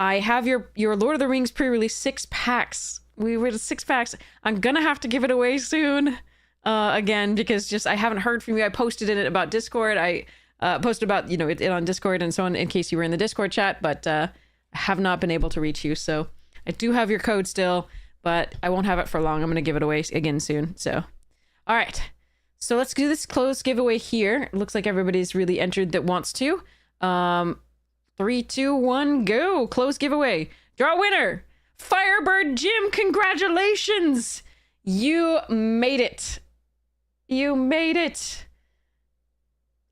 I have your Lord of the Rings pre-release 6 packs. We were to 6 packs. I'm gonna have to give it away soon. Again, because I haven't heard from you. I posted it about Discord. I posted about, it on Discord and so on in case you were in the Discord chat, but I have not been able to reach you. So I do have your code still, but I won't have it for long. I'm going to give it away again soon. So, all right. So let's do this closed giveaway here. It looks like everybody's really entered that wants to. 3, 2, 1, go. Close giveaway. Draw winner. Firebird Jim, congratulations. You made it. You made it.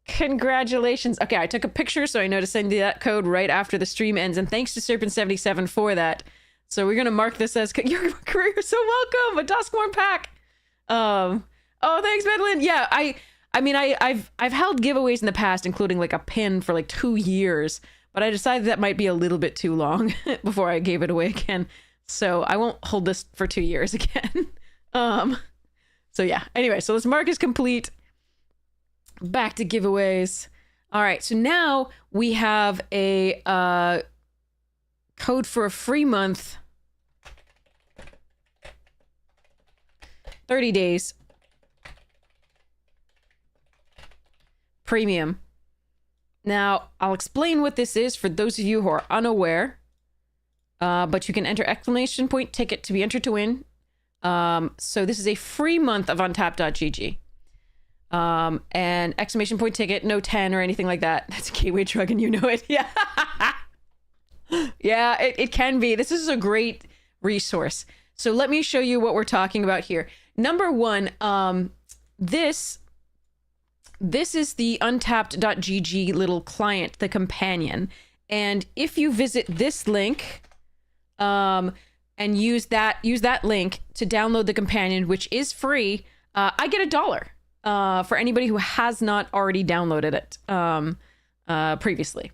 Congratulations. Okay, I took a picture so I know to send you that code right after the stream ends. And thanks to Serpent77 for that. So we're going to mark this as your career. So welcome. A Duskmorn pack. Oh, thanks, Madeline. Yeah, I've held giveaways in the past, including like a pin for like 2 years. But I decided that might be a little bit too long before I gave it away again. So I won't hold this for 2 years again. So yeah, anyway, so this mark is complete. Back to giveaways. All right, so now we have a code for a free month. 30 days. Premium. Now, I'll explain what this is for those of you who are unaware. But you can enter exclamation point ticket to be entered to win. So this is a free month of untapped.gg. And exclamation point ticket, no 10 or anything like that. That's a gateway drug and you know it. Yeah. Yeah, it can be. This is a great resource. So let me show you what we're talking about here. Number one, this is the untapped.gg little client, the companion. And if you visit this link, and use that link to download the companion, which is free, I get $1 for anybody who has not already downloaded it previously.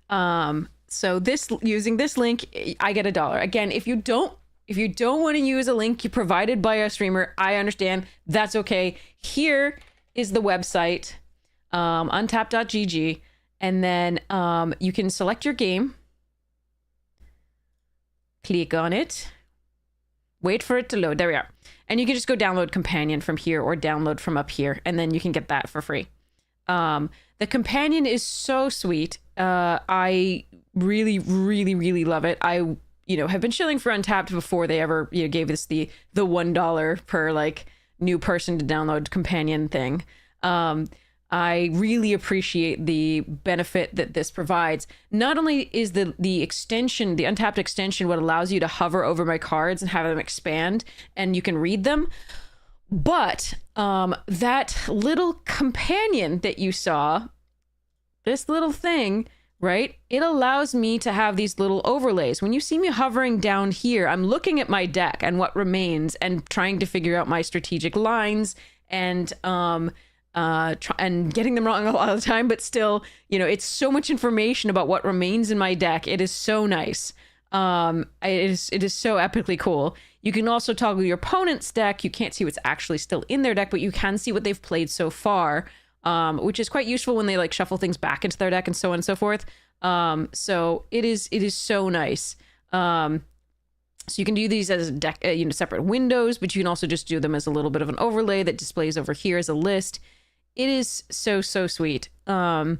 So using this link, I get $1. Again, if you don't want to use a link provided by a streamer, I understand. That's okay. Here is the website, untapped.gg, and then you can select your game, click on it, wait for it to load. There we are. And you can just go download Companion from here or download from up here, and then you can get that for free. The Companion is so sweet. I really, really, really love it. I have been shilling for Untapped before they ever gave us the $1 per like new person to download Companion thing. I really appreciate the benefit that this provides. Not only is the extension, the Untapped extension, what allows you to hover over my cards and have them expand and you can read them, but that little companion that you saw, this little thing, right? It allows me to have these little overlays. When you see me hovering down here, I'm looking at my deck and what remains and trying to figure out my strategic lines and getting them wrong a lot of the time, but still, it's so much information about what remains in my deck. It is so nice. It is so epically cool. You can also toggle your opponent's deck. You can't see what's actually still in their deck, but you can see what they've played so far, which is quite useful when they like shuffle things back into their deck and so on and so forth. So it is so nice. So you can do these as deck, separate windows, but you can also just do them as a little bit of an overlay that displays over here as a list. It is so sweet. And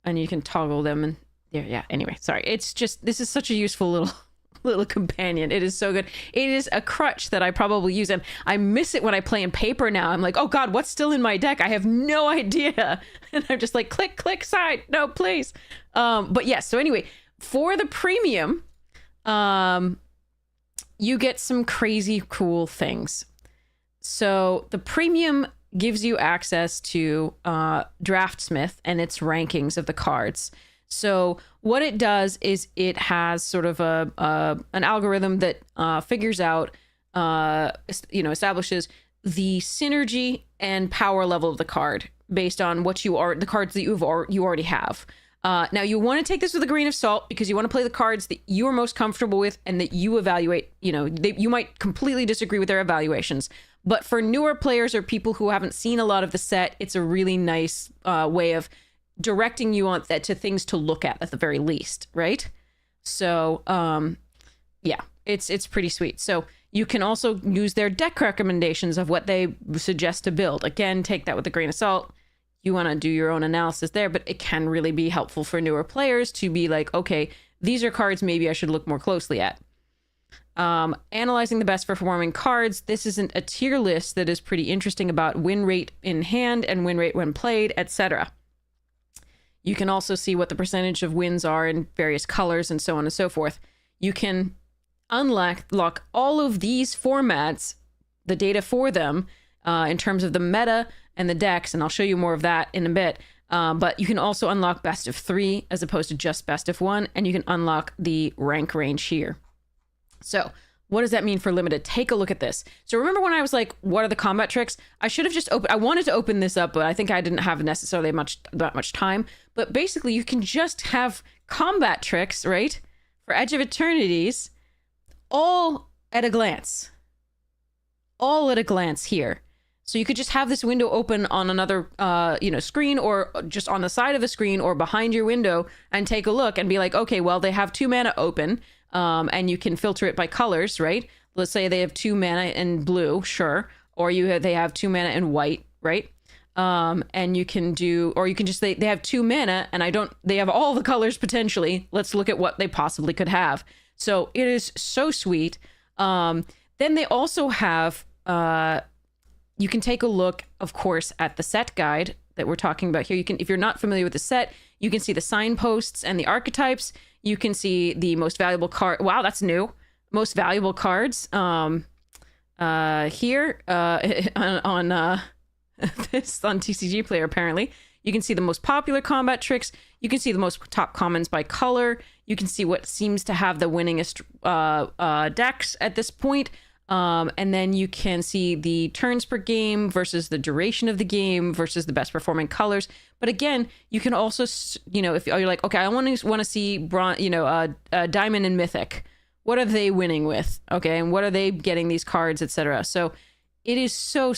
you can toggle them and yeah. Anyway, sorry. It's just, this is such a useful little companion. It is so good. It is a crutch that I probably use, and I miss it when I play in paper now. I'm like, oh God, what's still in my deck? I have no idea. And I'm just like, click side. No, please. But yes. So anyway, for the premium, you get some crazy cool things. So the premium gives you access to Draftsmith and its rankings of the cards. So what it does is it has sort of an algorithm that figures out, establishes the synergy and power level of the card based on the cards that you already have. Now you want to take this with a grain of salt because you want to play the cards that you are most comfortable with and that you evaluate. You might completely disagree with their evaluations, but for newer players or people who haven't seen a lot of the set, it's a really nice way of directing you on that to things to look at the very least, right? So yeah, it's pretty sweet. So you can also use their deck recommendations of what they suggest to build. Again, take that with a grain of salt. You want to do your own analysis there, but it can really be helpful for newer players to be like, okay, these are cards maybe I should look more closely at. Analyzing the best performing cards. This isn't a tier list that is pretty interesting about win rate in hand and win rate when played, etc. You can also see what the percentage of wins are in various colors and so on and so forth. You can unlock all of these formats, the data for them, in terms of the meta and the decks, and I'll show you more of that in a bit. But you can also unlock best of 3 as opposed to just best of 1, and you can unlock the rank range here. So what does that mean for limited? Take a look at this. So remember when I was like, what are the combat tricks? I should have just I wanted to open this up, but I think I didn't have necessarily that much time. But basically you can just have combat tricks, right? For Edge of Eternities, all at a glance. All at a glance here. So you could just have this window open on another, screen, or just on the side of a screen or behind your window and take a look and be like, okay, well, they have 2 mana open, and you can filter it by colors, right? Let's say they have 2 mana in blue, sure. Or they have 2 mana in white, right? And you can do, or you can just, they have 2 mana and they have all the colors potentially. Let's look at what they possibly could have. So it is so sweet. Then they also have, You can take a look, of course, at the set guide that we're talking about here. You can, if you're not familiar with the set, you can see the signposts and the archetypes. You can see the most valuable card. Wow, that's new. Most valuable cards here on this on TCG Player. Apparently, you can see the most popular combat tricks. You can see the most top commons by color. You can see what seems to have the winningest decks at this point. And then you can see the turns per game versus the duration of the game versus the best performing colors. But again, you can also, you know, if you're like, okay, I want to see Diamond and Mythic. What are they winning with? Okay, and what are they getting these cards, etc. So it is so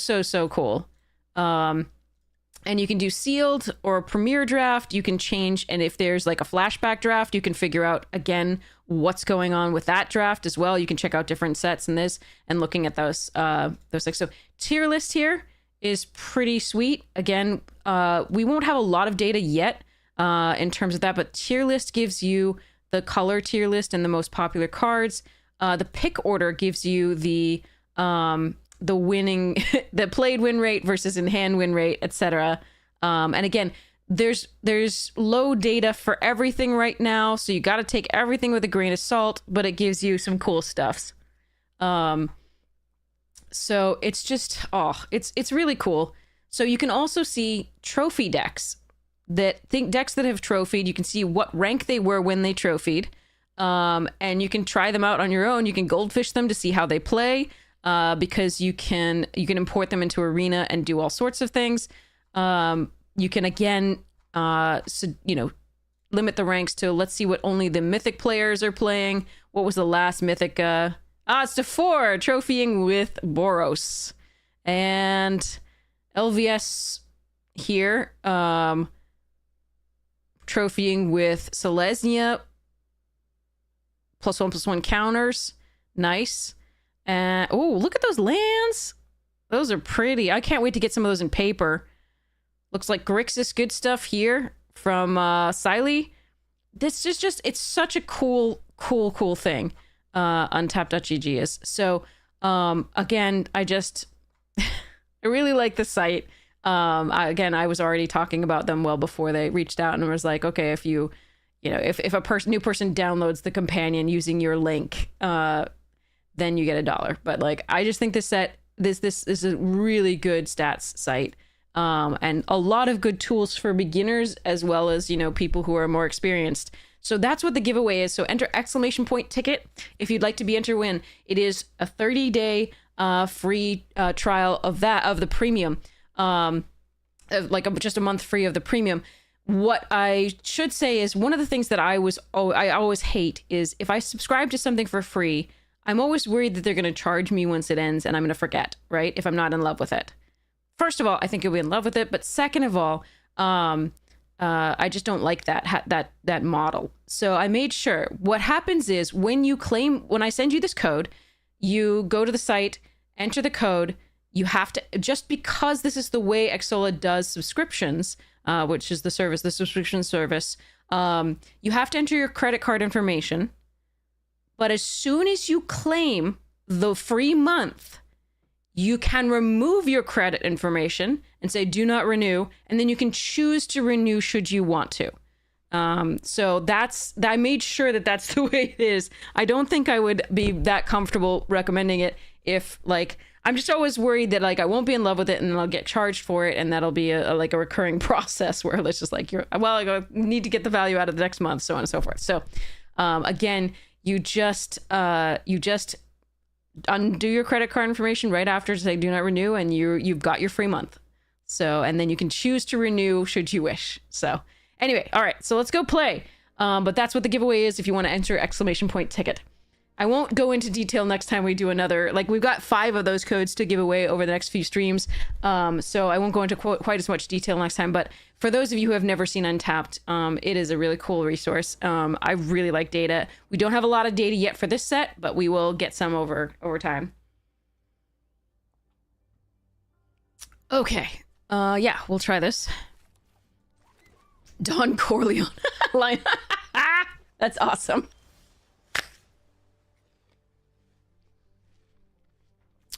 cool. And you can do sealed or a premier draft. You can change, and if there's like a flashback draft, you can figure out again what's going on with that draft as well. You can check out different sets in this and looking at those things. So tier list here is pretty sweet. Again, we won't have a lot of data yet in terms of that, but tier list gives you the color tier list and the most popular cards. The pick order gives you the winning, the played win rate versus in hand win rate, etc. And again, there's low data for everything right now, so you got to take everything with a grain of salt, but it gives you some cool stuffs. So it's just, it's really cool. So you can also see trophy decks decks that have trophied. You can see what rank they were when they trophied. And you can try them out on your own. You can goldfish them to see how they play. Because you can import them into Arena and do all sorts of things. You can again, limit the ranks to, let's see what only the Mythic players are playing. What was the last Mythic? It's to 4, trophying with Boros and LVS here, trophying with Selesnya. +1/+1 counters, nice. Oh, look at those lands. Those are pretty. I can't wait to get some of those in paper. Looks like Grixis good stuff here from Siley. This is just, it's such a cool thing. Untapped.gg is. So, again, I really like the site. I was already talking about them well before they reached out, and I was like, okay, if if a new person downloads the companion using your link, then you get $1. But like, I just think this is a really good stats site, and a lot of good tools for beginners as well as people who are more experienced. So that's what the giveaway is. So enter _ticket if you'd like to be entered to win. It is a 30-day free trial of the premium, just a month free of the premium. What I should say is, one of the things that I always hate is if I subscribe to something for free, I'm always worried that they're going to charge me once it ends and I'm going to forget, right? If I'm not in love with it. First of all, I think you'll be in love with it. But second of all, I just don't like that model. So I made sure what happens is when I send you this code, you go to the site, enter the code. You have to, just because this is the way Xsola does subscriptions, which is the subscription service, you have to enter your credit card information. But as soon as you claim the free month, you can remove your credit information and say, do not renew. And then you can choose to renew should you want to. So I made sure that that's the way it is. I don't think I would be that comfortable recommending it if I'm just always worried that I won't be in love with it and then I'll get charged for it. And that'll be a recurring process where it's just I need to get the value out of the next month, so on and so forth. So, again, you just undo your credit card information right after to say do not renew, and you've got your free month. So, and then you can choose to renew should you wish. So anyway, all right, so let's go play. But that's what the giveaway is if you want to enter !ticket. I won't go into detail next time we do another, we've got 5 of those codes to give away over the next few streams. So I won't go into quite as much detail next time, but for those of you who have never seen Untapped, it is a really cool resource. I really like data. We don't have a lot of data yet for this set, but we will get some over time. Okay. Yeah, we'll try this. Don Corleone. That's awesome.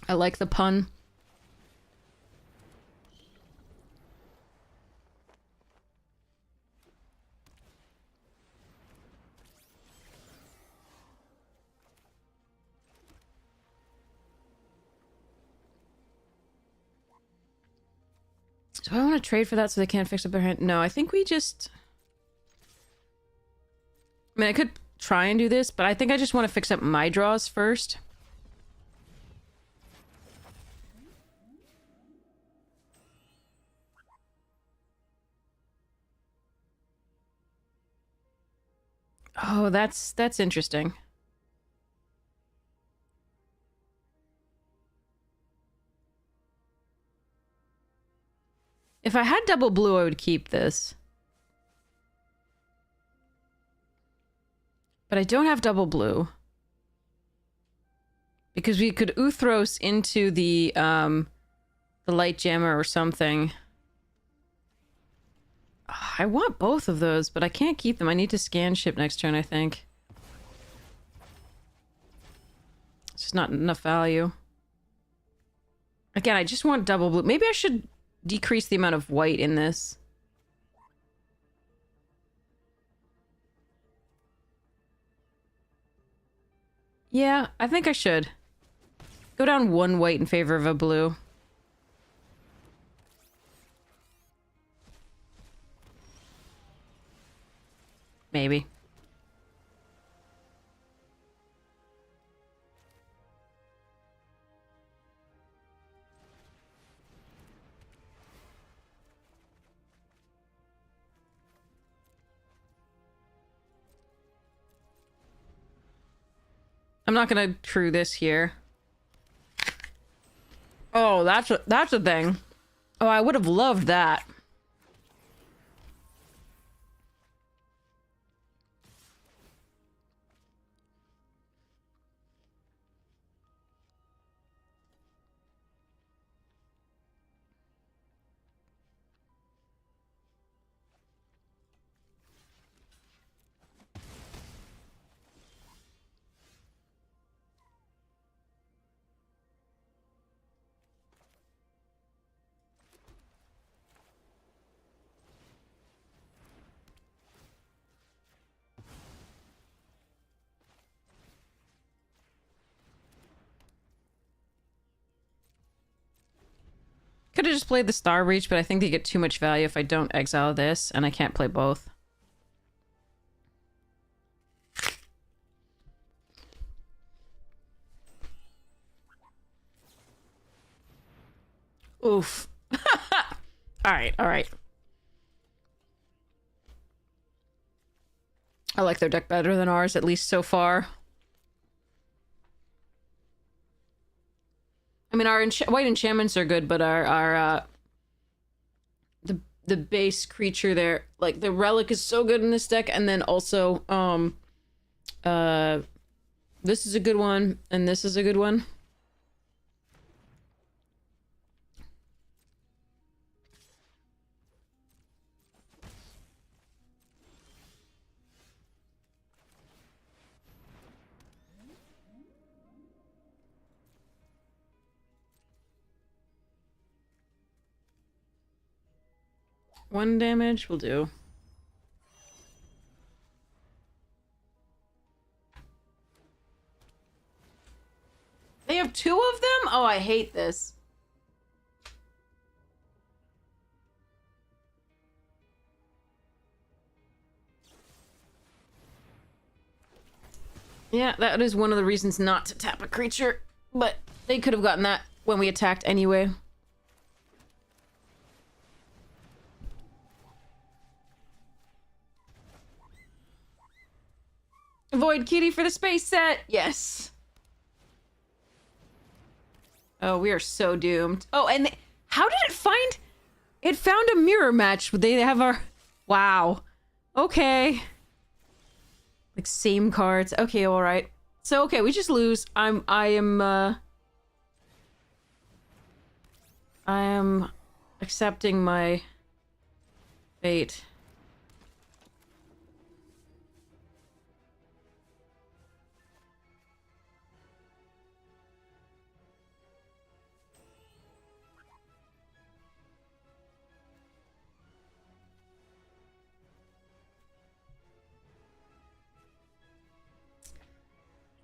I like the pun. Do I want to trade for that so they can't fix up their hand? No, I think we just... I mean, I could try and do this, but I think I just want to fix up my draws first. Oh, that's interesting. If I had double blue, I would keep this. But I don't have double blue. Because we could Uthros into the light jammer or something. I want both of those, but I can't keep them. I need to scan ship next turn, I think. It's just not enough value. Again, I just want double blue. Maybe I should decrease the amount of white in this. Yeah, I think I should. Go down one white in favor of a blue. Maybe. I'm not gonna true this here. Oh, that's a thing. Oh, I would have loved that. Could have just played the Star Reach, but I think they get too much value if I don't exile this, and I can't play both. Oof. Alright, alright. I like their deck better than ours, at least so far. I mean, our white enchantments are good, but our the base creature there, like the relic is so good in this deck, and then also this is a good one, and this is a good one. One damage will do. They have two of them? Oh, I hate this. Yeah, that is one of the reasons not to tap a creature, but they could have gotten that when we attacked anyway. Void Kitty for the space set! Yes. Oh, we are so doomed. Oh, and how did it find... It found a mirror match. They have our... Wow. Okay. Like, same cards. Okay, alright. So, okay, we just lose. I am accepting my fate.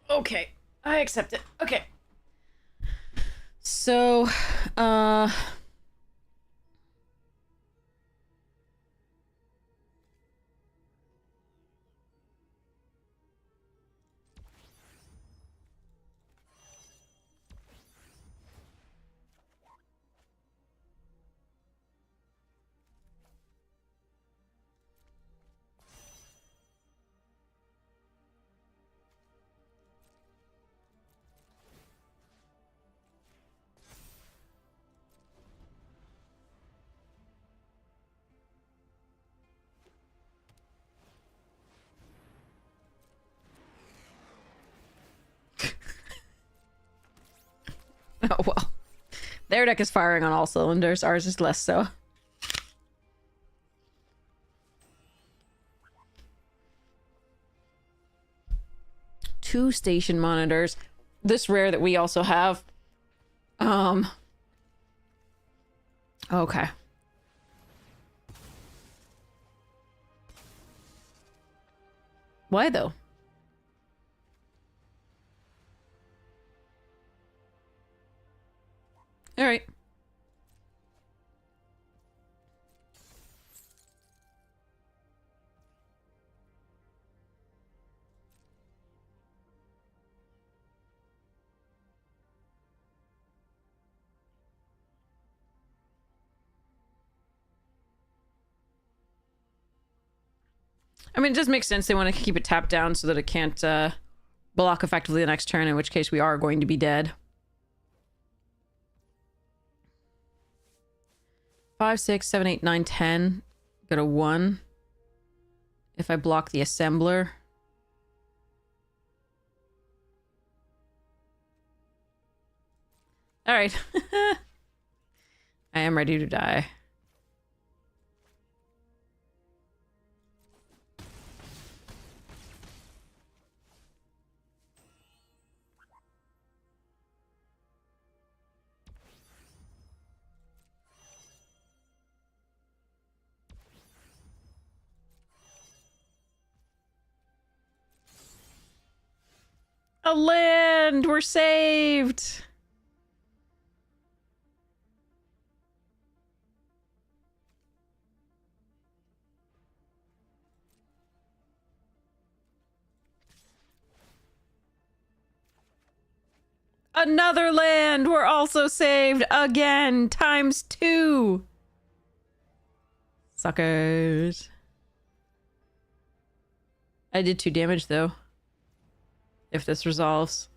Okay, I accept it. Okay. So, Oh, well. Their deck is firing on all cylinders. Ours is less so. Two station monitors. This rare that we also have. Okay. Why though? All right. I mean, it just makes sense. They want to keep it tapped down so that it can't block effectively the next turn, in which case we are going to be dead. 5, 6, 7, 8, 9, 10. Got a 1. If I block the assembler. Alright. I am ready to die. A land! We're saved! Another land! We're also saved again! ×2! Suckers. I did 2 damage though. If this resolves.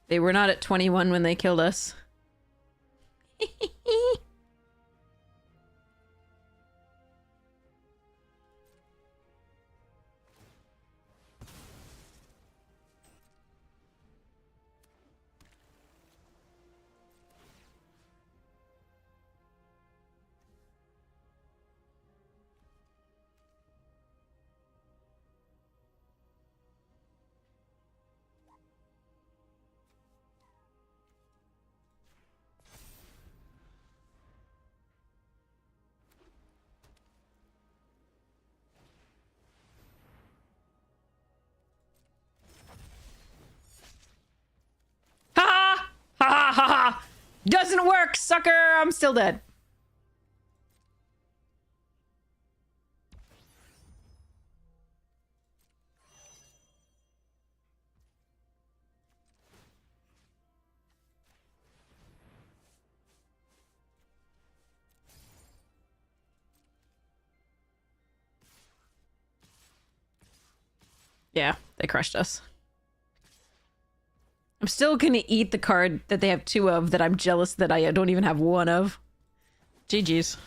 They were not at 21 when they killed us. Ha ha ha ha ha! Doesn't work, sucker! I'm still dead. Yeah, they crushed us. I'm still gonna eat the card that they have 2 of that I'm jealous that I don't even have 1 of. GG's.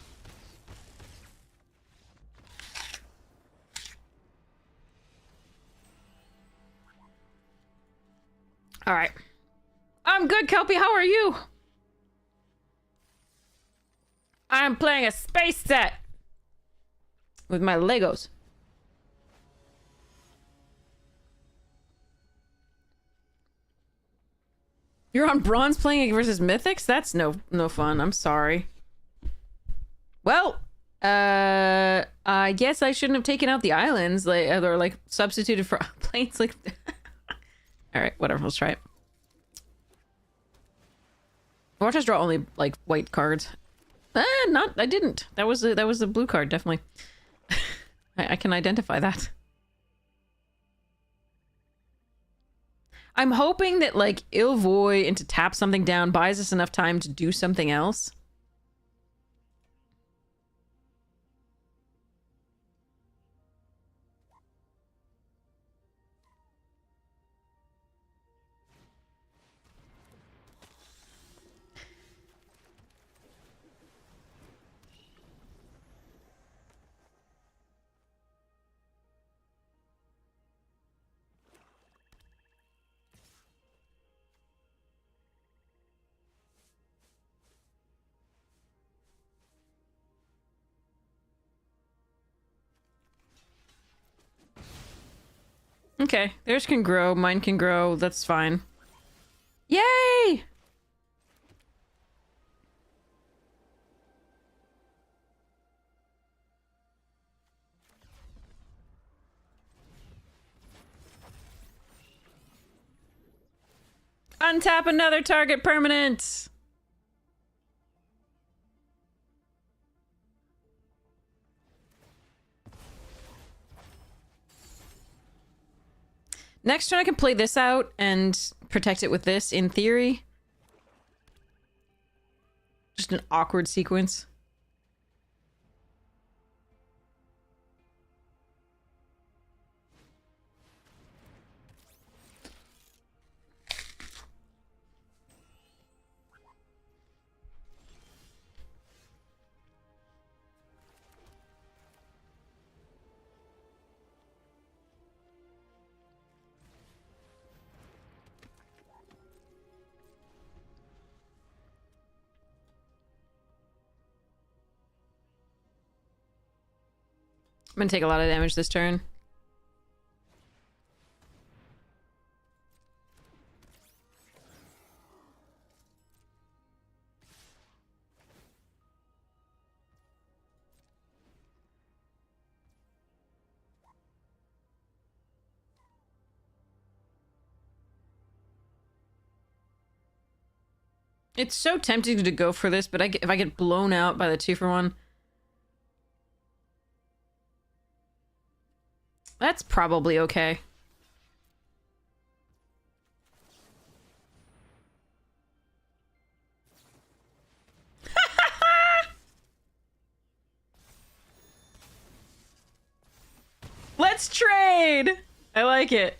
Alright. I'm good, Kelpie. How are you? I'm playing a space set with my Legos. You're on bronze playing versus mythics? That's no fun. I'm sorry. Well, I guess I shouldn't have taken out the islands, like, or like substituted for planes. Like, all right, whatever. Let's try it. Watch us draw only like white cards. Not. I didn't. That was a blue card, definitely. I can identify that. I'm hoping that, like, Ilvoy into tap something down buys us enough time to do something else. Okay, theirs can grow, mine can grow, that's fine. Yay! Untap another target permanent! Next turn I can play this out and protect it with this, in theory. Just an awkward sequence. I'm gonna take a lot of damage this turn. It's so tempting to go for this, but if I get blown out by the 2-for-1... That's probably okay. Let's trade! I like it.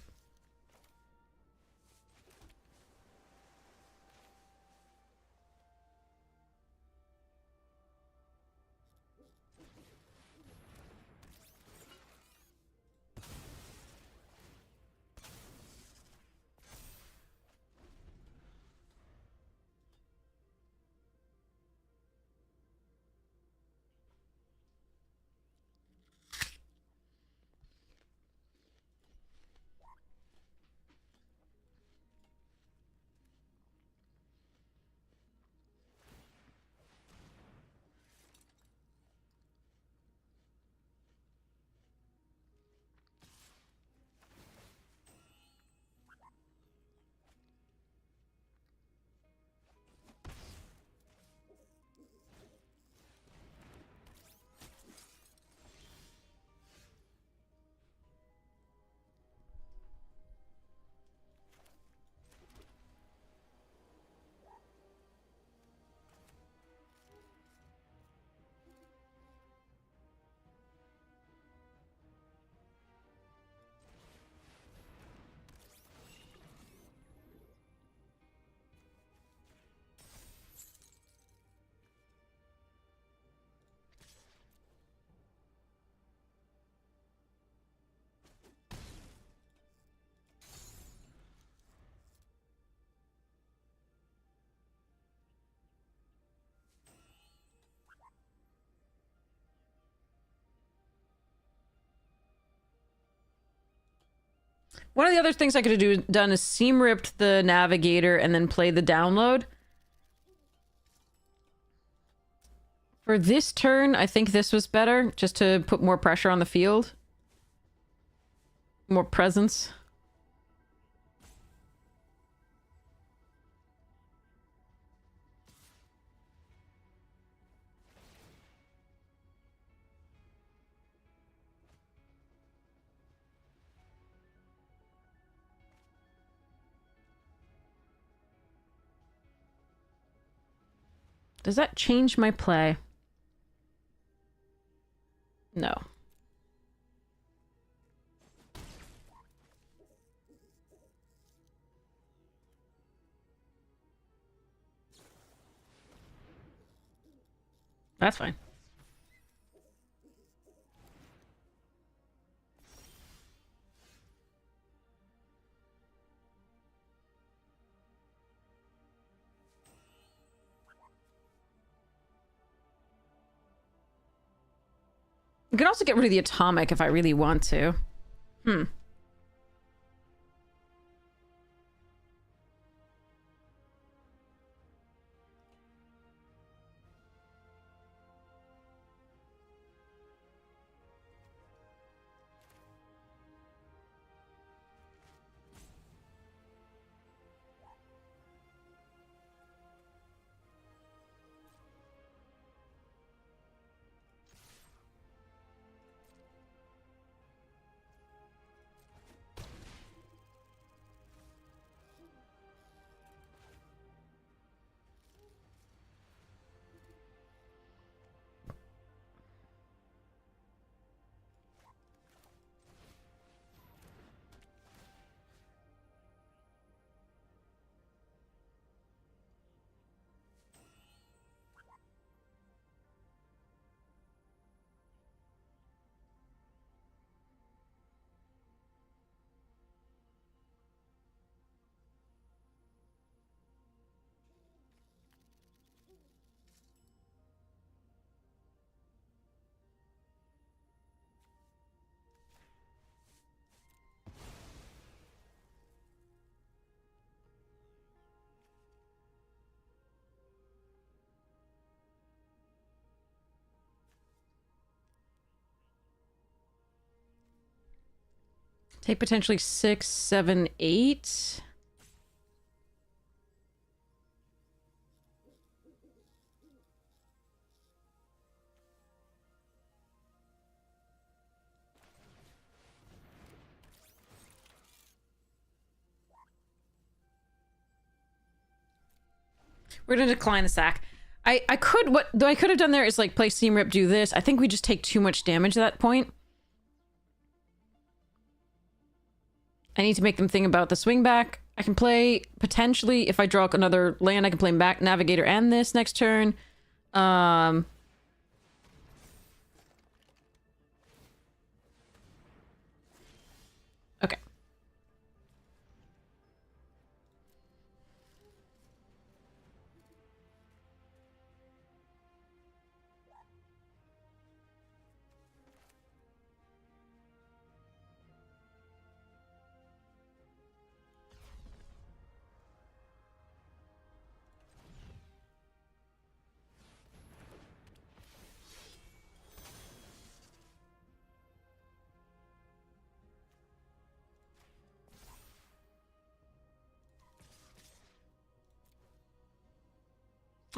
One of the other things I could have done is seam ripped the navigator and then play the download. For this turn, I think this was better, just to put more pressure on the field. More presence. Does that change my play? No. That's fine. You can also get rid of the atomic if I really want to. Take potentially 6, 7, 8. We're gonna decline the sack. I could, what I could have done there is like play Seam Rip, do this. I think we just take too much damage at that point. I need to make them think about the swing back. I can play, potentially, if I draw another land, I can play back Navigator and this next turn. Okay.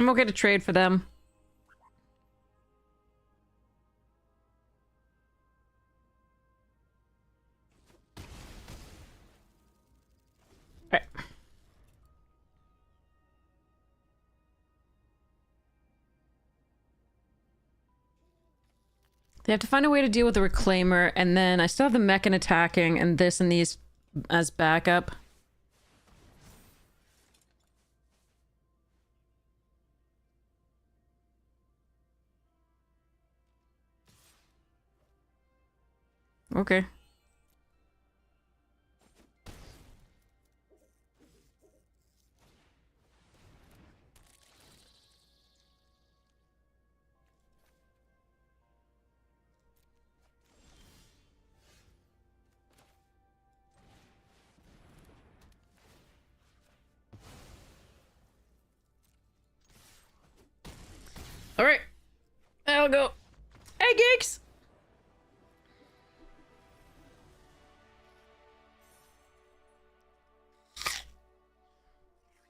I'm okay to trade for them. Alright. They have to find a way to deal with the Reclaimer, and then I still have the Mechan attacking, and this and these as backup. Okay. Alright. I'll go. Hey, geeks!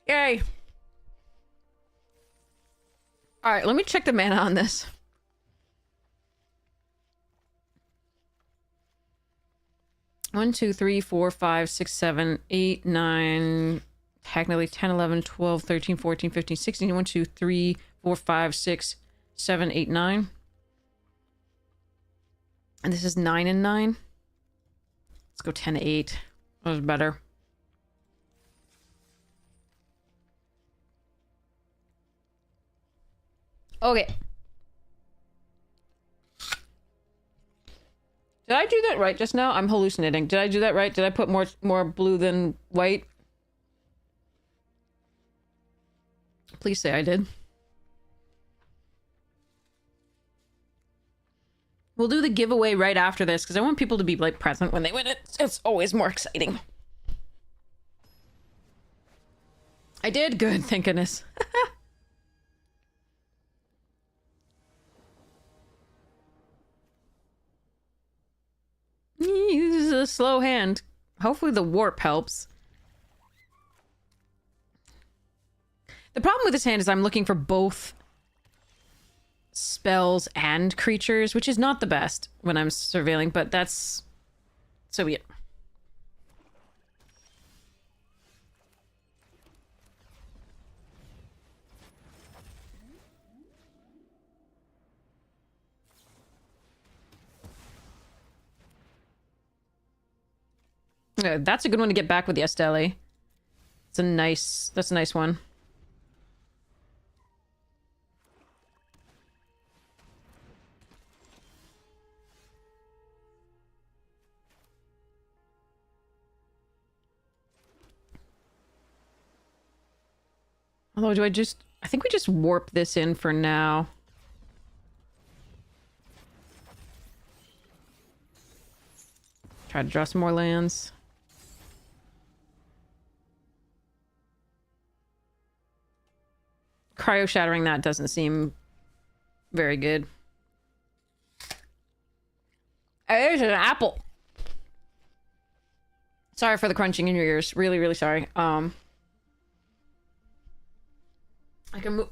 Yay. Alright, let me check the mana on this. One, 2, 3, 4, 5, 6, 7, 8, 9, technically 10, 11, 12, 13, 14, 15, 16, 1, 2, 3, 4, 5, 6, 7, 8, 9. And this is 9 and 9. Let's go 10, 8. That was better. Okay. Did I do that right just now? I'm hallucinating. Did I do that right? Did I put more blue than white? Please say I did. We'll do the giveaway right after this because I want people to be like present when they win it. It's always more exciting. I did good, thank goodness. This is a slow hand. Hopefully the warp helps. The problem with this hand is I'm looking for both spells and creatures, which is not the best when I'm surveilling, but that's... so be it. That's a good one to get back with the Estelle. It's a nice... that's a nice one. Although, do I just... I think we just warp this in for now. Try to draw some more lands. Cryo shattering that doesn't seem very good. There's an apple. Sorry for the crunching in your ears. Really, really sorry. I can move.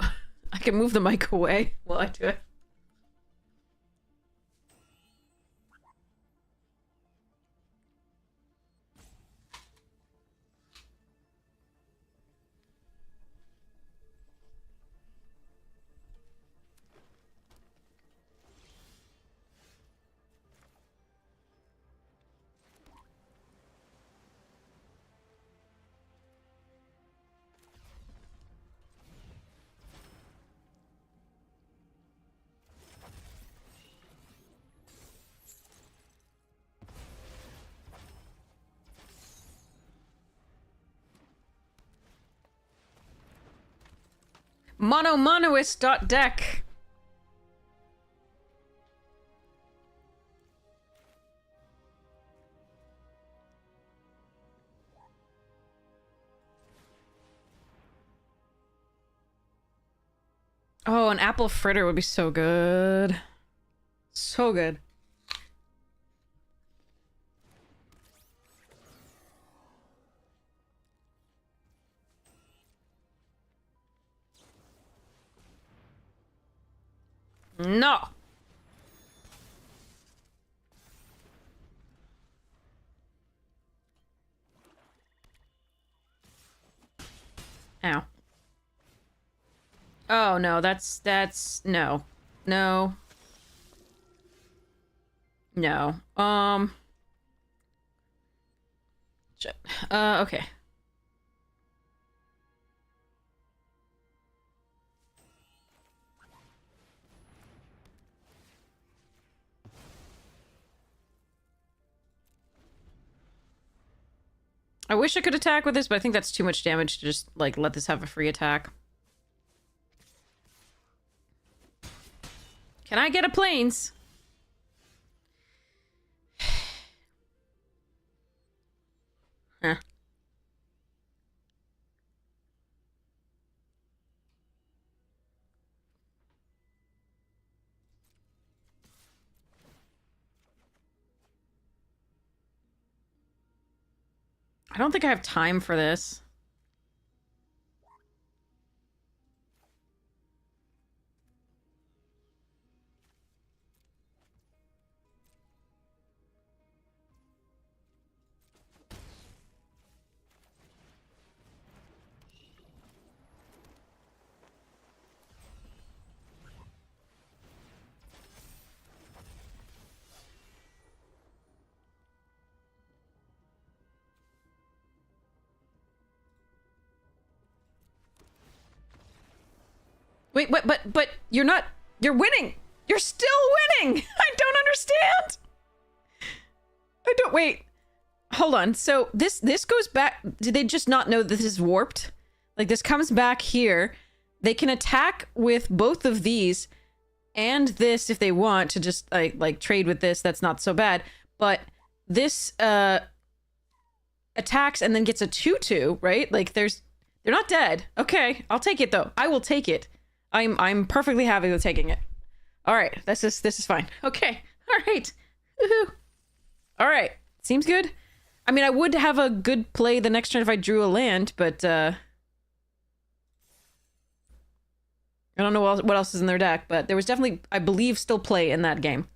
I can move the mic away while I do it. Monoist.deck. Oh, an apple fritter would be so good. So good. No. Ow. Oh no, that's no. No. No. Shit. Okay. I wish I could attack with this, but I think that's too much damage to just, like, let this have a free attack. Can I get a planes? Huh. I don't think I have time for this. Wait, but you're not. You're winning. You're still winning. I don't understand. I don't. Wait. Hold on. So this goes back. Did they just not know that this is warped? Like, this comes back here. They can attack with both of these and this if they want to just like trade with this. That's not so bad. But this attacks and then gets a 2/2, right? Like, they're not dead. Okay, I'll take it though. I will take it. I'm perfectly happy with taking it. All right, this is fine. Okay, all right. Woohoo! All right, seems good. I mean, I would have a good play the next turn if I drew a land, but I don't know what else is in their deck. But there was definitely, I believe, still play in that game.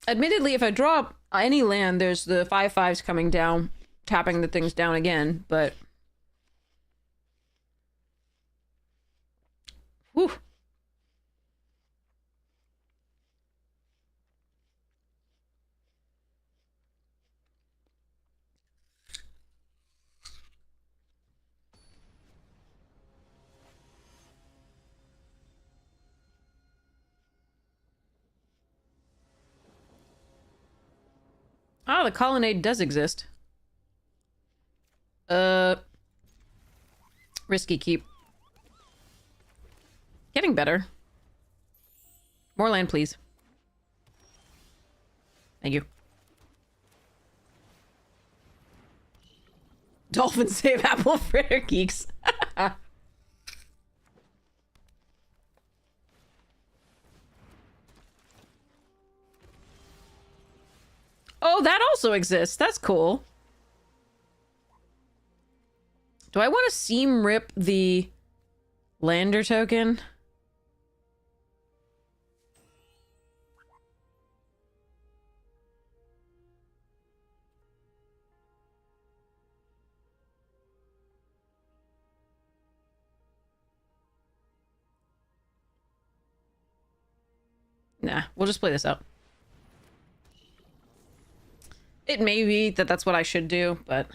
Admittedly, if I draw any land, there's the 5/5s coming down, tapping the things down again, but... Whew. Ah, the colonnade does exist. Risky keep. Getting better. More land, please. Thank you. Dolphins save apple fritter geeks. Oh, that also exists. That's cool. Do I want to seam rip the lander token? Nah, we'll just play this out. It may be that that's what I should do, but...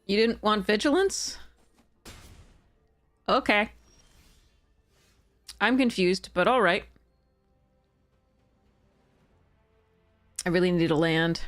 You didn't want vigilance? Okay. I'm confused, but alright. I really need to land.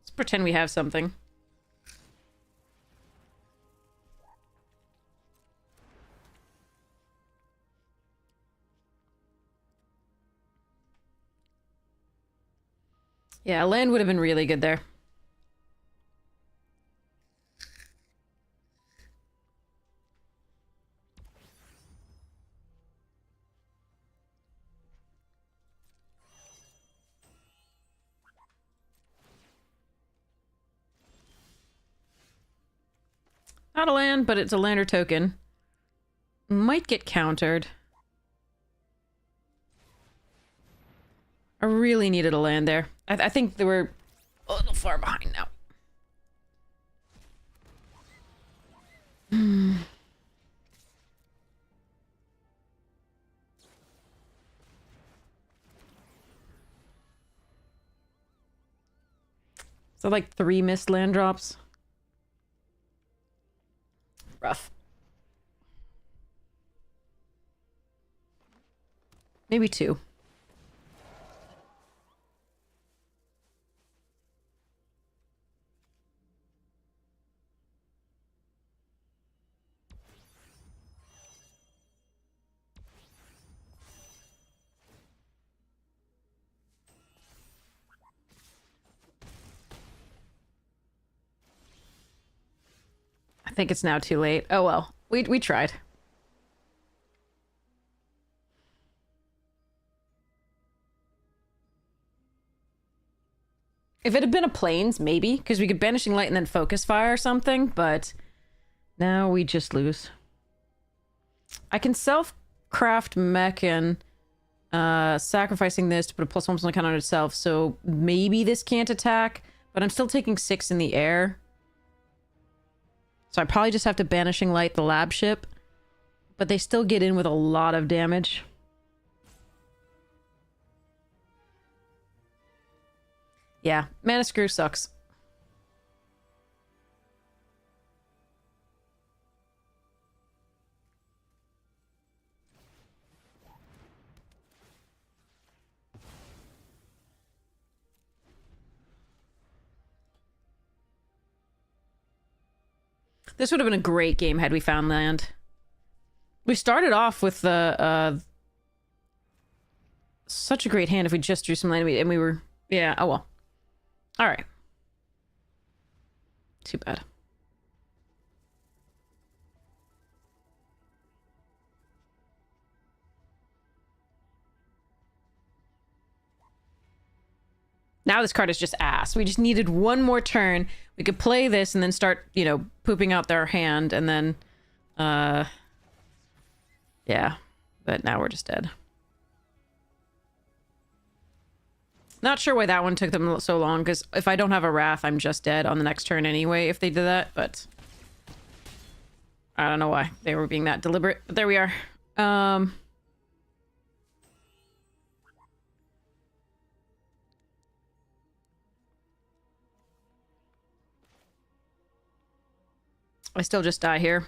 Let's pretend we have something. Yeah, land would have been really good there. Not a land, but it's a lander token. Might get countered. I really needed a land there. I think they were a little far behind now. So like 3 missed land drops. Rough. Maybe 2. I think it's now too late. Oh well. We tried. If it had been a plains, maybe, because we could Banishing Light and then Focus Fire or something, but now we just lose. I can self-craft mech and sacrificing this to put a +1 on the count on itself, so maybe this can't attack, but I'm still taking 6 in the air. So I probably just have to Banishing Light the lab ship, but they still get in with a lot of damage. Yeah, Mana Screw sucks. This would have been a great game had we found land. We started off with the such a great hand if we just drew some land and we were... Yeah, oh well. Alright. Too bad. Now this card is just ass. We just needed one more turn. We could play this and then start, you know, pooping out their hand, and then, yeah. But now we're just dead. Not sure why that one took them so long, because if I don't have a Wrath, I'm just dead on the next turn anyway if they did that, but... I don't know why they were being that deliberate, but there we are. I still just die here.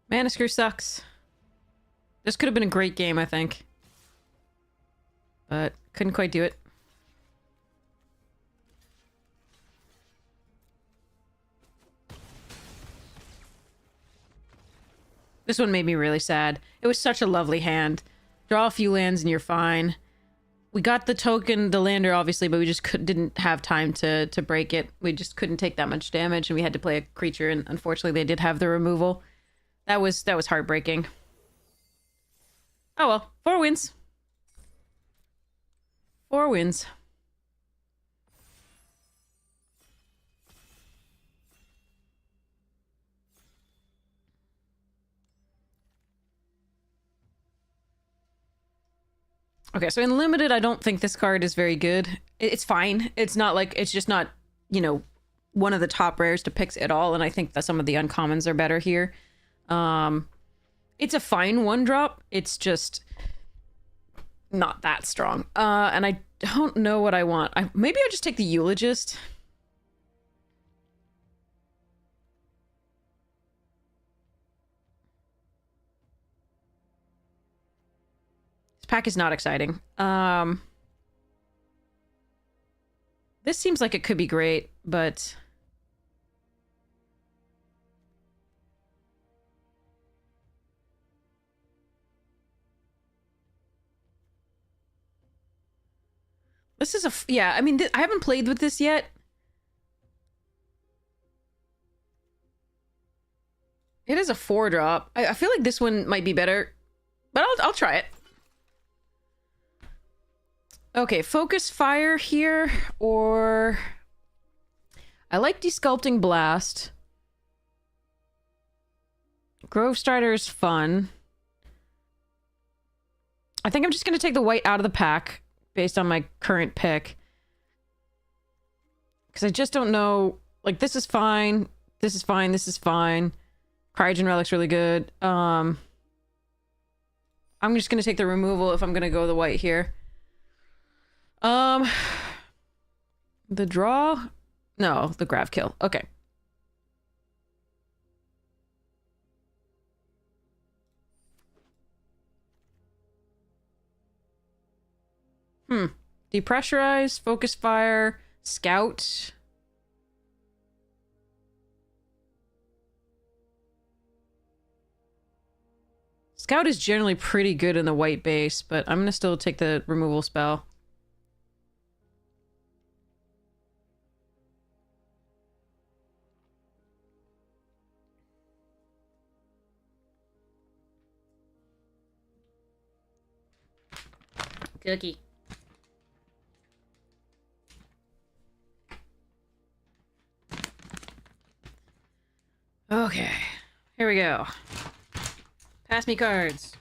Mana Screw sucks. This could have been a great game, I think. But couldn't quite do it. This one made me really sad. It was such a lovely hand. Draw a few lands and you're fine. We got the token, the lander, obviously, but we just didn't have time to break it. We just couldn't take that much damage, and we had to play a creature, and unfortunately they did have the removal. That was heartbreaking. Oh well, 4 wins. 4 wins. Okay, so in limited, I don't think this card is very good. It's fine. It's not like, it's just not, you know, one of the top rares to pick at all, and I think that some of the uncommons are better here. It's a fine 1-drop. It's just not that strong. And I don't know what I want. Maybe I'll just take the Eulogist. This pack is not exciting. This seems like it could be great, but... This is a... yeah, I mean, I haven't played with this yet. It is a 4-drop. I feel like this one might be better, but I'll try it. Okay, Focus Fire here, or... I like Desculpting Blast. Grove Strider is fun. I think I'm just going to take the white out of the pack based on my current pick. Because I just don't know... like, this is fine. This is fine. This is fine. Cryogen Relic's really good. I'm just going to take the removal if I'm going to go the white here. The draw? No, the Grav Kill. Okay. Depressurize, Focus Fire, Scout. Scout is generally pretty good in the white base, but I'm gonna still take the removal spell. Cookie. Okay, here we go. Pass me cards.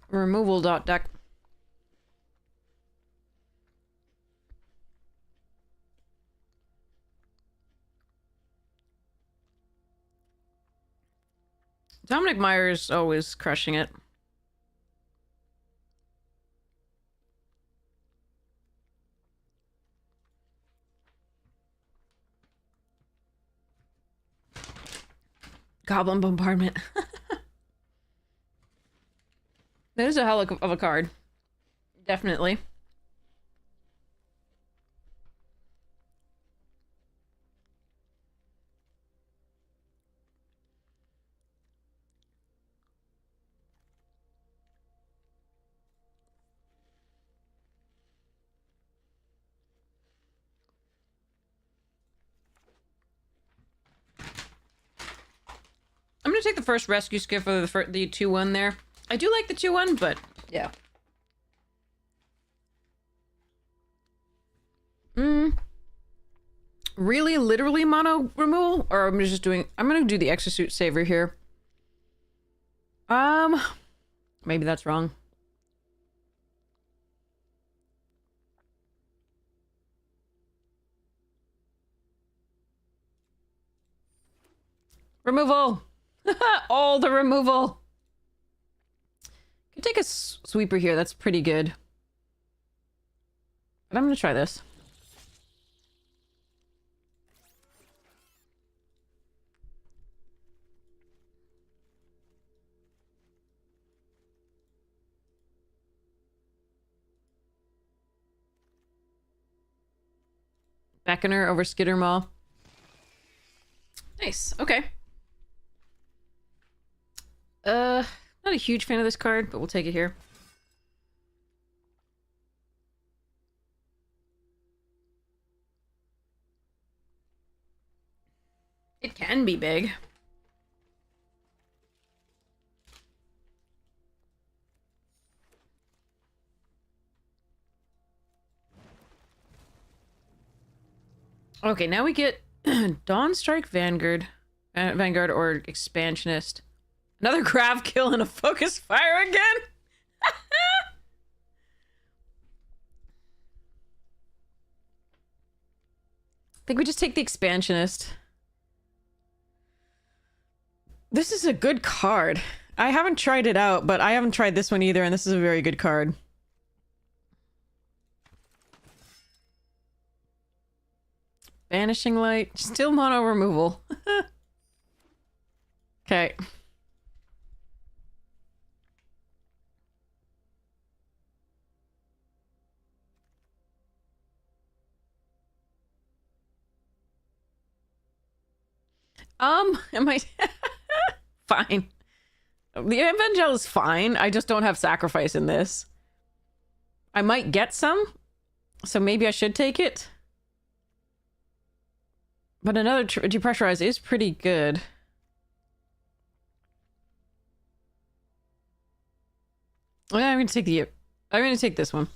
Removal dot deck. Dominic Myers always crushing it. Goblin Bombardment. That is a hell of a card. Definitely. I'm gonna take the first rescue skiff for the 2-1 there. I do like the 2-1, but yeah. Really, literally mono removal? Or I'm just doing... I'm gonna do the exosuit saver here. Maybe that's wrong. Removal! All the removal! Could take a sweeper here, that's pretty good. But I'm gonna try this. Beckoner over Skittermaw. Nice, okay. Not a huge fan of this card, but we'll take it here. It can be big. Okay, now we get Dawnstrike Vanguard. Vanguard or Expansionist. Another grab kill and a focus fire again? I think we just take the Expansionist. This is a good card. I haven't tried it out, but I haven't tried this one either, and this is a very good card. Vanishing Light. Still mono removal. Okay. Am I... Fine. The Evangel is fine. I just don't have sacrifice in this. I might get some, so maybe I should take it. But another depressurize is pretty good. Yeah, I'm gonna take this one.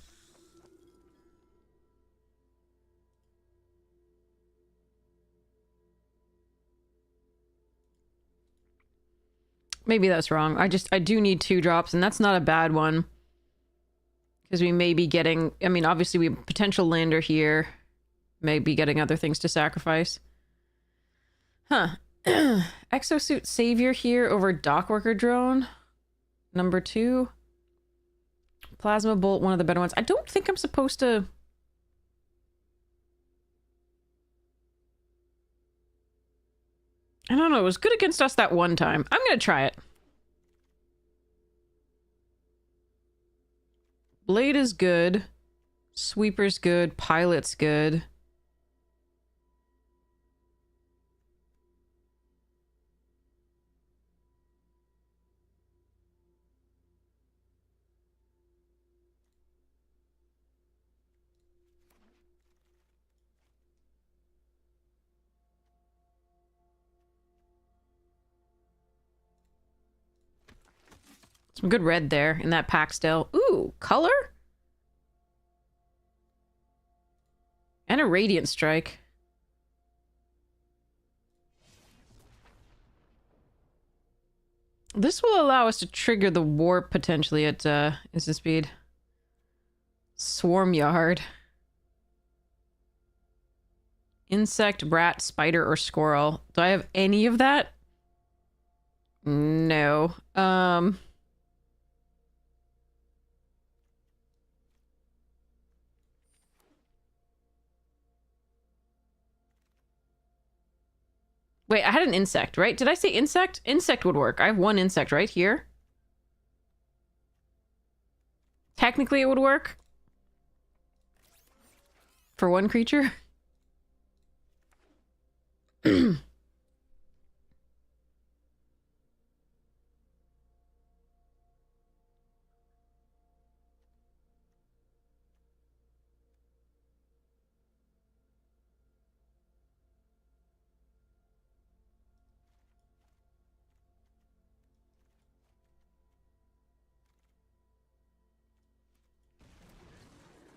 Maybe that's wrong. I do need 2 drops, and that's not a bad one. Because we may be getting... I mean, obviously we have potential lander here. Maybe getting other things to sacrifice. Huh. Exosuit Savior here over Dockworker Drone. Number 2. Plasma Bolt, one of the better ones. I don't think I'm supposed to... I don't know, it was good against us that one time. I'm gonna try it. Blade is good. Sweeper's good. Pilot's good. Some good red there in that pack still. Ooh, color? And a Radiant Strike. This will allow us to trigger the warp potentially at instant speed. Swarm Yard. Insect, rat, spider, or squirrel. Do I have any of that? No. Wait, I had an insect, right? Did I say insect? Insect would work. I have one insect right here. Technically, it would work. For one creature.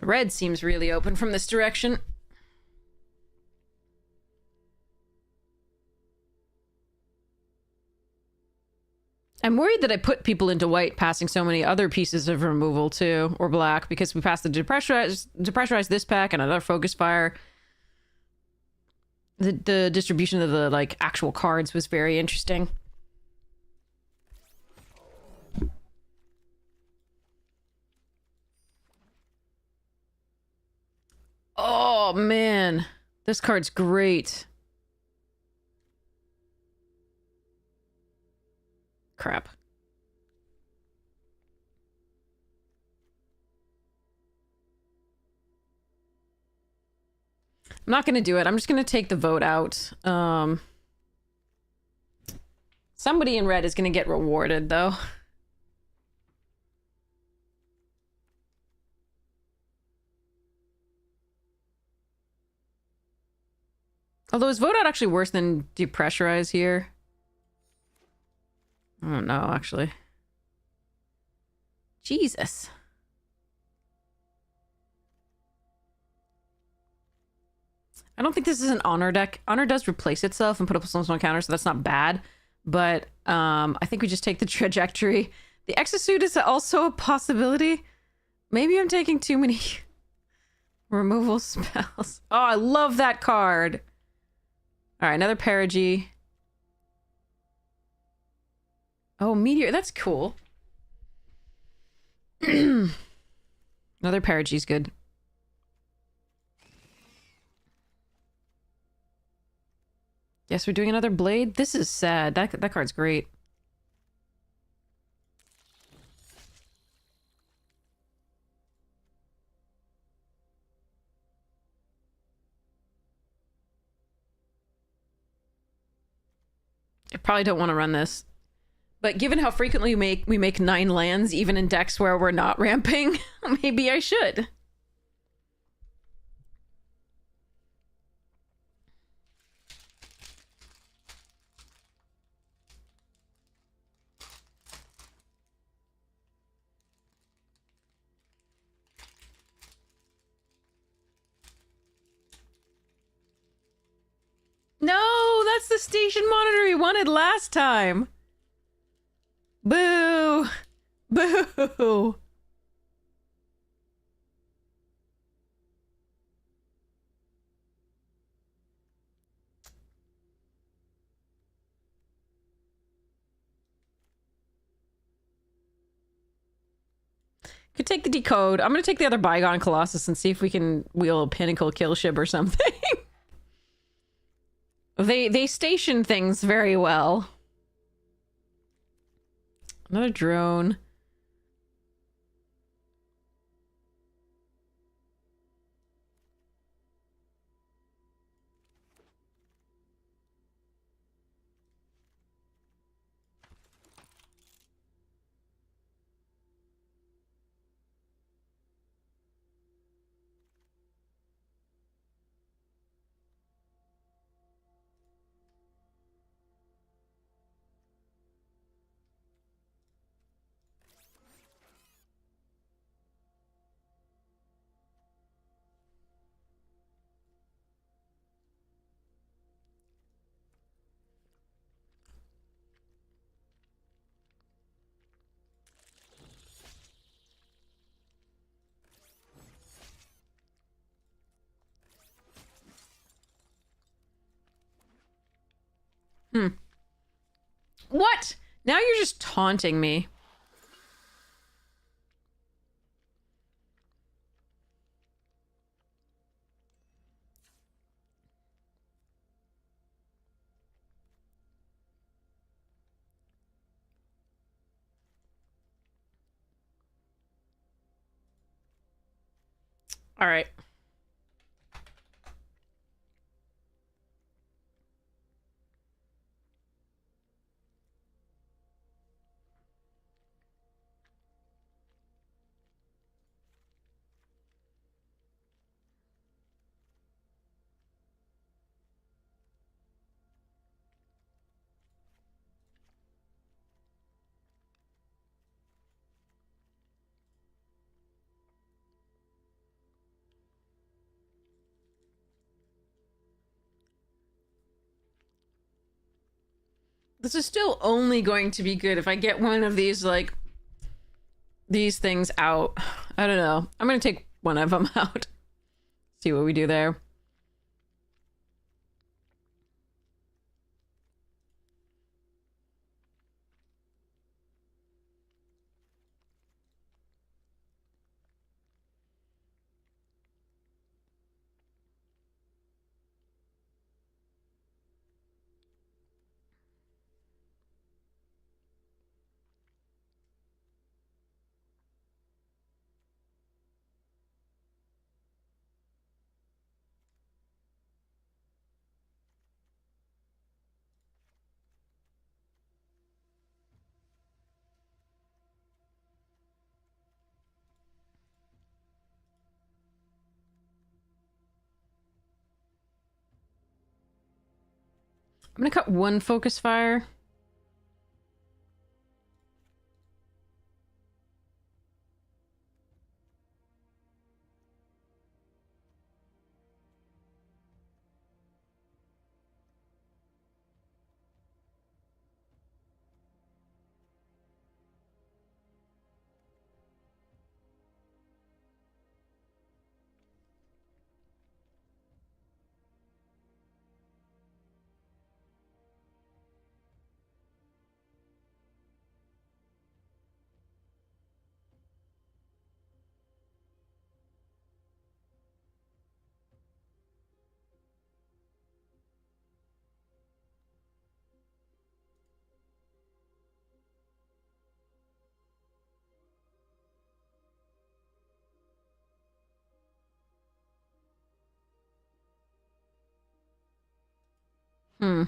Red seems really open from this direction. I'm worried that I put people into white passing so many other pieces of removal too, or black, because we passed the depressurize this pack and another focus fire. The distribution of the like actual cards was very interesting. Oh man, this card's great. Crap. I'm not gonna do it. I'm just gonna take the vote out. Somebody in red is gonna get rewarded though. Although is vote out actually worse than depressurize here? I don't know, actually. Jesus. I don't think this is an honor deck. Honor does replace itself and put up some on counter, so that's not bad. But I think we just take the trajectory. The exosuit is also a possibility. Maybe I'm taking too many removal spells. Oh, I love that card. All right, another Perigee. Oh, Meteor. That's cool. Another Perigee's good. Yes, we're doing another Blade. This is sad. That card's great. I probably don't want to run this. But given how frequently we make 9 lands, even in decks where we're not ramping, maybe I should. No, that's the station monitor he wanted last time. Boo! Boo! Could take the decode. I'm gonna take the other Bygone Colossus and see if we can wheel a Pinnacle Killship or something. They station things very well. Another drone. What? Now you're just taunting me. All right. This is still only going to be good if I get one of these, like, these things out. I don't know. I'm gonna take one of them out. See what we do there. I'm gonna cut one focus fire. Hmm.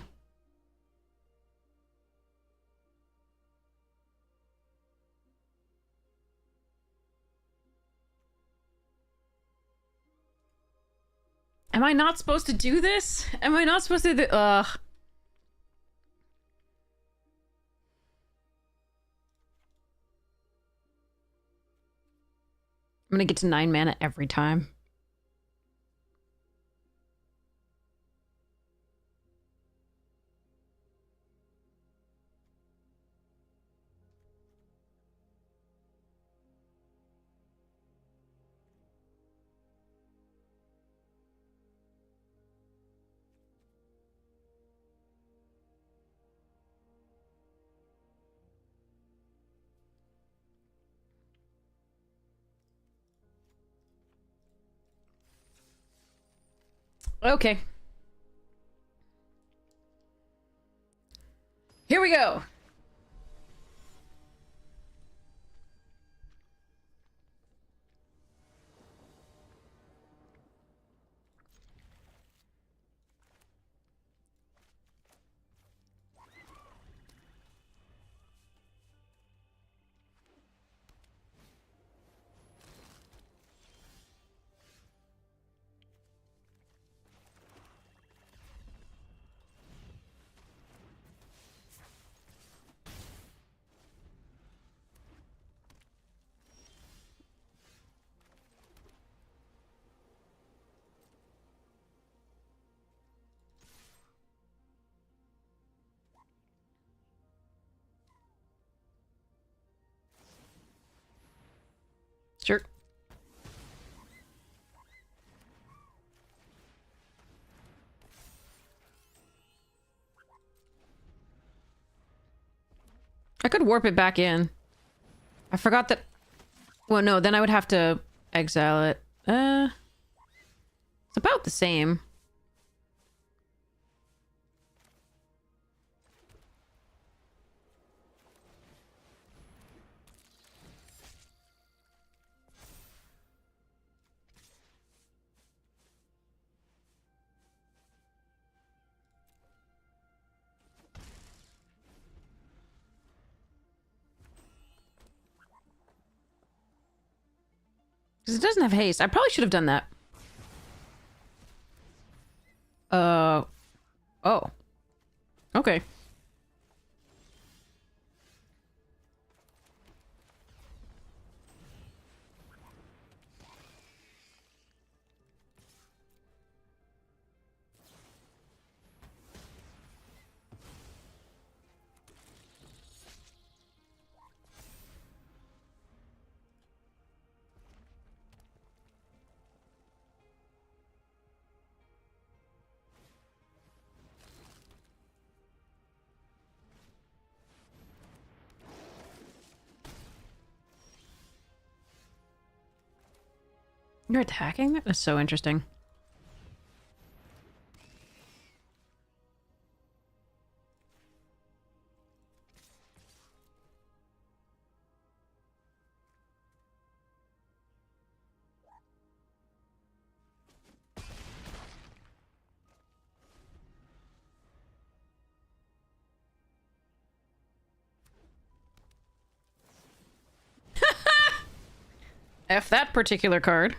Am I not supposed to do this? Am I not supposed to do? Ugh. I'm gonna get to 9 mana every time. Okay. Here we go. Sure. I could warp it back in. I forgot that... Well, no, then I would have to exile it. It's about the same. Because it doesn't have haste. I probably should have done that. Oh. Okay. You're attacking? That is so interesting. F that particular card.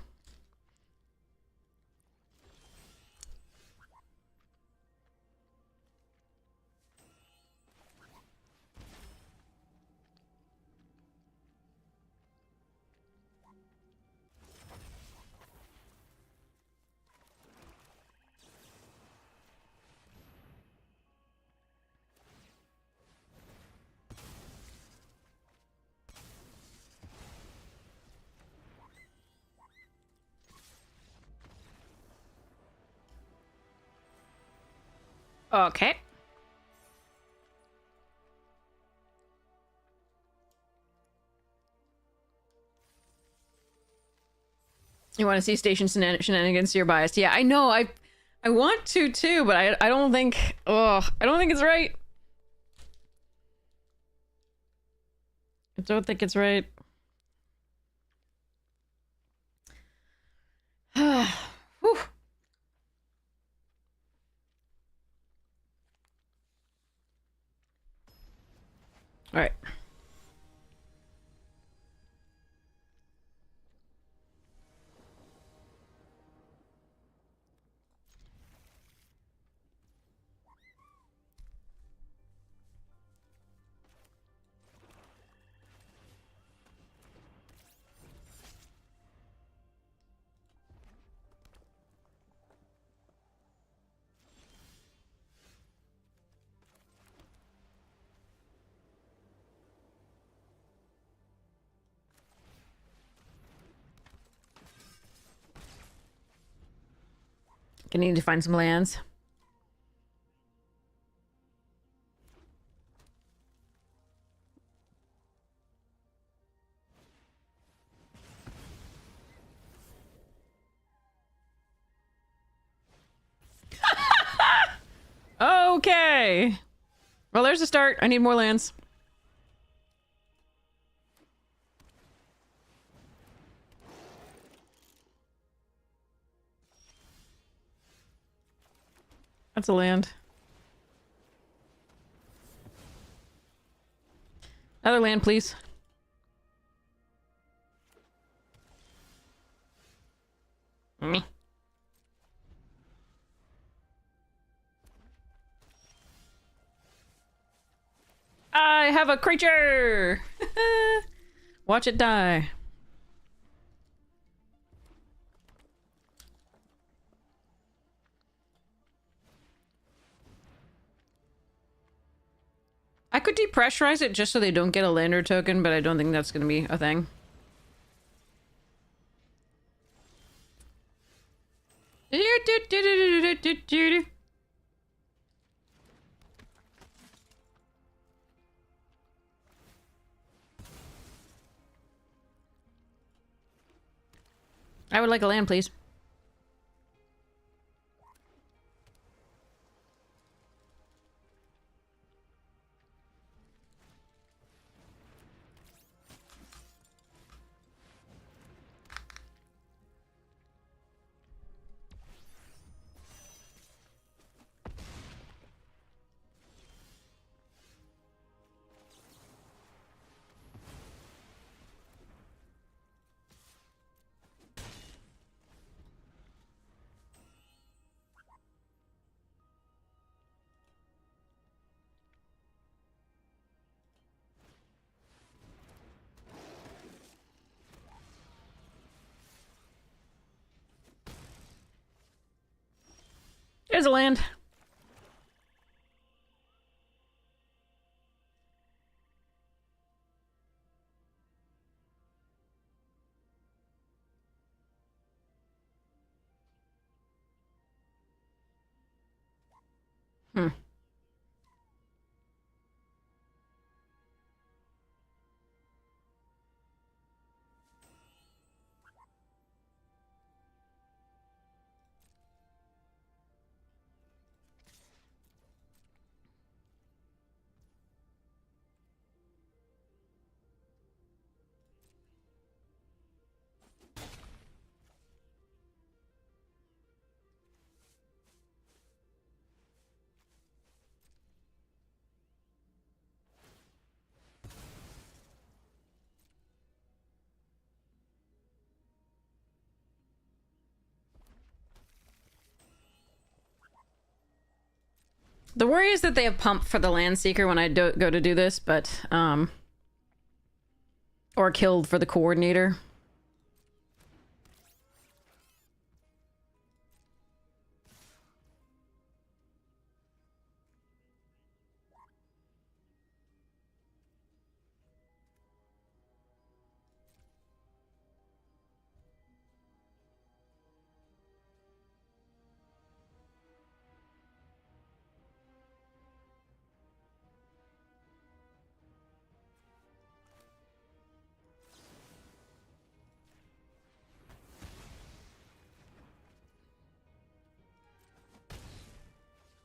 Okay. You want to see station shenanigans? You're biased. Yeah, I know. I want to too, but I don't think. Oh, I don't think it's right. I don't think it's right. Whew. All right. Gonna need to find some lands. Okay. Well, there's a start. I need more lands. That's a land. Another land, please. Me. I have a creature! Watch it die. I could depressurize it just so they don't get a lander token, but I don't think that's going to be a thing. I would like a land, please. lies of land. Hmm. The worry is that they have pump for the land seeker when I go to do this, but or killed for the coordinator.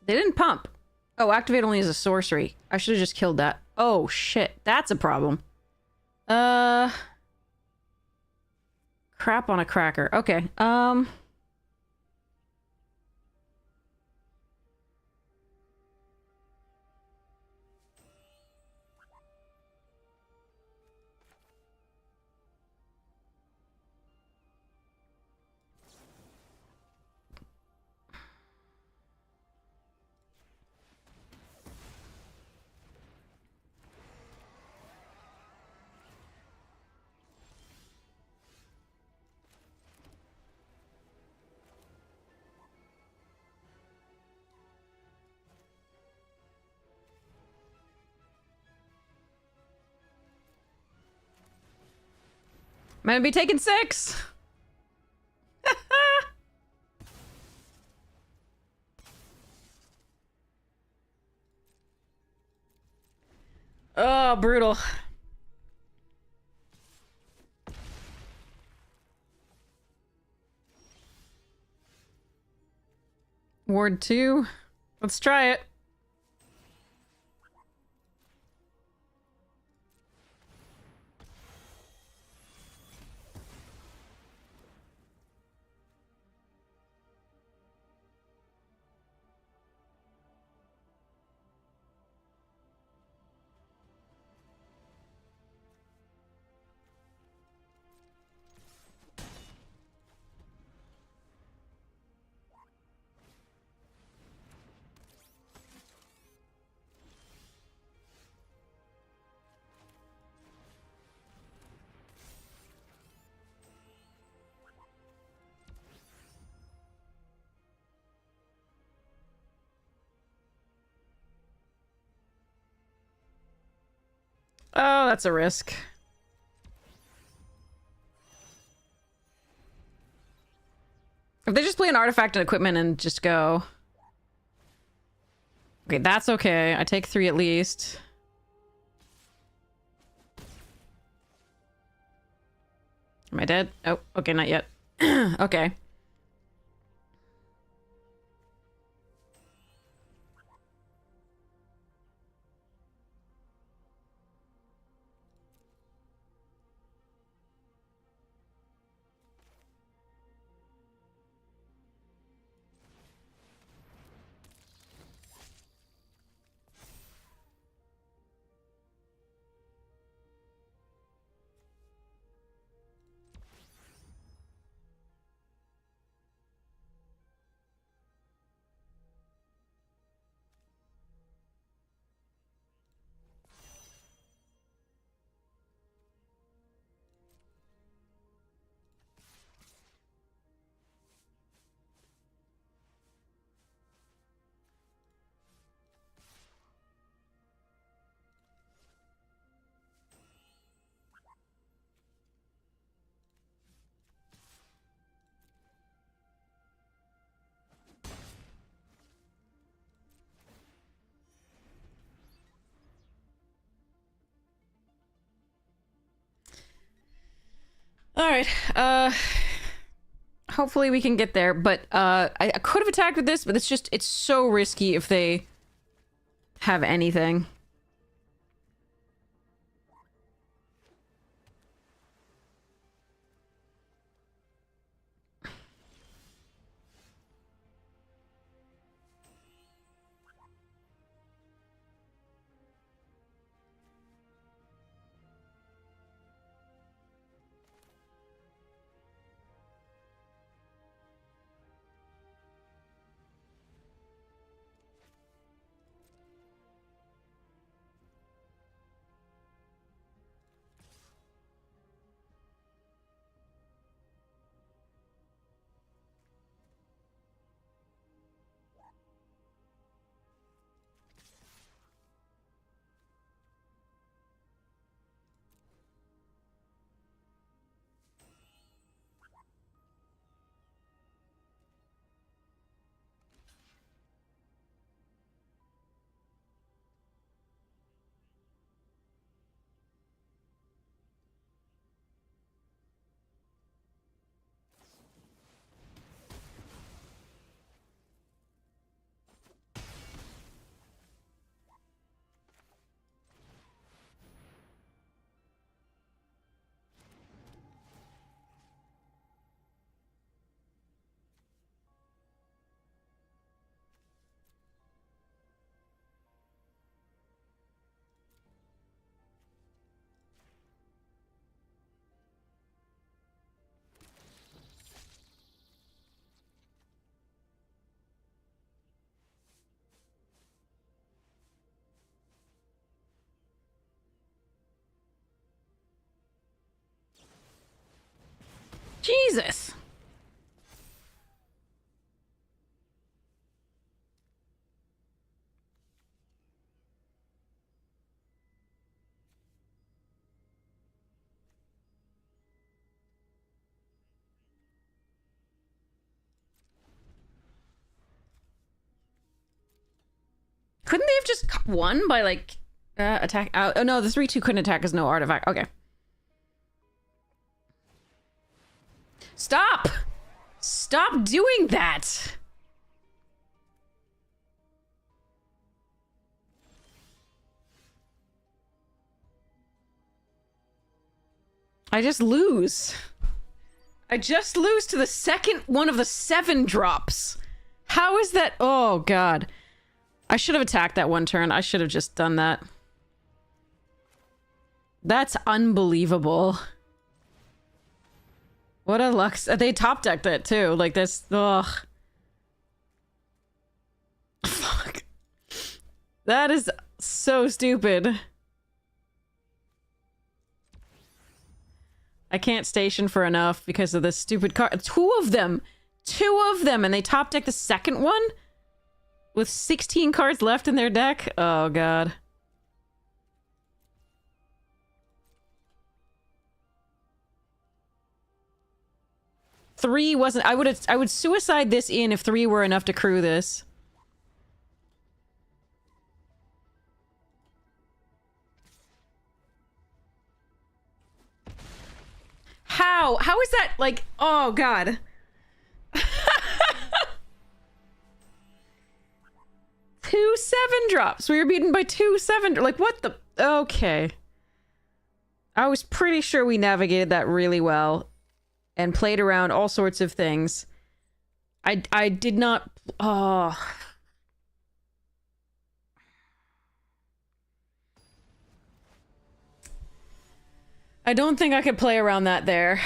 They didn't pump. Oh, activate only as a sorcery. I should have just killed that. Oh, shit. That's a problem. Crap on a cracker. Okay. I'm gonna be taking 6. Oh, brutal. Ward 2. Let's try it. Oh, that's a risk. If they just play an artifact and equipment and just go... Okay, that's okay. I take 3 at least. Am I dead? Oh, okay, not yet. Okay. Alright, hopefully we can get there, but, I could have attacked with this, but it's so risky if they have anything. Jesus! Couldn't they have just won by, like, attack? Oh, no, the 3-2 couldn't attack as no artifact. Okay. Stop! Stop doing that! I just lose. I just lose to the second one of the 7 drops. How is that? Oh, God. I should have attacked that one turn. I should have just done that. That's unbelievable. What a luck. They top decked it too. Like this. Ugh. Fuck. That is so stupid. I can't station for enough because of this stupid card. 2 of them! 2 of them! And they top decked the second one? With 16 cards left in their deck? Oh, God. Three wasn't... I would suicide this in if 3 were enough to crew this. How? How is that, like... Oh, God. 2 7-drops. We were beaten by 2 7... Like, what the... Okay. I was pretty sure we navigated that really well. And played around all sorts of things. I did not... Oh... I don't think I could play around that there.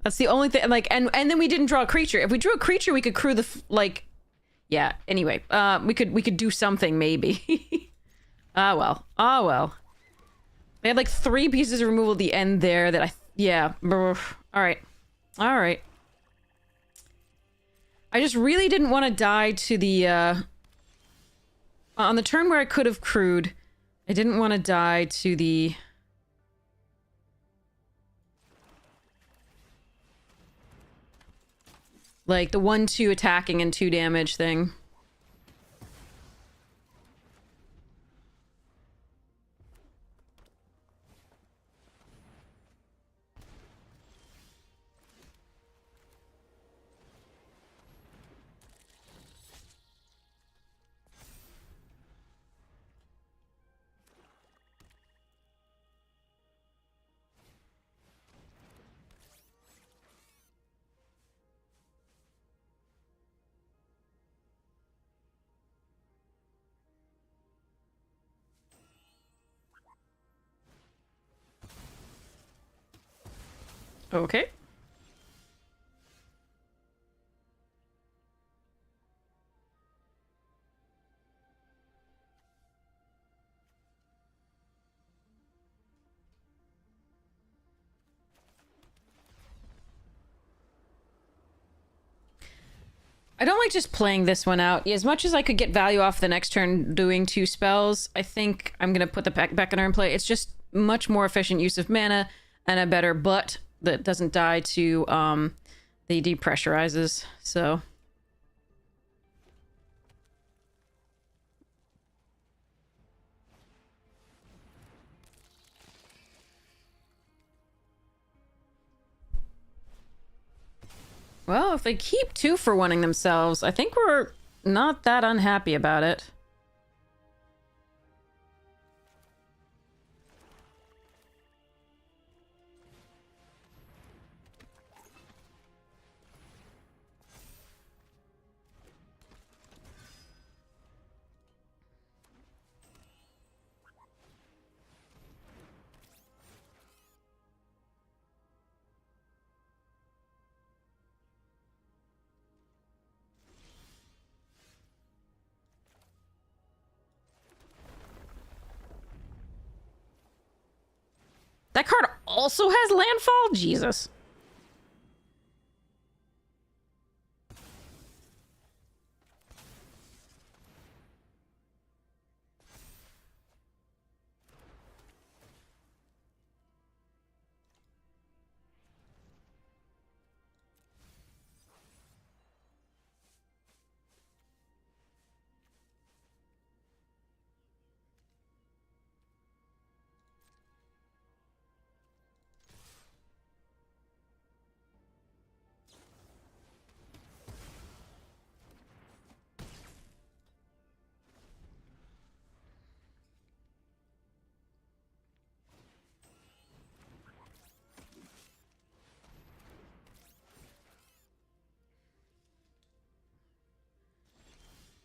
That's the only thing, like, and then we didn't draw a creature. If we drew a creature, we could crew the, like, yeah, anyway, we could do something, maybe. Ah, well. Ah, well. They had, like, 3 pieces of removal at the end there that yeah. Alright. Alright. I just really didn't want to die to the, on the turn where I could have crewed, I didn't want to die to the... Like, the 1-2 attacking and 2 damage thing. Okay. I don't like just playing this one out. As much as I could get value off the next turn doing 2 spells, I think I'm going to put the Beckoner in play. It's just much more efficient use of mana and a better butt that doesn't die to the depressurizes. So... Well, if they keep 2 for wanting themselves, I think we're not that unhappy about it. That card also has landfall? Jesus.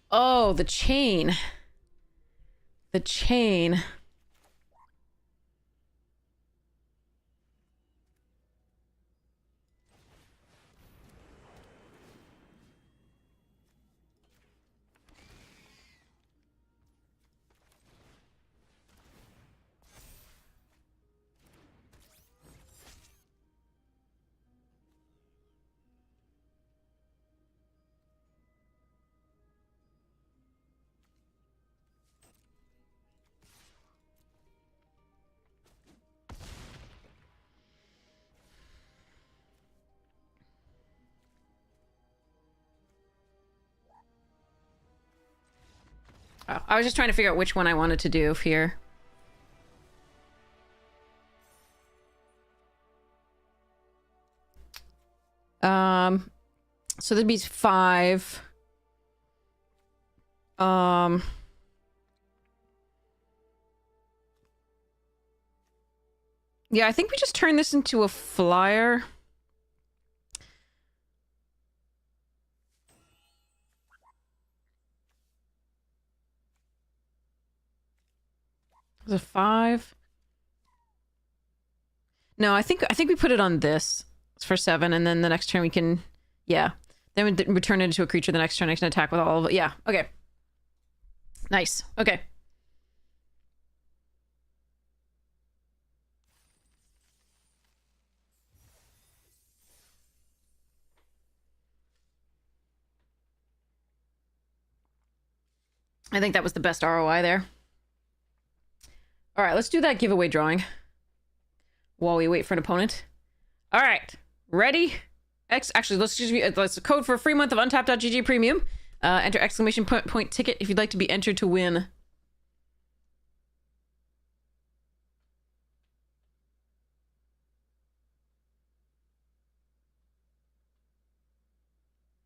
Oh, the chain. The chain. Oh, I was just trying to figure out which one I wanted to do here. So there'd be 5. Yeah, I think we just turn this into a flyer. Is it 5? No, I think we put it on this for 7, and then the next turn we can, yeah. Then we turn it into a creature the next turn. I can attack with all of it. Yeah, okay. Nice. Okay. I think that was the best ROI there. All right, let's do that giveaway drawing while we wait for an opponent. All right, ready? Actually, let's code for a free month of untapped.gg premium. Enter exclamation point ticket if you'd like to be entered to win.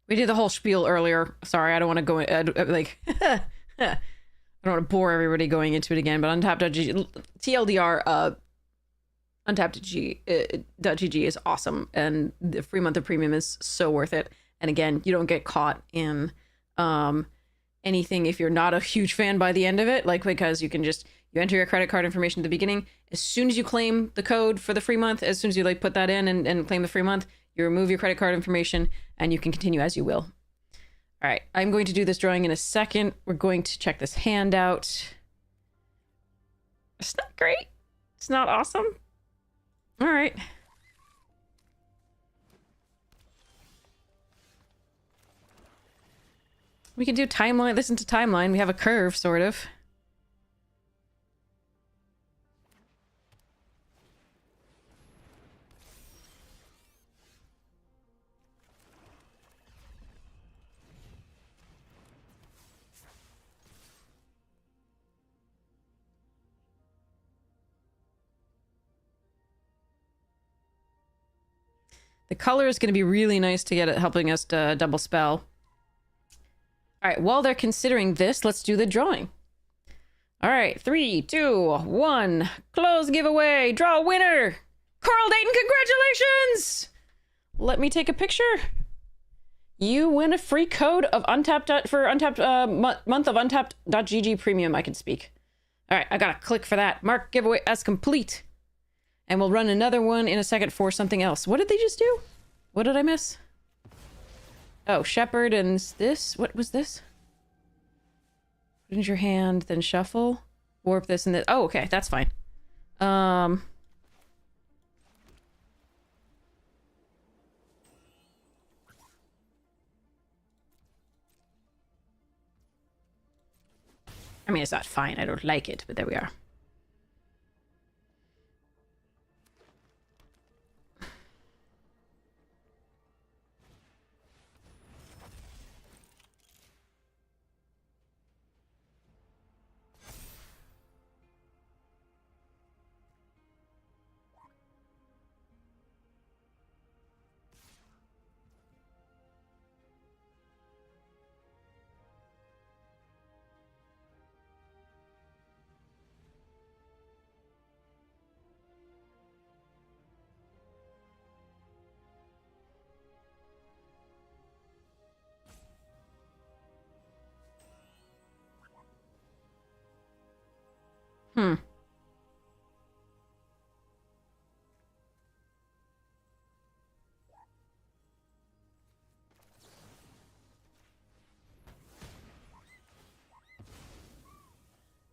We did the whole spiel earlier. Sorry, I don't want to go like I don't want to bore everybody going into it again, but untapped.gg TLDR untapped.gg is awesome, and the free month of premium is so worth it. And again, you don't get caught in anything if you're not a huge fan by the end of it, like because you enter your credit card information at the beginning. As soon as you claim the code for the free month, as soon as you like put that in and claim the free month, you remove your credit card information and you can continue as you will. All right, I'm going to do this drawing in a second. We're going to check this hand out. It's not great. It's not awesome. All right. We can do timeline, listen to timeline. We have a curve, sort of. The color is going to be really nice to get it helping us to double spell. All right, while they're considering this, let's do the drawing. All right, 3, 2, 1. Close giveaway. Draw a winner. Carl Dayton, congratulations! Let me take a picture. You win a free code of Untapped for Untapped month of Untapped.gg premium. I can speak. All right, I gotta click for that. Mark giveaway as complete. And we'll run another one in a second for something else. What did they just do? What did I miss? Oh, Shepherd and this? What was this? Put in your hand, then shuffle. Warp this and this. Oh, okay, that's fine. I mean, it's not fine. I don't like it, but there we are. Hmm.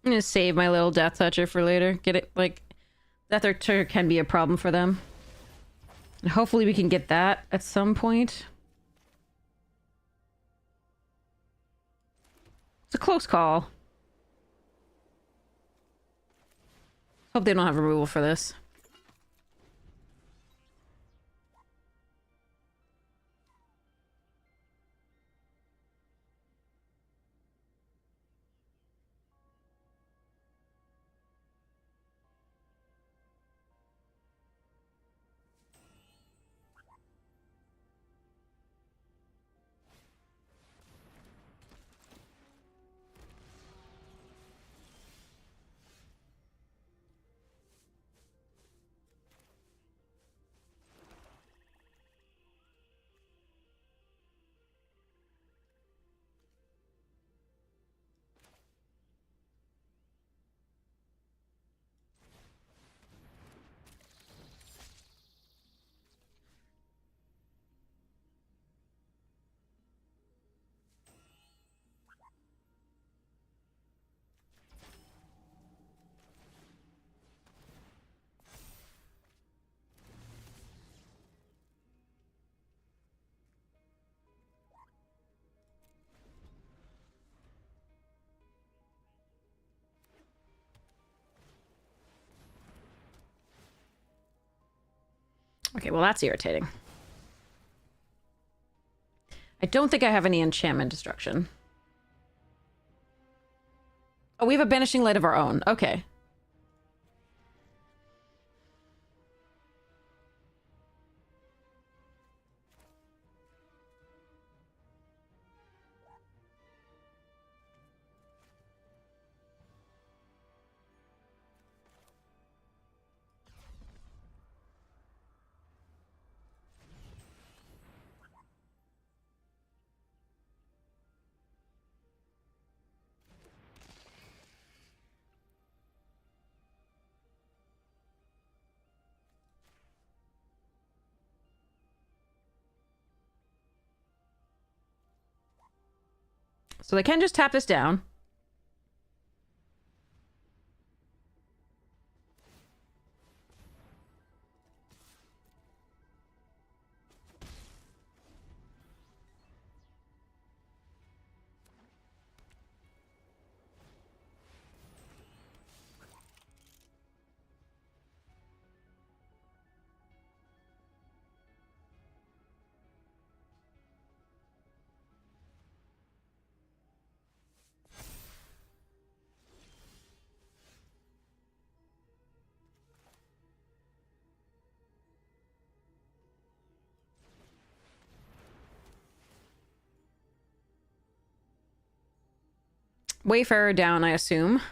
I'm gonna save my little Death Toucher for later. Get it, like, Death Toucher can be a problem for them. And hopefully we can get that at some point. It's a close call. Hope they don't have removal for this. Okay, well that's irritating. I don't think I have any enchantment destruction. Oh, we have a banishing light of our own. Okay. So they can just tap this down. Wayfarer down, I assume.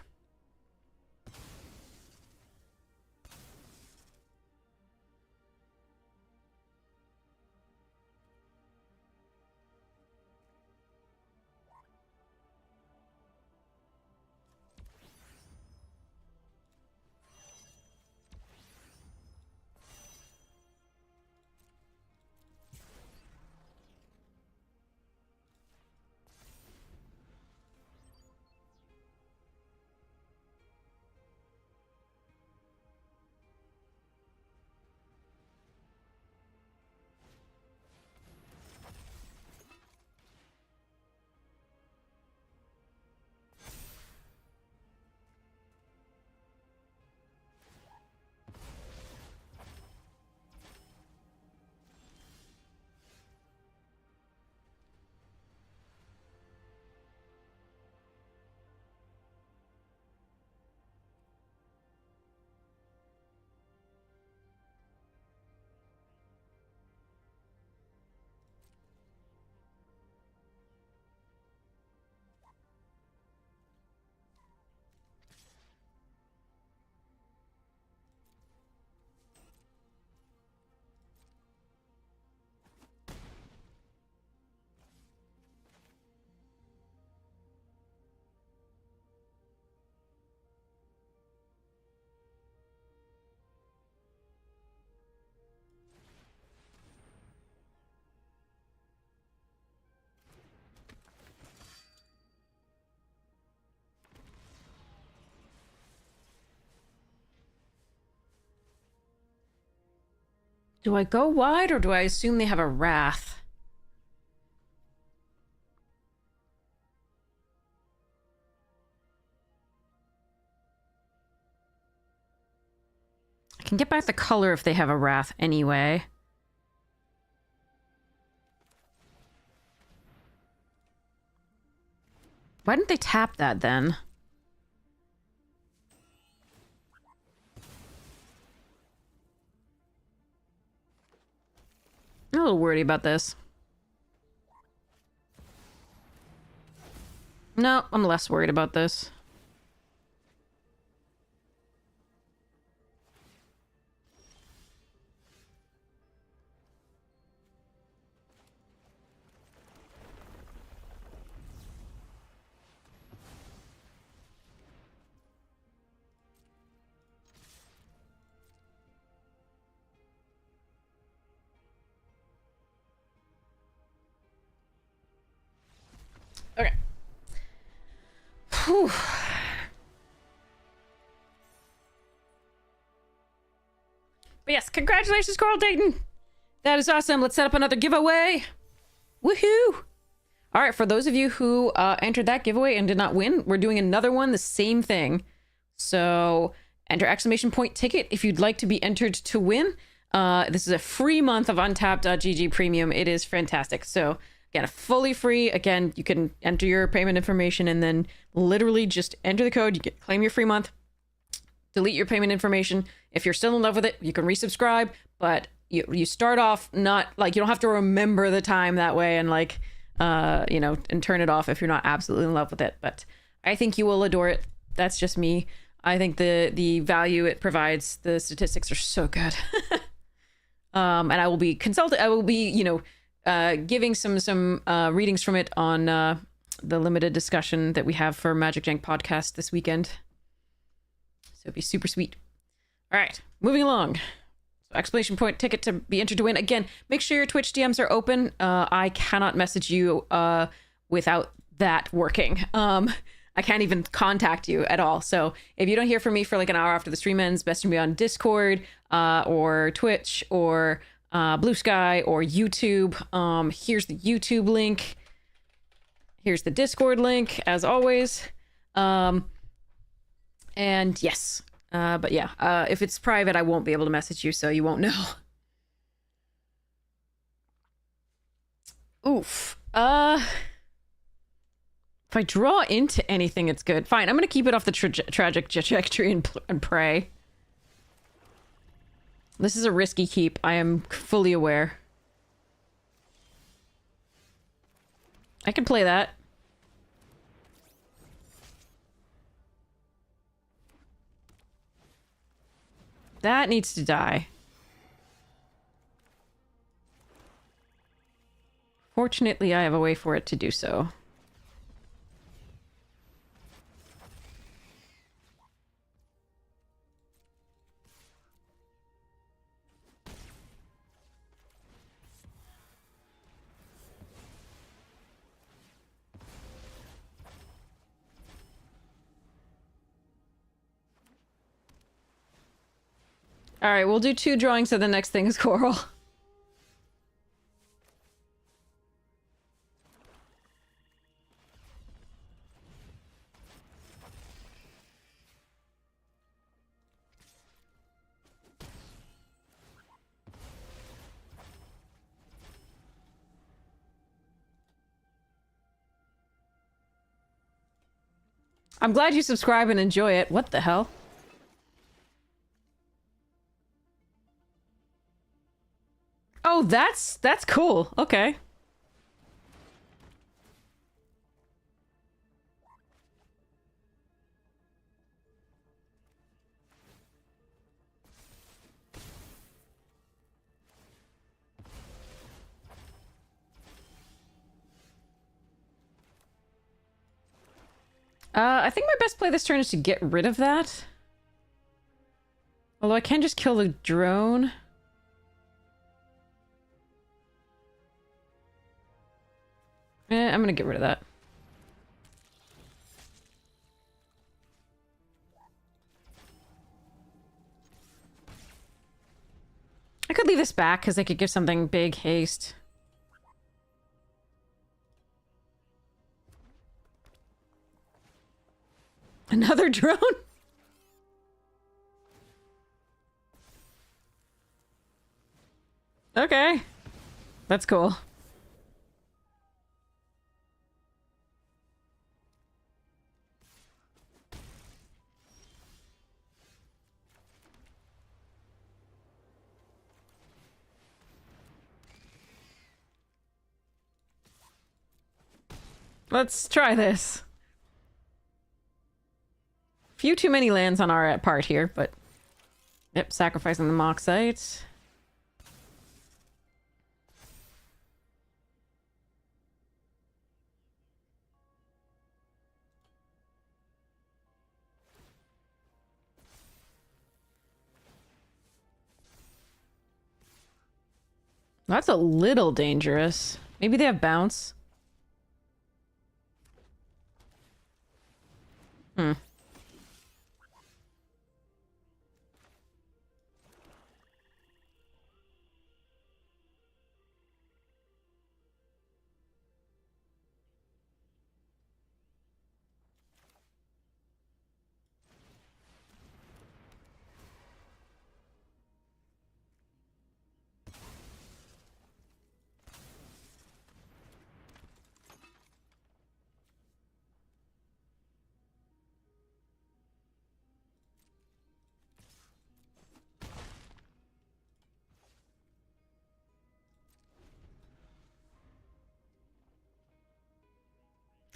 Do I go wide or do I assume they have a wrath? I can get back the color if they have a wrath anyway. Why didn't they tap that then? I'm a little worried about this. No, I'm less worried about this. Okay. Whew. But yes, congratulations, Carl Dayton. That is awesome. Let's set up another giveaway. Woohoo! All right, for those of you who entered that giveaway and did not win, we're doing another one, the same thing. So enter exclamation point ticket if you'd like to be entered to win. This is a free month of untapped.gg premium. It is fantastic. So again, fully free. Again, you can enter your payment information and then literally just enter the code. You can claim your free month, delete your payment information. If you're still in love with it, you can resubscribe, but you start off not like, you don't have to remember the time that way and like, you know, and turn it off if you're not absolutely in love with it. But I think you will adore it. That's just me. I think the value it provides, the statistics are so good. And I will be you know, giving some readings from it on the limited discussion that we have for Magic Jank podcast this weekend. So it'd be super sweet. All right, moving along. So exclamation point ticket to be entered to win. Again, make sure your Twitch DMs are open. I cannot message you without that working. I can't even contact you at all. So if you don't hear from me for like an hour after the stream ends, best to be on Discord, or Twitch, or Blue Sky, or YouTube. Here's the YouTube link. Here's the Discord link, as always. And yes. But yeah, if it's private, I won't be able to message you, so you won't know. Oof. If I draw into anything, it's good. Fine, I'm gonna keep it off the tragic trajectory and pray. This is a risky keep. I am fully aware. I could play that. That needs to die. Fortunately, I have a way for it to do so. Alright, we'll do 2 drawings, so the next thing is coral. I'm glad you subscribe and enjoy it. What the hell? Oh, that's cool. Okay. I think my best play this turn is to get rid of that. Although I can just kill the drone. I'm gonna get rid of that. I could leave this back because I could give something big haste. Another drone? Okay. That's cool. Let's try this. Few too many lands on our part here, but... Yep, sacrificing the Moxite. That's a little dangerous. Maybe they have bounce. Hmm.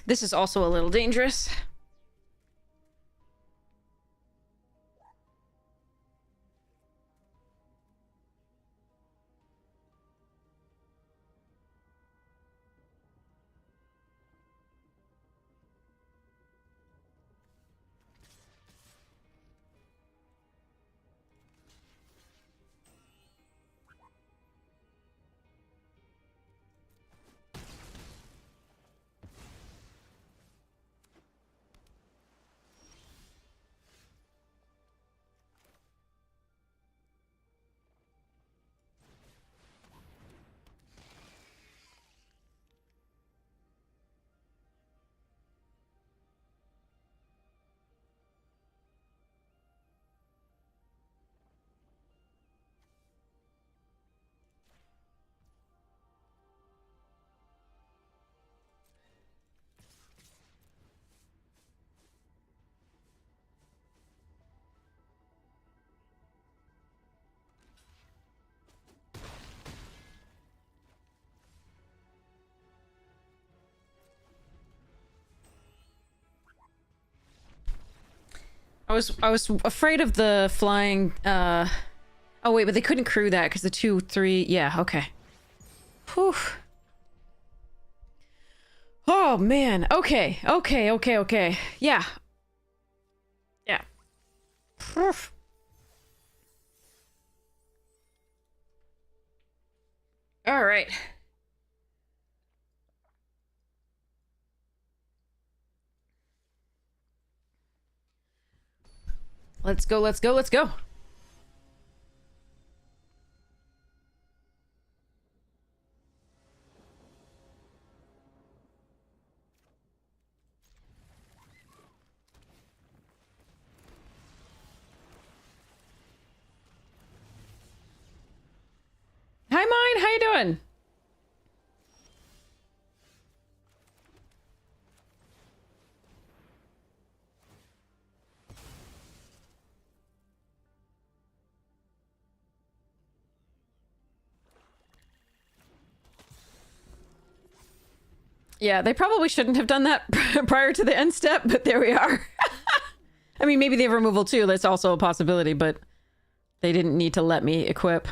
This is also a little dangerous. I was afraid of the flying, oh wait, but they couldn't crew that because the 2, 3, yeah, okay. Whew. Oh man, okay. Yeah. Yeah. Phew. All right. Let's go. Hi, Mine. How you doing? Yeah, they probably shouldn't have done that prior to the end step, but there we are. I mean, maybe they have removal too. That's also a possibility, but they didn't need to let me equip.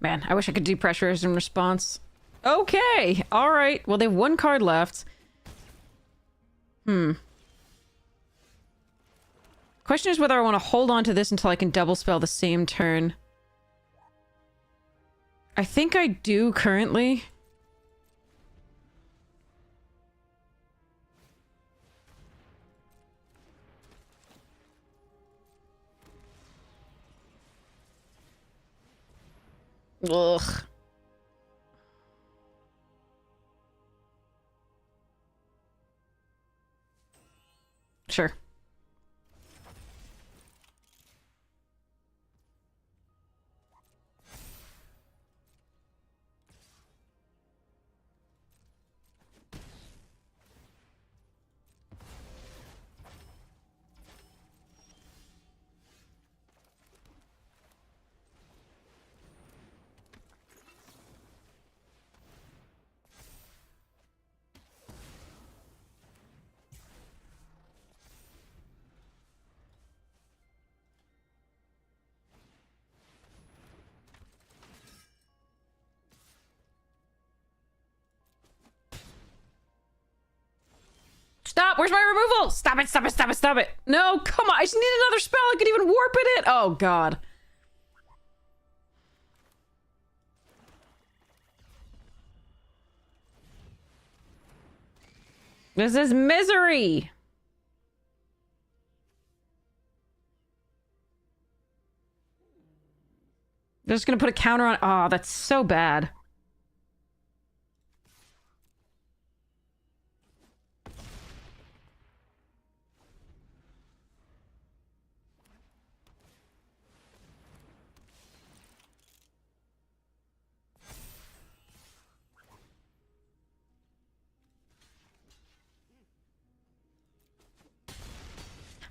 Man, I wish I could depressurize in response. Okay, all right. Well, they have 1 card left. Question is whether I want to hold on to this until I can double spell the same turn. I think I do currently. Ugh. Sure. Stop! Where's my removal? Stop it! No, come on! I just need another spell. I could even warp it. Oh god. This is misery. They're just gonna put a counter on. Oh, that's so bad.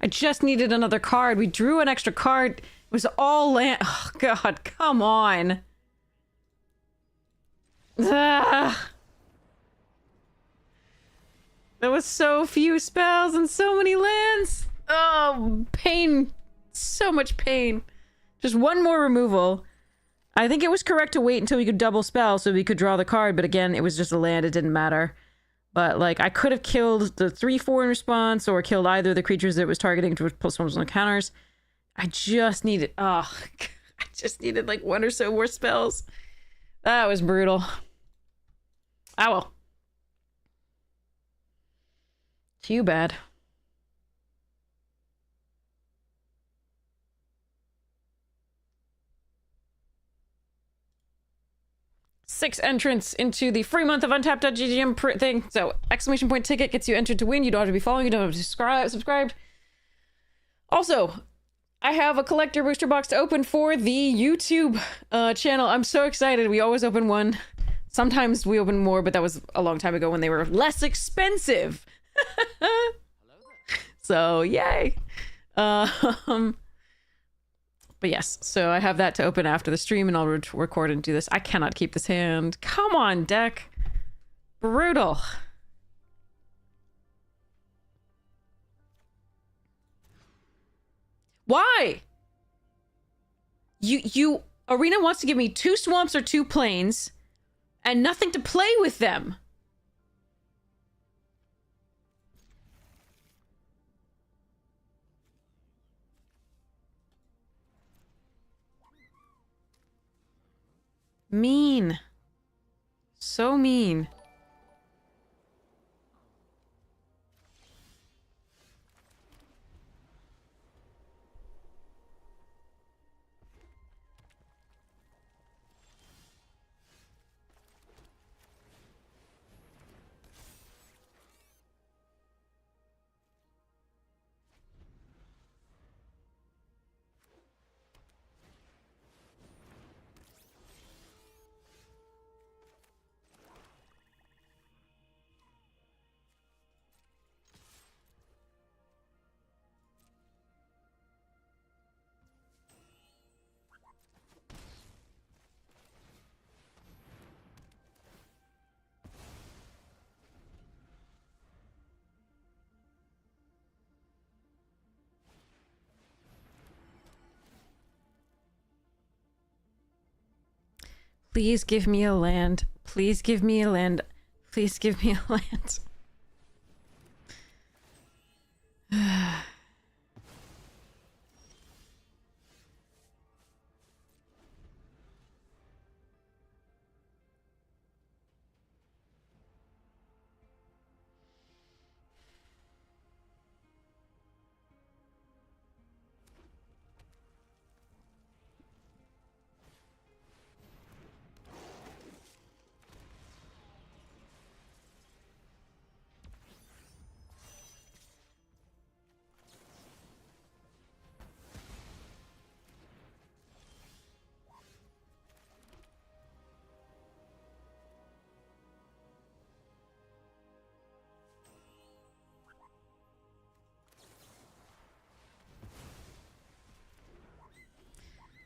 I just needed another card. We drew an extra card. It was all land. Oh, God. Come on. Ugh. There was so few spells and so many lands. Oh, pain. So much pain. Just 1 more removal. I think it was correct to wait until we could double spell so we could draw the card, but again, it was just a land, it didn't matter. But, like, I could have killed the 3/4 in response, or killed either of the creatures that it was targeting to plus ones on the counters. I just needed, I just needed, like, 1 or so more spells. That was brutal. Ah, well. Too bad. Six entrants into the free month of untapped.ggm thing. So, exclamation point ticket gets you entered to win. You don't have to be following, you don't have to subscribed. Also, I have a collector booster box to open for the YouTube channel. I'm so excited. We always open one. Sometimes we open more, but that was a long time ago when they were less expensive. So, yay. But yes, so I have that to open after the stream, and I'll record and do this. I cannot keep this hand. Come on, deck. Brutal. Why? Arena wants to give me 2 swamps or 2 plains, and nothing to play with them. Mean. So mean. Please give me a land. Please give me a land. Please give me a land.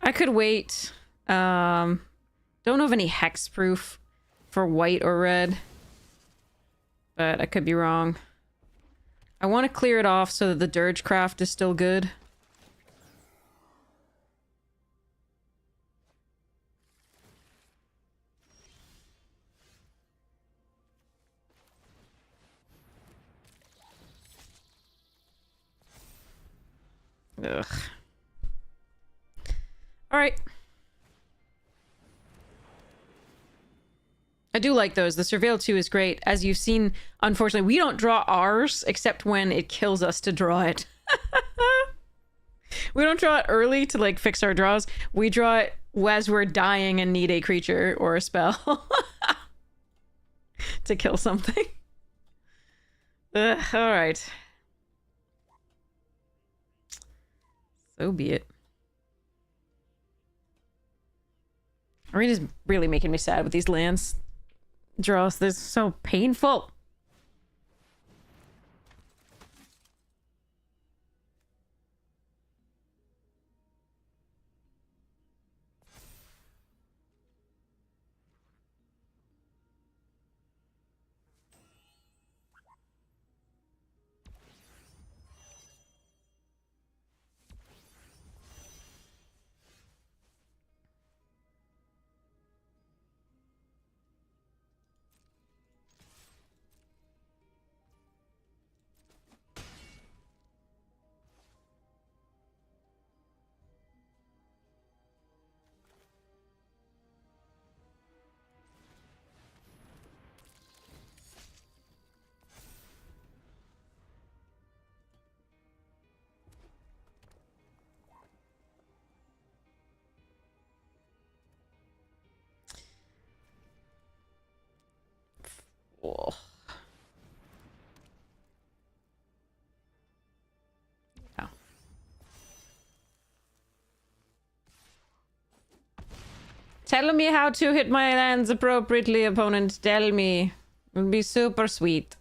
I could wait. Don't know of any hexproof for white or red, but I could be wrong. I want to clear it off so that the dirge craft is still good. Ugh. Alright. I do like those. The Surveil 2 is great. As you've seen, unfortunately, we don't draw ours except when it kills us to draw it. We don't draw it early to, like, fix our draws. We draw it as we're dying and need a creature or a spell to kill something. Alright. So be it. Arena's really making me sad with these lands draws. This is so painful. Oh. Oh. Tell me how to hit my lands appropriately, opponent. Tell me. It would be super sweet.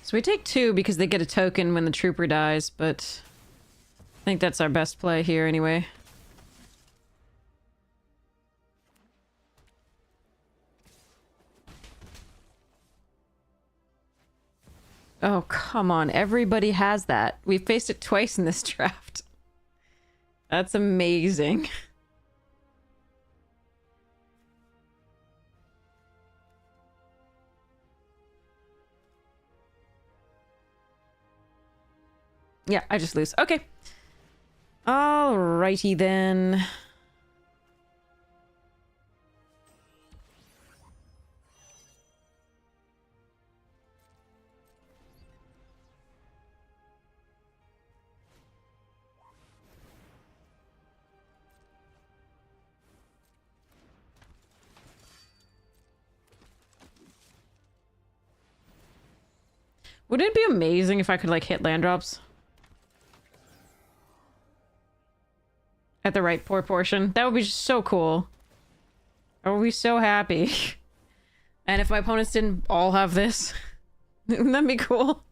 So we take 2 because they get a token when the trooper dies, but I think that's our best play here anyway. Oh, come on. Everybody has that. We've faced it twice in this draft. That's amazing. Yeah, I just lose. Okay. Alrighty then. Wouldn't it be amazing if I could, like, hit land drops? At the right proportion? That would be just so cool. I would be so happy. And if my opponents didn't all have this, wouldn't that be cool?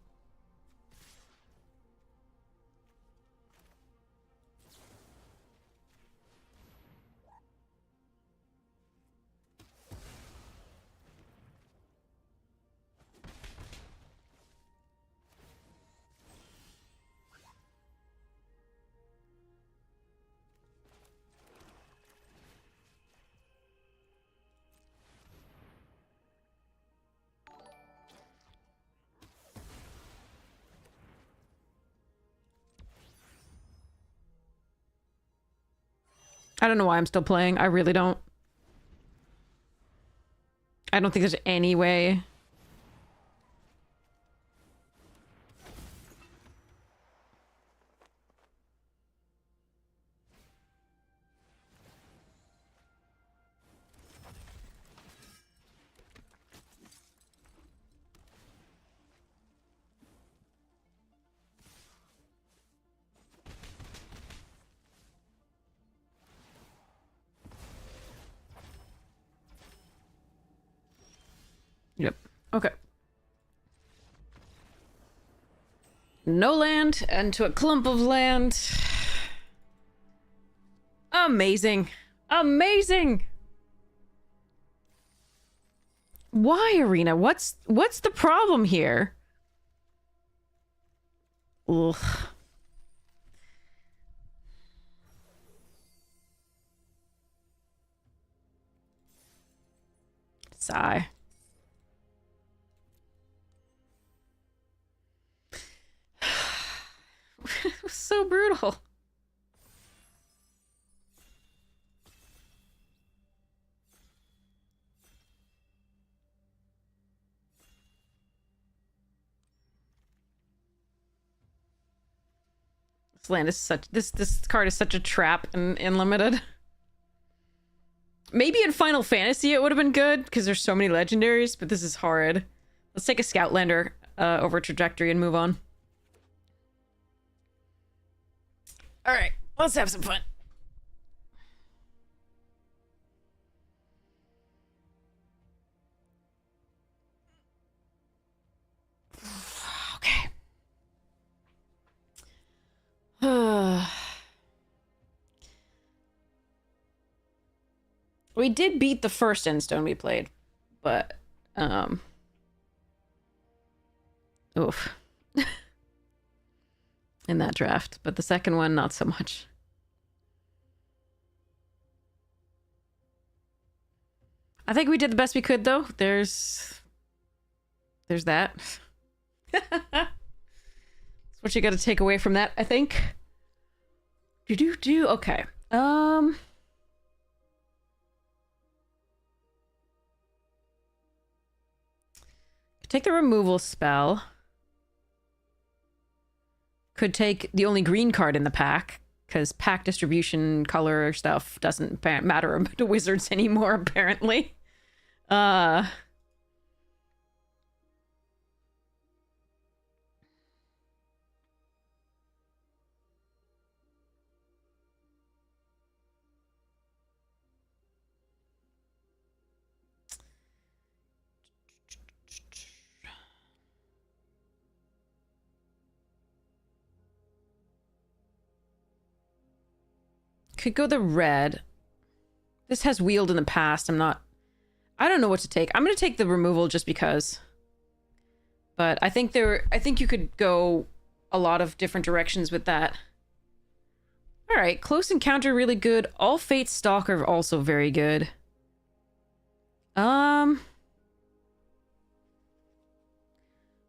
I don't know why I'm still playing. I really don't. I don't think there's any way. Yep. Okay. No land, and to a clump of land. Amazing. Amazing! Why, Arena? What's the problem here? Ugh. Sigh. It was so brutal. This land is such this card is such a trap in limited. Maybe in Final Fantasy it would have been good because there's so many legendaries, but this is hard. Let's take a Scoutlander over Trajectory and move on. All right, let's have some fun. We did beat the first endstone we played, but, oof. In that draft, but the second one, not so much. I think we did the best we could, though. There's that. That's what you got to take away from that, I think. Okay. Take the removal spell. Could take the only green card in the pack, because pack distribution color stuff doesn't matter to wizards anymore, apparently. Could go the red. This has wheeled in the past. I don't know what to take. I'm going to take the removal just because. But I think you could go a lot of different directions with that. All right, close encounter really good. All Fate Stalker also very good. But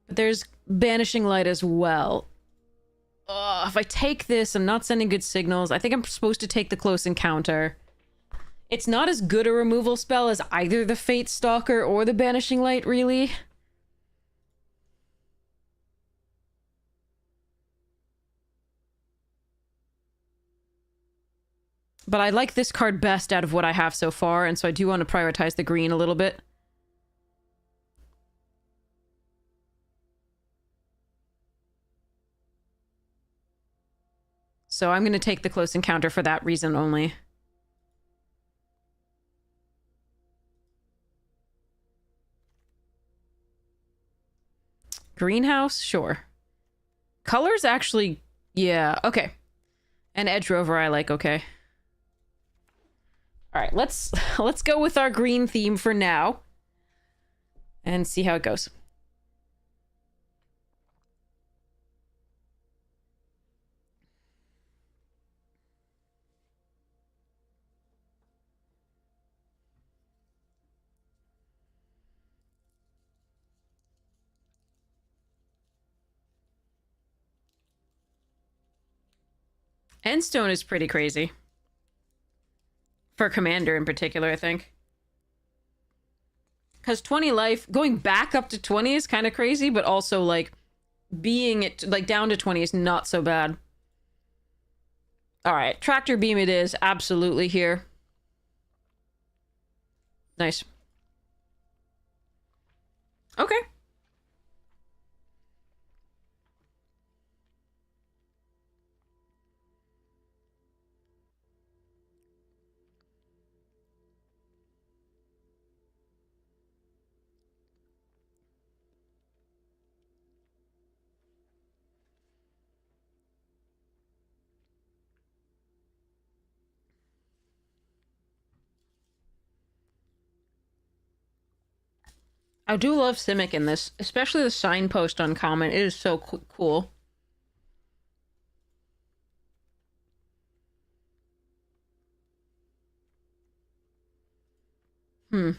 there's Banishing Light as well. If I take this, I'm not sending good signals. I think I'm supposed to take the close encounter. It's not as good a removal spell as either the Fate Stalker or the Banishing Light, really. But I like this card best out of what I have so far, and so I do want to prioritize the green a little bit. So I'm going to take the close encounter for that reason only. Greenhouse? Sure. Colors actually... Yeah, okay. And Edge Rover I like, okay. Alright, let's go with our green theme for now. And see how it goes. Endstone is pretty crazy. For Commander in particular, I think. Because 20 life, going back up to 20 is kind of crazy, but also, like, being it, like, down to 20 is not so bad. Alright, Tractor Beam it is, absolutely here. Nice. Okay. I do love Simic in this, especially the signpost on common. It is so cool. Hmm.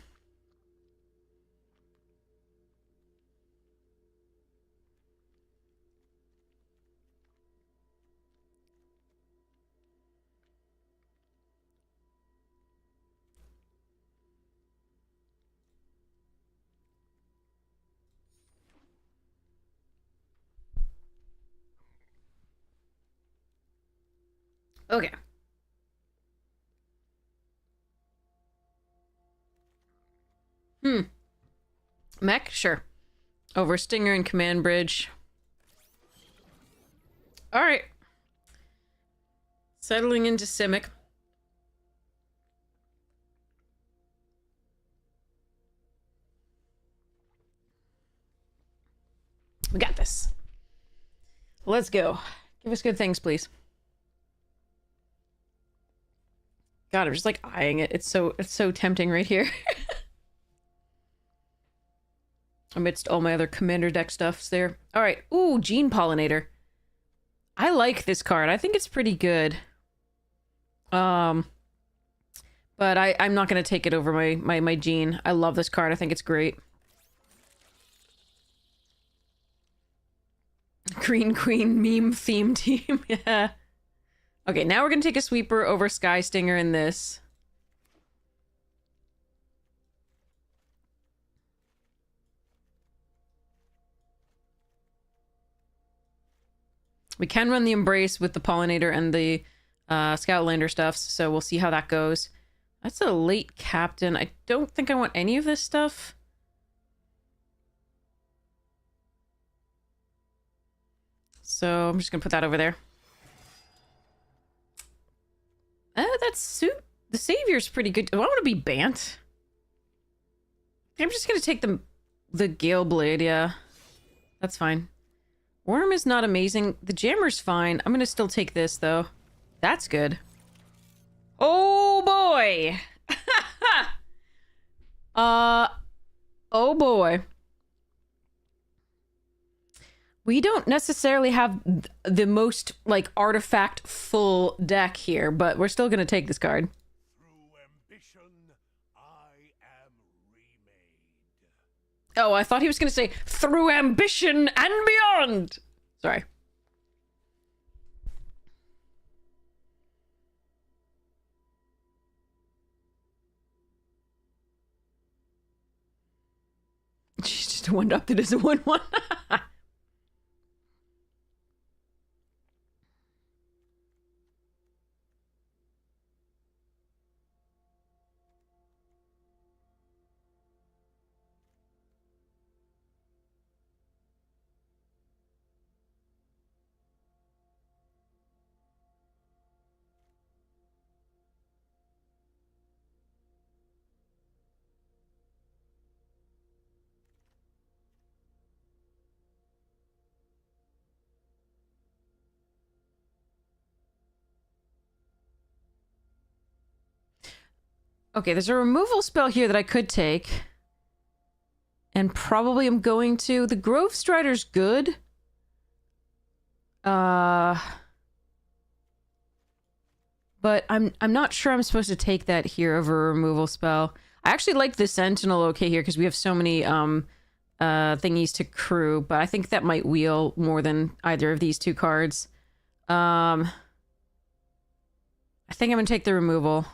Okay. Mech? Sure. Over Stinger and Command Bridge. Alright. Settling into Simic. We got this. Let's go. Give us good things, please. God, I'm just like eyeing it. It's so tempting right here. Amidst all my other commander deck stuffs there. All right. Ooh, Gene Pollinator. I like this card. I think it's pretty good. But I'm not gonna take it over my Gene. I love this card. I think it's great. Green Queen meme theme team. Yeah. Okay, now we're gonna take a sweeper over Sky Stinger in this. We can run the Embrace with the Pollinator and the Scoutlander stuffs, so we'll see how that goes. That's a late Captain. I don't think I want any of this stuff. So I'm just gonna put that over there. That suit. The Savior's pretty good. Do I want to be Bant? I'm just gonna take the Gale Blade, yeah. That's fine. Worm is not amazing. The Jammer's fine. I'm gonna still take this, though. That's good. Oh, boy! Oh, boy. We don't necessarily have the most, like, artifact-full deck here, but we're still gonna take this card. Through ambition, I am remade. Oh, I thought he was gonna say, through ambition and beyond! Sorry. She's just a 1-up that is a 1-1. Okay, there's a removal spell here that I could take. And probably I'm going to... The Grove Strider's good. But I'm not sure I'm supposed to take that here over a removal spell. I actually like the Sentinel okay here because we have so many thingies to crew, but I think that might wheel more than either of these two cards. I think I'm gonna take the removal.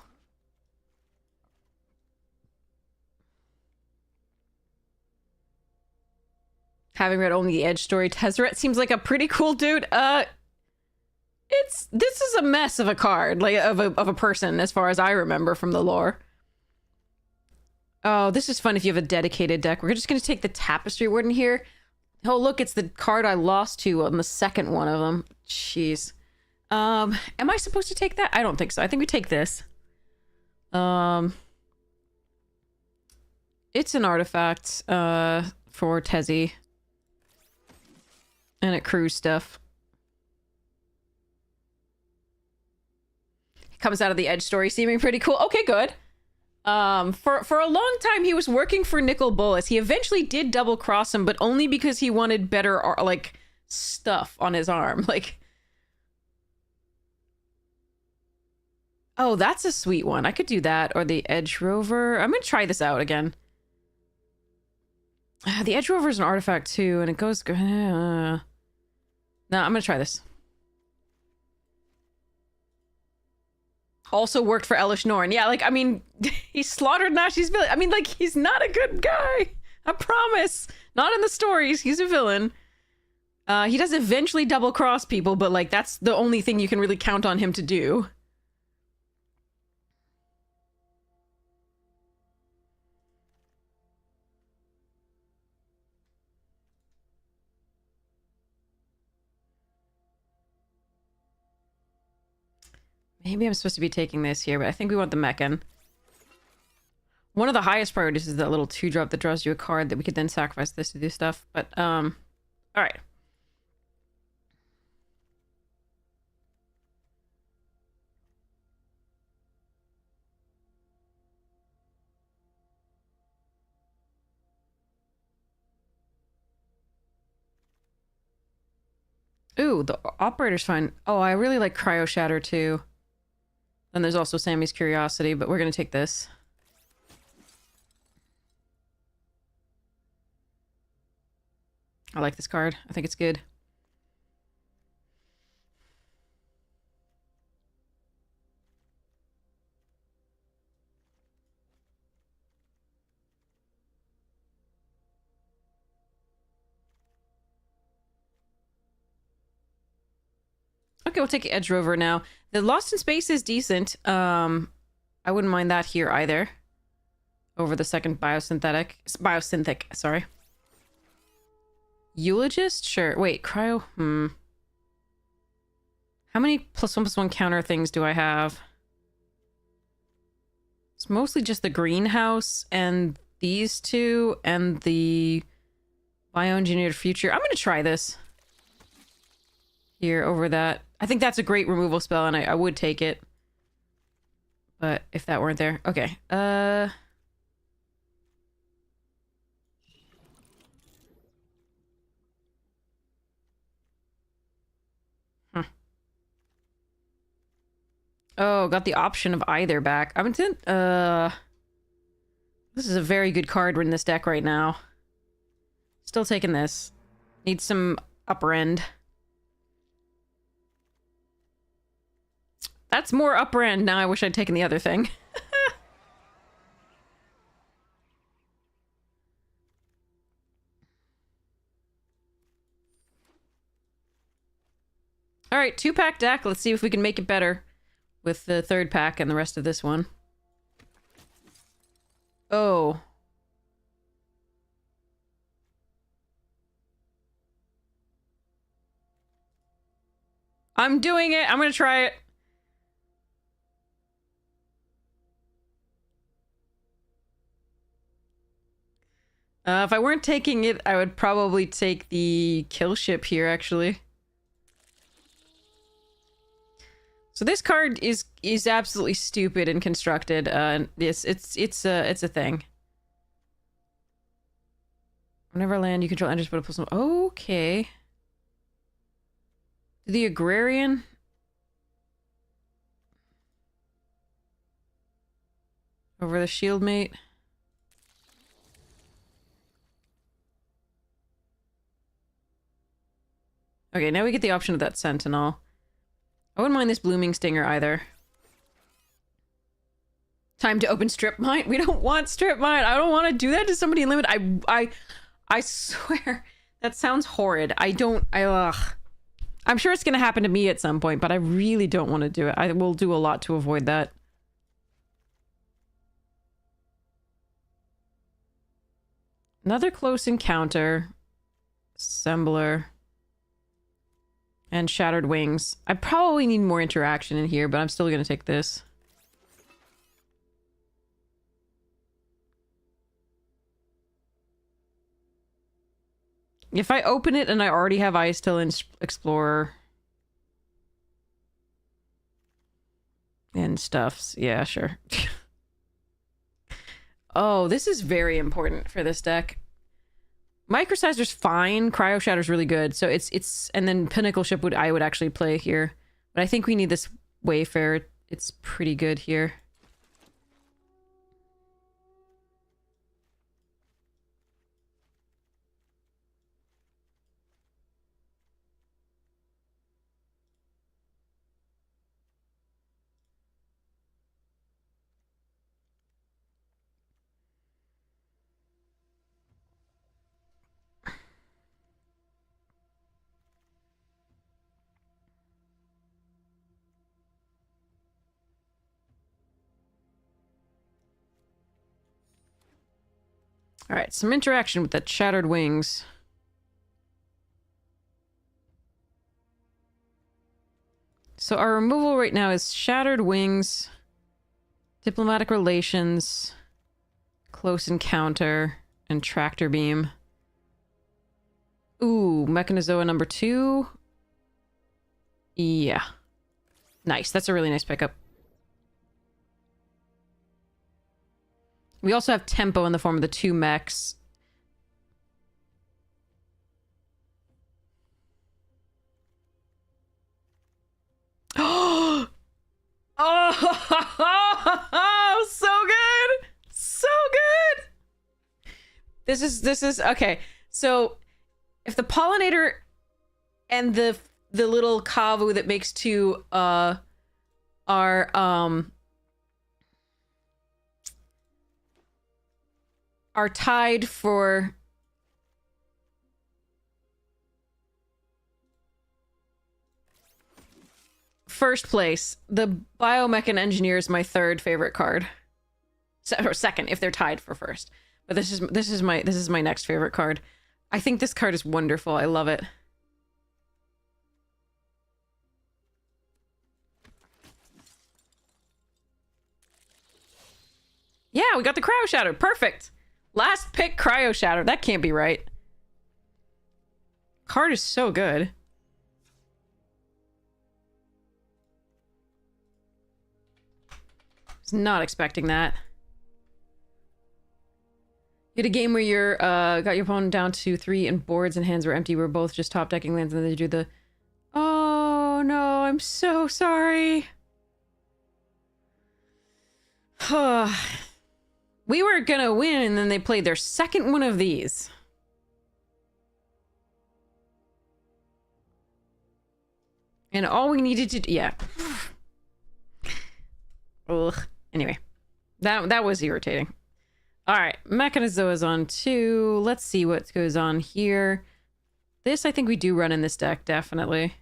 Having read only the Edge story, Tezzeret seems like a pretty cool dude. This is a mess of a card, like of a person, as far as I remember from the lore. Oh, this is fun if you have a dedicated deck. We're just gonna take the Tapestry Warden here. Oh, look, it's the card I lost to on the second one of them. Jeez. Am I supposed to take that? I don't think so. I think we take this. It's an artifact, for Tezzy. And it crews stuff. It comes out of the Edge story seeming pretty cool. Okay, good. For a long time, he was working for Nicol Bolas. He eventually did double cross him, but only because he wanted better, like, stuff on his arm. Like, oh, that's a sweet one. I could do that, or the Edge Rover. I'm gonna try this out again. The Edge Rover is an artifact too, and it goes... No, I'm gonna try this. Also worked for Elish Norn. Yeah, like, I mean, he slaughtered Nashi's village. I mean, like, he's not a good guy. I promise. Not in the stories. He's a villain. He does eventually double-cross people, but, like, that's the only thing you can really count on him to do. Maybe I'm supposed to be taking this here, but I think we want the Meccan. One of the highest priorities is that little 2-drop that draws you a card that we could then sacrifice this to do stuff. But, alright. Ooh, the operator's fine. Oh, I really like Cryo Shatter too. Then there's also Sammy's Curiosity, but we're gonna take this. I like this card. I think it's good. Okay, we'll take Edge Rover now. The Lost in Space is decent. I wouldn't mind that here either. Over the second biosynthetic, sorry. Eulogist? Sure. Wait, cryo? How many +1/+1 counter things do I have? It's mostly just the greenhouse and these two and the bioengineered future. I'm gonna try this. Here, over that. I think that's a great removal spell, and I would take it. But if that weren't there. Okay. Oh, got the option of either back. I'm gonna... This is a very good card in this deck right now. Still taking this. Need some upper end. That's more upper end. Now I wish I'd taken the other thing. Alright, 2-pack deck. Let's see if we can make it better with the 3rd pack and the rest of this one. Oh. I'm doing it. I'm gonna try it. If I weren't taking it, I would probably take the kill ship here, actually. So this card is absolutely stupid and constructed. It's a thing. Whenever land, you control enters, but plus one. Okay. The agrarian. Over the shield mate. Okay, now we get the option of that sentinel. I wouldn't mind this blooming stinger either. Time to open strip mine. We don't want strip mine. I don't want to do that to somebody in limit. I swear that sounds horrid. I'm sure it's gonna happen to me at some point, but I really don't want to do it. I will do a lot to avoid that. Another close encounter. Assembler. And Shattered Wings. I probably need more interaction in here, but I'm still gonna take this. If I open it and I already have Ice Till and Explorer and stuffs, yeah, sure. Oh, this is very important for this deck. Microsizer's fine. Cryo Shatter's really good. So it's and then Pinnacle Ship I would actually play here. But I think we need this Wayfarer. It's pretty good here. Alright, some interaction with that Shattered Wings. So our removal right now is Shattered Wings, Diplomatic Relations, Close Encounter, and Tractor Beam. Ooh, Mechanizoa number 2. Yeah. Nice, that's a really nice pickup. We also have tempo in the form of the 2 mechs. Oh, so good. So good. This is okay. So if the pollinator and the little kavu that makes two are tied for first place, the biomechan engineer is my third favorite card. Or second if they're tied for first. But this is my next favorite card. I think this card is wonderful. I love it. Yeah, we got the Cryo Shatter. Perfect. Last pick Cryo Shatter. That can't be right. Card is so good. Was not expecting that. You had a game where you're got your opponent down to 3 and boards and hands were empty. We're both just top decking lands and then they do the... Oh no, I'm so sorry. We were gonna win and then they played their second one of these. And all we needed to... Yeah. Ugh. Anyway. That was irritating. Alright, Mechanizo is on 2. Let's see what goes on here. This I think we do run in this deck, definitely.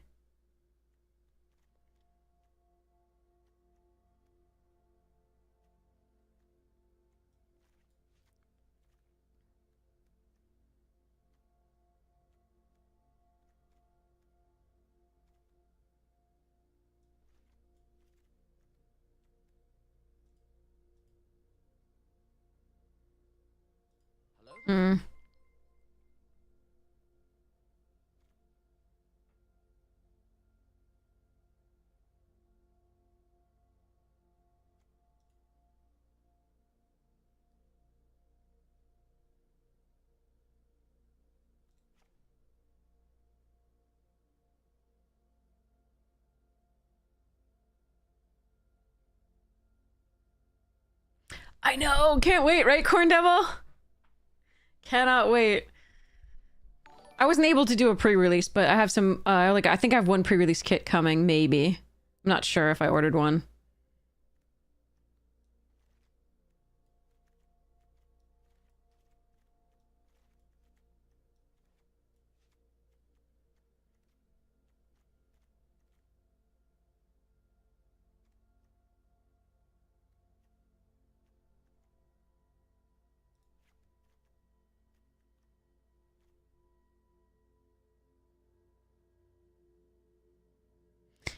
Hmm. I know! Can't wait, right, Corn Devil? Cannot wait. I wasn't able to do a pre-release, but I have some, I think I have one pre-release kit coming, maybe. I'm not sure if I ordered one.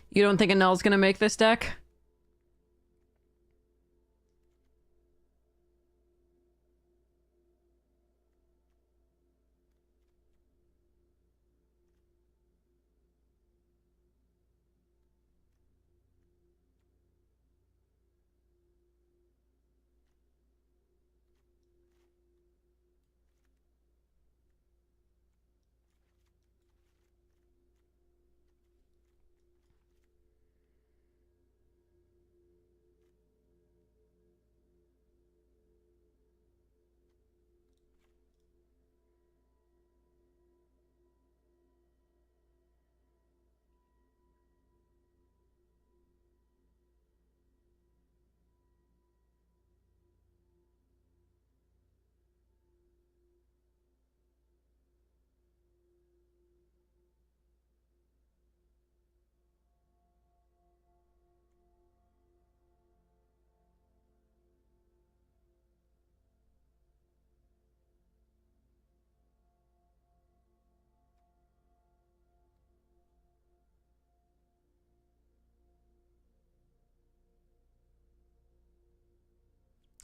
You don't think Annel's gonna make this deck?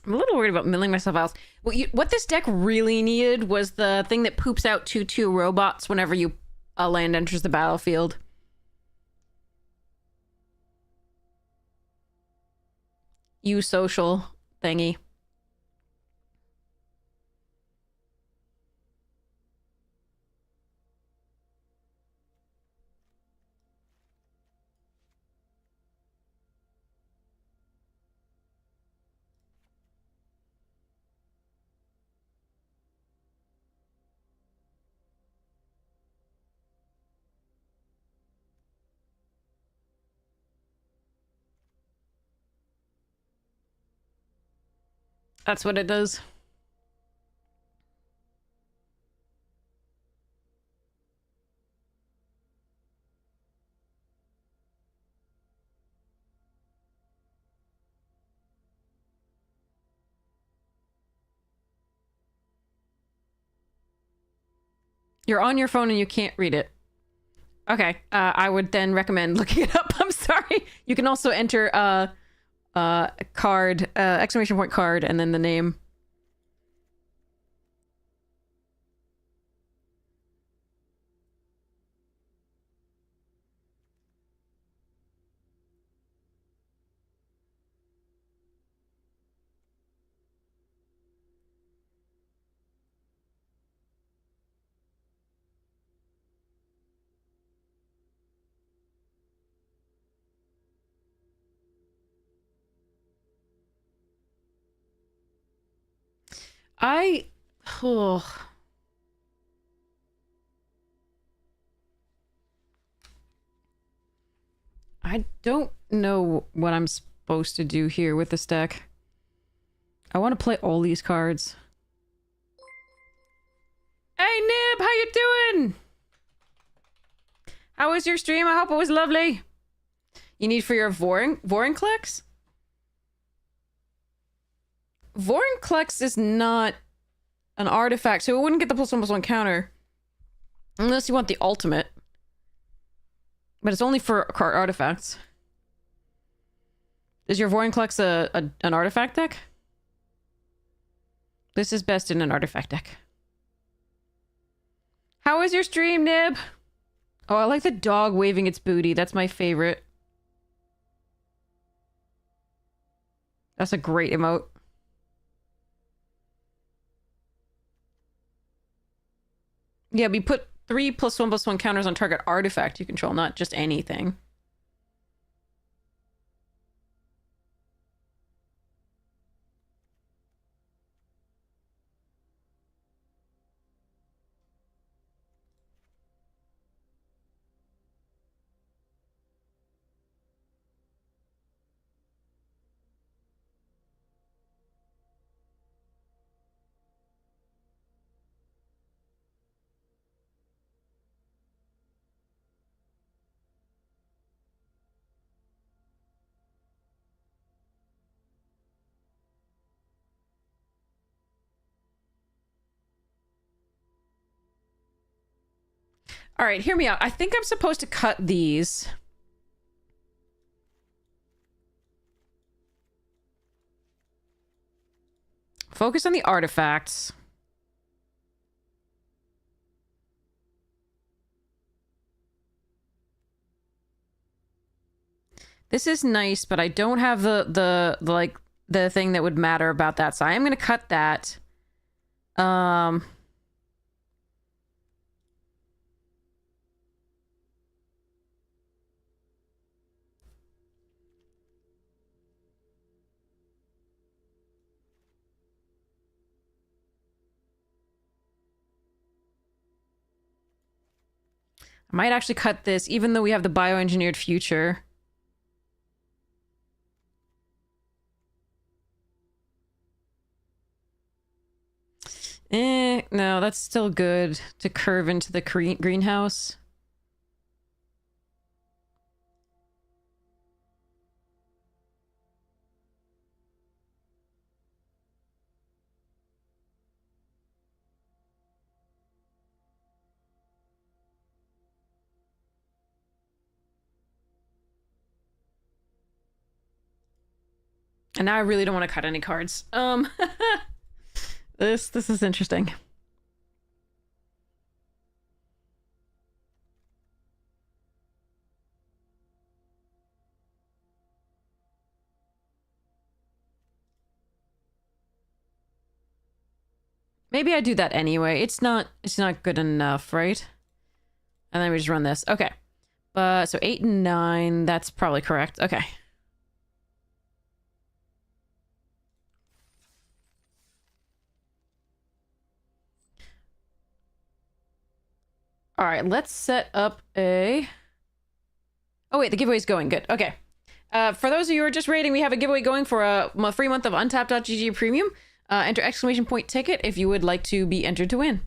I'm a little worried about milling myself out. What this deck really needed was the thing that poops out 2/2 robots whenever a land enters the battlefield. You social thingy. That's what it does. You're on your phone and you can't read it. Okay, I would then recommend looking it up. I'm sorry. You can also enter card, exclamation point card, and then the name. Oh. I don't know what I'm supposed to do here with this deck. I want to play all these cards. Hey Nib, how you doing? How was your stream? I hope it was lovely. You need for your Vorinclex? Vorinclex is not an artifact, so it wouldn't get the +1/+1 counter. Unless you want the ultimate. But it's only for card artifacts. Is your Vorinclex an artifact deck? This is best in an artifact deck. How was your stream, Nib? Oh, I like the dog waving its booty. That's my favorite. That's a great emote. Yeah, we put 3 +1/+1 counters on target artifact you control, not just anything. All right, hear me out. I think I'm supposed to cut these. Focus on the artifacts. This is nice, but I don't have the like the thing that would matter about that. So I am going to cut that. I might actually cut this, even though we have the bioengineered future. No, that's still good to curve into the greenhouse. And now I really don't want to cut any cards. This is interesting. Maybe I do that anyway. It's not good enough, right? And then we just run this. Okay. So 8 and 9, that's probably correct. Okay. All right, let's set up a... Oh, wait, the giveaway's going. Good. Okay. For those of you who are just rating, we have a giveaway going for a free month of untapped.gg Premium. Enter exclamation point ticket if you would like to be entered to win.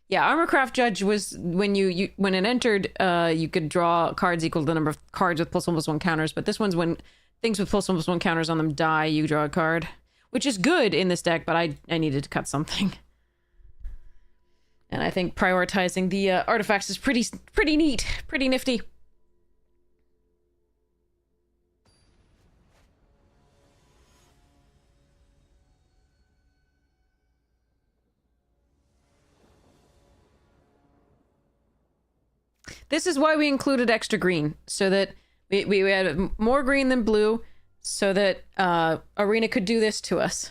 Yeah, Armorcraft Judge was when when it entered, you could draw cards equal to the number of cards with +1/+1 counters, but this one's when things with +1/+1 counters on them die, you draw a card. Which is good in this deck, but I needed to cut something. And I think prioritizing the artifacts is pretty neat, pretty nifty. This is why we included extra green, so that we had more green than blue, so that Arena could do this to us.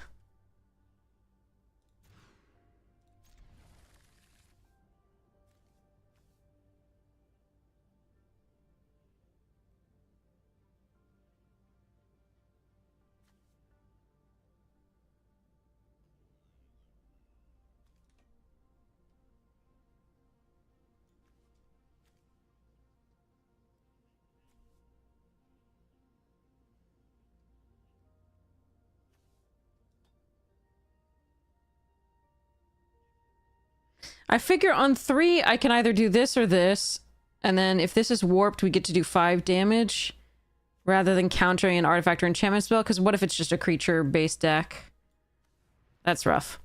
I figure on 3, I can either do this or this, and then if this is warped, we get to do 5 damage, rather than countering an artifact or enchantment spell, because what if it's just a creature-based deck? That's rough.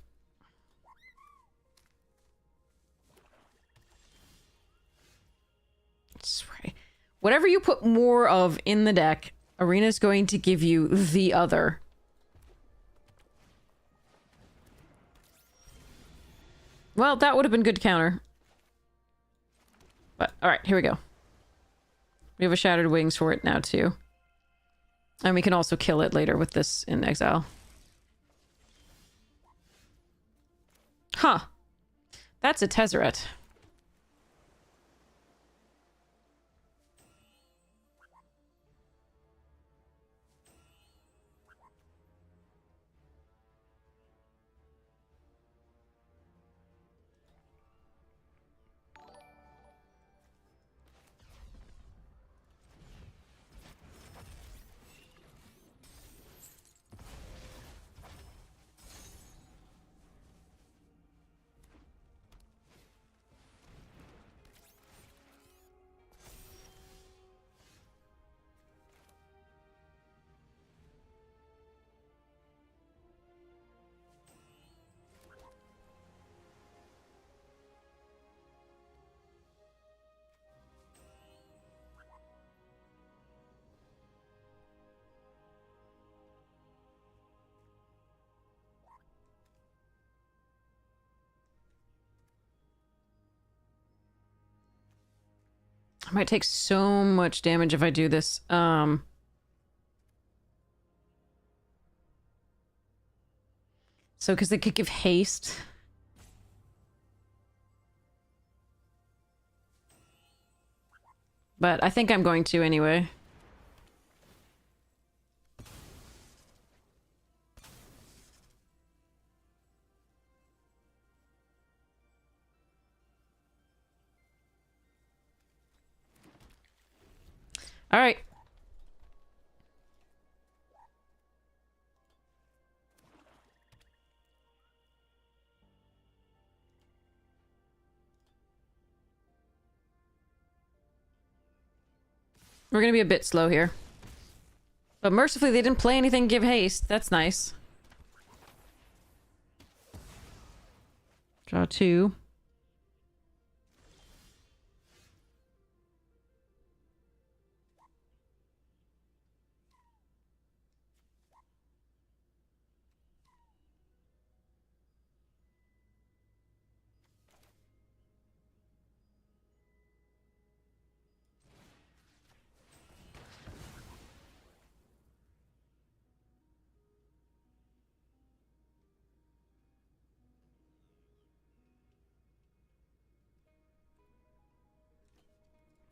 That's right. Whatever you put more of in the deck, Arena's going to give you the other. Well, that would have been good to counter. But, alright, here we go. We have a Shattered Wings for it now, too. And we can also kill it later with this in exile. Huh. That's a Tezzeret. I might take so much damage if I do this. So, because they could give haste. But I think I'm going to anyway. All right. We're gonna be a bit slow here. But mercifully, they didn't play anything give haste. That's nice. Draw 2.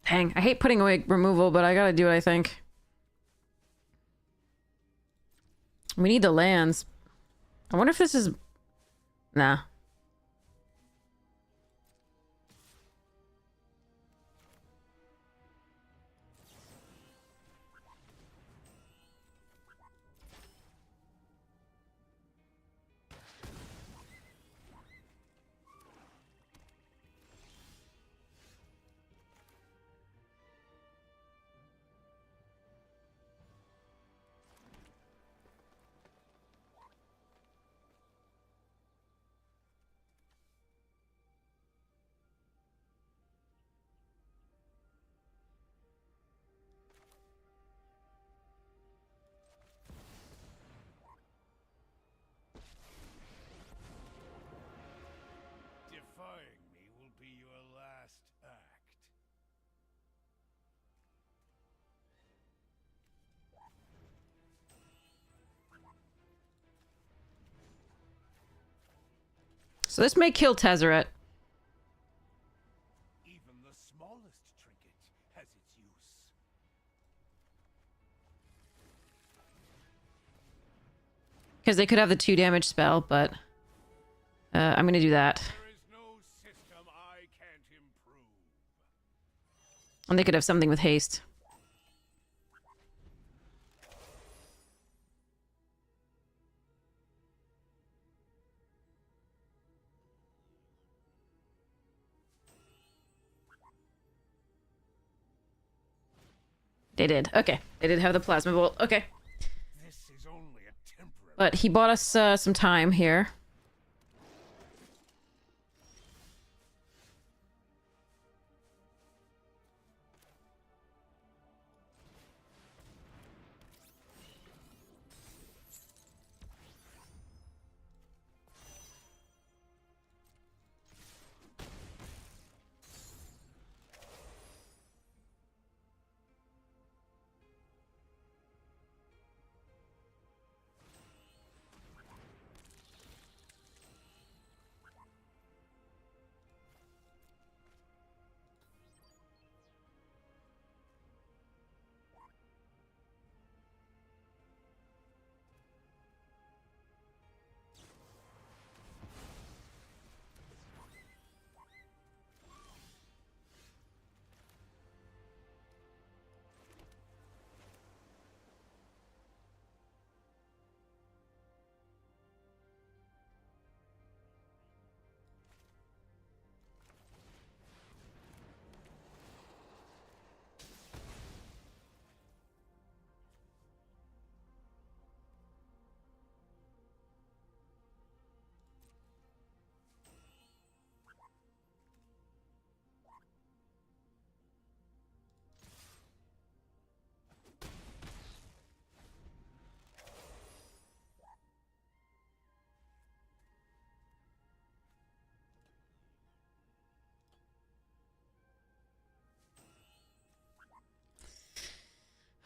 Dang, I hate putting away removal, but I gotta do it, I think. We need the lands. I wonder if this is... Nah. So this may kill Tezzeret. Even the smallest trinket has its use. Because they could have the 2 damage spell, but... I'm gonna do that. There is no system I can't improve. And they could have something with haste. They did. Okay. They did have the plasma bolt. Okay. This is only a temporary. But he bought us some time here.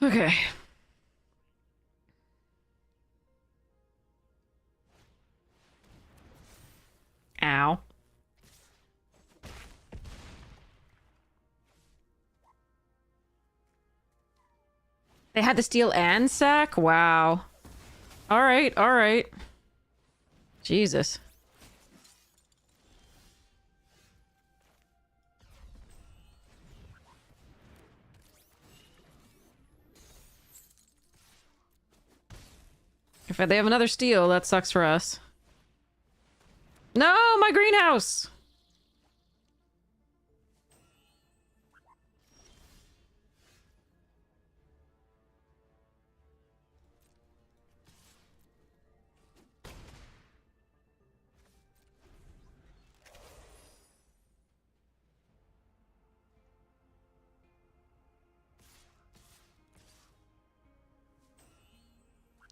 Okay. Ow. They had the steel and sack? Wow. Alright, alright. Jesus. If they have another steel, that sucks for us. No, my greenhouse!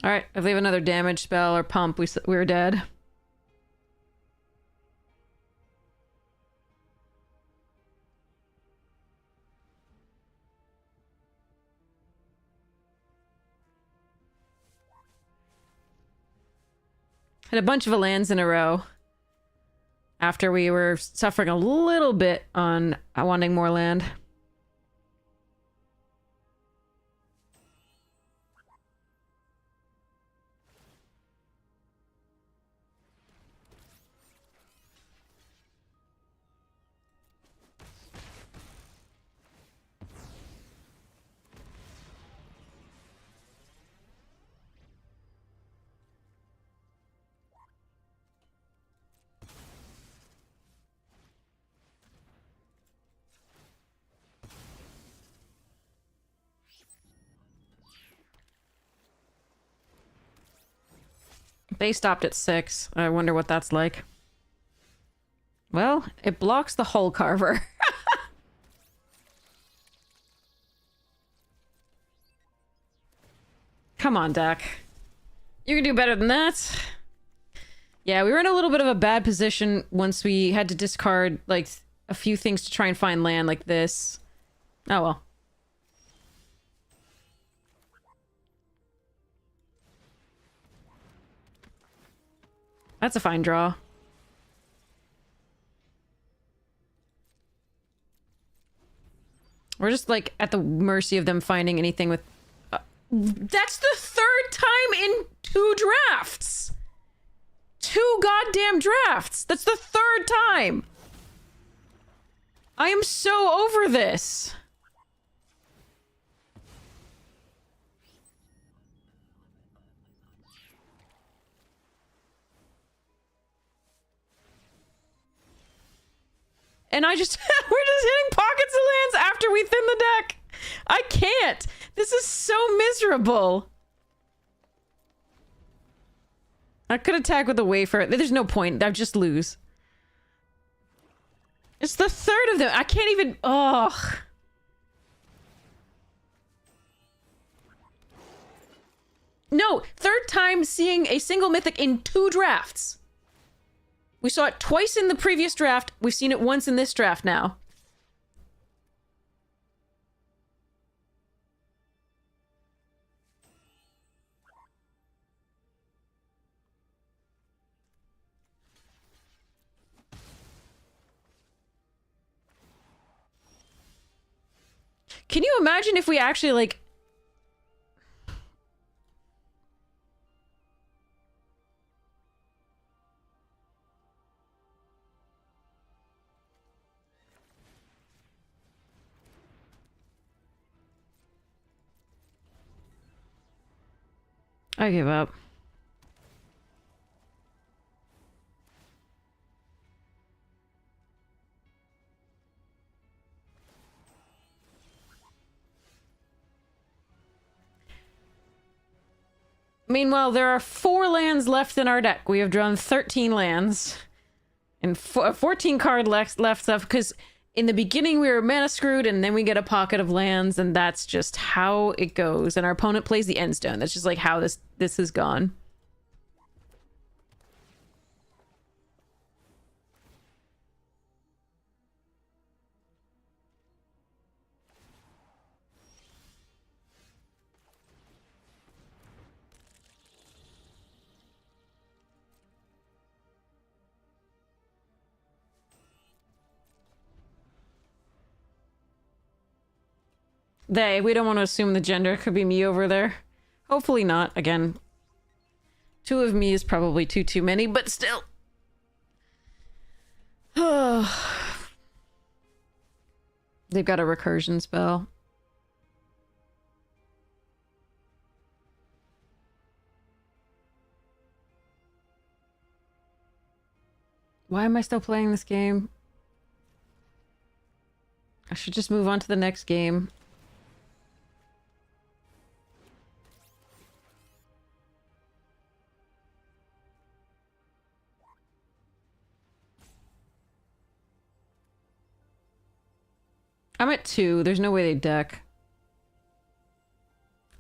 Alright, if they have another damage spell or pump, we're dead. Had a bunch of lands in a row. After we were suffering a little bit on wanting more land. They stopped at 6. I wonder what that's like. Well, it blocks the hull carver. Come on, deck. You can do better than that. Yeah, we were in a little bit of a bad position once we had to discard, like, a few things to try and find land like this. Oh well. That's a fine draw. We're just, like, at the mercy of them finding anything with... that's the third time in 2 drafts! 2 goddamn drafts! That's the third time! I am so over this! And I just... we're just hitting pockets of lands after we thin the deck! I can't! This is so miserable! I could attack with a wafer. There's no point. I just lose. It's the third of them. I can't even... ugh. No! Third time seeing a single mythic in 2 drafts. We saw it twice in the previous draft. We've seen it once in this draft now. Can you imagine if we actually, like... I give up. Meanwhile, there are 4 lands left in our deck. We have drawn 13 lands. And 14 card left stuff, because in the beginning we were mana screwed, and then we get a pocket of lands, and that's just how it goes. And our opponent plays the end stone. That's just like how this has gone. We don't want to assume the gender. Could be me over there. Hopefully not. Again, 2 of me is probably too many, but still. They've got a recursion spell. Why am I still playing this game? I should just move on to the next game. I'm at 2. There's no way they deck.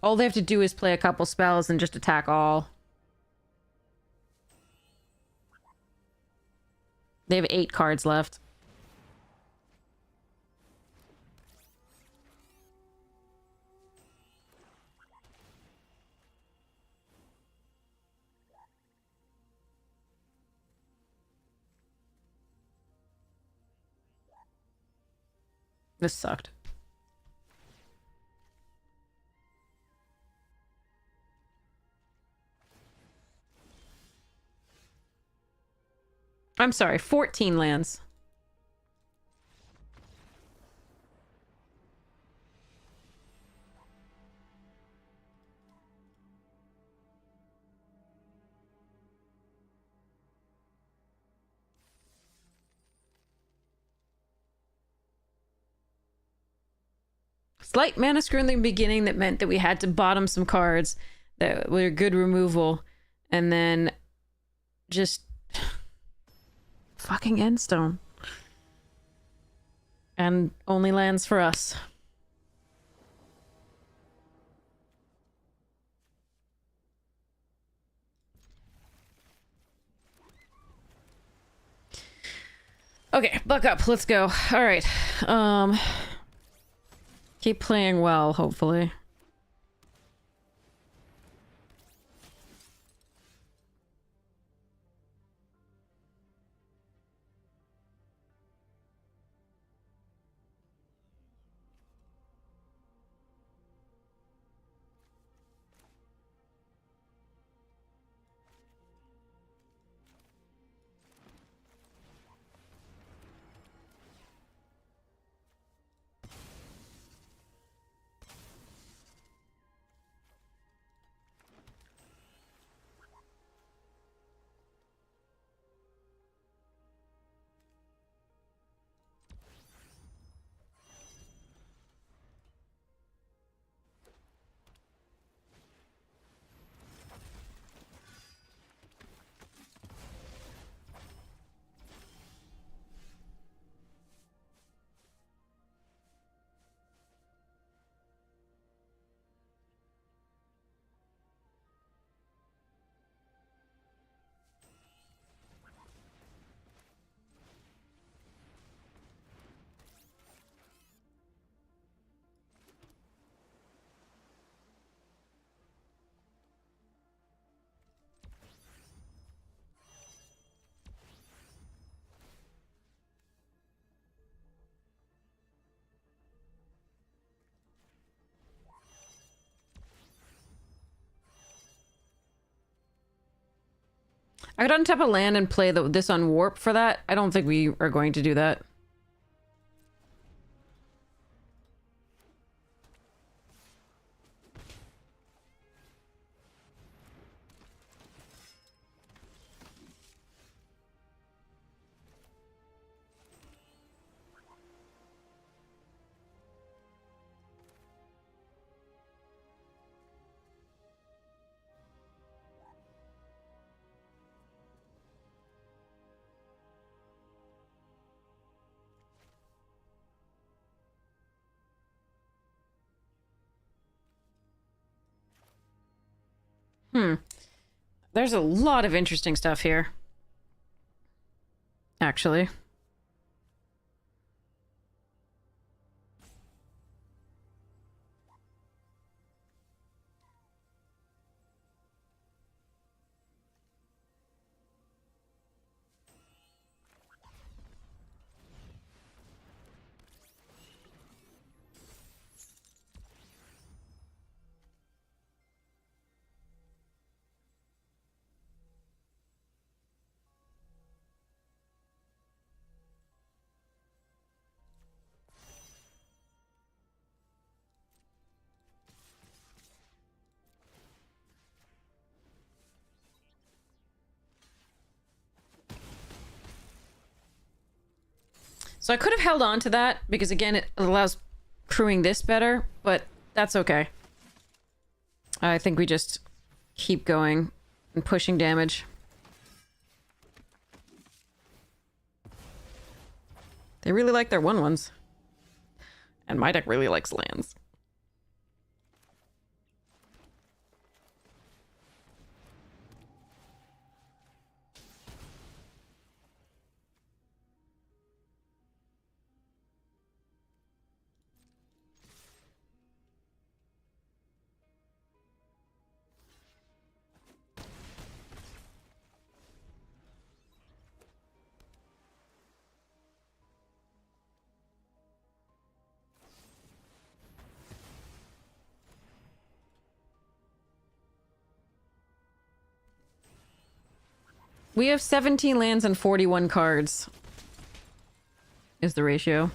All they have to do is play a couple spells and just attack all. They have 8 cards left. This sucked. I'm sorry, 14 lands. Slight mana screw in the beginning that meant that we had to bottom some cards that were good removal, and then just fucking endstone. And only lands for us. Okay, buck up, let's go. Alright. Keep playing well, hopefully. I could untap a land and play this on warp for that. I don't think we are going to do that. There's a lot of interesting stuff here. Actually. So I could have held on to that, because again, it allows crewing this better, but that's okay. I think we just keep going and pushing damage. They really like their 1/1s. And my deck really likes lands. We have 17 lands and 41 cards. Is the ratio.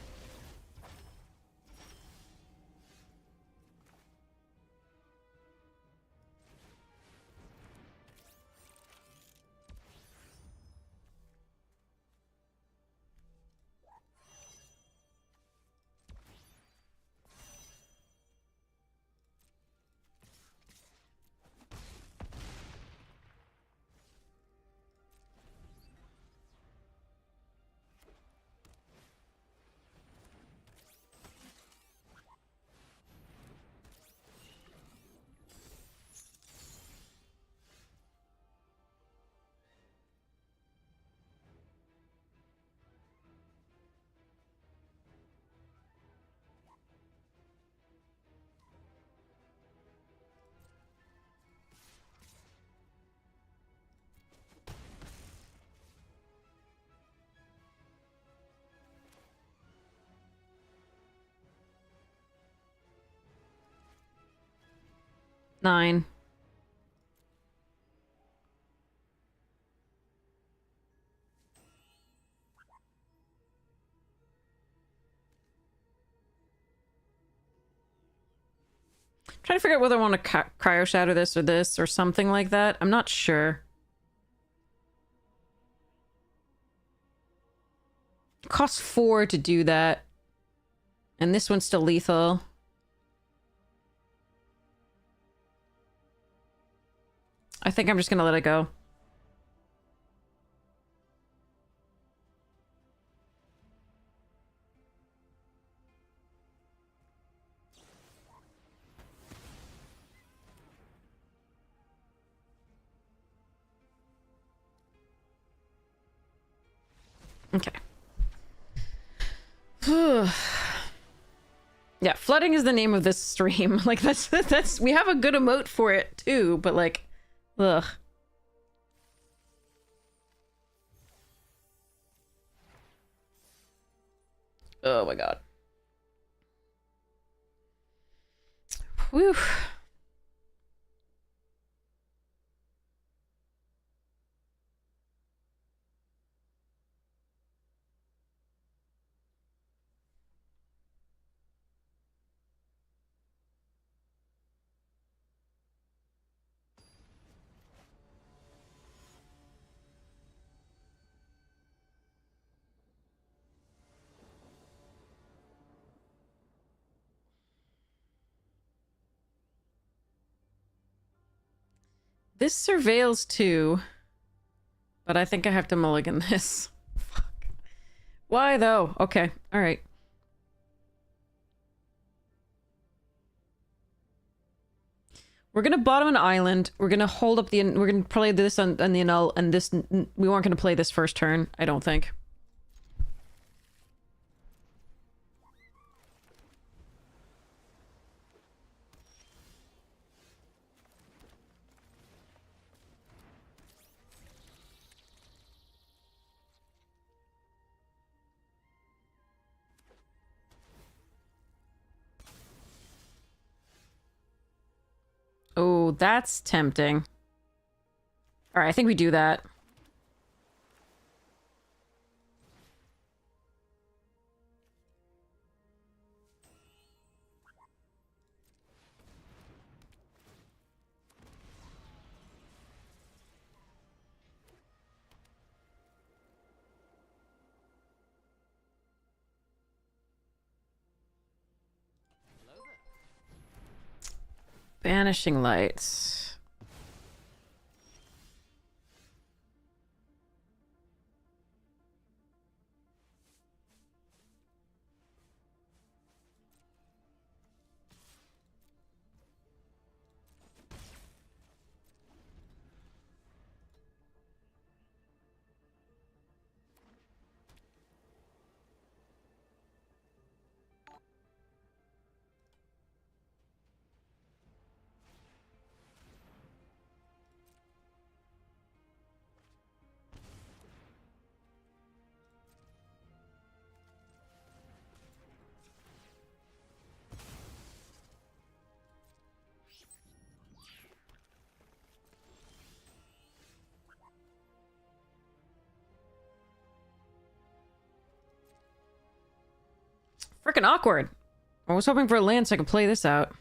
Nine. Trying to figure out whether I want to cryo shatter this or something like that. I'm not sure. It costs 4 to do that. And this one's still lethal. I think I'm just gonna let it go. Okay. Yeah, flooding is the name of this stream. Like, that's we have a good emote for it too, but like, ugh. Oh my god. Whew. This surveils too, but I think I have to mulligan this. Fuck. Why though? Okay, alright. We're gonna bottom an island. We're gonna hold up the... We're gonna play this on the annul, and this... We weren't gonna play this first turn, I don't think. Oh, that's tempting. Alright, I think we do that. Banishing lights. Freaking awkward. I was hoping for a land so I could play this out.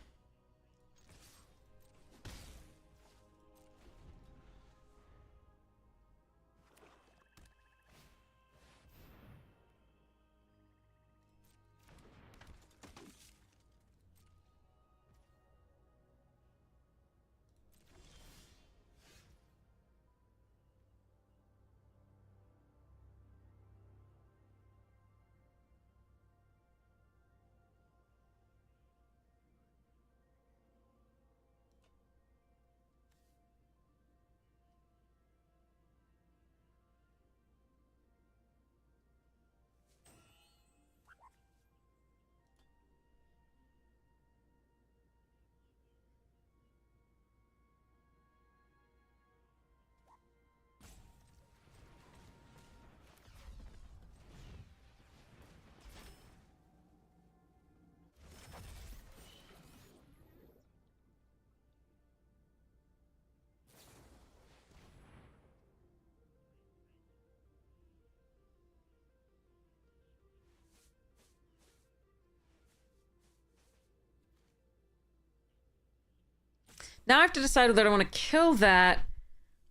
Now I have to decide whether I want to kill that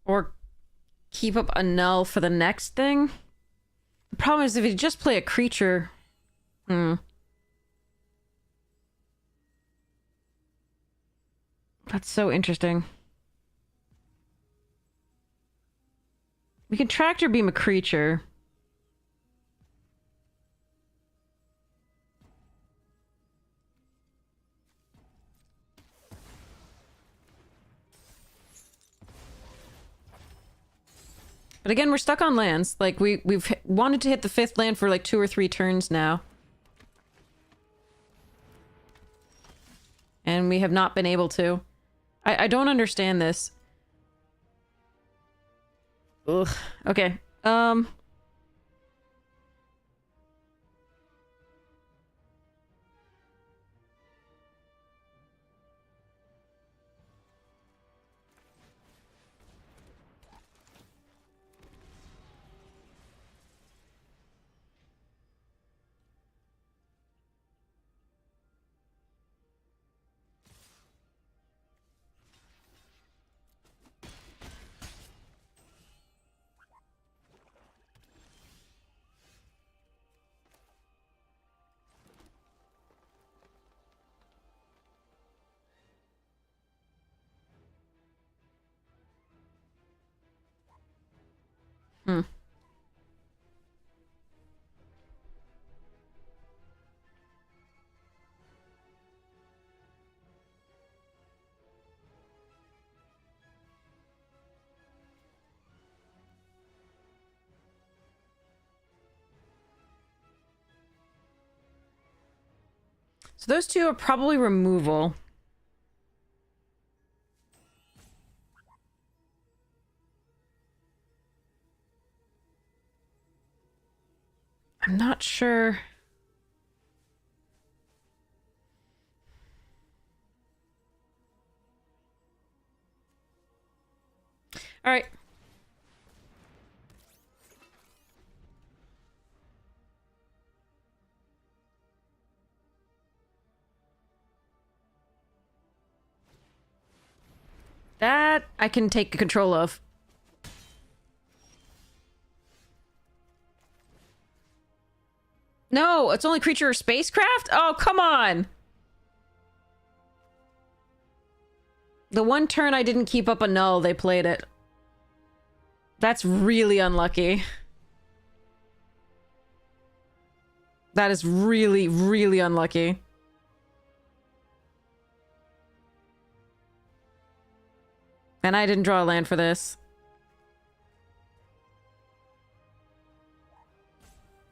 or keep up a null for the next thing. The problem is if you just play a creature... That's so interesting. We can tractor beam a creature. But again, we're stuck on lands. Like, we've wanted to hit the 5th land for like 2 or 3 turns now. And we have not been able to. I don't understand this. Ugh. Okay. Hmm. So those two are probably removal. I'm not sure. All right. That I can take control of. No, it's only creature or spacecraft? Oh, come on! The one turn I didn't keep up a null, they played it. That's really unlucky. That is really, really unlucky. And I didn't draw a land for this.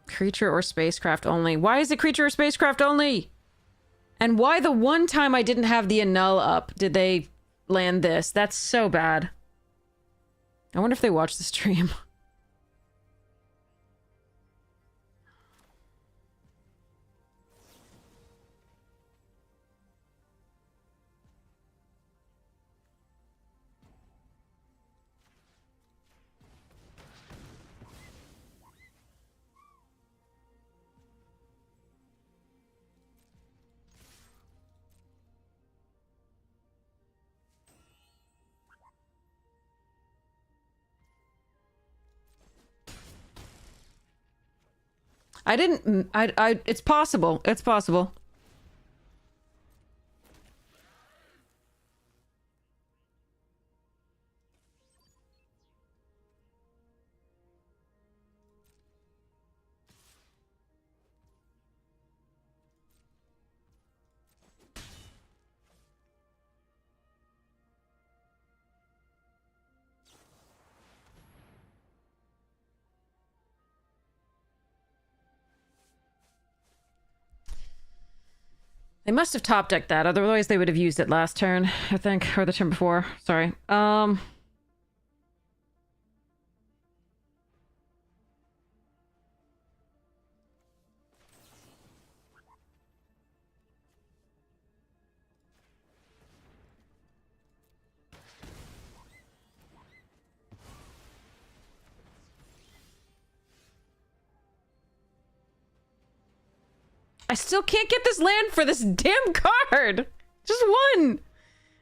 Creature or spacecraft only. Why is it creature or spacecraft only? And why the one time I didn't have the annul up did they land this? That's so bad. I wonder if they watch the stream. I didn't... it's possible. It's possible. They must have top decked that, otherwise they would have used it last turn, I think, or the turn before. Sorry. I still can't get this land for this damn card! Just one!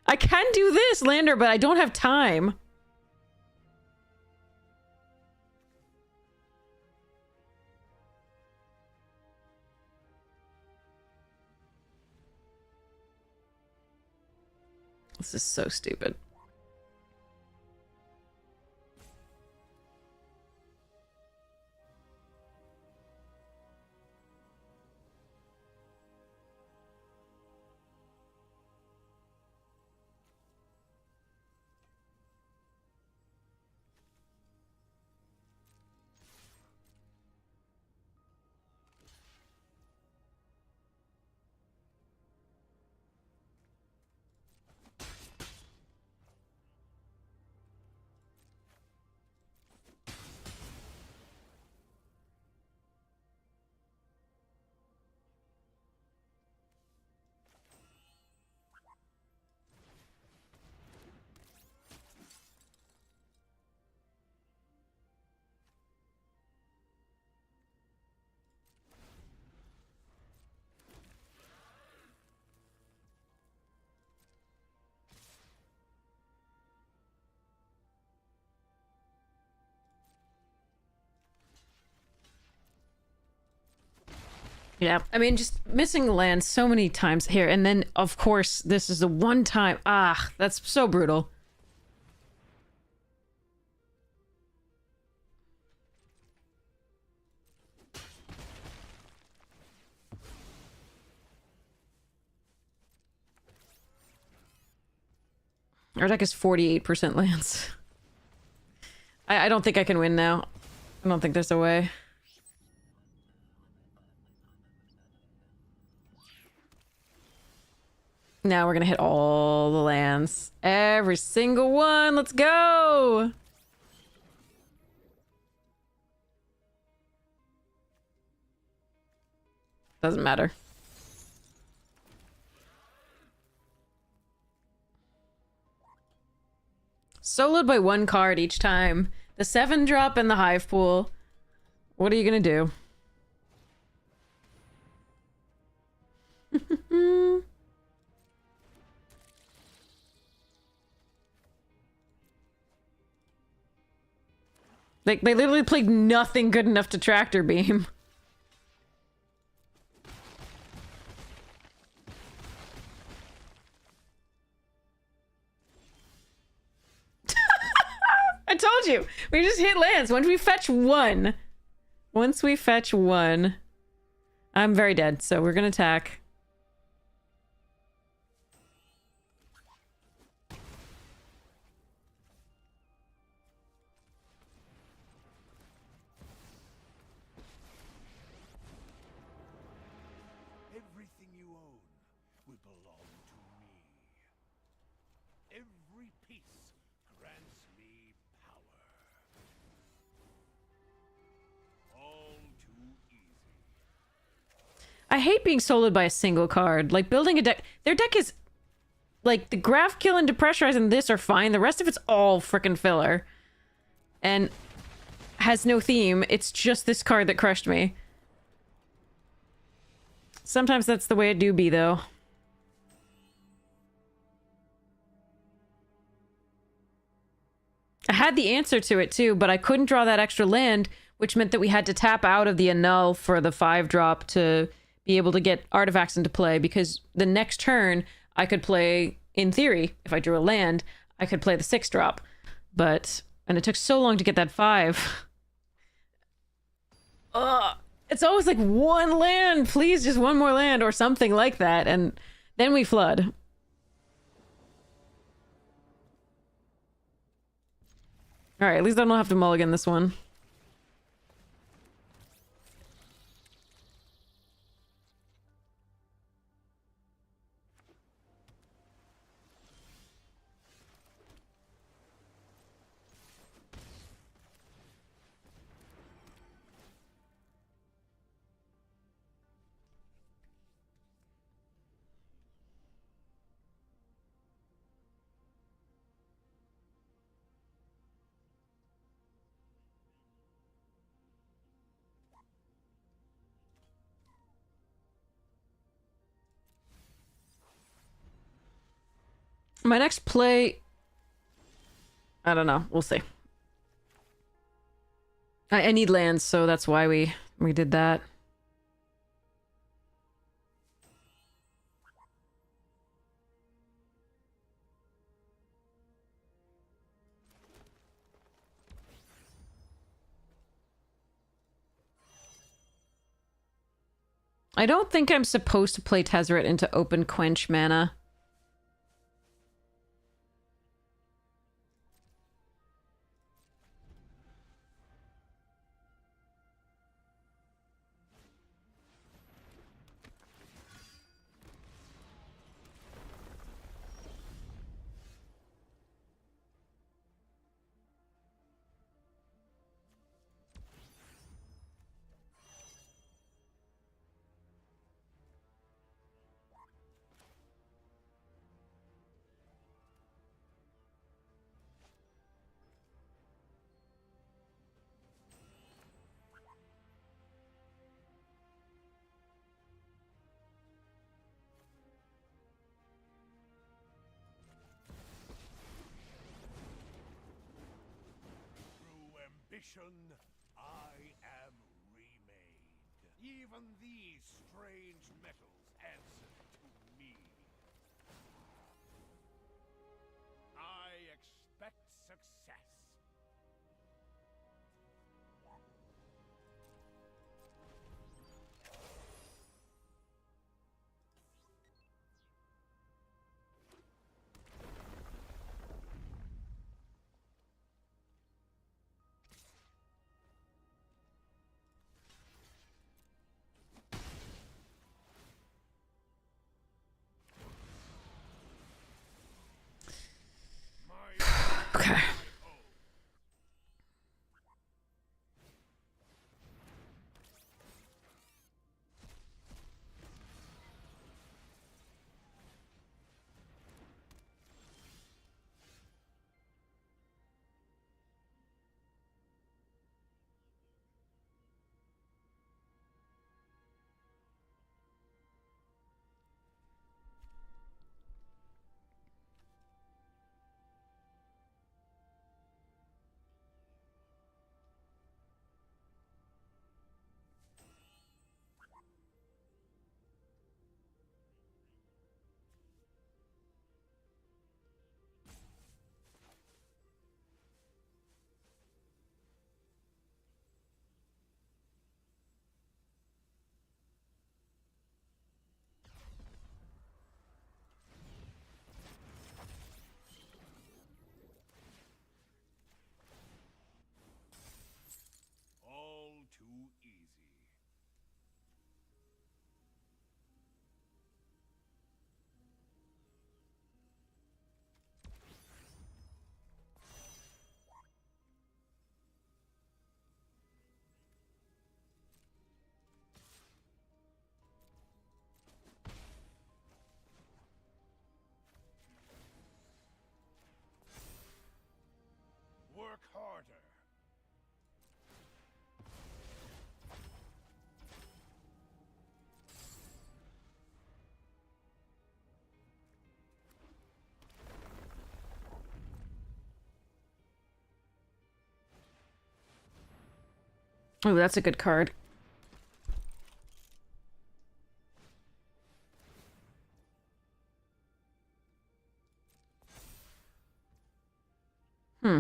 I can do this, lander, but I don't have time. This is so stupid. Yeah, I mean, just missing land so many times here, and then, of course, this is the one time... Ah, that's so brutal. Our deck is 48% lands. I don't think I can win now. I don't think there's a way. Now we're gonna hit all the lands. Every single one! Let's go! Doesn't matter. Soloed by one card each time. The 7-drop and the hive pool. What are you gonna do? Like, they literally played nothing good enough to tractor beam. I told you! We just hit lands. Once we fetch one. Once we fetch one. I'm very dead, so we're gonna attack. Everything you own will belong to me. Every piece grants me power. All too easy. I hate being soloed by a single card. Like, building a deck... Their deck is... Like, the Graph Kill and Depressurize and this are fine. The rest of it's all frickin' filler. And has no theme. It's just this card that crushed me. Sometimes that's the way it do be, though. I had the answer to it, too, but I couldn't draw that extra land, which meant that we had to tap out of the annul for the 5-drop to be able to get artifacts into play, because the next turn, I could play, in theory, if I drew a land, I could play the 6-drop. But... And it took so long to get that 5. Ugh. It's always like one land, please, just one more land or something like that, and then we flood. Alright, at least I don't have to mulligan this one. My next play... I don't know. We'll see. I need lands, so that's why we did that. I don't think I'm supposed to play Tezzeret into open Quench mana. I am remade. Even these strange metals answer to me. I expect success. Oh, that's a good card. Hmm.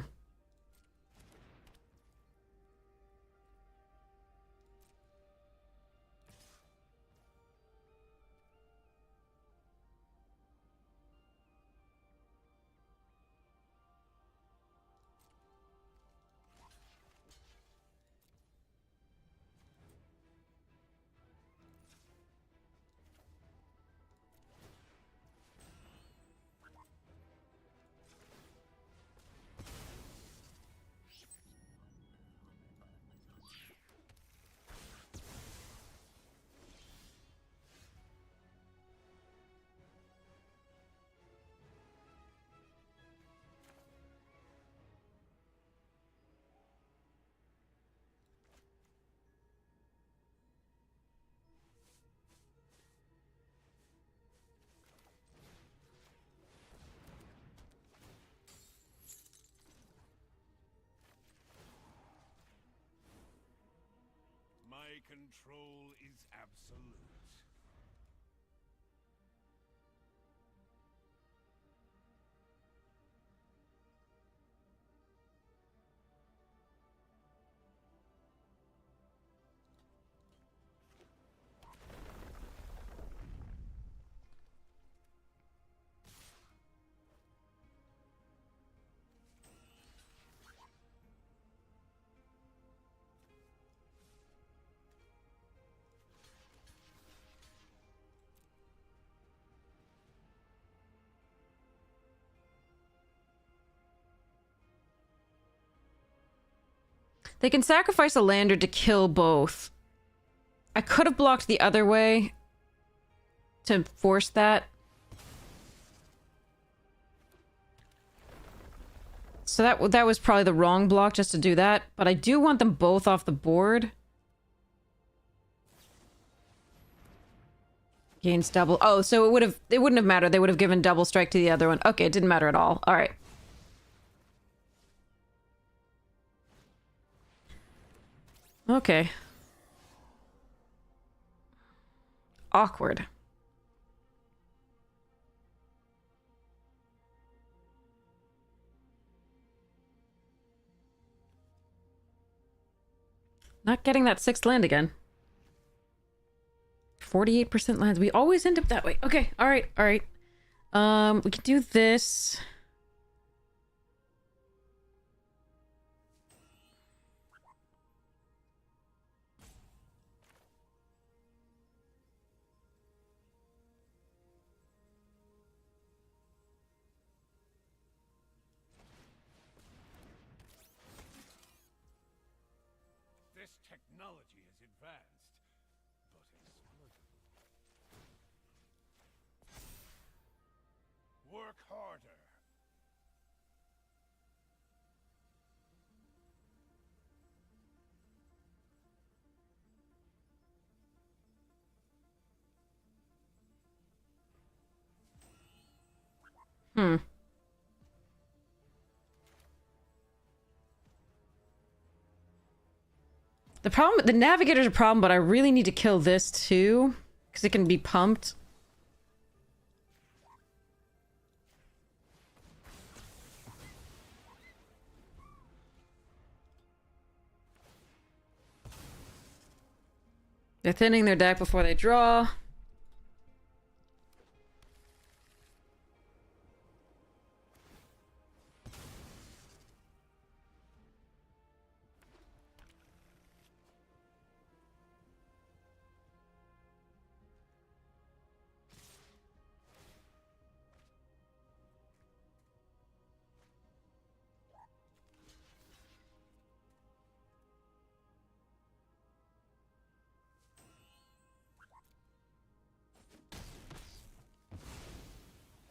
My control is absolute. They can sacrifice a lander to kill both. I could have blocked the other way to force that. So that was probably the wrong block just to do that. But I do want them both off the board. Gains double. Oh, so it wouldn't have mattered. They would have given double strike to the other one. Okay, it didn't matter at all. All right. Okay. Awkward. Not getting that 6th land again. 48% lands. We always end up that way. Okay, all right, all right. We can do this. This technology is advanced, but exploitable. Work harder. Hmm. The navigator's a problem, but I really need to kill this too, because it can be pumped. They're thinning their deck before they draw.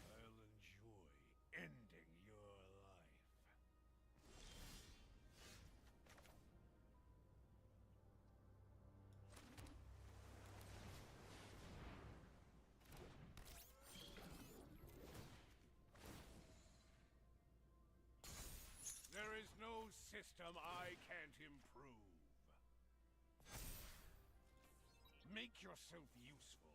I'll enjoy ending your life. There is no system I can't improve. Make yourself useful.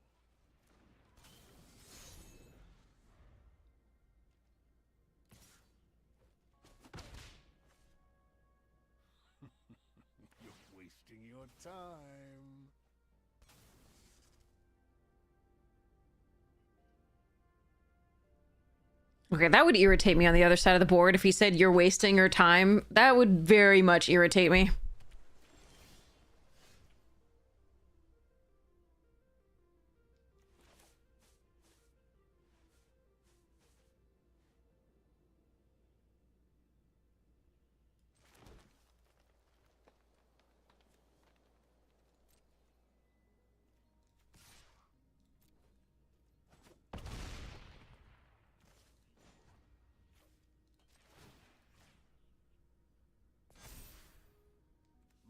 You're wasting your time. Okay, that would irritate me on the other side of the board. If he said you're wasting your time, that would very much irritate me.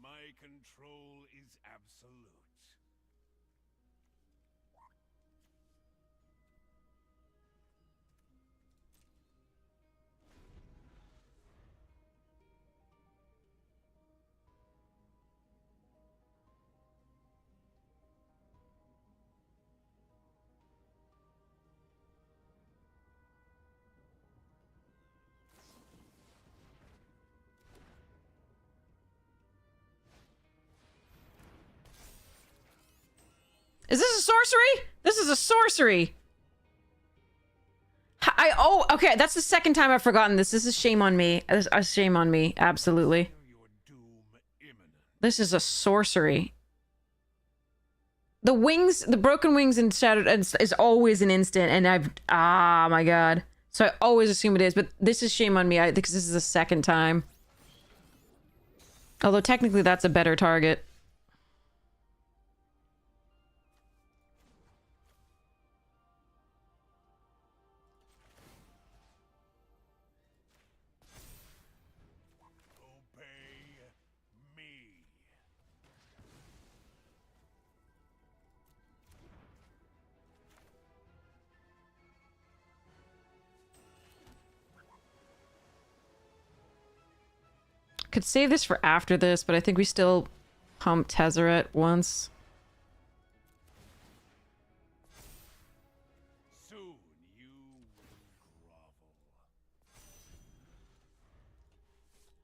My control is absolute. Is this a sorcery? This is a sorcery. Oh, okay. That's the second time I've forgotten this. This is shame on me. This is a shame on me. Absolutely. Your doom imminent. This is a sorcery. The wings, the broken wings and shattered is always an instant, and ah, my god. So I always assume it is, but this is shame on me because this is the second time. Although technically that's a better target. Obey me. Could save this for after this, but I think we still pump Tezzeret once. Soon you will grovel.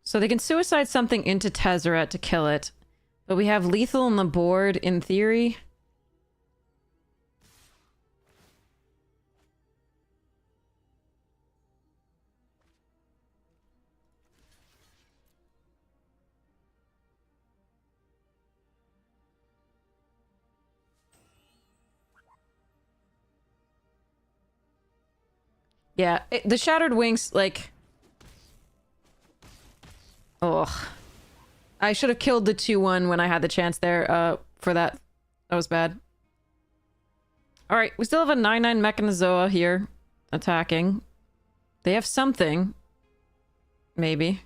So they can suicide something into Tezzeret to kill it. But we have lethal on the board in theory. Yeah, the Shattered Wings, like... Ugh. I should have killed the 2-1 when I had the chance there, for that. That was bad. Alright, we still have a 9/9 Mechanizoa here, attacking. They have something. Maybe.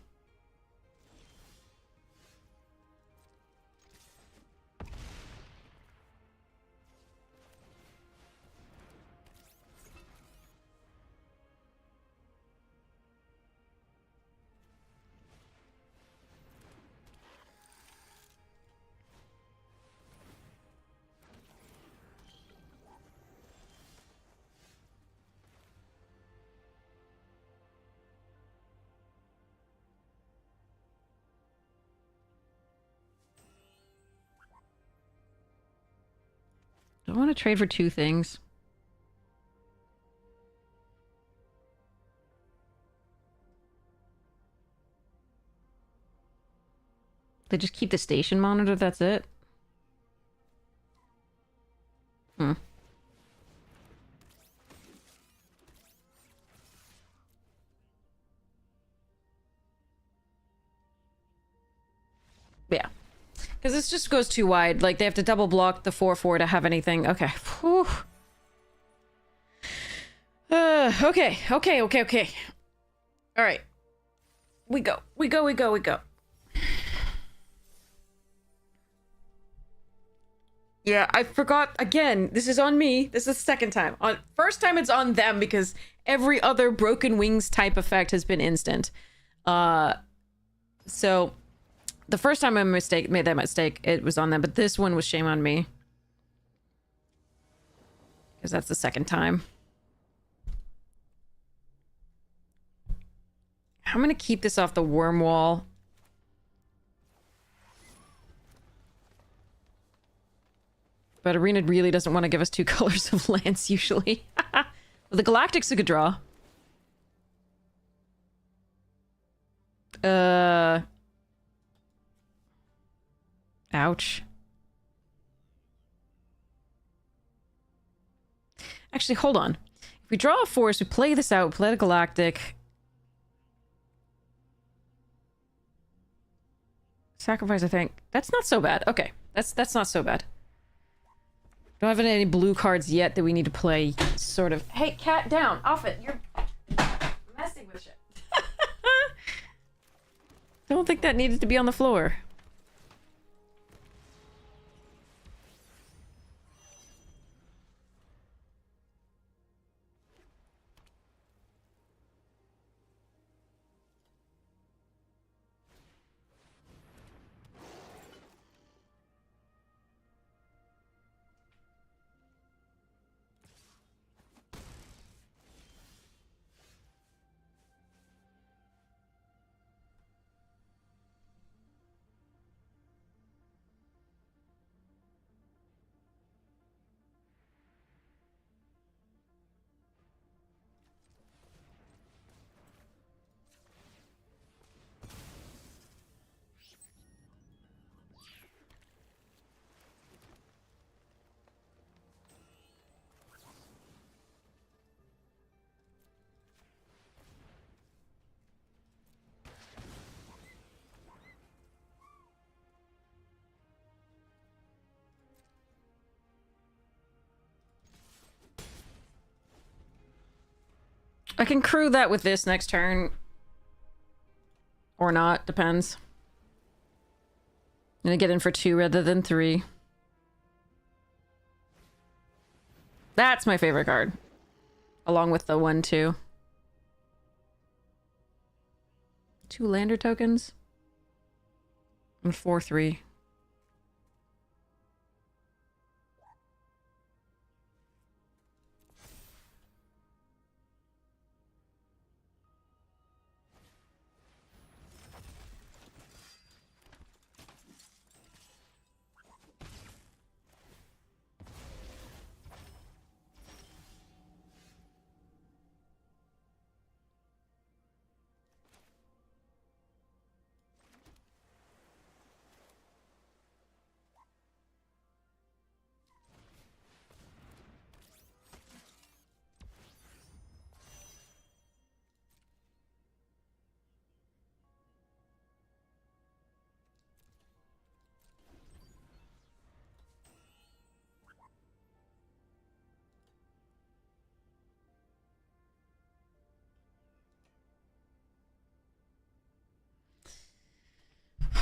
I want to trade for 2 things. They just keep the station monitor, that's it? Hmm. Yeah. Because this just goes too wide. Like, they have to double block the 4/4 to have anything. Okay. Whew. Okay. All right. We go. Yeah, I forgot. Again, this is on me. This is the second time. First time it's on them because every other Broken Wings type effect has been instant. So... The first time I made that mistake, it was on them, but this one was shame on me. Because that's the second time. I'm going to keep this off the worm wall. But Arena really doesn't want to give us 2 colors of lance, usually. Well, the Galactic's a good draw. Ouch. Actually, hold on. If we draw a force, we play this out, play the Galactic. Sacrifice, I think. That's not so bad. Okay. That's not so bad. Don't have any blue cards yet that we need to play, sort of. Hey, cat, down. Off it. You're messing with shit. Don't think that needed to be on the floor. I can crew that with this next turn. Or not, depends. I'm gonna get in for 2 rather than 3. That's my favorite card. Along with the 1/2. 2 lander tokens. And 4/3.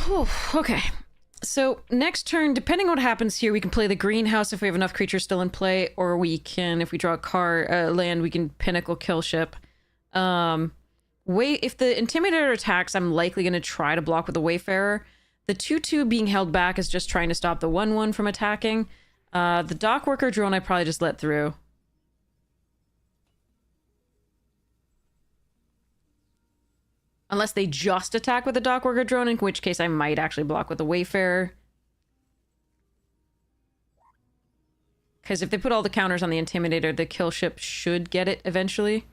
Whew, okay. So next turn, depending on what happens here, we can play the greenhouse if we have enough creatures still in play, or we can, if we draw a card, land, we can Pinnacle kill ship. If the Intimidator attacks, I'm likely going to try to block with the Wayfarer. The 2/2 being held back is just trying to stop the 1/1 from attacking. The Dockworker drone I probably just let through. Unless they just attack with the Dockworker drone, in which case I might actually block with the Wayfarer. Because if they put all the counters on the Intimidator, the kill ship should get it eventually.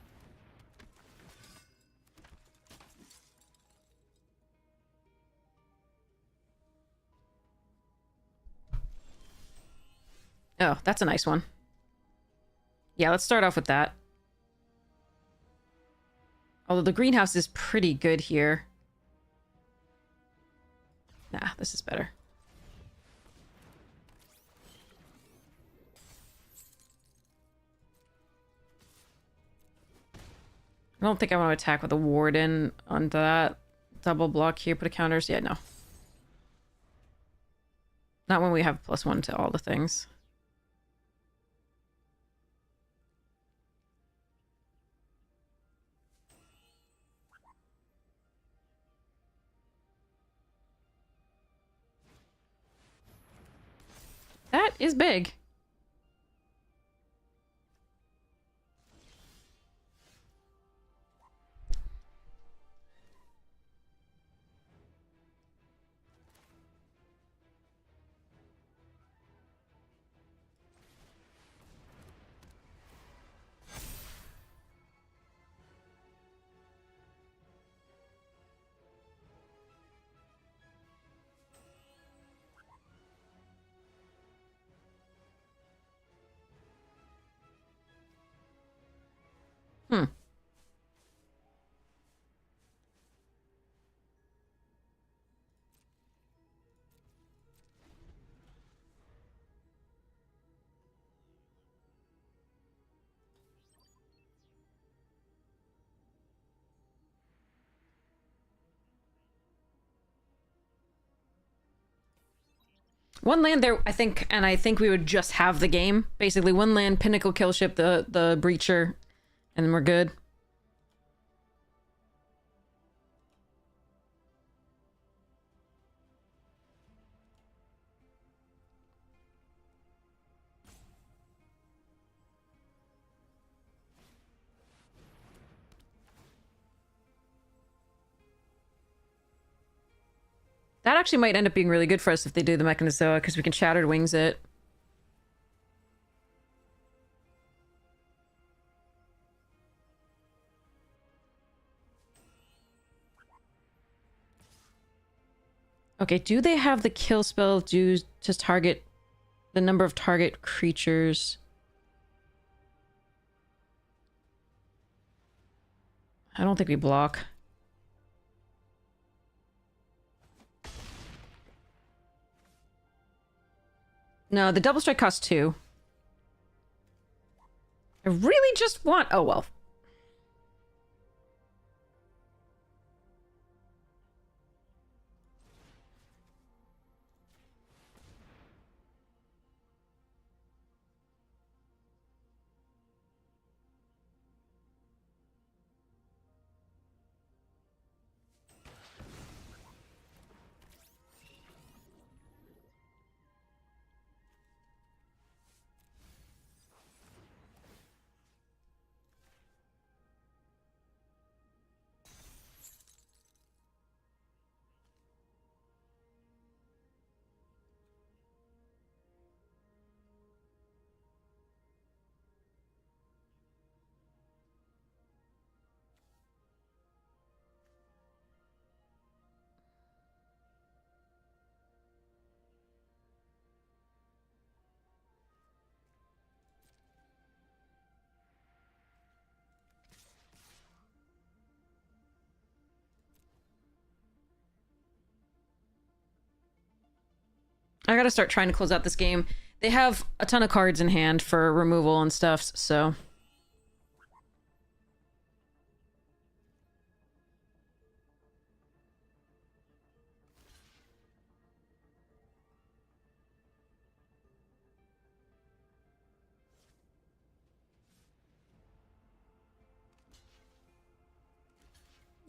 Oh, that's a nice one. Yeah, let's start off with that. Although the greenhouse is pretty good here. Nah, this is better. I don't think I want to attack with a Warden on that. Double block here, put a counters. Yeah, no. Not when we have +1 to all the things. That is big. Hmm. One land there, I think, and I think we would just have the game. Basically, one land, Pinnacle kill ship, the Breacher, and then we're good. That actually might end up being really good for us if they do the Mechanizoa, because we can Shattered Wings it. Okay, do they have the kill spell do to target the number of target creatures? I don't think we block. No, the double strike costs 2. I really just want... Oh, well. I gotta start trying to close out this game. They have a ton of cards in hand for removal and stuff, so...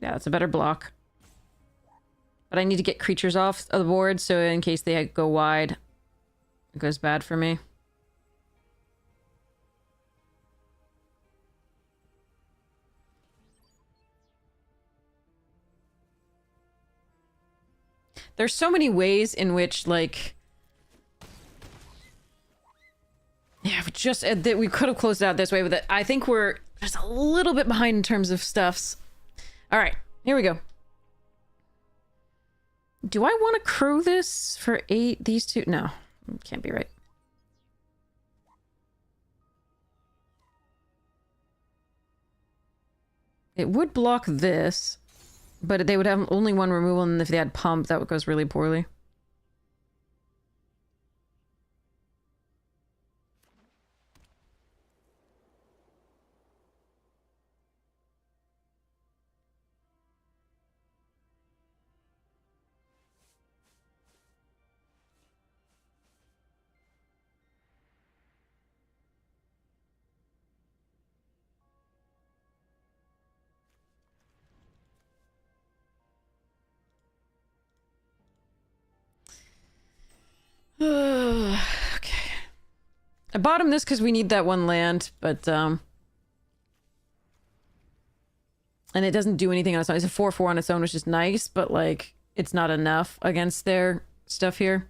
Yeah, that's a better block. But I need to get creatures off of the board, so in case they go wide, it goes bad for me. There's so many ways in which, like... Yeah, we could have closed it out this way, but I think we're just a little bit behind in terms of stuffs. Alright, here we go. Do I want to crew this for 8? These two? No, can't be right. It would block this, but they would have only one removal, and if they had pump, that goes really poorly. Okay. I bottomed this because we need that one land, but, and it doesn't do anything on its own. It's a 4/4 on its own, which is nice, but, like, it's not enough against their stuff here.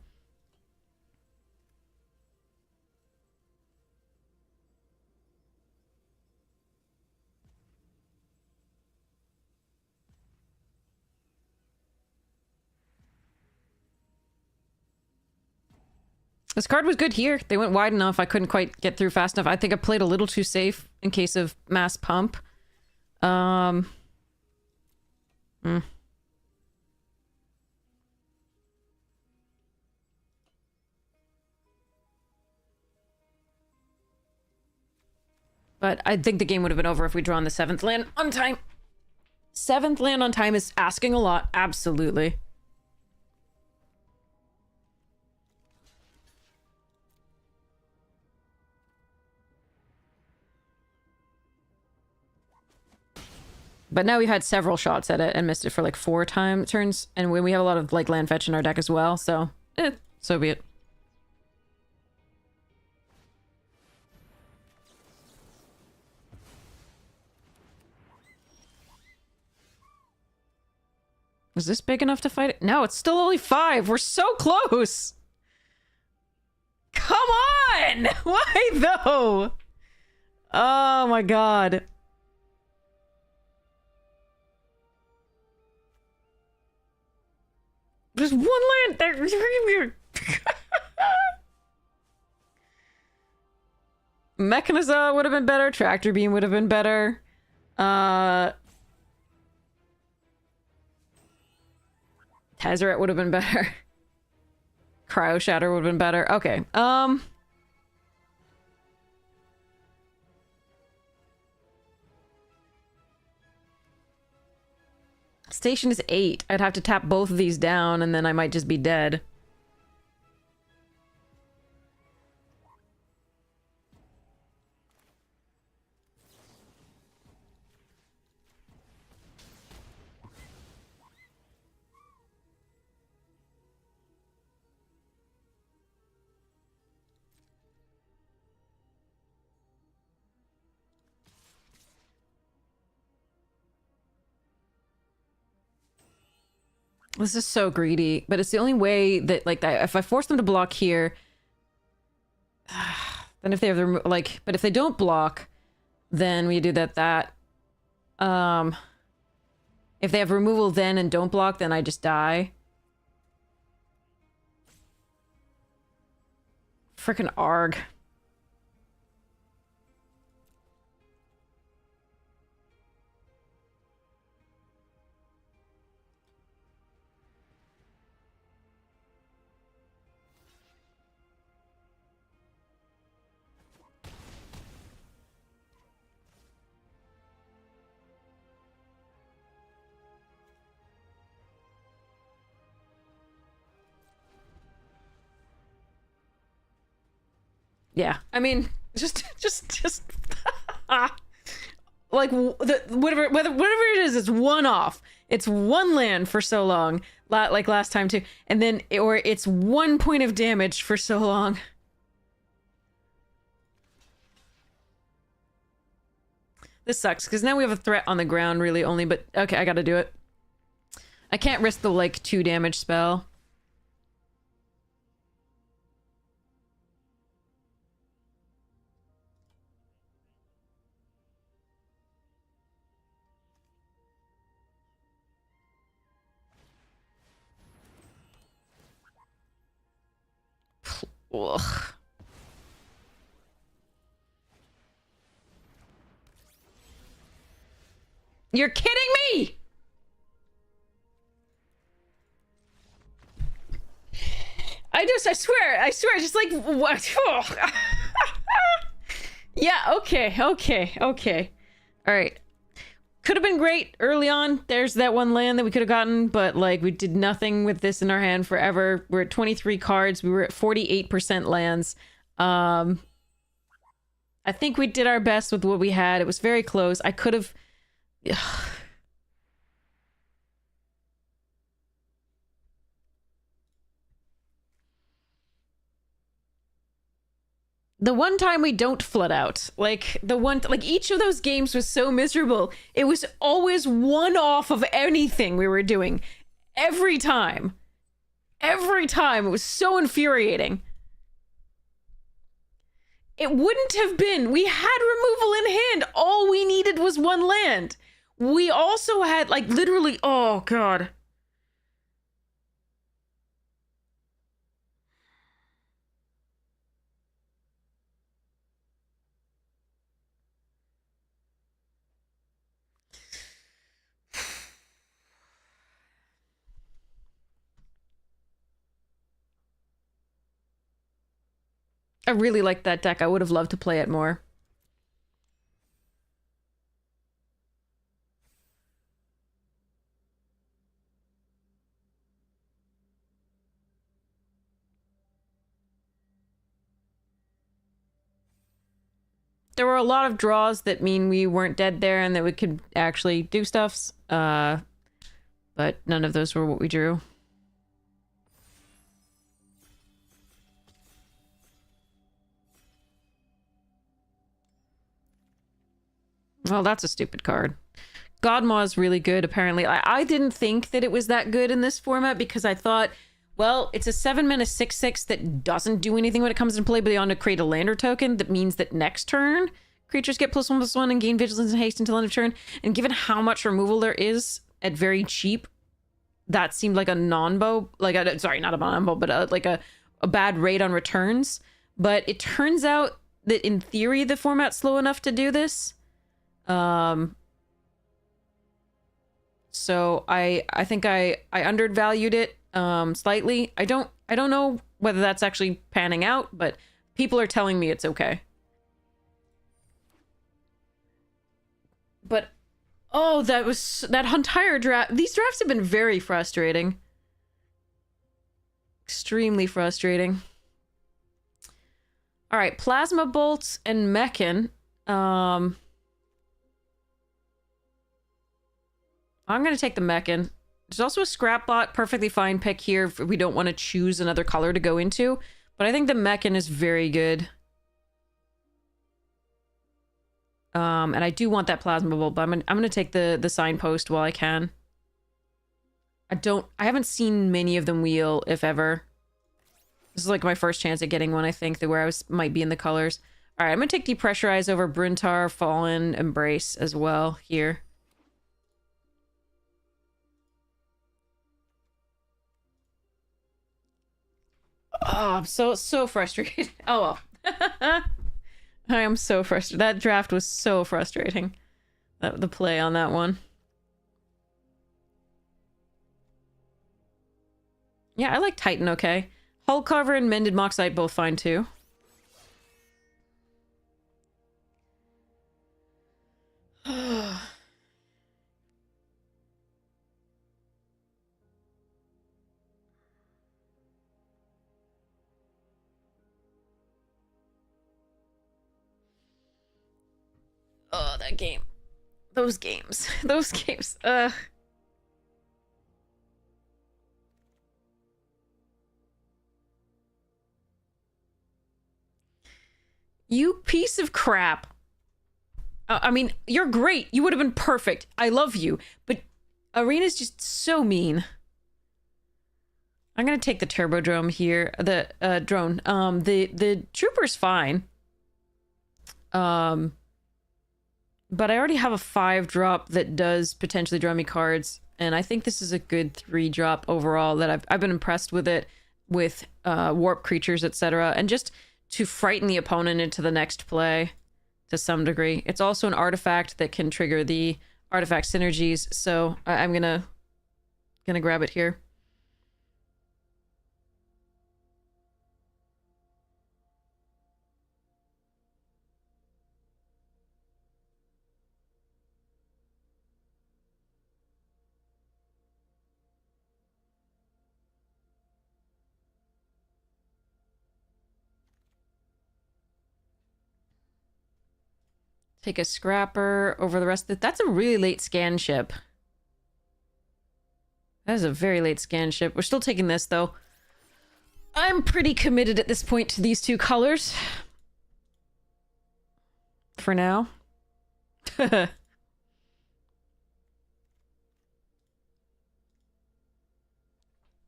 This card was good here. They went wide enough. I couldn't quite get through fast enough. I think I played a little too safe in case of mass pump. Um. hmm. But I think the game would have been over if we'd drawn the 7th land on time. 7th land on time is asking a lot. Absolutely. But now we've had several shots at it and missed it for like 4 turns. And we have a lot of like land fetch in our deck as well. So, so be it. Was this big enough to fight it? No, it's still only 5. We're so close. Come on! Why though? Oh my god. There's one land there. Mechaniza would have been better. Tractor Beam would have been better. Tezzeret would have been better. Cryo Shatter would have been better. Okay. Station is 8. I'd have to tap both of these down and then I might just be dead. This is so greedy, but it's the only way that, like, that if I force them to block here, then if they have the, like, but if they don't block, then we do that. If they have removal then and don't block, then I just die. Frickin' Arg. Yeah, I mean, just like whatever it is, it's one off. It's one land for so long, like last time too, and then or it's 1 point of damage for so long. This sucks because now we have a threat on the ground, really only. But okay, I gotta do it. I can't risk the like 2 damage spell. Ugh. You're kidding me! I swear, just like, what? Yeah, okay. All right. Could have been great early on. There's that one land that we could have gotten, but like we did nothing with this in our hand forever. We're at 23 cards. We were at 48% lands. I think we did our best with what we had. It was very close. I could have... The one time we don't flood out, like each of those games was so miserable. It was always one off of anything we were doing. Every time. It was so infuriating. It wouldn't have been. We had removal in hand. All we needed was one land. We also had, like, literally, oh god. I really like that deck. I would have loved to play it more. There were a lot of draws that mean we weren't dead there and that we could actually do stuffs. But none of those were what we drew. Well, that's a stupid card. Godmaw is really good, apparently. I didn't think that it was that good in this format because I thought, well, it's a 7-mana 6/6 that doesn't do anything when it comes into play, but they want to create a lander token that means that next turn, creatures get +1/+1 and gain vigilance and haste until end of turn. And given how much removal there is at very cheap, that seemed like a non-bow, sorry, not a non-bow, but like a bad rate on returns. But it turns out that in theory, the format's slow enough to do this. So I think I undervalued it slightly. I don't know whether that's actually panning out, but people are telling me it's okay. But oh, that entire draft. These drafts have been very frustrating. Extremely frustrating. All right, Plasma Bolts and Mechan. I'm going to take the Mechan. There's also a Scrapbot, perfectly fine pick here if we don't want to choose another color to go into. But I think the Mechan is very good. And I do want that Plasma Bolt, but I'm going to take the Signpost while I can. I haven't seen many of them wheel, if ever. This is like my first chance at getting one, I think, where I might be in the colors. All right, I'm going to take Depressurize over Bruntar, Fallen, Embrace as well here. Oh, I'm so frustrated. Oh, well. I am so frustrated. That draft was so frustrating. The play on that one. Yeah, I like Titan okay. Hull Cover and Mended Moxite both fine too. Oh, that game. Those games. Those games. You piece of crap. I mean, you're great. You would have been perfect. I love you. But Arena's just so mean. I'm gonna take the Turbodrome here. The drone. The Trooper's fine. But I already have a 5-drop that does potentially draw me cards, and I think this is a good 3-drop overall. That I've been impressed with it, with warp creatures, etc., and just to frighten the opponent into the next play to some degree. It's also an artifact that can trigger the artifact synergies, so I'm gonna grab it here. Take a Scrapper over the rest of it. That's a really late scan ship. That is a very late scan ship. We're still taking this, though. I'm pretty committed at this point to these two colors. For now.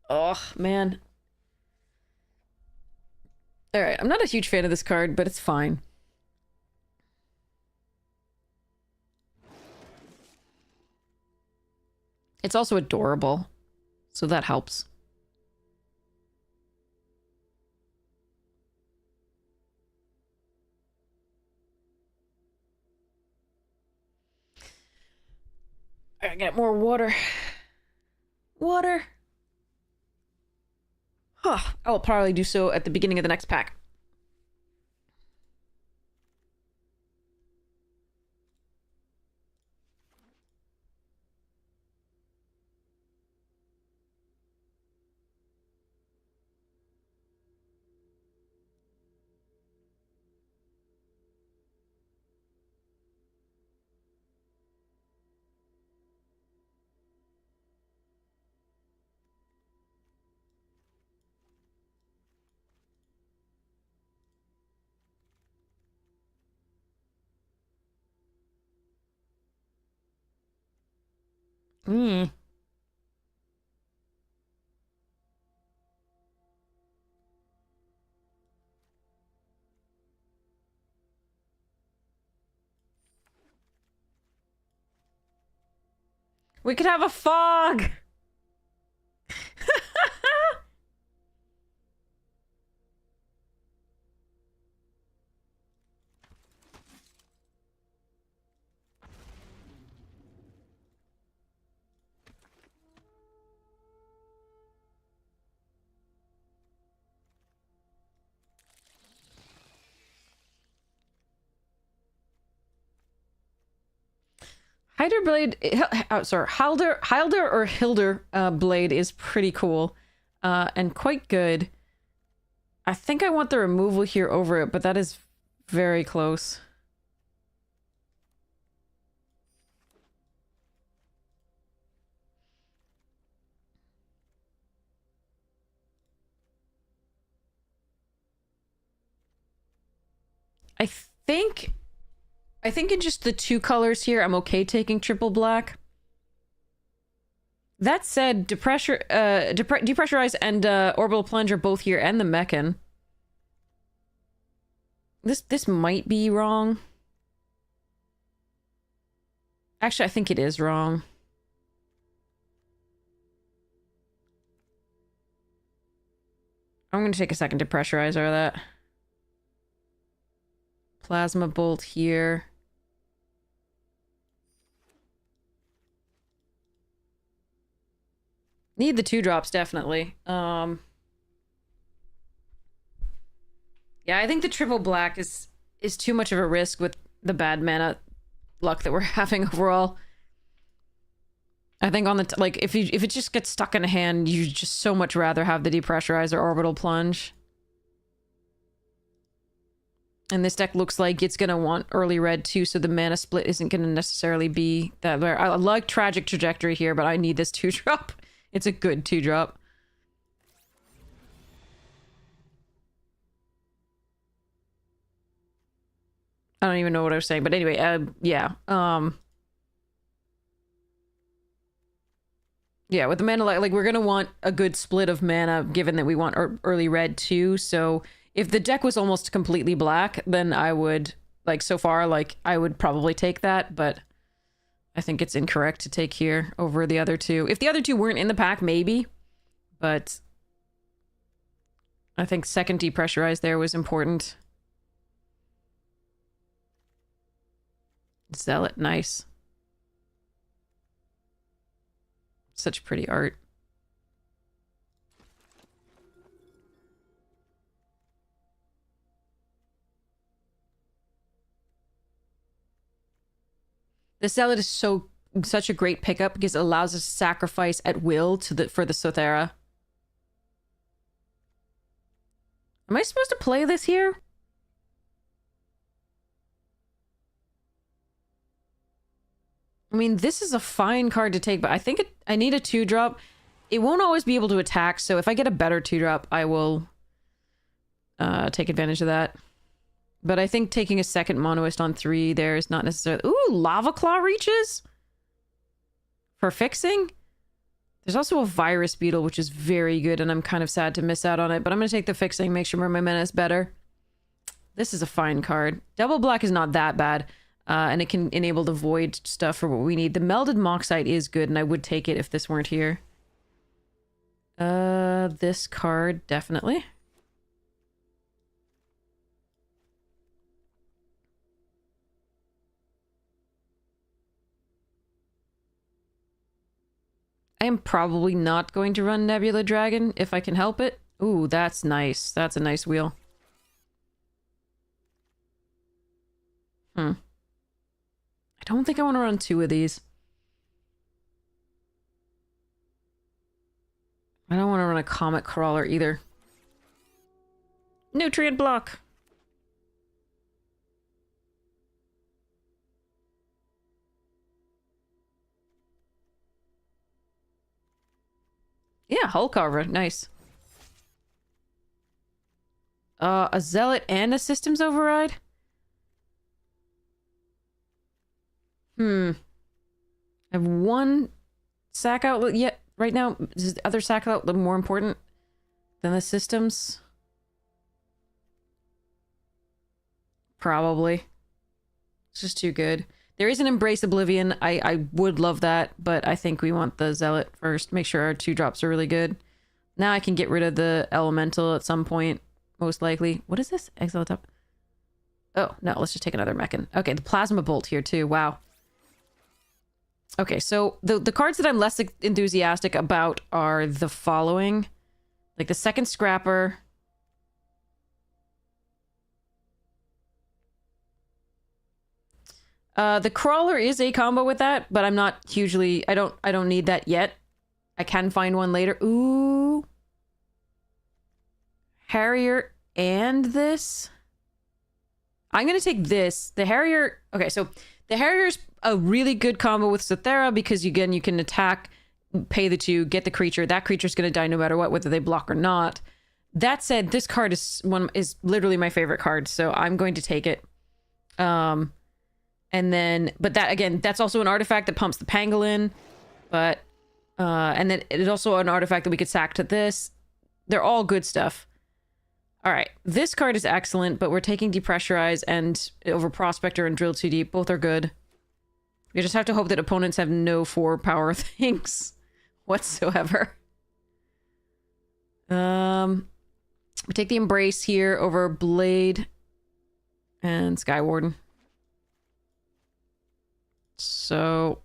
Oh, man. Alright, I'm not a huge fan of this card, but it's fine. It's also adorable, so that helps. I gotta get more water. Water. Huh. I will probably do so at the beginning of the next pack. Mm. We could have a fog! Hyder blade, oh, sorry, Hilder or Hilder blade is pretty cool, and quite good. I think I want the removal here over it, but that is very close. I think in just the two colors here, I'm okay taking triple black. That said, depressurize and orbital plunge are both here, and the mechan. This might be wrong. Actually, I think it is wrong. I'm gonna take a second to pressurize over that. Plasma bolt here. Need the 2-drops, definitely. Yeah, I think the triple black is too much of a risk with the bad mana luck that we're having overall. I think on the like if it just gets stuck in a hand, you just so much rather have the depressurize or orbital plunge. And this deck looks like it's gonna want early red too, so the mana split isn't gonna necessarily be that rare. I like Tragic Trajectory here, but I need this 2-drop. It's a good 2-drop. I don't even know what I was saying, but anyway, yeah. Yeah, with the mana, like we're gonna want a good split of mana, given that we want early red too. So if the deck was almost completely black, then I would, like so far, like I would probably take that, but I think it's incorrect to take here over the other two. If the other two weren't in the pack, maybe, but I think second depressurize there was important. Zealot, nice. Such pretty art. The Zealot is such a great pickup because it allows us to sacrifice at will for the Sothera. Am I supposed to play this here? I mean, this is a fine card to take, but I think I need a 2-drop. It won't always be able to attack, so if I get a better 2-drop, I will take advantage of that. But I think taking a second monoist on 3 there is not necessarily... Ooh, Lava Claw reaches? For fixing? There's also a Virus Beetle, which is very good, and I'm kind of sad to miss out on it, but I'm going to take the fixing, make sure my mana is better. This is a fine card. Double black is not that bad. And it can enable the void stuff for what we need. The Melded Moxite is good, and I would take it if this weren't here. This card, definitely. I am probably not going to run Nebula Dragon if I can help it. Ooh, that's nice. That's a nice wheel. I don't think I want to run 2 of these. I don't want to run a Comet Crawler either. Nutrient block. Yeah, Hull Carver. Nice. A Zealot and a Systems Override? I have 1 sack outlet yet. Right now, is the other sack outlet more important than the systems? Probably. It's just too good. There is an Embrace Oblivion. I would love that, but I think we want the Zealot first. Make sure our 2-drops are really good. Now I can get rid of the Elemental at some point, most likely. What is this? Exile top. Oh, no, let's just take another Mechan. Okay, the Plasma Bolt here too. Wow. Okay, so the cards that I'm less enthusiastic about are the following. Like the second Scrapper. The Crawler is a combo with that, but I'm not hugely... I don't need that yet. I can find one later. Ooh. Harrier and this. I'm going to take this. The Harrier... Okay, so the Harrier's a really good combo with Cythera because, again, you can attack, pay the 2, get the creature. That creature's going to die no matter what, whether they block or not. That said, this card is literally my favorite card, so I'm going to take it. And then, but that, again, that's also an artifact that pumps the Pangolin. But, and then it is also an artifact that we could sack to this. They're all good stuff. All right, this card is excellent, but we're taking Depressurize and over Prospector and Drill Too Deep. Both are good. We just have to hope that opponents have no 4 power things whatsoever. We take the Embrace here over Blade and Skywarden. So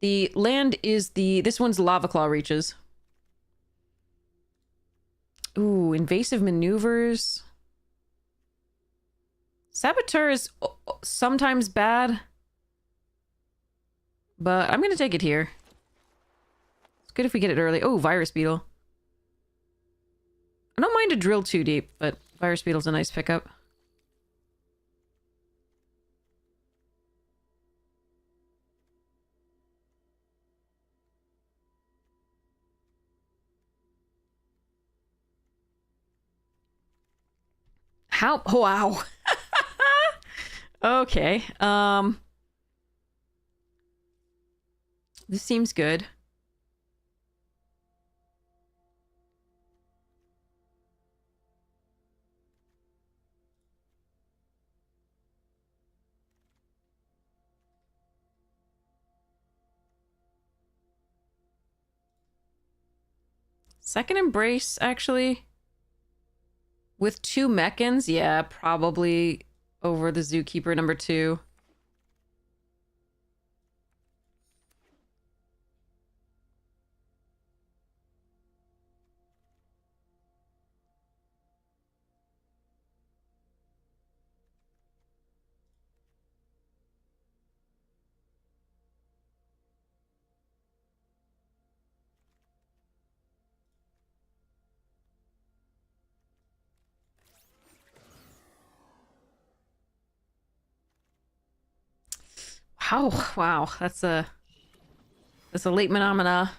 the land is this one's Lava Claw Reaches. Ooh, Invasive Maneuvers. Saboteur is sometimes bad, but I'm going to take it here. It's good if we get it early. Oh, Virus Beetle. I don't mind a Drill Too Deep, but Virus Beetle's a nice pickup. How? Oh, wow. Okay. This seems good. Second Embrace, actually. With 2 Mechans, yeah, probably over the Zookeeper number 2. Oh, wow. That's a late phenomena.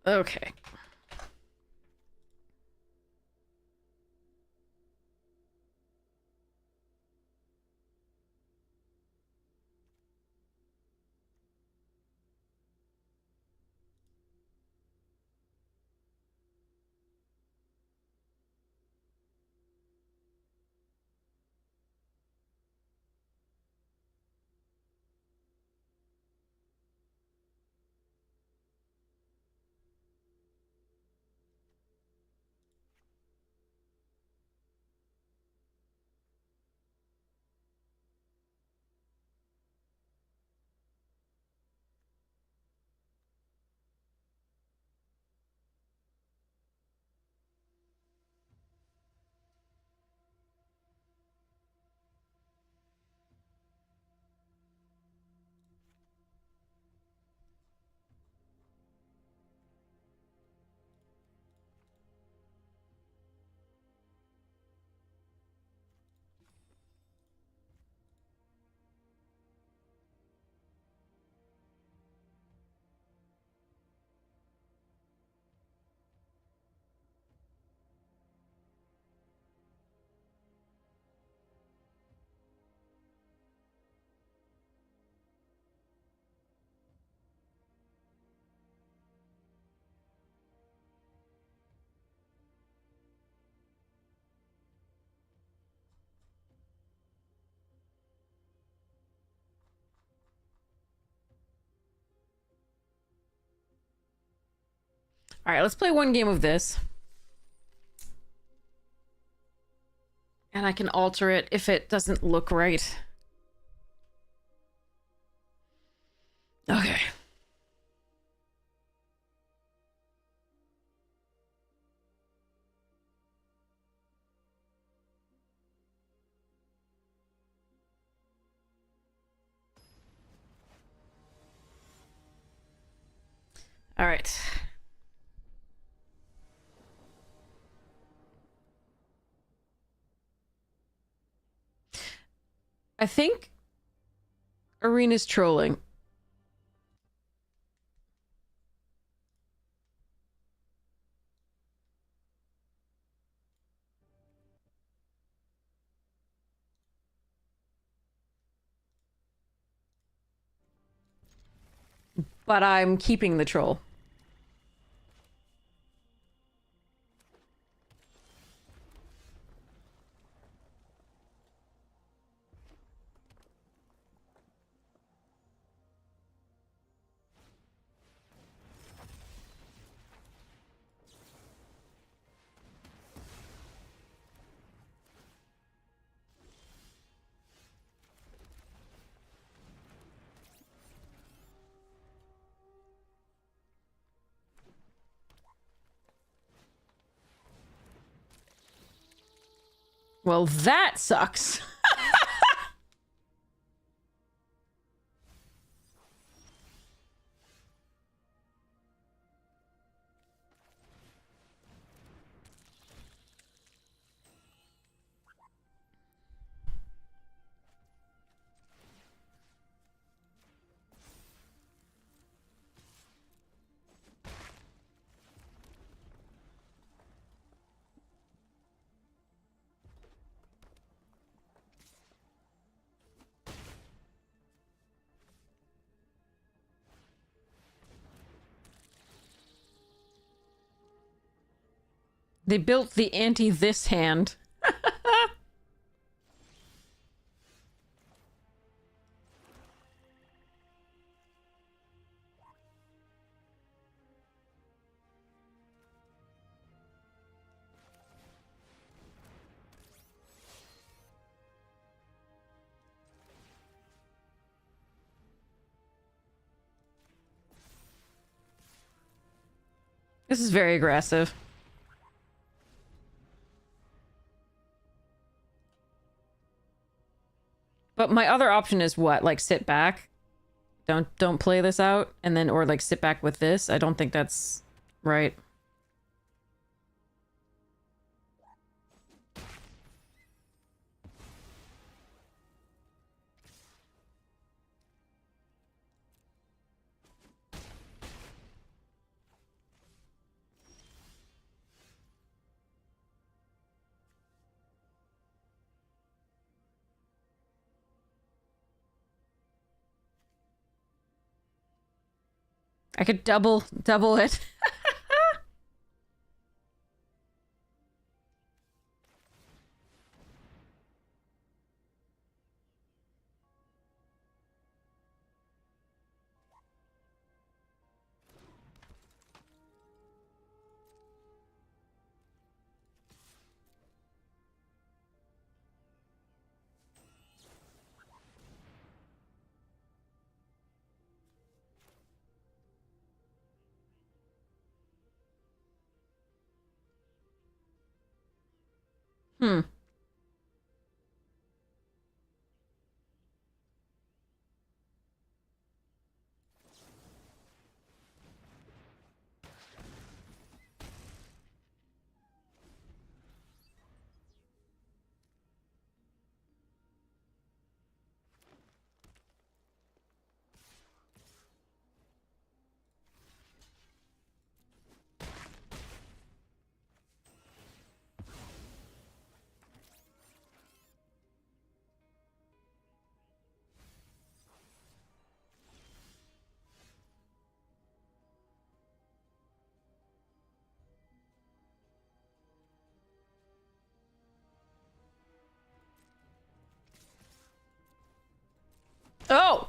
Okay. All right, let's play one game of this. And I can alter it if it doesn't look right. Okay. All right. I think Arena's trolling. But I'm keeping the troll. Well, that sucks. They built the anti-this hand. This is very aggressive. But my other option is what? Like sit back? Don't play this out and then or like sit back with this? I don't think that's right. I could double it. Hmm.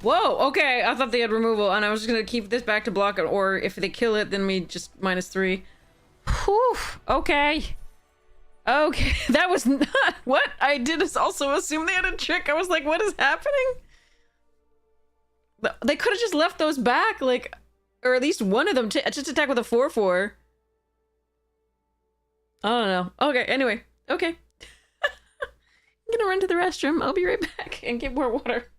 Whoa, okay. I thought they had removal, and I was just gonna keep this back to block it, or if they kill it, then we just -3. Whew. Okay. Okay. That was not what I did. Is also assume they had a trick. I was like, what is happening? They could have just left those back, like, or at least one of them just attack with a 4/4. I don't know. Okay. Anyway. Okay. I'm gonna run to the restroom. I'll be right back and get more water.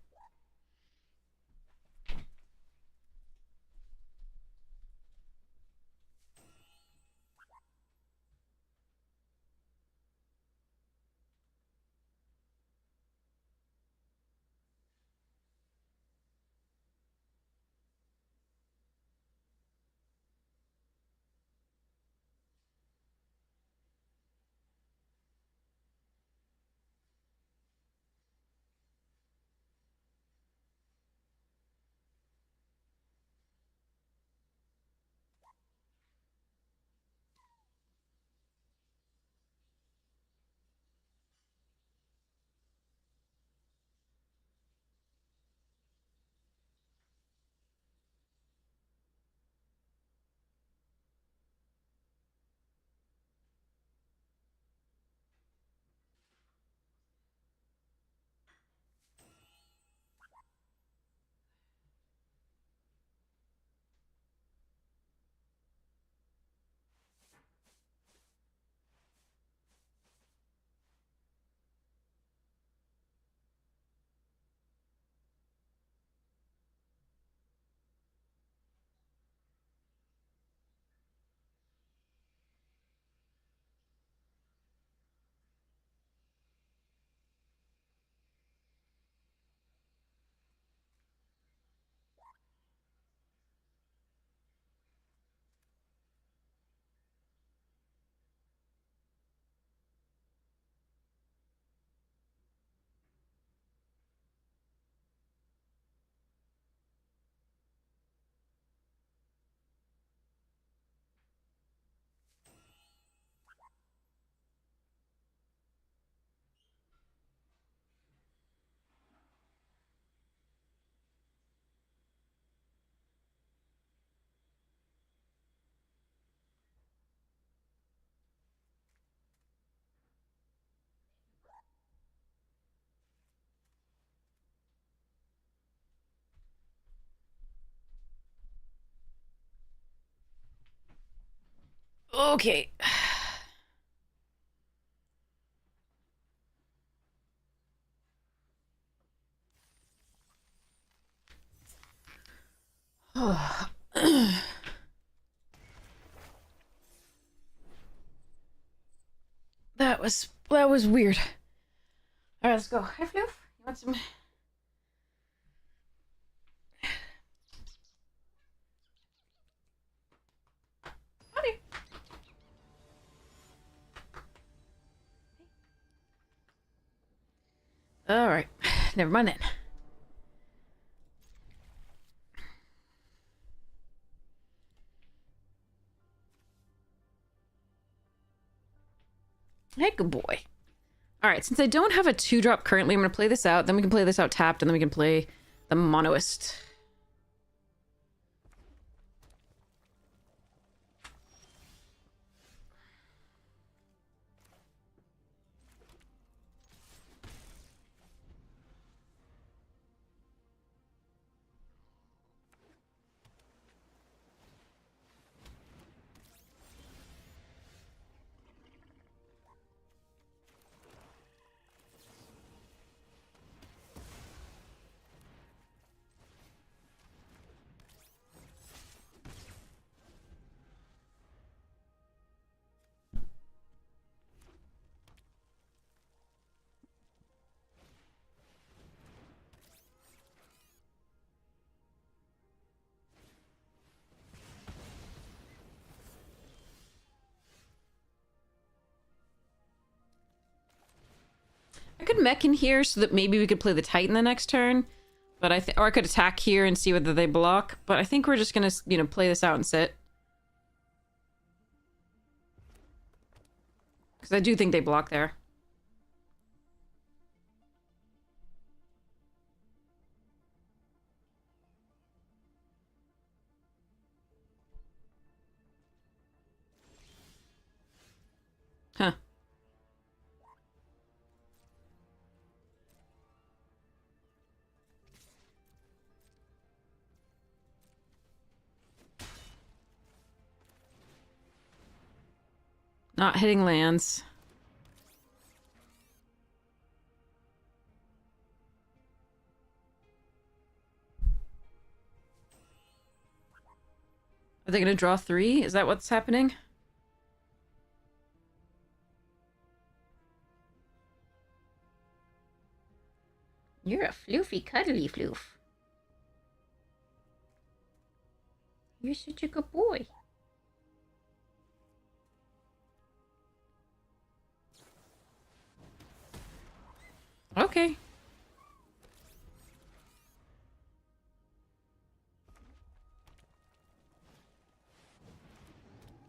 Okay. That was weird. All right, let's go. Hi, Floof. You want some? Howdy. All right. Never mind then. Hey, good boy. All right, since I don't have a 2-drop currently, I'm going to play this out. Then we can play this out tapped, and then we can play the Monoist. I could mech in here so that maybe we could play the Titan the next turn. But or I could attack here and see whether they block. But I think we're just gonna, play this out and sit. Because I do think they block there. Huh. Not hitting lands. Are they going to draw 3? Is that what's happening? You're a floofy, cuddly floof. You're such a good boy. Okay.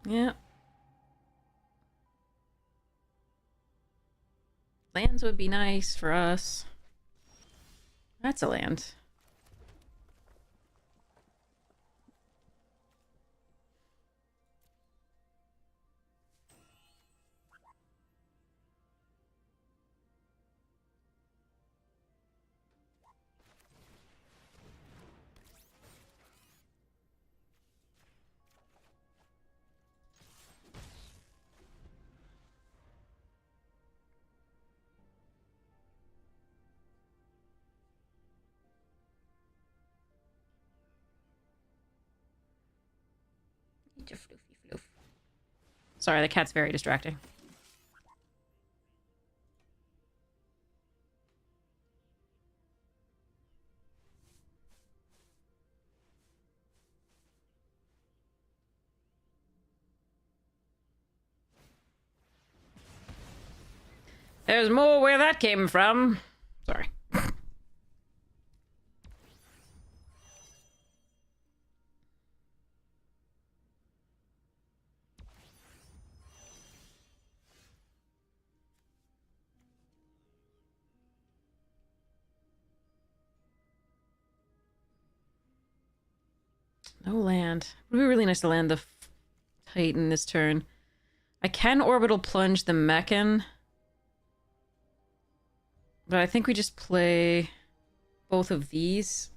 Yeah. Lands would be nice for us. That's a land. You're a floofy floof. Sorry, the cat's very distracting. There's more where that came from. Sorry. No land. It would be really nice to land the Titan this turn. I can orbital plunge the Mechan. But I think we just play both of these.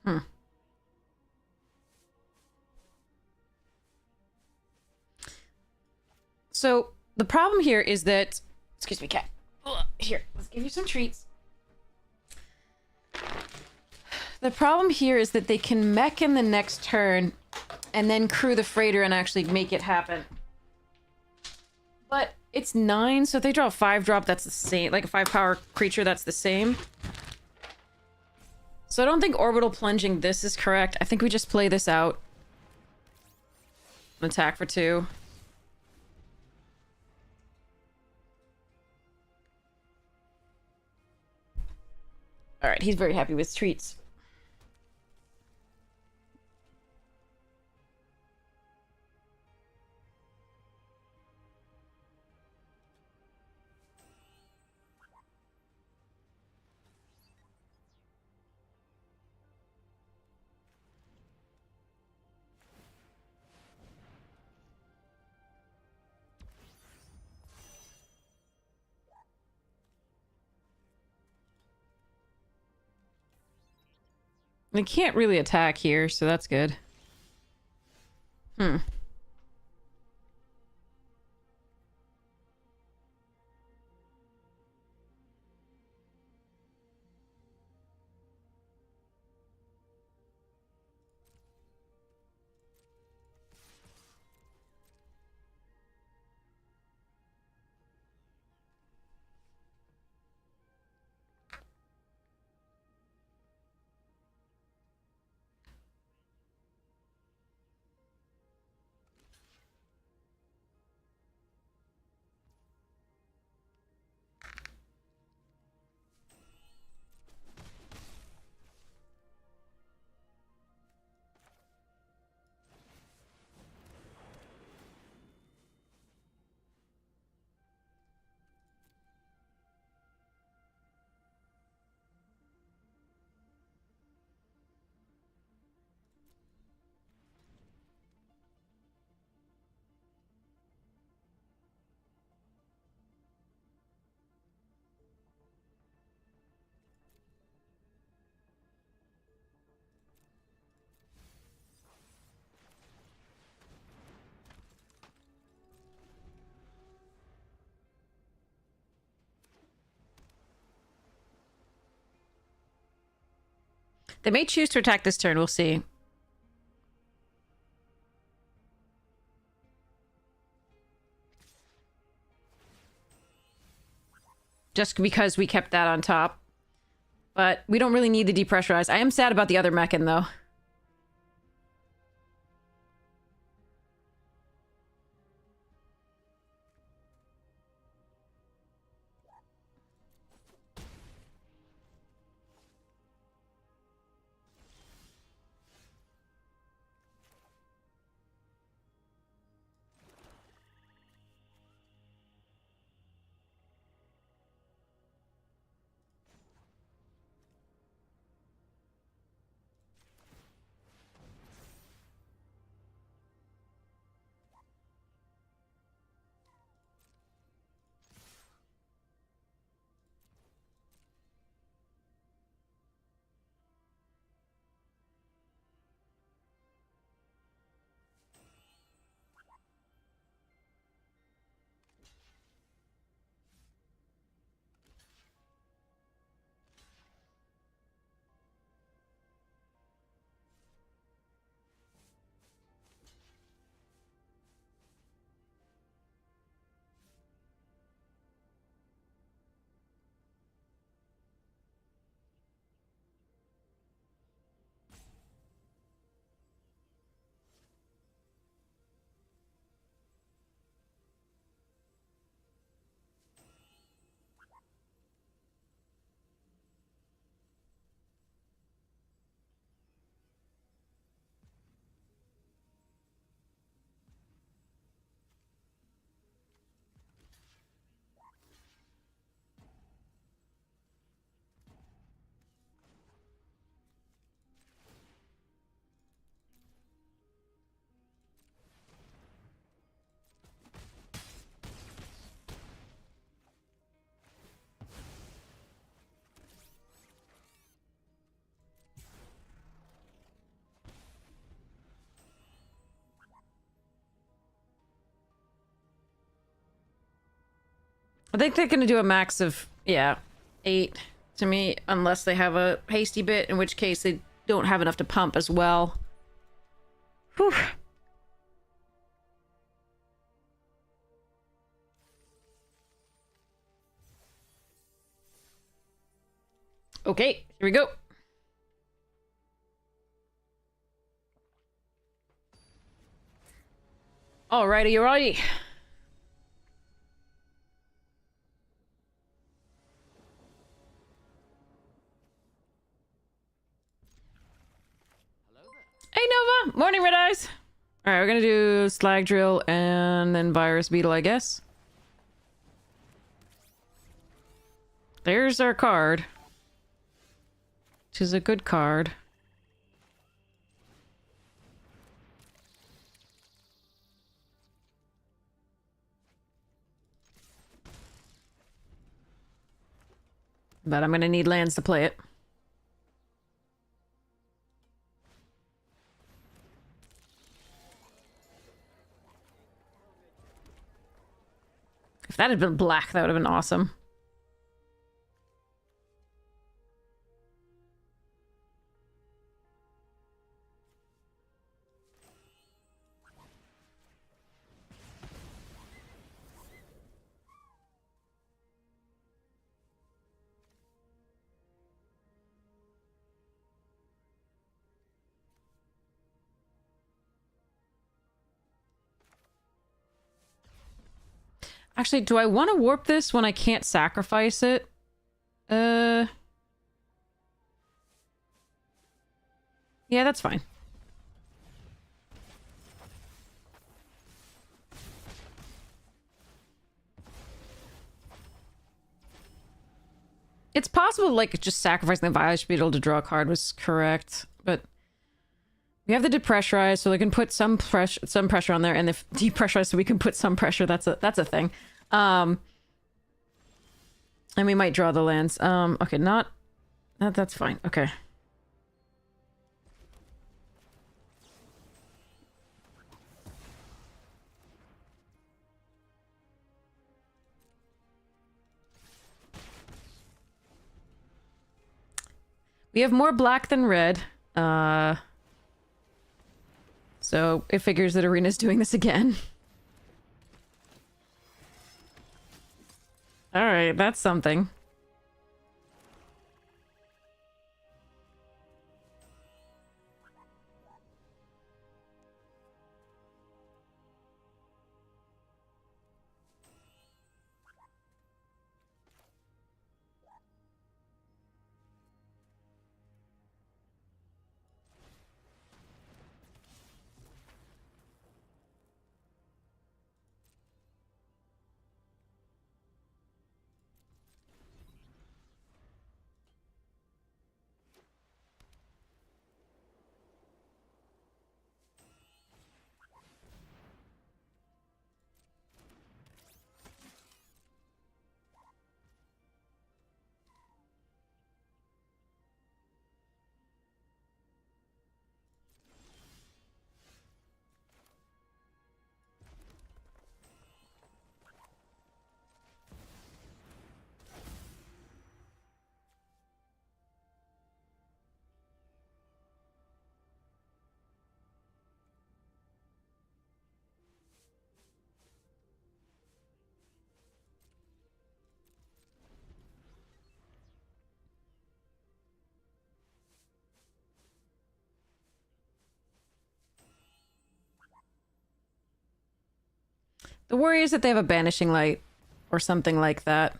Hmm. So the problem here is that, excuse me, cat. Ugh, here, let's give you some treats. The problem here is that they can mech in the next turn and then crew the freighter and actually make it happen. But it's 9, so if they draw a 5-drop, that's the same. Like a 5-power creature, that's the same. So I don't think orbital plunging this is correct. I think we just play this out. Attack for 2. Alright, he's very happy with treats. They can't really attack here, so that's good. Hmm. They may choose to attack this turn. We'll see. Just because we kept that on top. But we don't really need the depressurize. I am sad about the other mechan, though. I think they're going to do a max of, yeah, 8 to me, unless they have a hasty bit, in which case they don't have enough to pump as well. Whew. Okay, here we go. Alrighty, alrighty. Hey Nova! Morning, Red Eyes! Alright, we're gonna do Slag Drill and then Virus Beetle, I guess. There's our card. Which is a good card. But I'm gonna need lands to play it. If that had been black, that would have been awesome. Actually, do I want to warp this when I can't sacrifice it? Yeah, that's fine. It's possible, like, just sacrificing the Violet Beetle to draw a card was correct, but we have the depressurize, so we can put some pressure on there, and if depressurize, so we can put some pressure. That's a thing. And we might draw the lands. Okay, that's fine. Okay. We have more black than red. So it figures that Arena's doing this again. Alright, that's something. The worry is that they have a banishing light or something like that.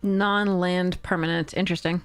Non-land permanent. Interesting.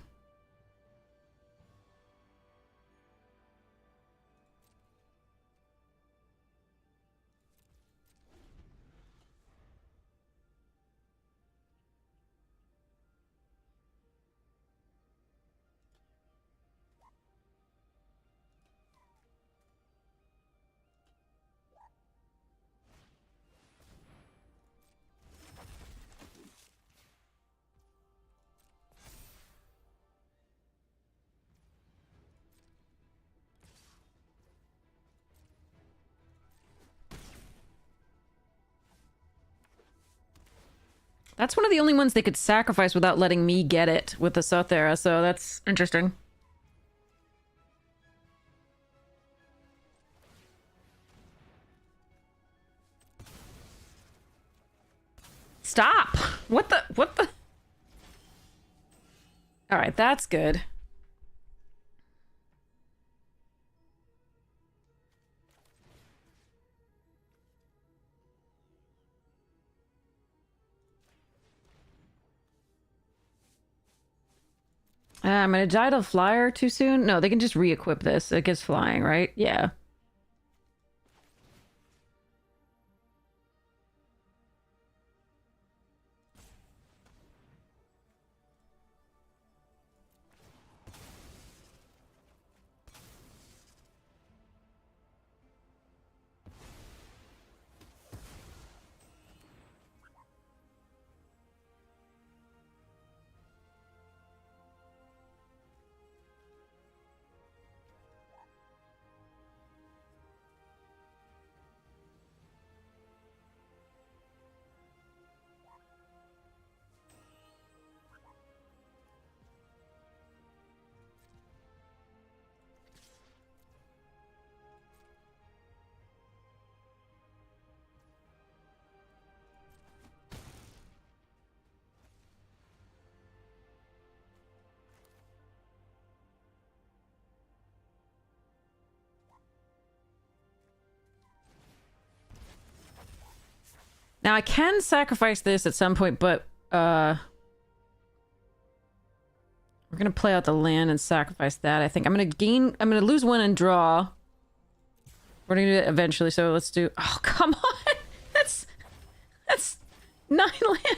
That's one of the only ones they could sacrifice without letting me get it with the Sothera, so that's interesting. Stop! What the? Alright, that's good. I'm gonna die to the flyer too soon. No, they can just re-equip this. It gets flying, right? Yeah. Now I can sacrifice this at some point, but we're gonna play out the land and sacrifice that. I think I'm gonna lose one and draw. We're gonna do it eventually, so let's do. Oh, come on! That's 9 land.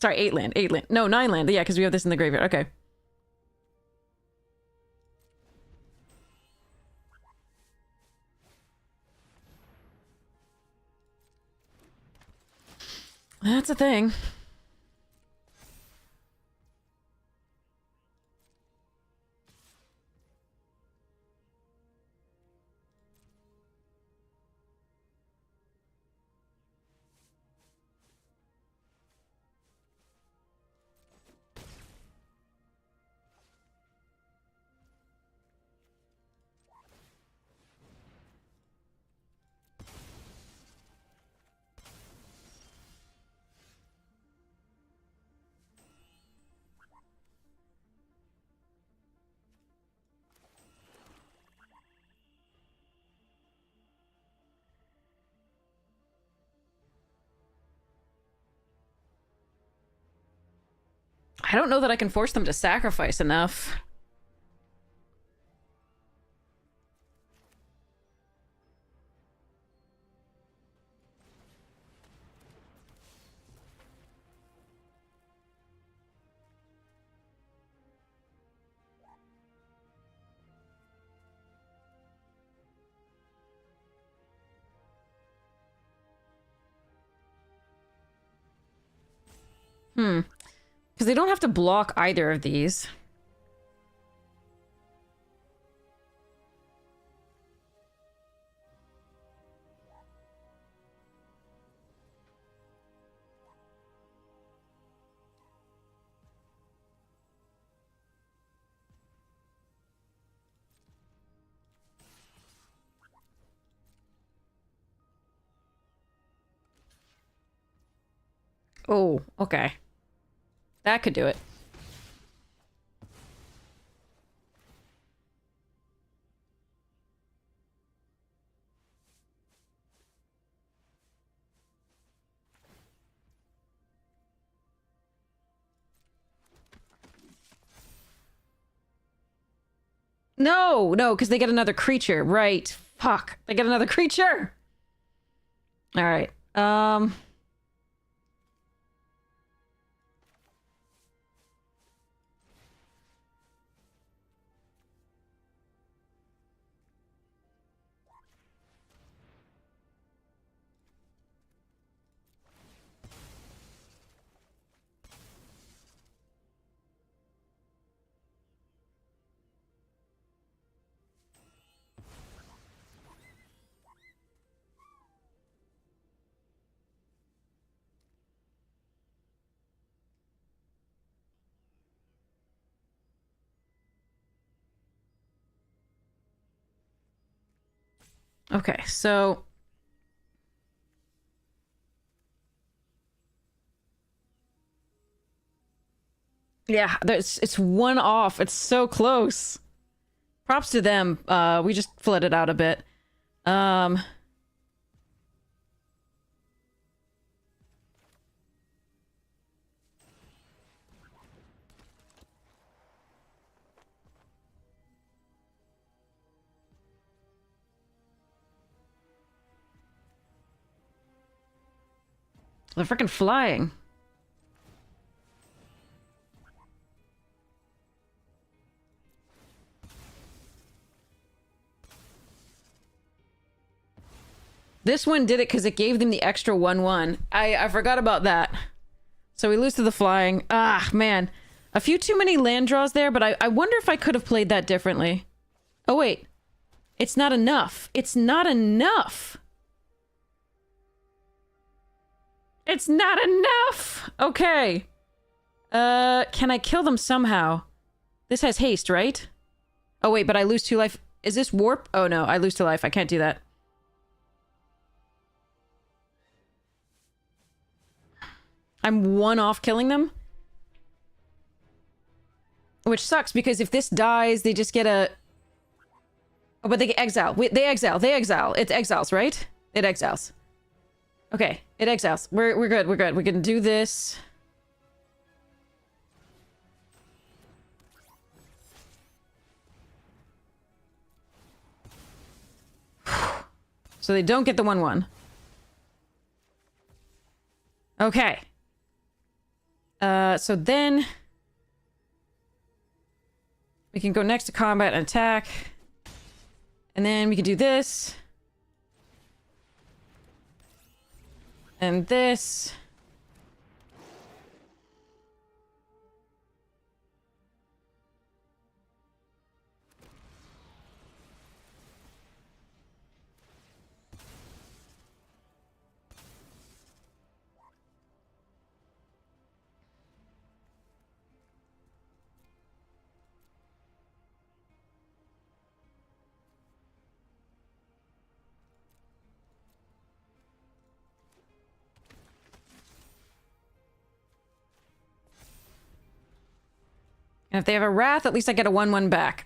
Sorry, 8 land. 8 land. No, 9 land. Yeah, because we have this in the graveyard. Okay. That's a thing. I don't know that I can force them to sacrifice enough. Because they don't have to block either of these. Oh, okay. That could do it. No, no, because they get another creature. Right. Fuck. They get another creature. All right. Okay, so yeah, it's one off. It's so close. Props to them. We just flooded out a bit. They're freaking flying. This one did it because it gave them the extra 1/1. I forgot about that. So we lose to the flying. Ah, man. A few too many land draws there, but I wonder if I could have played that differently. Oh, wait. It's not enough. It's not enough. It's not enough. Okay. Can I kill them somehow? This has haste, right? Oh, wait, but I lose 2 life. Is this warp? Oh, no. I lose 2 life. I can't do that. I'm 1 off killing them? Which sucks, because if this dies, they just get a... Oh, but they get exile. Wait, they exile. They exile. It exiles, right? It exiles. Okay, it exiles. We're good. We're good. We can do this. So they don't get the 1/1. Okay. So then we can go next to combat and attack. And then we can do this. And this. And if they have a Wrath, at least I get a 1/1 back.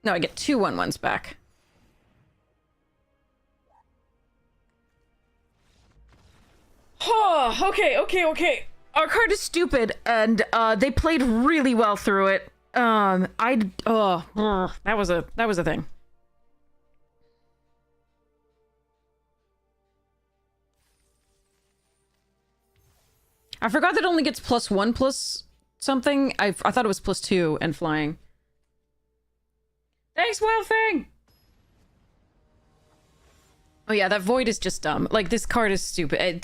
No, I get 2 1/1s back. Oh, okay. Our card is stupid, and they played really well through it. That was a thing. I forgot that it only gets +1 plus something. I thought it was +2 and flying. Thanks, Wild Thing! Oh yeah, that Void is just dumb. Like, this card is stupid.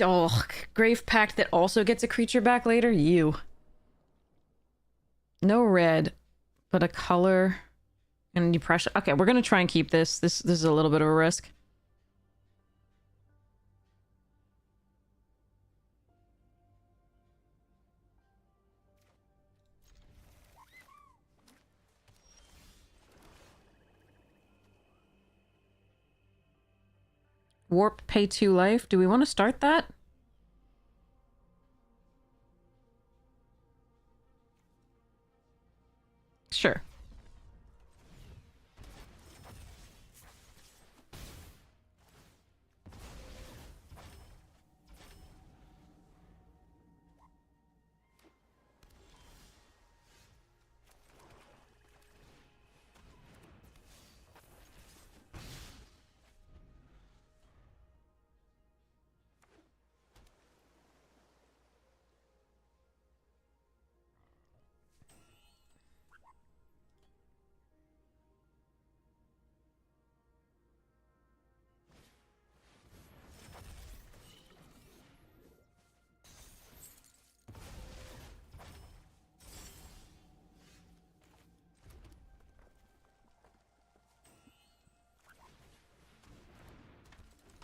Grave Pact that also gets a creature back later? You. No red, but a color and depression. Okay, we're gonna try and keep this. This is a little bit of a risk. Warp, pay 2 life. Do we want to start that? Sure.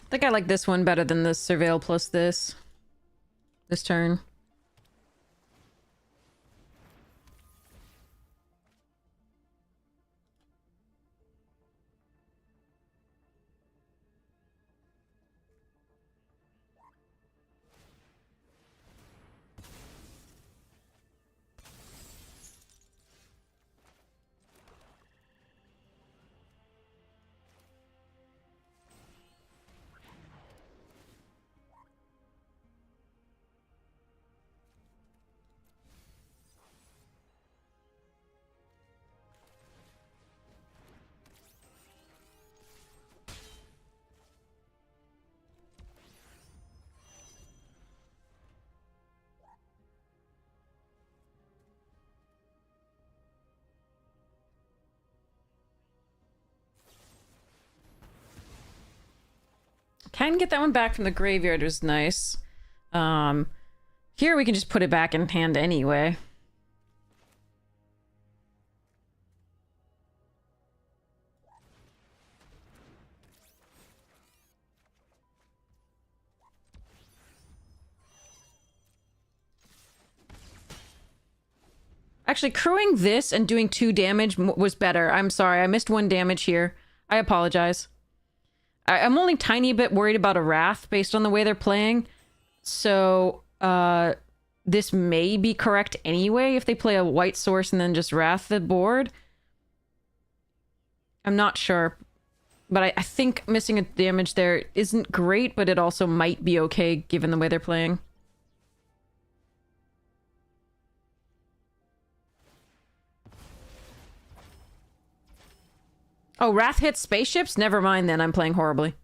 I think I like this one better than the Surveil plus this turn. Can get that one back from the graveyard, was nice. Here we can just put it back in hand anyway. Actually, crewing this and doing 2 damage was better. I'm sorry, I missed 1 damage here. I apologize. I'm only tiny bit worried about a Wrath based on the way they're playing. So, this may be correct anyway if they play a white source and then just Wrath the board. I'm not sure. But I think missing a damage there isn't great, but it also might be okay given the way they're playing. Oh, Wrath hits spaceships? Never mind then, I'm playing horribly.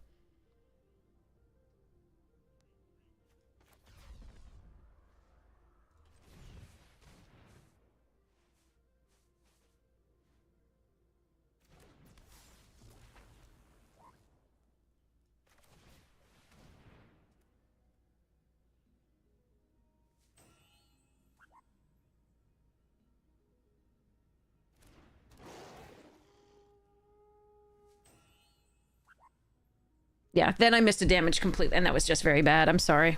Yeah, then I missed a damage completely, and that was just very bad. I'm sorry.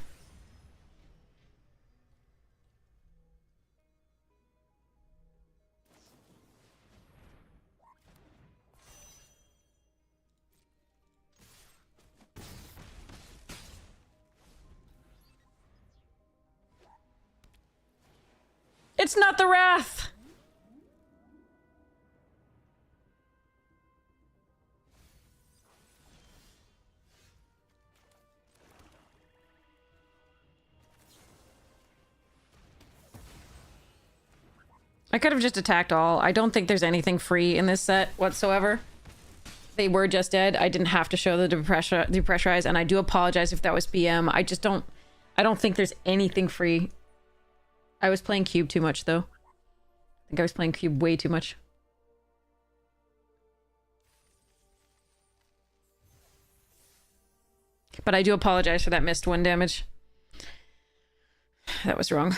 It's not the Wrath! I could have just attacked all. I don't think there's anything free in this set whatsoever. They were just dead. I didn't have to show the depressurize, and I do apologize if that was BM. I don't think there's anything free. I was playing cube too much, though. I think I was playing cube way too much. But I do apologize for that missed 1 damage. That was wrong.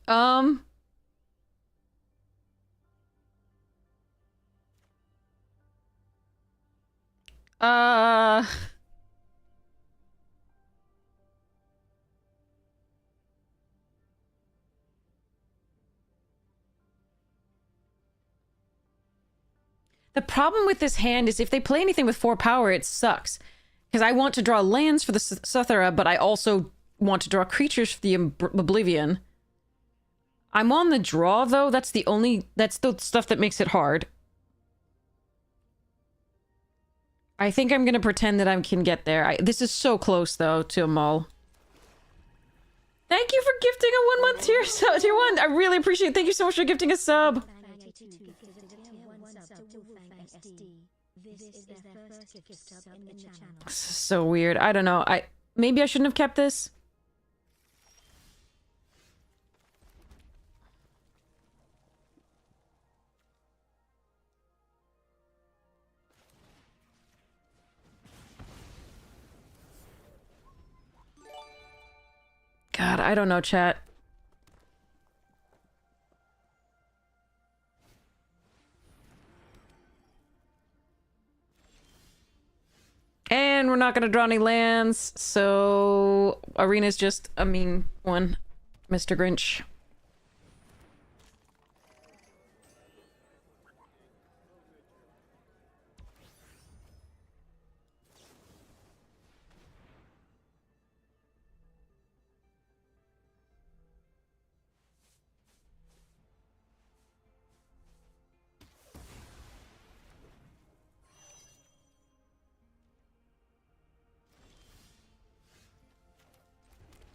Um... Uh... The problem with this hand is if they play anything with 4 power, it sucks. Because I want to draw lands for the Suthera, but I also want to draw creatures for the Oblivion. I'm on the draw, though. That's the stuff that makes it hard. I think I'm gonna pretend that I can get there. This is so close, though, to a mull. Thank you for gifting a 1-month tier 1. I really appreciate it. Thank you so much for gifting a sub. So weird. I don't know. Maybe I shouldn't have kept this. God, I don't know, chat. And we're not gonna draw any lands, so Arena's just a mean one, Mr. Grinch.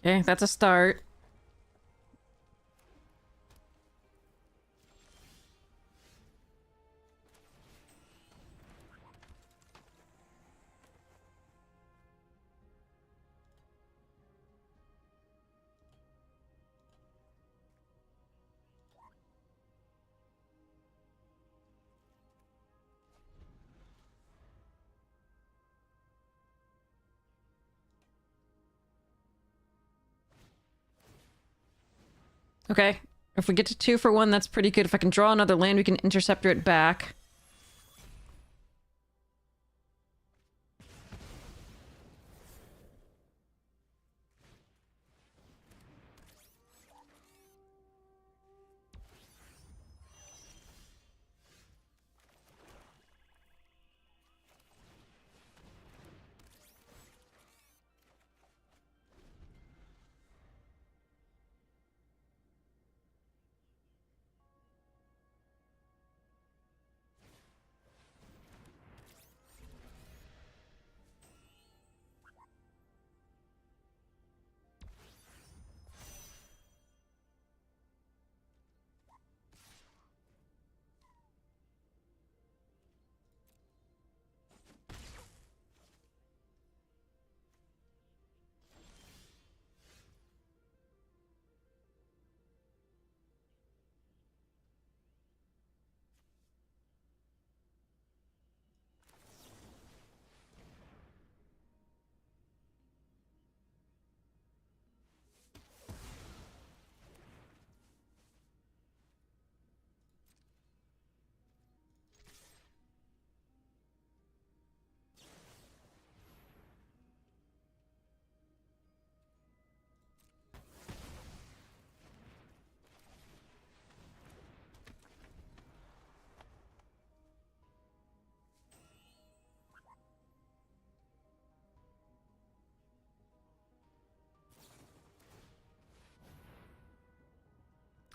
Okay, that's a start. Okay. If we get to 2 for 1, that's pretty good. If I can draw another land, we can interceptor it back.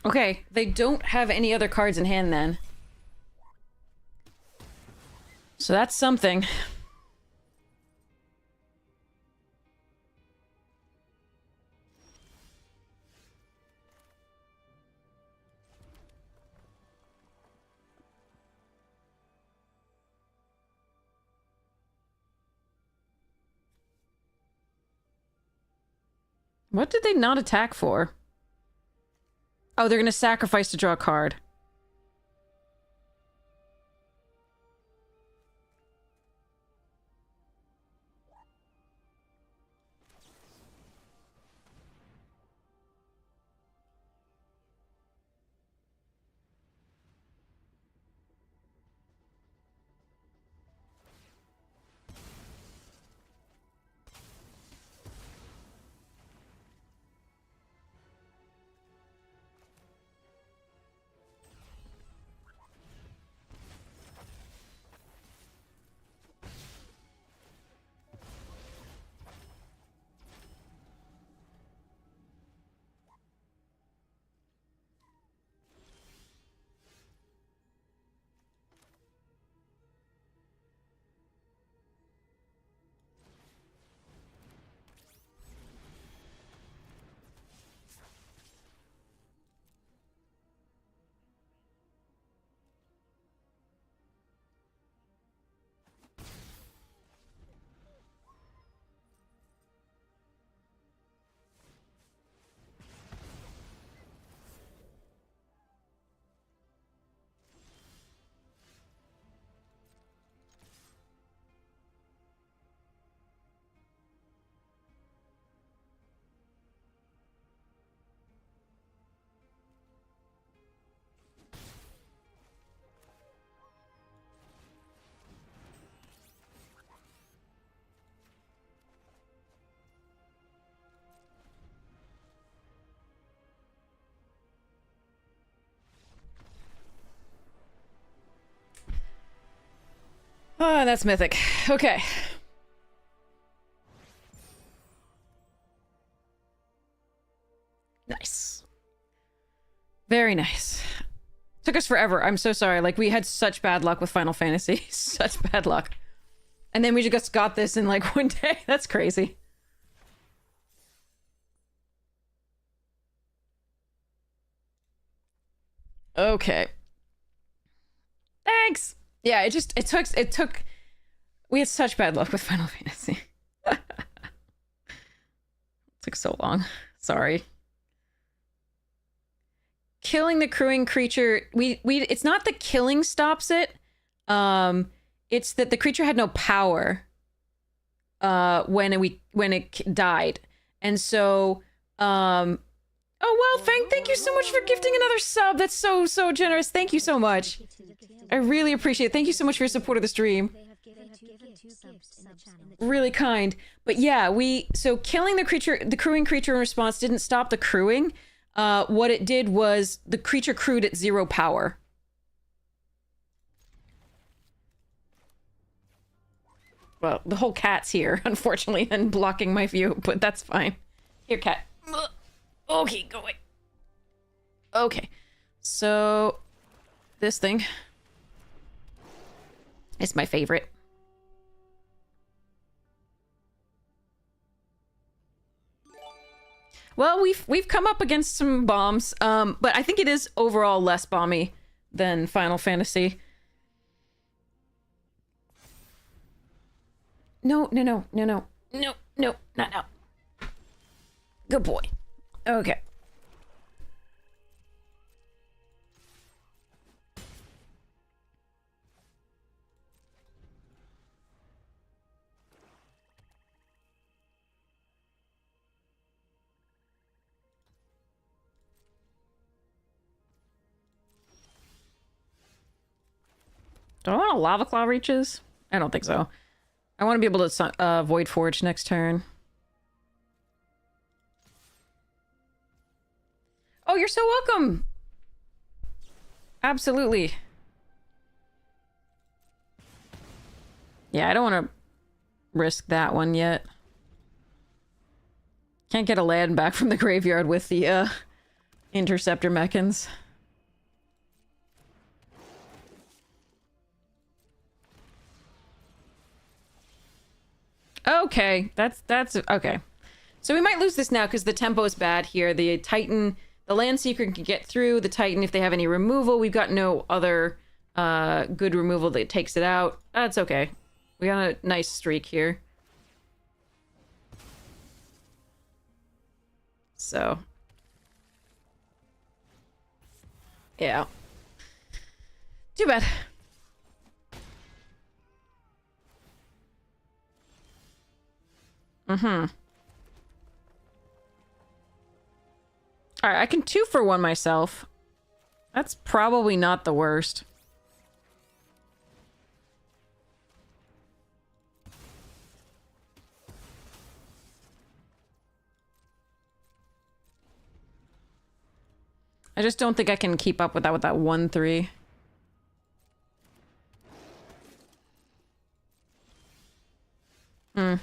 Okay, they don't have any other cards in hand then. So that's something. What did they not attack for? Oh, they're gonna sacrifice to draw a card. Oh, that's mythic. Okay. Nice. Very nice. Took us forever. I'm so sorry. Like, we had such bad luck with Final Fantasy. Such bad luck. And then we just got this in, like, 1 day. That's crazy. Okay. Thanks! Yeah, it took... We had such bad luck with Final Fantasy. It took so long. Sorry. Killing the crewing creature... It's not the killing stops it. It's that the creature had no power when it died. And so... Oh, Oh, well, thank you so much for gifting another sub. That's so generous. Thank you so much. I really appreciate it. Thank you so much for your support of the stream. Really kind. But yeah, so killing the crewing creature in response didn't stop the crewing. What it did was the creature crewed at 0 power. Well, the whole cat's here, unfortunately, and blocking my view, but that's fine. Here, cat. Okay, go away. Okay, so this thing is my favorite. Well, we've come up against some bombs, but I think it is overall less bomby than Final Fantasy. No, not now. Good boy. Okay. Do I want a lava claw reaches? I don't think so. I want to be able to Void Forge next turn. Oh, you're so welcome! Absolutely. Yeah, I don't want to risk that one yet. Can't get a land back from the graveyard with the interceptor mechans. Okay, that's okay. So we might lose this now because the tempo is bad here. The Titan, the Land Seeker can get through. The Titan, if they have any removal, we've got no other good removal that takes it out. That's okay. We got a nice streak here. So. Yeah. Too bad. Mm-hmm. Alright, I can 2-for-1 myself. That's probably not the worst. I just don't think I can keep up with that 1-3. Hmm.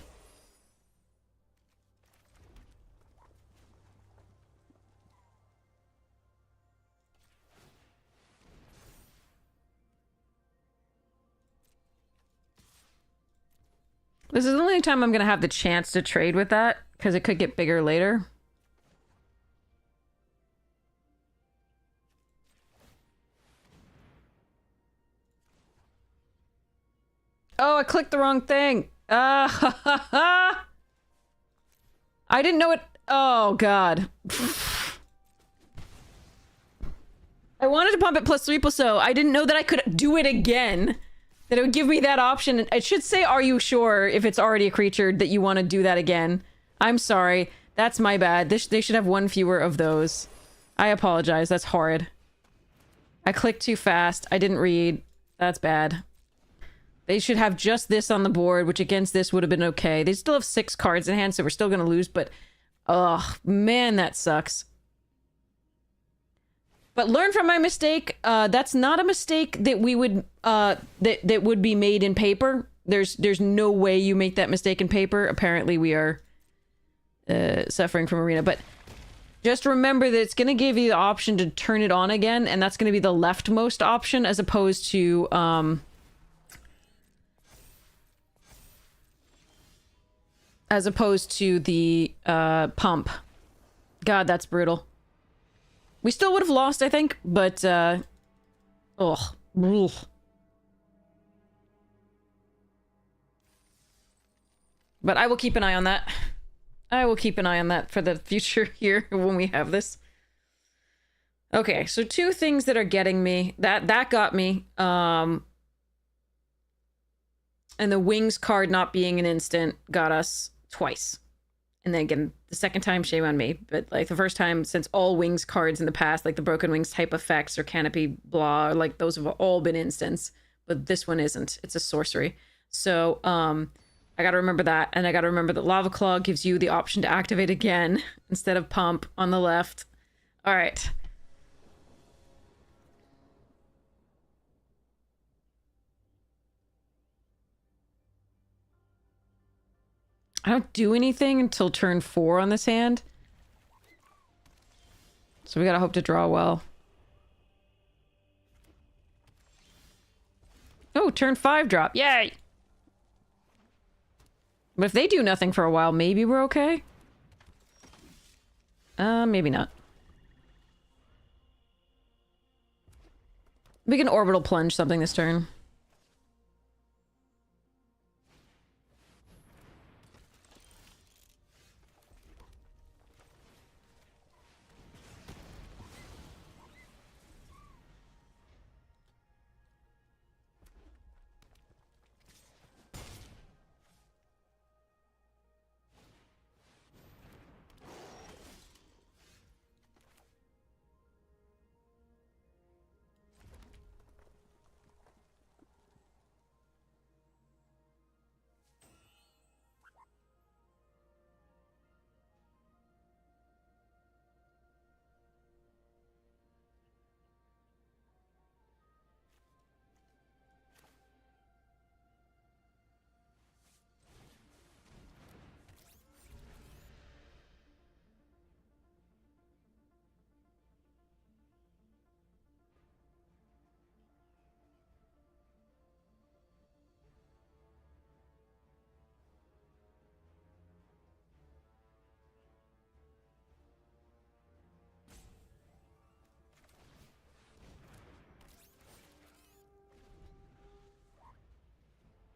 This is the only time I'm gonna have the chance to trade with that, because it could get bigger later. Oh, I clicked the wrong thing. I didn't know it. Oh, God. I wanted to pump it +3 so I didn't know that I could do it again. That it would give me that option. It should say, are you sure, if it's already a creature, that you want to do that again. I'm sorry. That's my bad. They should have 1 fewer of those. I apologize. That's horrid. I clicked too fast. I didn't read. That's bad. They should have just this on the board, which against this would have been okay. They still have 6 cards in hand, so we're still going to lose, but... ugh, man, that sucks. But learn from my mistake. That's not a mistake that we would... that would be made in paper. There's no way you make that mistake in paper. Apparently we are... suffering from Arena, but... just remember that it's going to give you the option to turn it on again, and that's going to be the leftmost option, as opposed to, the pump. God, that's brutal. We still would have lost, I think, but ugh. Ugh. But I will keep an eye on that. I will keep an eye on that for the future here when we have this. Okay, so 2 things that are getting me. That got me. And the Wings card not being an instant got us twice. And then again, the second time, shame on me. But like the first time since all wings cards in the past, like the broken wings type effects or canopy blah, like those have all been instants. But this one isn't. It's a sorcery. So I gotta remember that, and I gotta remember that Lava Claw gives you the option to activate again instead of pump on the left. All right. I don't do anything until turn 4 on this hand. So we gotta hope to draw well. Oh, turn 5 drop. Yay! But if they do nothing for a while, maybe we're okay? Maybe not. We can orbital plunge something this turn.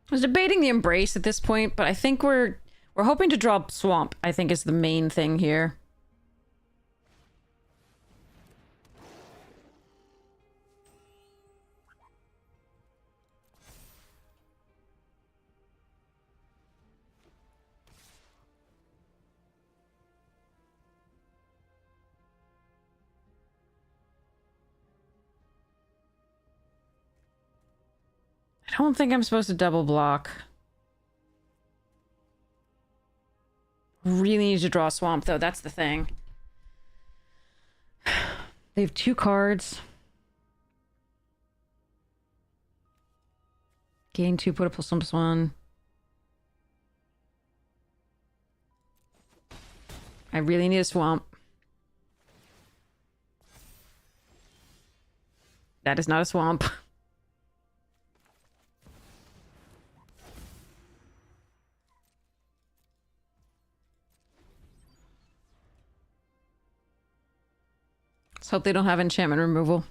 I was debating the Embrace at this point, but I think we're hoping to draw Swamp, I think is the main thing here. I don't think I'm supposed to double block. Really need to draw Swamp, though. That's the thing. They have 2 cards. Gain 2, put a +1/+1. I really need a Swamp. That is not a Swamp. Let's hope they don't have enchantment removal.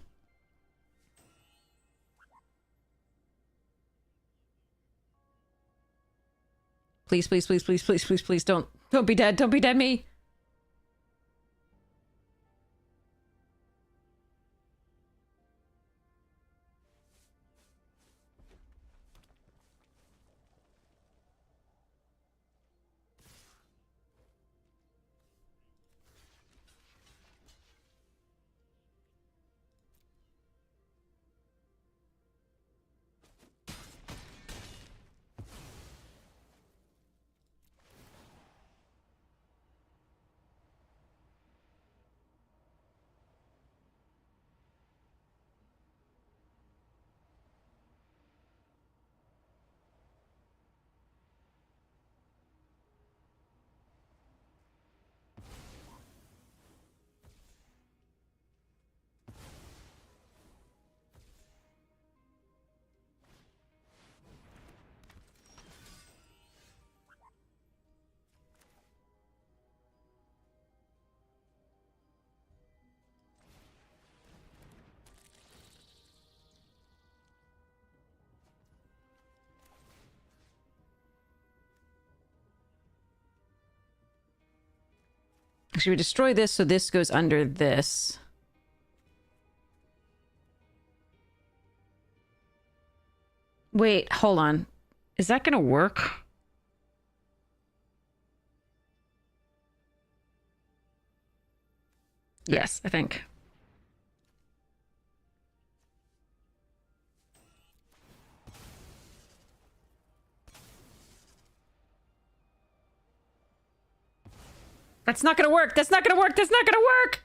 Please, please, please, please, please, please, please, don't be dead. Don't be dead, me. Should we destroy this so this goes under this? Wait, hold on. Is that gonna work? Yes, I think. That's not gonna work. That's not gonna work. That's not gonna work.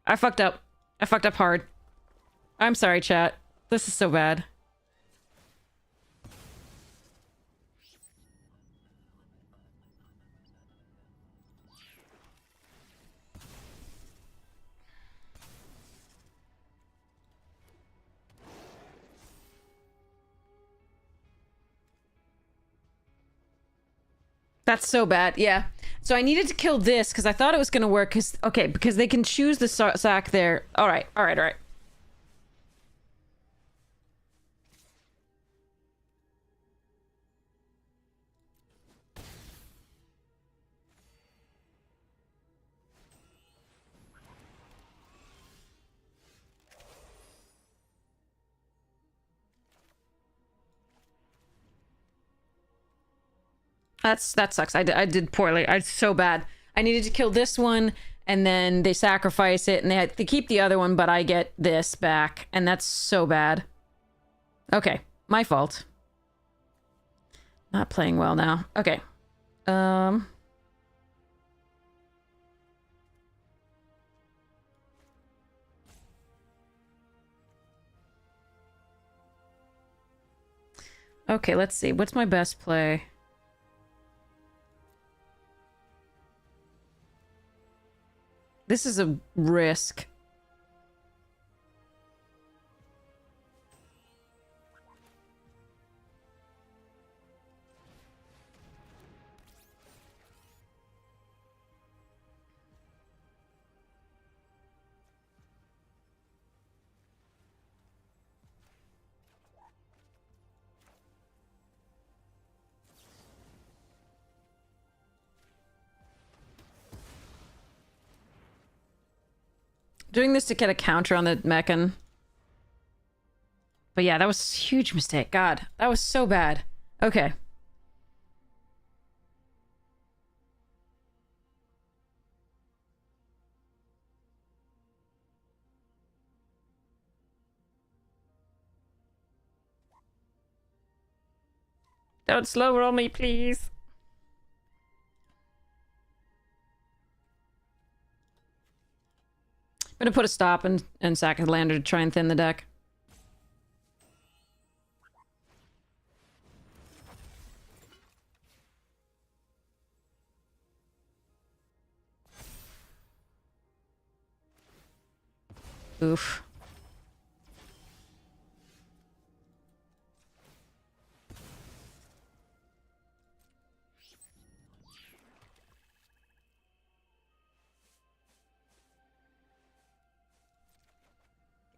I fucked up. I fucked up hard. I'm sorry, chat. This is so bad. That's so bad. Yeah. So I needed to kill this because I thought it was going to work. Because they can choose the sack there. All right. All right. All right. That sucks. I did poorly. I so bad. I needed to kill this one, and then they sacrifice it, and they keep the other one, but I get this back, and that's so bad. Okay, my fault. Not playing well now. Okay. Okay, let's see. What's my best play? This is a risk. Doing this to get a counter on the Meccan. But yeah, that was a huge mistake. God, that was so bad. Okay. Don't slow roll me, please. I'm gonna put a stop and sack a lander to try and thin the deck. Oof.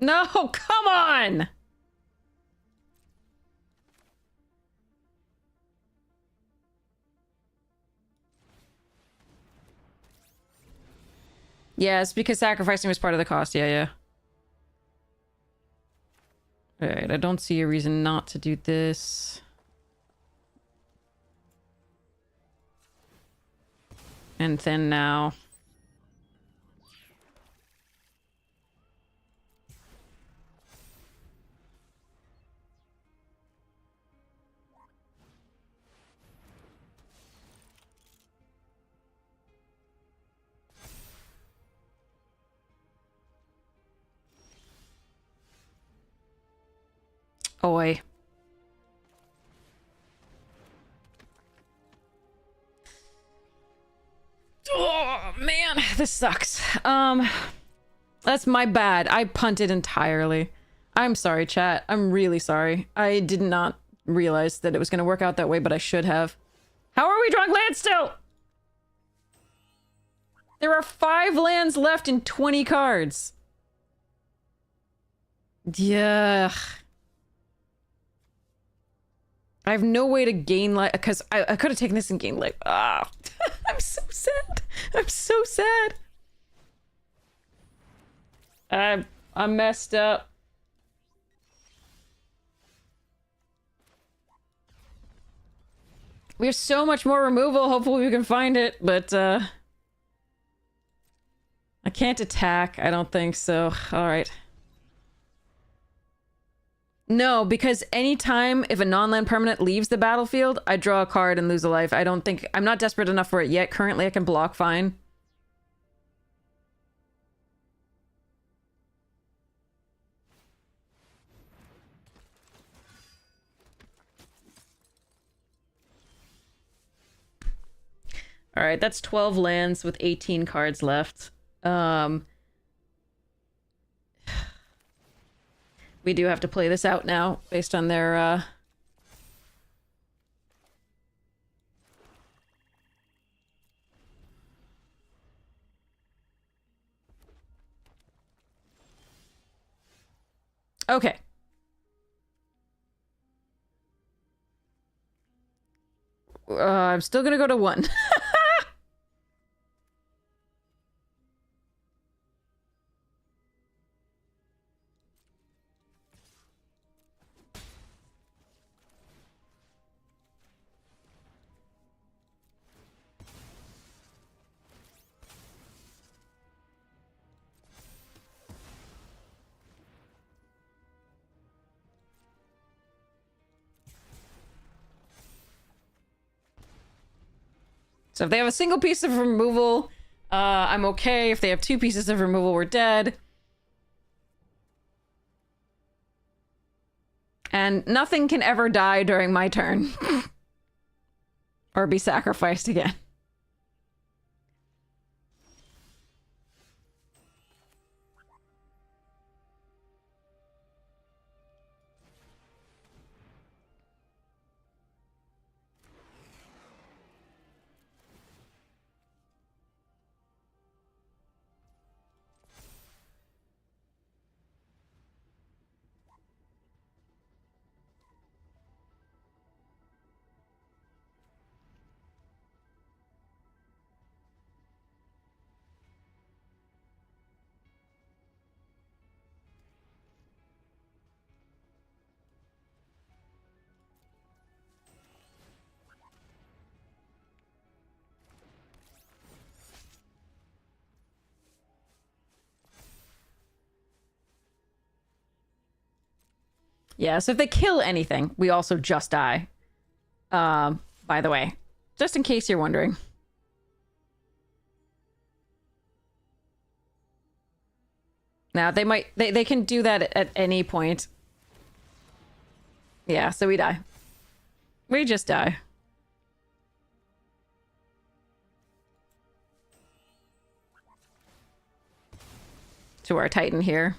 No, come on! Yeah, it's because sacrificing was part of the cost. Yeah, yeah. Alright, I don't see a reason not to do this. And then now. Oi. Oh, man, this sucks. That's my bad. I punted entirely. I'm sorry, chat. I'm really sorry. I did not realize that it was going to work out that way, but I should have. How are we drawing land still? There are 5 lands left in 20 cards. Yeah. I have no way to gain life, because I could have taken this and gained life. Ah, I'm so sad. I'm so sad. I'm messed up. We have so much more removal. Hopefully we can find it, but I can't attack. I don't think so. All right. No, because anytime if a non-land permanent leaves the battlefield, I draw a card and lose a life. I don't think... I'm not desperate enough for it yet. Currently, I can block fine. All right, that's 12 lands with 18 cards left. We do have to play this out now, based on their, Okay. I'm still gonna go to 1. So if they have a single piece of removal, I'm okay. If they have 2 pieces of removal, we're dead. And nothing can ever die during my turn. Or be sacrificed again. Yeah, so if they kill anything, we also just die. By the way. Just in case you're wondering. Now, they can do that at any point. Yeah, so we die. We just die. To our Titan here.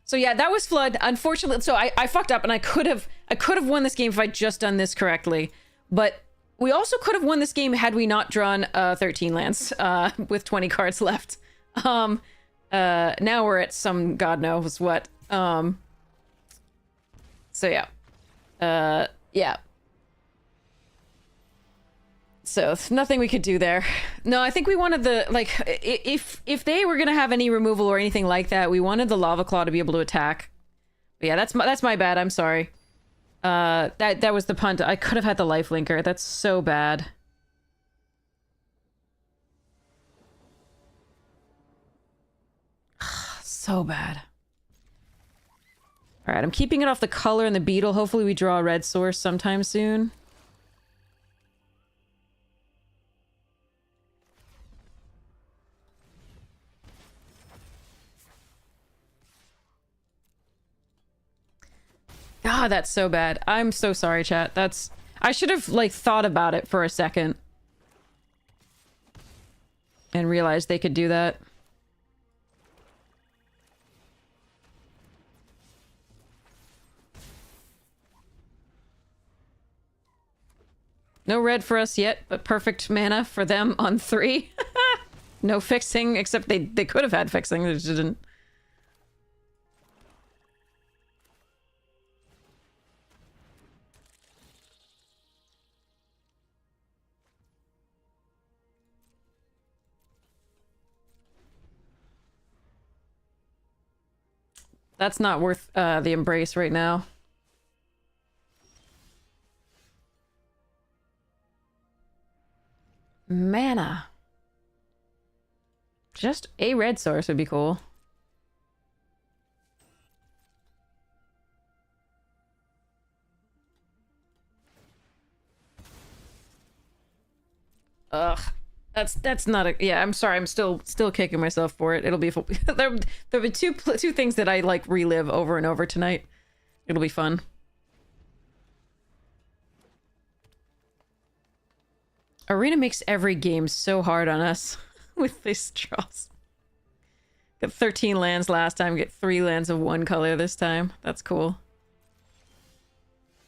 So yeah, that was Flood. Unfortunately, so I fucked up and I could have won this game if I'd just done this correctly. But we also could have won this game had we not drawn 13 lands with 20 cards left. Now we're at some god knows what. So yeah. Yeah. So nothing we could do there. No, I think we wanted the, like, if they were gonna have any removal or anything like that, we wanted the Lava Claw to be able to attack. But yeah, that's my bad. I'm sorry. That was the punt. I could have had the life linker. That's so bad. So bad. All right, I'm keeping it off the color and the beetle. Hopefully we draw a red source sometime soon. God, that's so bad. I'm so sorry, chat. I should have, like, thought about it for a second. And realized they could do that. No red for us yet, but perfect mana for them on 3. No fixing, except they could have had fixing, they just didn't. That's not worth the embrace right now. Mana. Just a red source would be cool. Ugh. That's not a... Yeah, I'm sorry. I'm still kicking myself for it. It'll be... There'll be two things that I, like, relive over and over tonight. It'll be fun. Arena makes every game so hard on us with these draws. Got 13 lands last time, get 3 lands of one color this time. That's cool.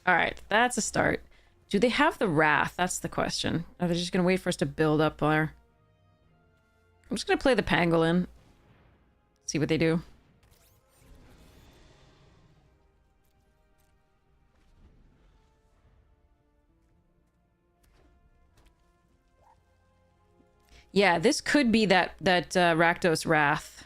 Alright, that's a start. Do they have the Wrath? That's the question. Are they just gonna wait for us to build up there? I'm just gonna play the Pangolin. See what they do. Yeah, this could be that Rakdos Wrath.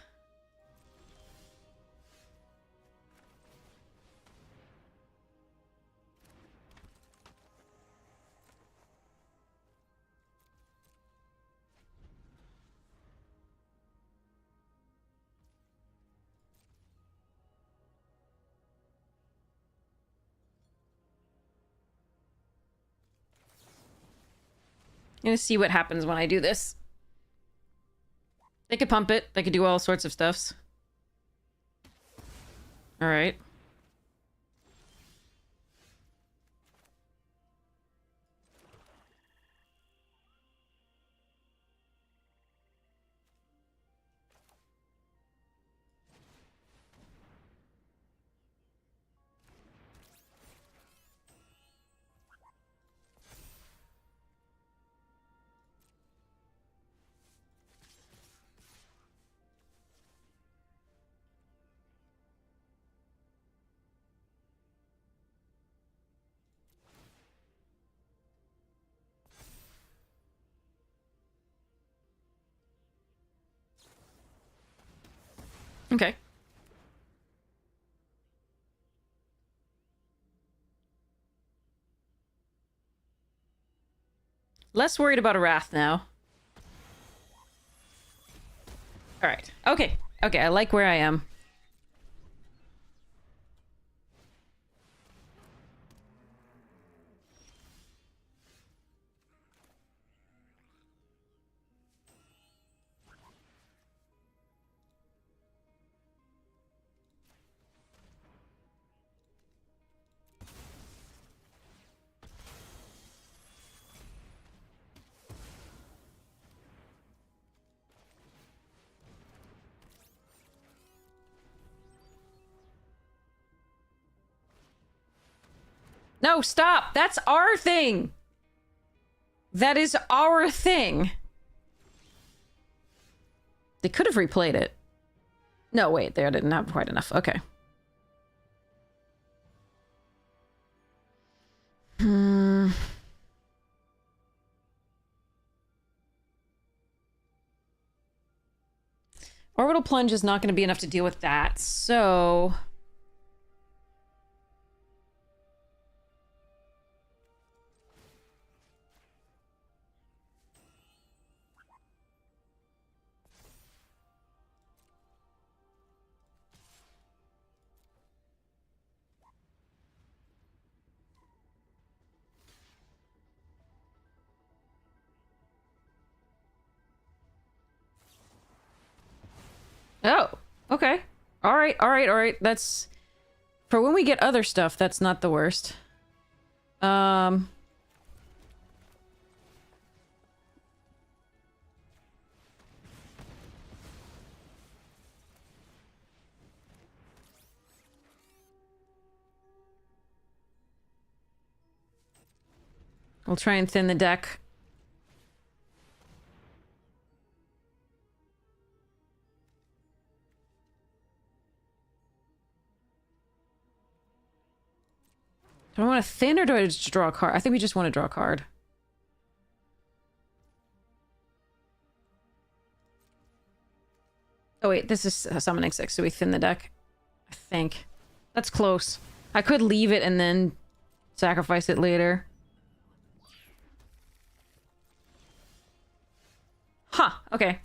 I'm gonna see what happens when I do this. They could pump it. They could do all sorts of stuffs. Alright. Okay. Less worried about a Wrath now. Alright. Okay. Okay, I like where I am. No, stop! That's our thing! That is our thing! They could have replayed it. No, wait, they didn't have quite enough. Okay. Orbital Plunge is not going to be enough to deal with that, so... Oh, okay. Alright, alright, alright. That's... For when we get other stuff, that's not the worst. We'll try and thin the deck. Do I want to thin or do I just draw a card? I think we just want to draw a card. Oh wait, this is summoning 6, so we thin the deck. I think. That's close. I could leave it and then sacrifice it later. Huh, okay.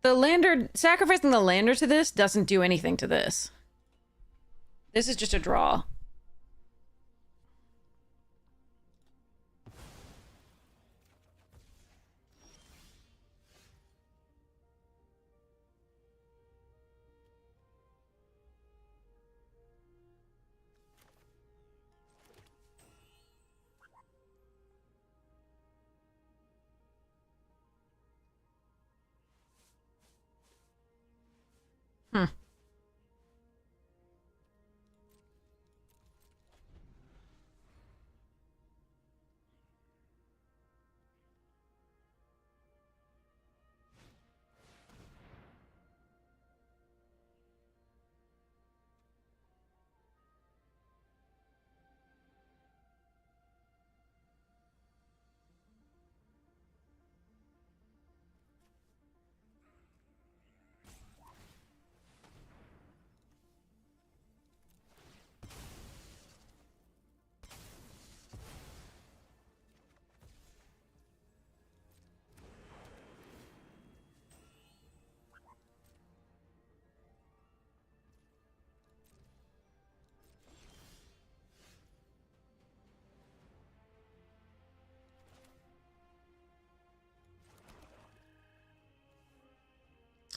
The lander, sacrificing the lander to this doesn't do anything to this. This is just a draw. Hmm.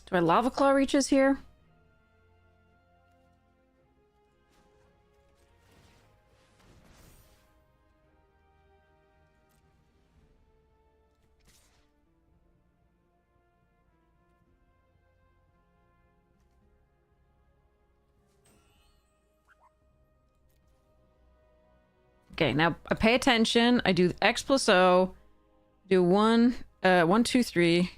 Do I lava claw reaches here? Okay, now I pay attention. I do X plus O. Do 1, 1, 2, 3.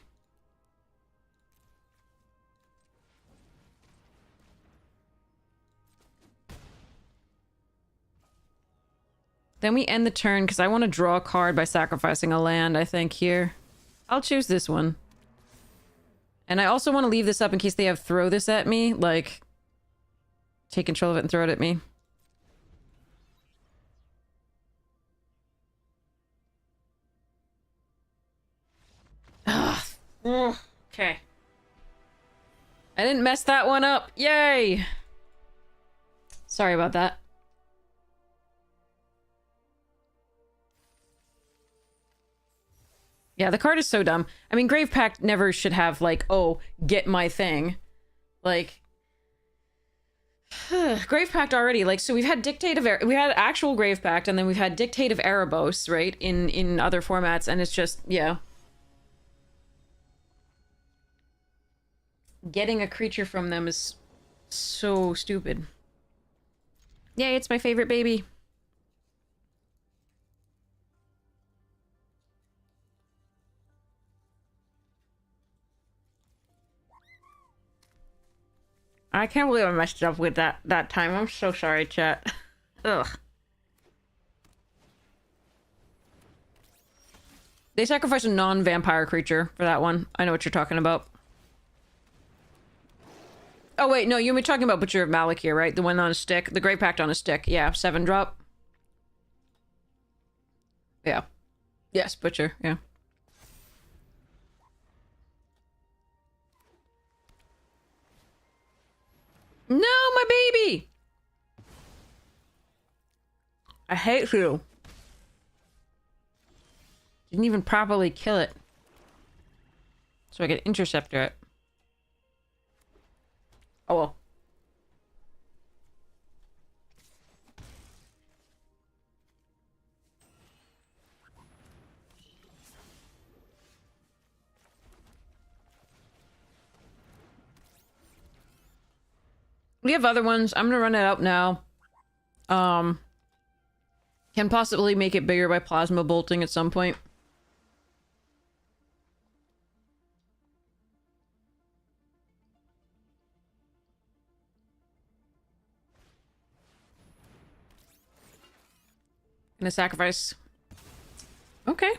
Then we end the turn because I want to draw a card by sacrificing a land, I think, here. I'll choose this one. And I also want to leave this up in case they have throw this at me. Like, take control of it and throw it at me. Ugh. Okay. I didn't mess that one up. Yay! Sorry about that. Yeah, the card is so dumb. I mean, Grave Pact never should have, like, oh, get my thing. Like... Grave Pact already, like, so we've had Dictate of... we had actual Grave Pact, and then we've had Dictate of Erebos, right? In other formats, and it's just, yeah. Getting a creature from them is so stupid. Yay, it's my favorite baby. I can't believe I messed up with that time. I'm so sorry, chat. Ugh. They sacrificed a non-vampire creature for that one. I know what you're talking about. Oh, wait, no, you were talking about Butcher of Malakir, right? The one on a stick? The Grey Pact on a stick. Yeah, 7-drop. Yeah. Yes, Butcher, yeah. No, my baby! I hate you. Didn't even properly kill it. So I could interceptor it. Oh well. We have other ones. I'm gonna run it out now. Can possibly make it bigger by plasma bolting at some point. Gonna sacrifice. Okay.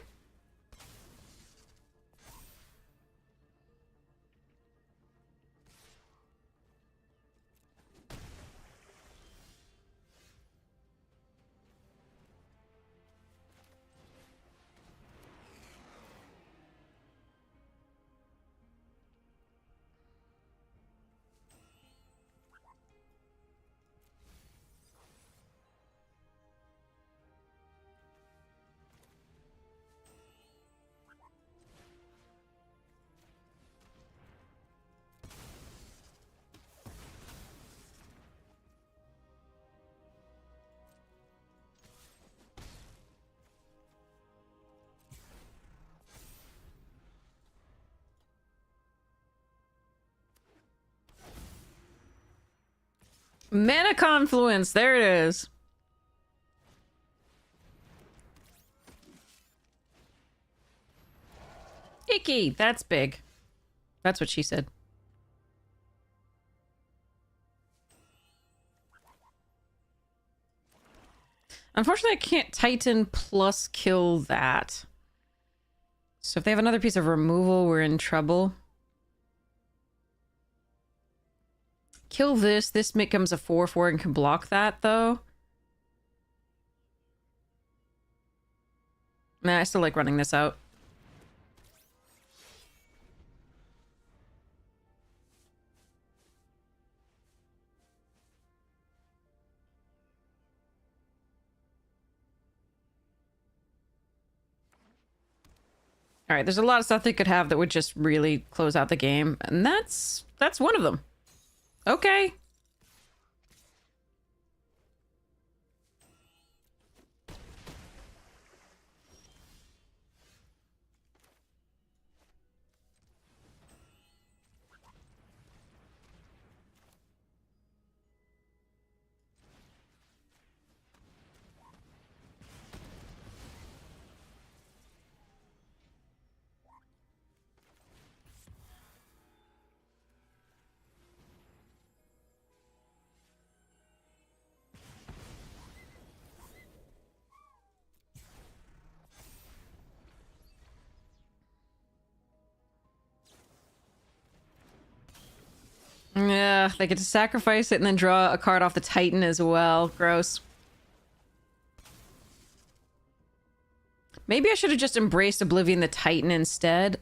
Mana confluence. There it is. Icky. That's big. That's what she said. Unfortunately, I can't Titan plus kill that. So if they have another piece of removal, we're in trouble. Kill this. This becomes a 4/4 and can block that, though. Man, I still like running this out. All right, there's a lot of stuff they could have that would just really close out the game, and that's one of them. Okay. Yeah, they get to sacrifice it and then draw a card off the Titan as well. Gross. Maybe I should have just embraced Oblivion the Titan instead.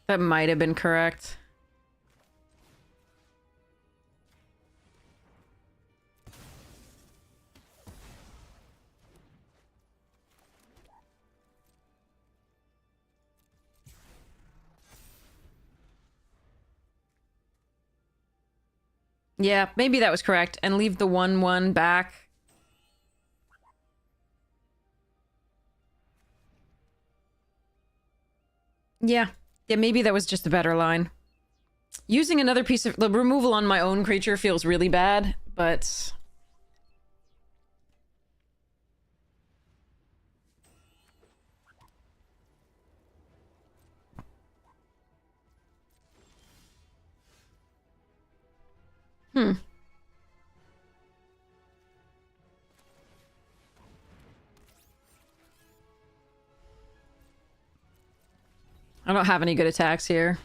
That might have been correct. Yeah, maybe that was correct. And leave the 1/1 back. Yeah. Yeah, maybe that was just a better line. Using another piece of... The removal on my own creature feels really bad, but... I don't have any good attacks here.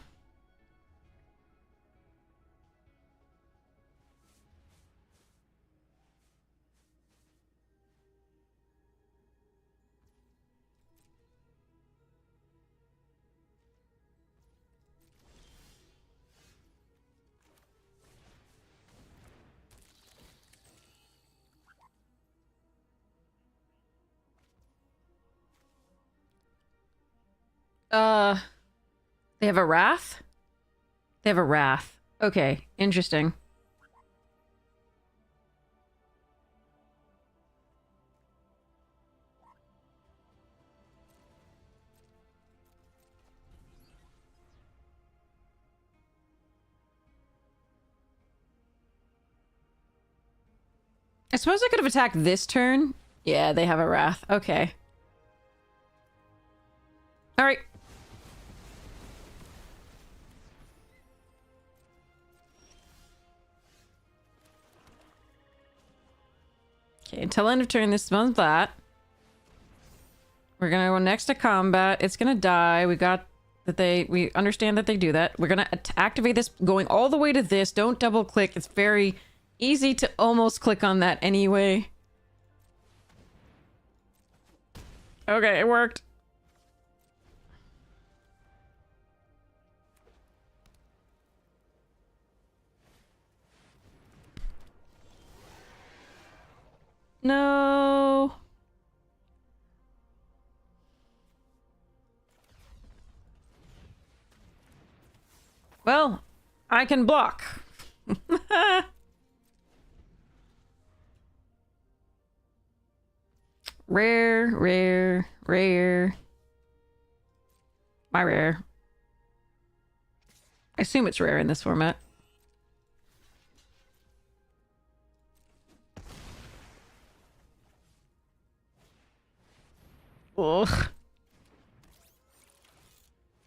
They have a Wrath? They have a Wrath. Okay, interesting. I suppose I could have attacked this turn. Yeah, they have a Wrath. Okay. Alright. Okay, until end of turn, this spawns that. We're gonna go next to combat. It's gonna die. We got that we understand that they do that. We're gonna activate this going all the way to this. Don't double click. It's very easy to almost click on that anyway. Okay, it worked. No. Well, I can block. Rare, rare, rare. My rare. I assume it's rare in this format. Ugh.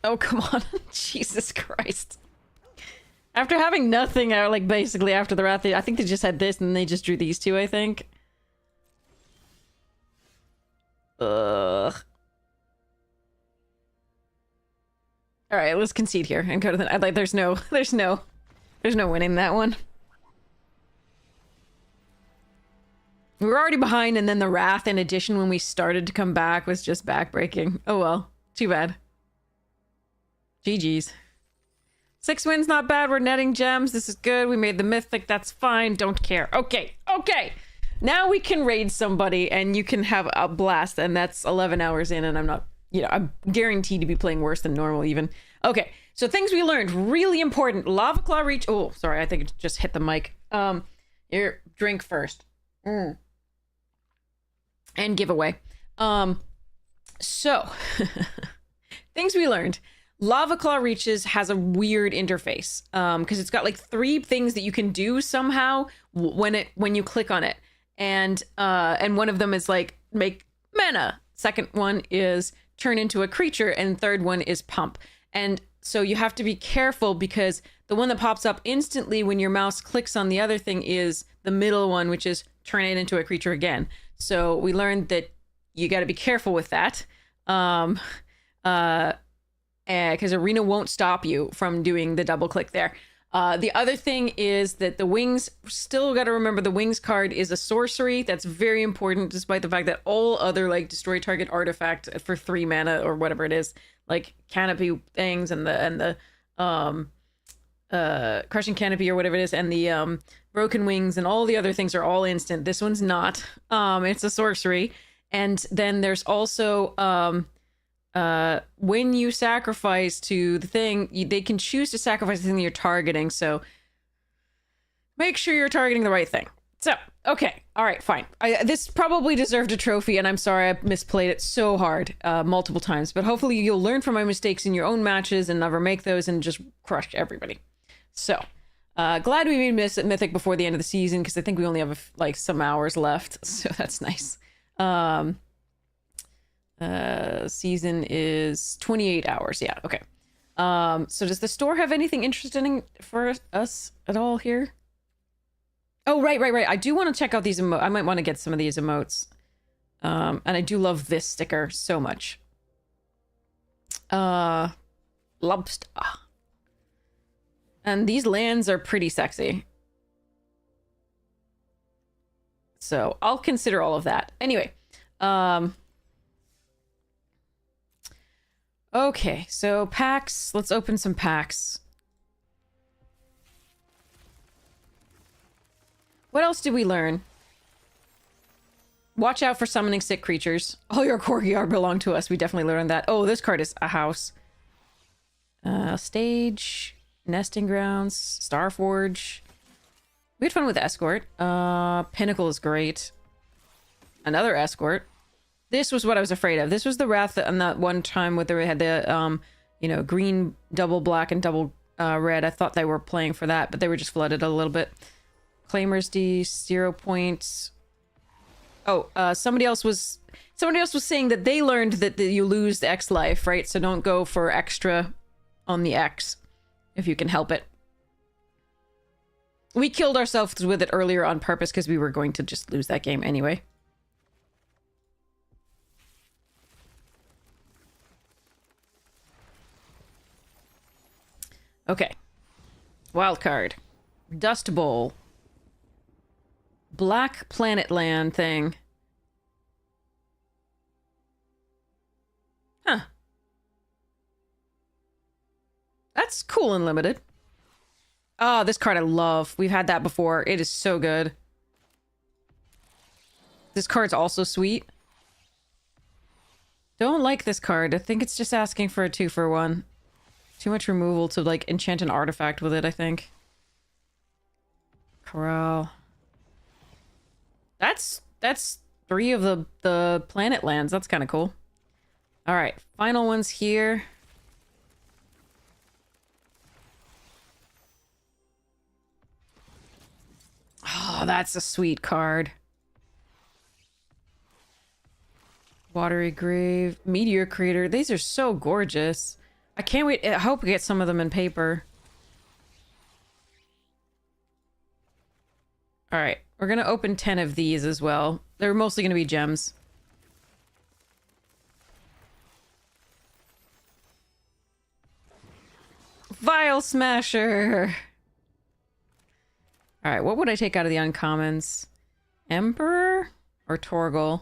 Oh, come on. Jesus Christ. After having nothing, like, basically after the Wrath, I think they just had this, and they just drew these two, I think. Ugh. Alright, let's concede here and go to the... Like, there's no winning that one. We were already behind, and then the Wrath, in addition, when we started to come back, was just backbreaking. Oh well. Too bad. GG's. 6 wins, not bad. We're netting gems. This is good. We made the mythic. That's fine. Don't care. Okay. Okay. Now we can raid somebody and you can have a blast. And that's 11 hours in and I'm not, you know, I'm guaranteed to be playing worse than normal even. Okay. So things we learned. Really important. Lava Claw reach. Oh, sorry. I think it just hit the mic. Here, drink first. And giveaway. So things we learned. Lava Claw Reaches has a weird interface because it's got like 3 things that you can do somehow when you click on it, and one of them is like make mana. Second one is turn into a creature, and third one is pump. And so you have to be careful because the one that pops up instantly when your mouse clicks on the other thing is the middle one, which is turn it into a creature again. So we learned that you got to be careful with that. Because Arena won't stop you from doing the double click there. The other thing is that the wings, still got to remember the wings card is a sorcery. That's very important, despite the fact that all other like destroy target artifact for 3 mana or whatever it is, like canopy things and the crushing canopy or whatever it is, and the broken wings and all the other things are all instant. This one's not. It's a sorcery. And then there's also when you sacrifice to the thing, they can choose to sacrifice the thing that you're targeting, so make sure you're targeting the right thing. So, okay, all right, fine. This probably deserved a trophy, and I'm sorry I misplayed it so hard multiple times, but hopefully you'll learn from my mistakes in your own matches and never make those and just crush everybody. So, glad we made Mythic before the end of the season, because I think we only have like some hours left, so that's nice. Season is 28 hours. Yeah, okay. So does the store have anything interesting for us at all here? Oh, right. I do want to check out these emotes. I might want to get some of these emotes. And I do love this sticker so much. Lobster. And these lands are pretty sexy. So I'll consider all of that. Anyway, okay, so packs. Let's open some packs. What else did we learn? Watch out for summoning sick creatures. All your Corgi belong to us. We definitely learned that. Oh, this card is a house. Stage, nesting grounds, Starforge. We had fun with Escort. Pinnacle is great. Another Escort. This was what I was afraid of. This was the Wrath on that one time where they had the, you know, green, double black, and double red. I thought they were playing for that, but they were just flooded a little bit. Claimers D, 0 points. Oh, somebody else was saying that they learned that you lose the X life, right? So don't go for extra on the X if you can help it. We killed ourselves with it earlier on purpose because we were going to just lose that game anyway. Okay. Wild card. Dust Bowl. Black Planet Land thing. Huh. That's cool and limited. Oh, this card I love. We've had that before. It is so good. This card's also sweet. Don't like this card. I think it's just asking for a 2-for-1. Too much removal to, like, enchant an artifact with it, I think. Corral. That's 3 of the planet lands. That's kind of cool. All right, final ones here. Oh, that's a sweet card. Watery grave, meteor crater. These are so gorgeous. I can't wait. I hope we get some of them in paper. All right, we're gonna open 10 of these as well. They're mostly gonna be gems. Vial Smasher. All right, what would I take out of the uncommons? Emperor or Torgal?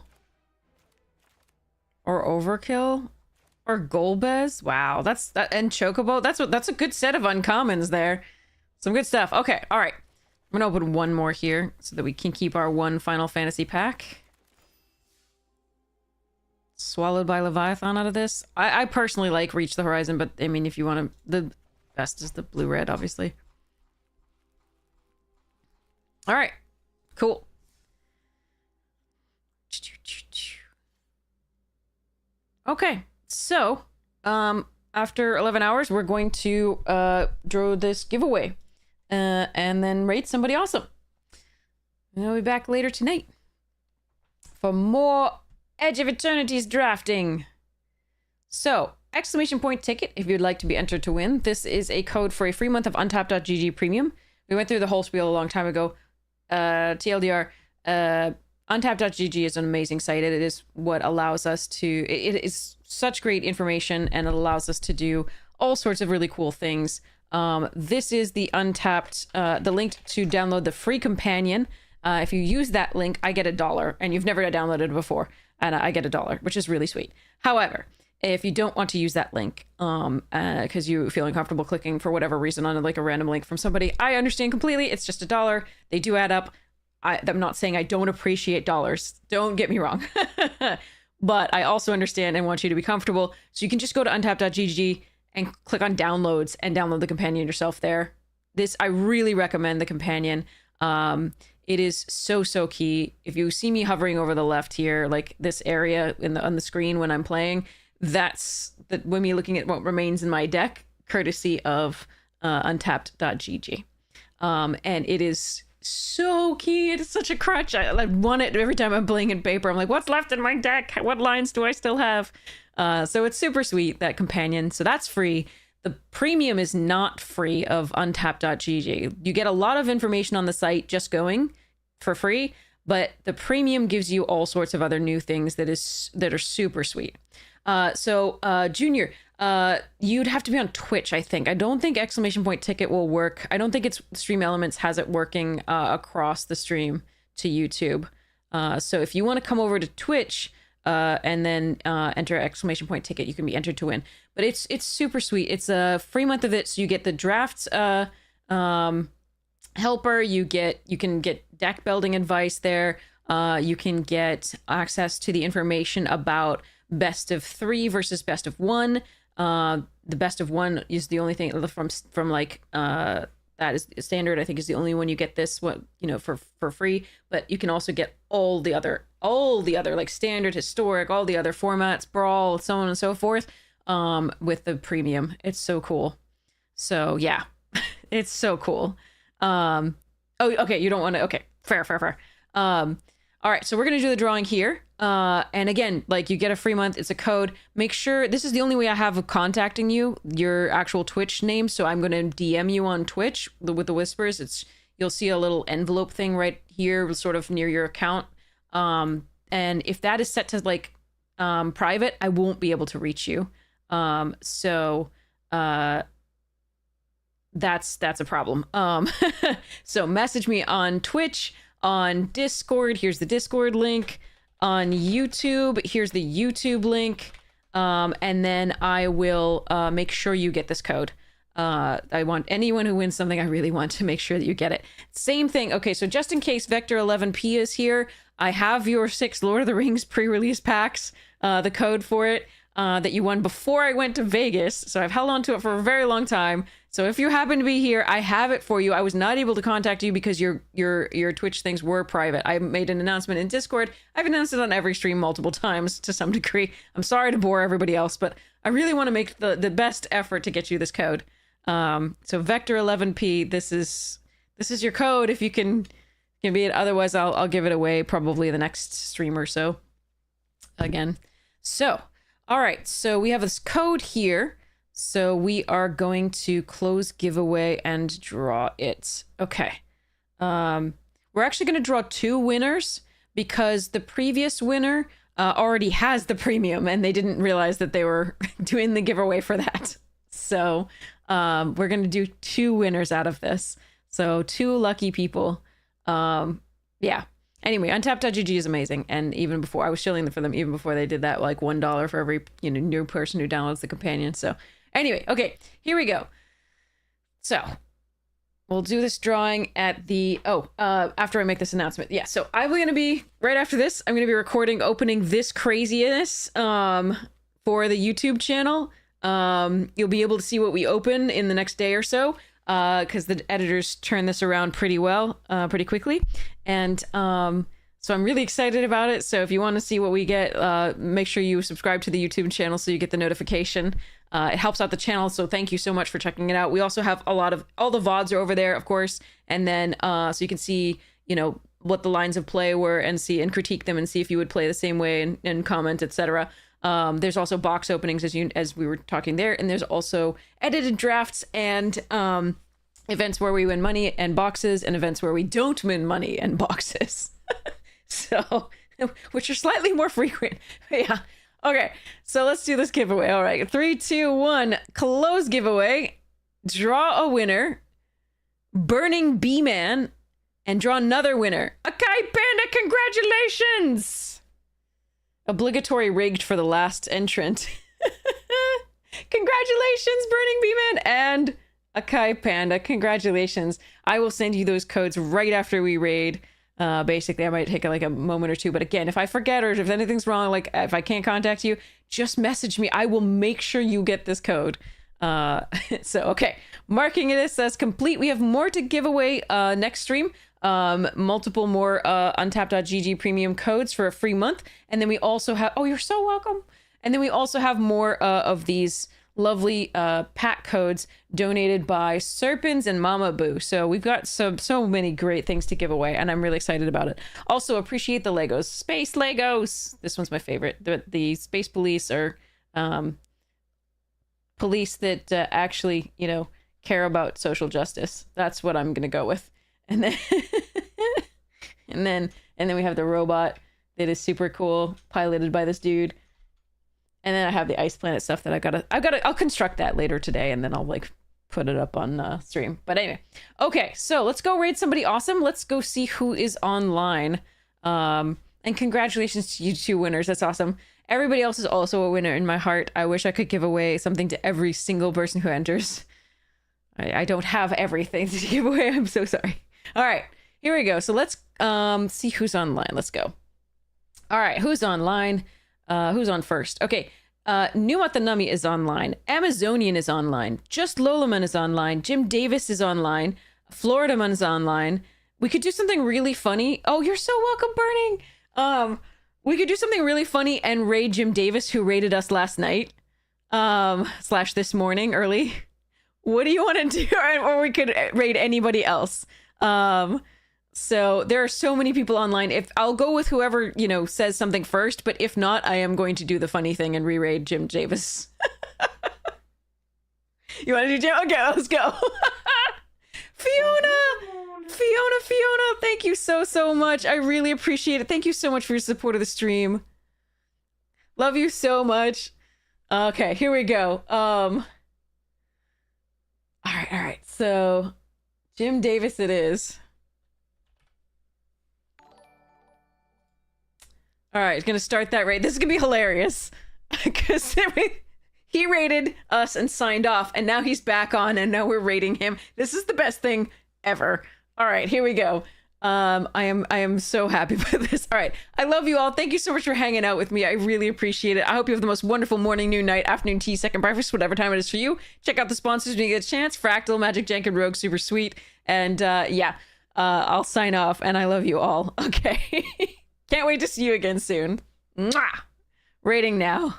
Or Overkill? Or Golbez? Wow, that's that. And Chocobo. That's a good set of uncommons there. Some good stuff. Okay, all right. I'm gonna open one more here so that we can keep our one Final Fantasy pack. Swallowed by Leviathan out of this. I personally like Reach the Horizon, but I mean, if you want to, the best is the blue-red, obviously. All right, cool. Okay, so after 11 hours, we're going to draw this giveaway and then rate somebody awesome. And I'll be back later tonight for more Edge of Eternities drafting. So, exclamation point ticket if you'd like to be entered to win. This is a code for a free month of Untapped.gg Premium. We went through the whole spiel a long time ago. TLDR, Untapped.gg is an amazing site. It is what allows us to... It is such great information, and it allows us to do all sorts of really cool things. This is the Untapped... the link to download the free companion. If you use that link, I get $1, and you've never downloaded it before, and I get $1, which is really sweet. However, if you don't want to use that link, because you feel uncomfortable clicking for whatever reason on like a random link from somebody, I understand completely. It's just $1. They do add up. I'm not saying I don't appreciate dollars. Don't get me wrong. But I also understand and want you to be comfortable. So you can just go to untapped.gg and click on downloads and download the companion yourself there. I really recommend the companion. It is so key. If you see me hovering over the left here, like this area on the screen when I'm playing, that's when me looking at what remains in my deck, courtesy of untapped.gg. And it is so key. It is such a crutch. I want it every time I'm playing in paper. I'm like, what's left in my deck? What lines do I still have? So it's super sweet, that companion. So that's free. The premium is not free of untapped.gg. You get a lot of information on the site just going for free, but the premium gives you all sorts of other new things that are super sweet. So Junior, you'd have to be on Twitch, I think. I don't think exclamation point ticket will work. I don't think it's Stream Elements has it working across the stream to YouTube. So if you want to come over to Twitch and then enter exclamation point ticket, you can be entered to win. But it's super sweet. It's a free month of it, so you get the drafts helper. You can get deck building advice there. You can get access to the information about best of 3 versus best of 1. The best of 1 is the only thing from like that is standard. I think is the only one you get this one, for free. But you can also get all the other like standard, historic, all the other formats, brawl, so on and so forth. With the premium. It's so cool. So yeah, it's so cool. Oh, okay. You don't want to, okay. Fair. All right. So we're going to do the drawing here. And again, like you get a free month. It's a code. Make sure this is the only way I have of contacting you, your actual Twitch name. So I'm going to DM you on Twitch with the whispers. You'll see a little envelope thing right here, sort of near your account. And if that is set to like, private, I won't be able to reach you. So that's a problem. So message me on Twitch, on Discord. Here's the Discord link. On YouTube, here's the YouTube link. And then I will make sure you get this code. I want anyone who wins something, I really want to make sure that you get it. Same thing. Okay, so just in case Vector 11P is here, I have your 6 Lord of the Rings pre-release packs, the code for it. That you won before I went to Vegas. So I've held on to it for a very long time. So if you happen to be here, I have it for you. I was not able to contact you because your Twitch things were private. I made an announcement in Discord. I've announced it on every stream multiple times to some degree. I'm sorry to bore everybody else, but I really want to make the best effort to get you this code. So Vector 11P, this is your code. If you can be it. Otherwise, I'll give it away probably the next stream or so. Again. So, all right. So we have this code here. So we are going to close giveaway and draw it. Okay. We're actually going to draw 2 winners because the previous winner already has the premium and they didn't realize that they were doing the giveaway for that. So we're going to do 2 winners out of this. So 2 lucky people. Yeah. Anyway, untapped.gg is amazing. And even before, I was shilling for them even before they did that, like $1 for every, new person who downloads the companion. So anyway, okay, here we go. So we'll do this drawing at the, after I make this announcement. Yeah, so I'm going to be, right after this, I'm going to be recording opening this craziness for the YouTube channel. You'll be able to see what we open in the next day or so, because the editors turn this around pretty well, pretty quickly. And so I'm really excited about it. So if you want to see what we get, make sure you subscribe to the YouTube channel so you get the notification. It helps out the channel, so thank you so much for checking it out. We also have all the VODs are over there, of course, and then so you can see, what the lines of play were and critique them and see if you would play the same way and comment, etc. There's also box openings as we were talking there, and there's also edited drafts and events where we win money and boxes, and events where we don't win money and boxes. So, which are slightly more frequent. Yeah. Okay, so let's do this giveaway. All right, 3, 2, 1. Close giveaway. Draw a winner. Burning B-Man. And draw another winner. Akai Panda, congratulations! Obligatory rigged for the last entrant. Congratulations, Burning B-Man and Akai Panda. Congratulations. I will send you those codes right after we raid. Basically, I might take like a moment or two, but again, if I forget or if anything's wrong, like if I can't contact you, just message me. I will make sure you get this code. So okay, marking this as complete. We have more to give away next stream. Multiple more untapped.gg premium codes for a free month, and then we also have, oh, you're so welcome. And then we also have more of these lovely pack codes donated by Serpens and Mama Boo. So we've got so many great things to give away, and I'm really excited about it. Also appreciate the Legos. Space Legos! This one's my favorite. The Space Police are police that actually, care about social justice. That's what I'm gonna go with. And then and then we have the robot that is super cool, piloted by this dude. And then I have the Ice Planet stuff that I'll construct that later today, and then I'll like put it up on stream. But anyway, okay, so let's go raid somebody awesome. Let's go see who is online. And congratulations to you 2 winners. That's awesome. Everybody else is also a winner in my heart. I wish I could give away something to every single person who enters. I don't have everything to give away. I'm so sorry. All right, here we go. So let's see who's online. Let's go. All right, who's online? Who's on first? Okay. Numat the Nummy is online. Amazonian is online. Just Lolaman is online. Jim Davis is online. Floridaman is online. We could do something really funny. Oh, you're so welcome, Burning. We could do something really funny and raid Jim Davis, who raided us last night. / this morning early. What do you want to do? Or we could raid anybody else. So there are so many people online. If I'll go with whoever, says something first, but if not, I am going to do the funny thing and re-raid Jim Davis. You want to do Jim? Okay, let's go. Fiona, thank you so much. I really appreciate it. Thank you so much for your support of the stream. Love you so much. Okay, here we go. All right. So Jim Davis it is. All right, gonna start that raid. This is gonna be hilarious because he raided us and signed off, and now he's back on, and now we're raiding him. This is the best thing ever. All right, here we go. I am so happy with this. All right, I love you all. Thank you so much for hanging out with me. I really appreciate it. I hope you have the most wonderful morning, noon, night, afternoon, tea, second breakfast, whatever time it is for you. Check out the sponsors when you get a chance. Fractal, Magic, Jank, and Rogue, super sweet. And I'll sign off, and I love you all. Okay. Can't wait to see you again soon. Mwah! Rating now.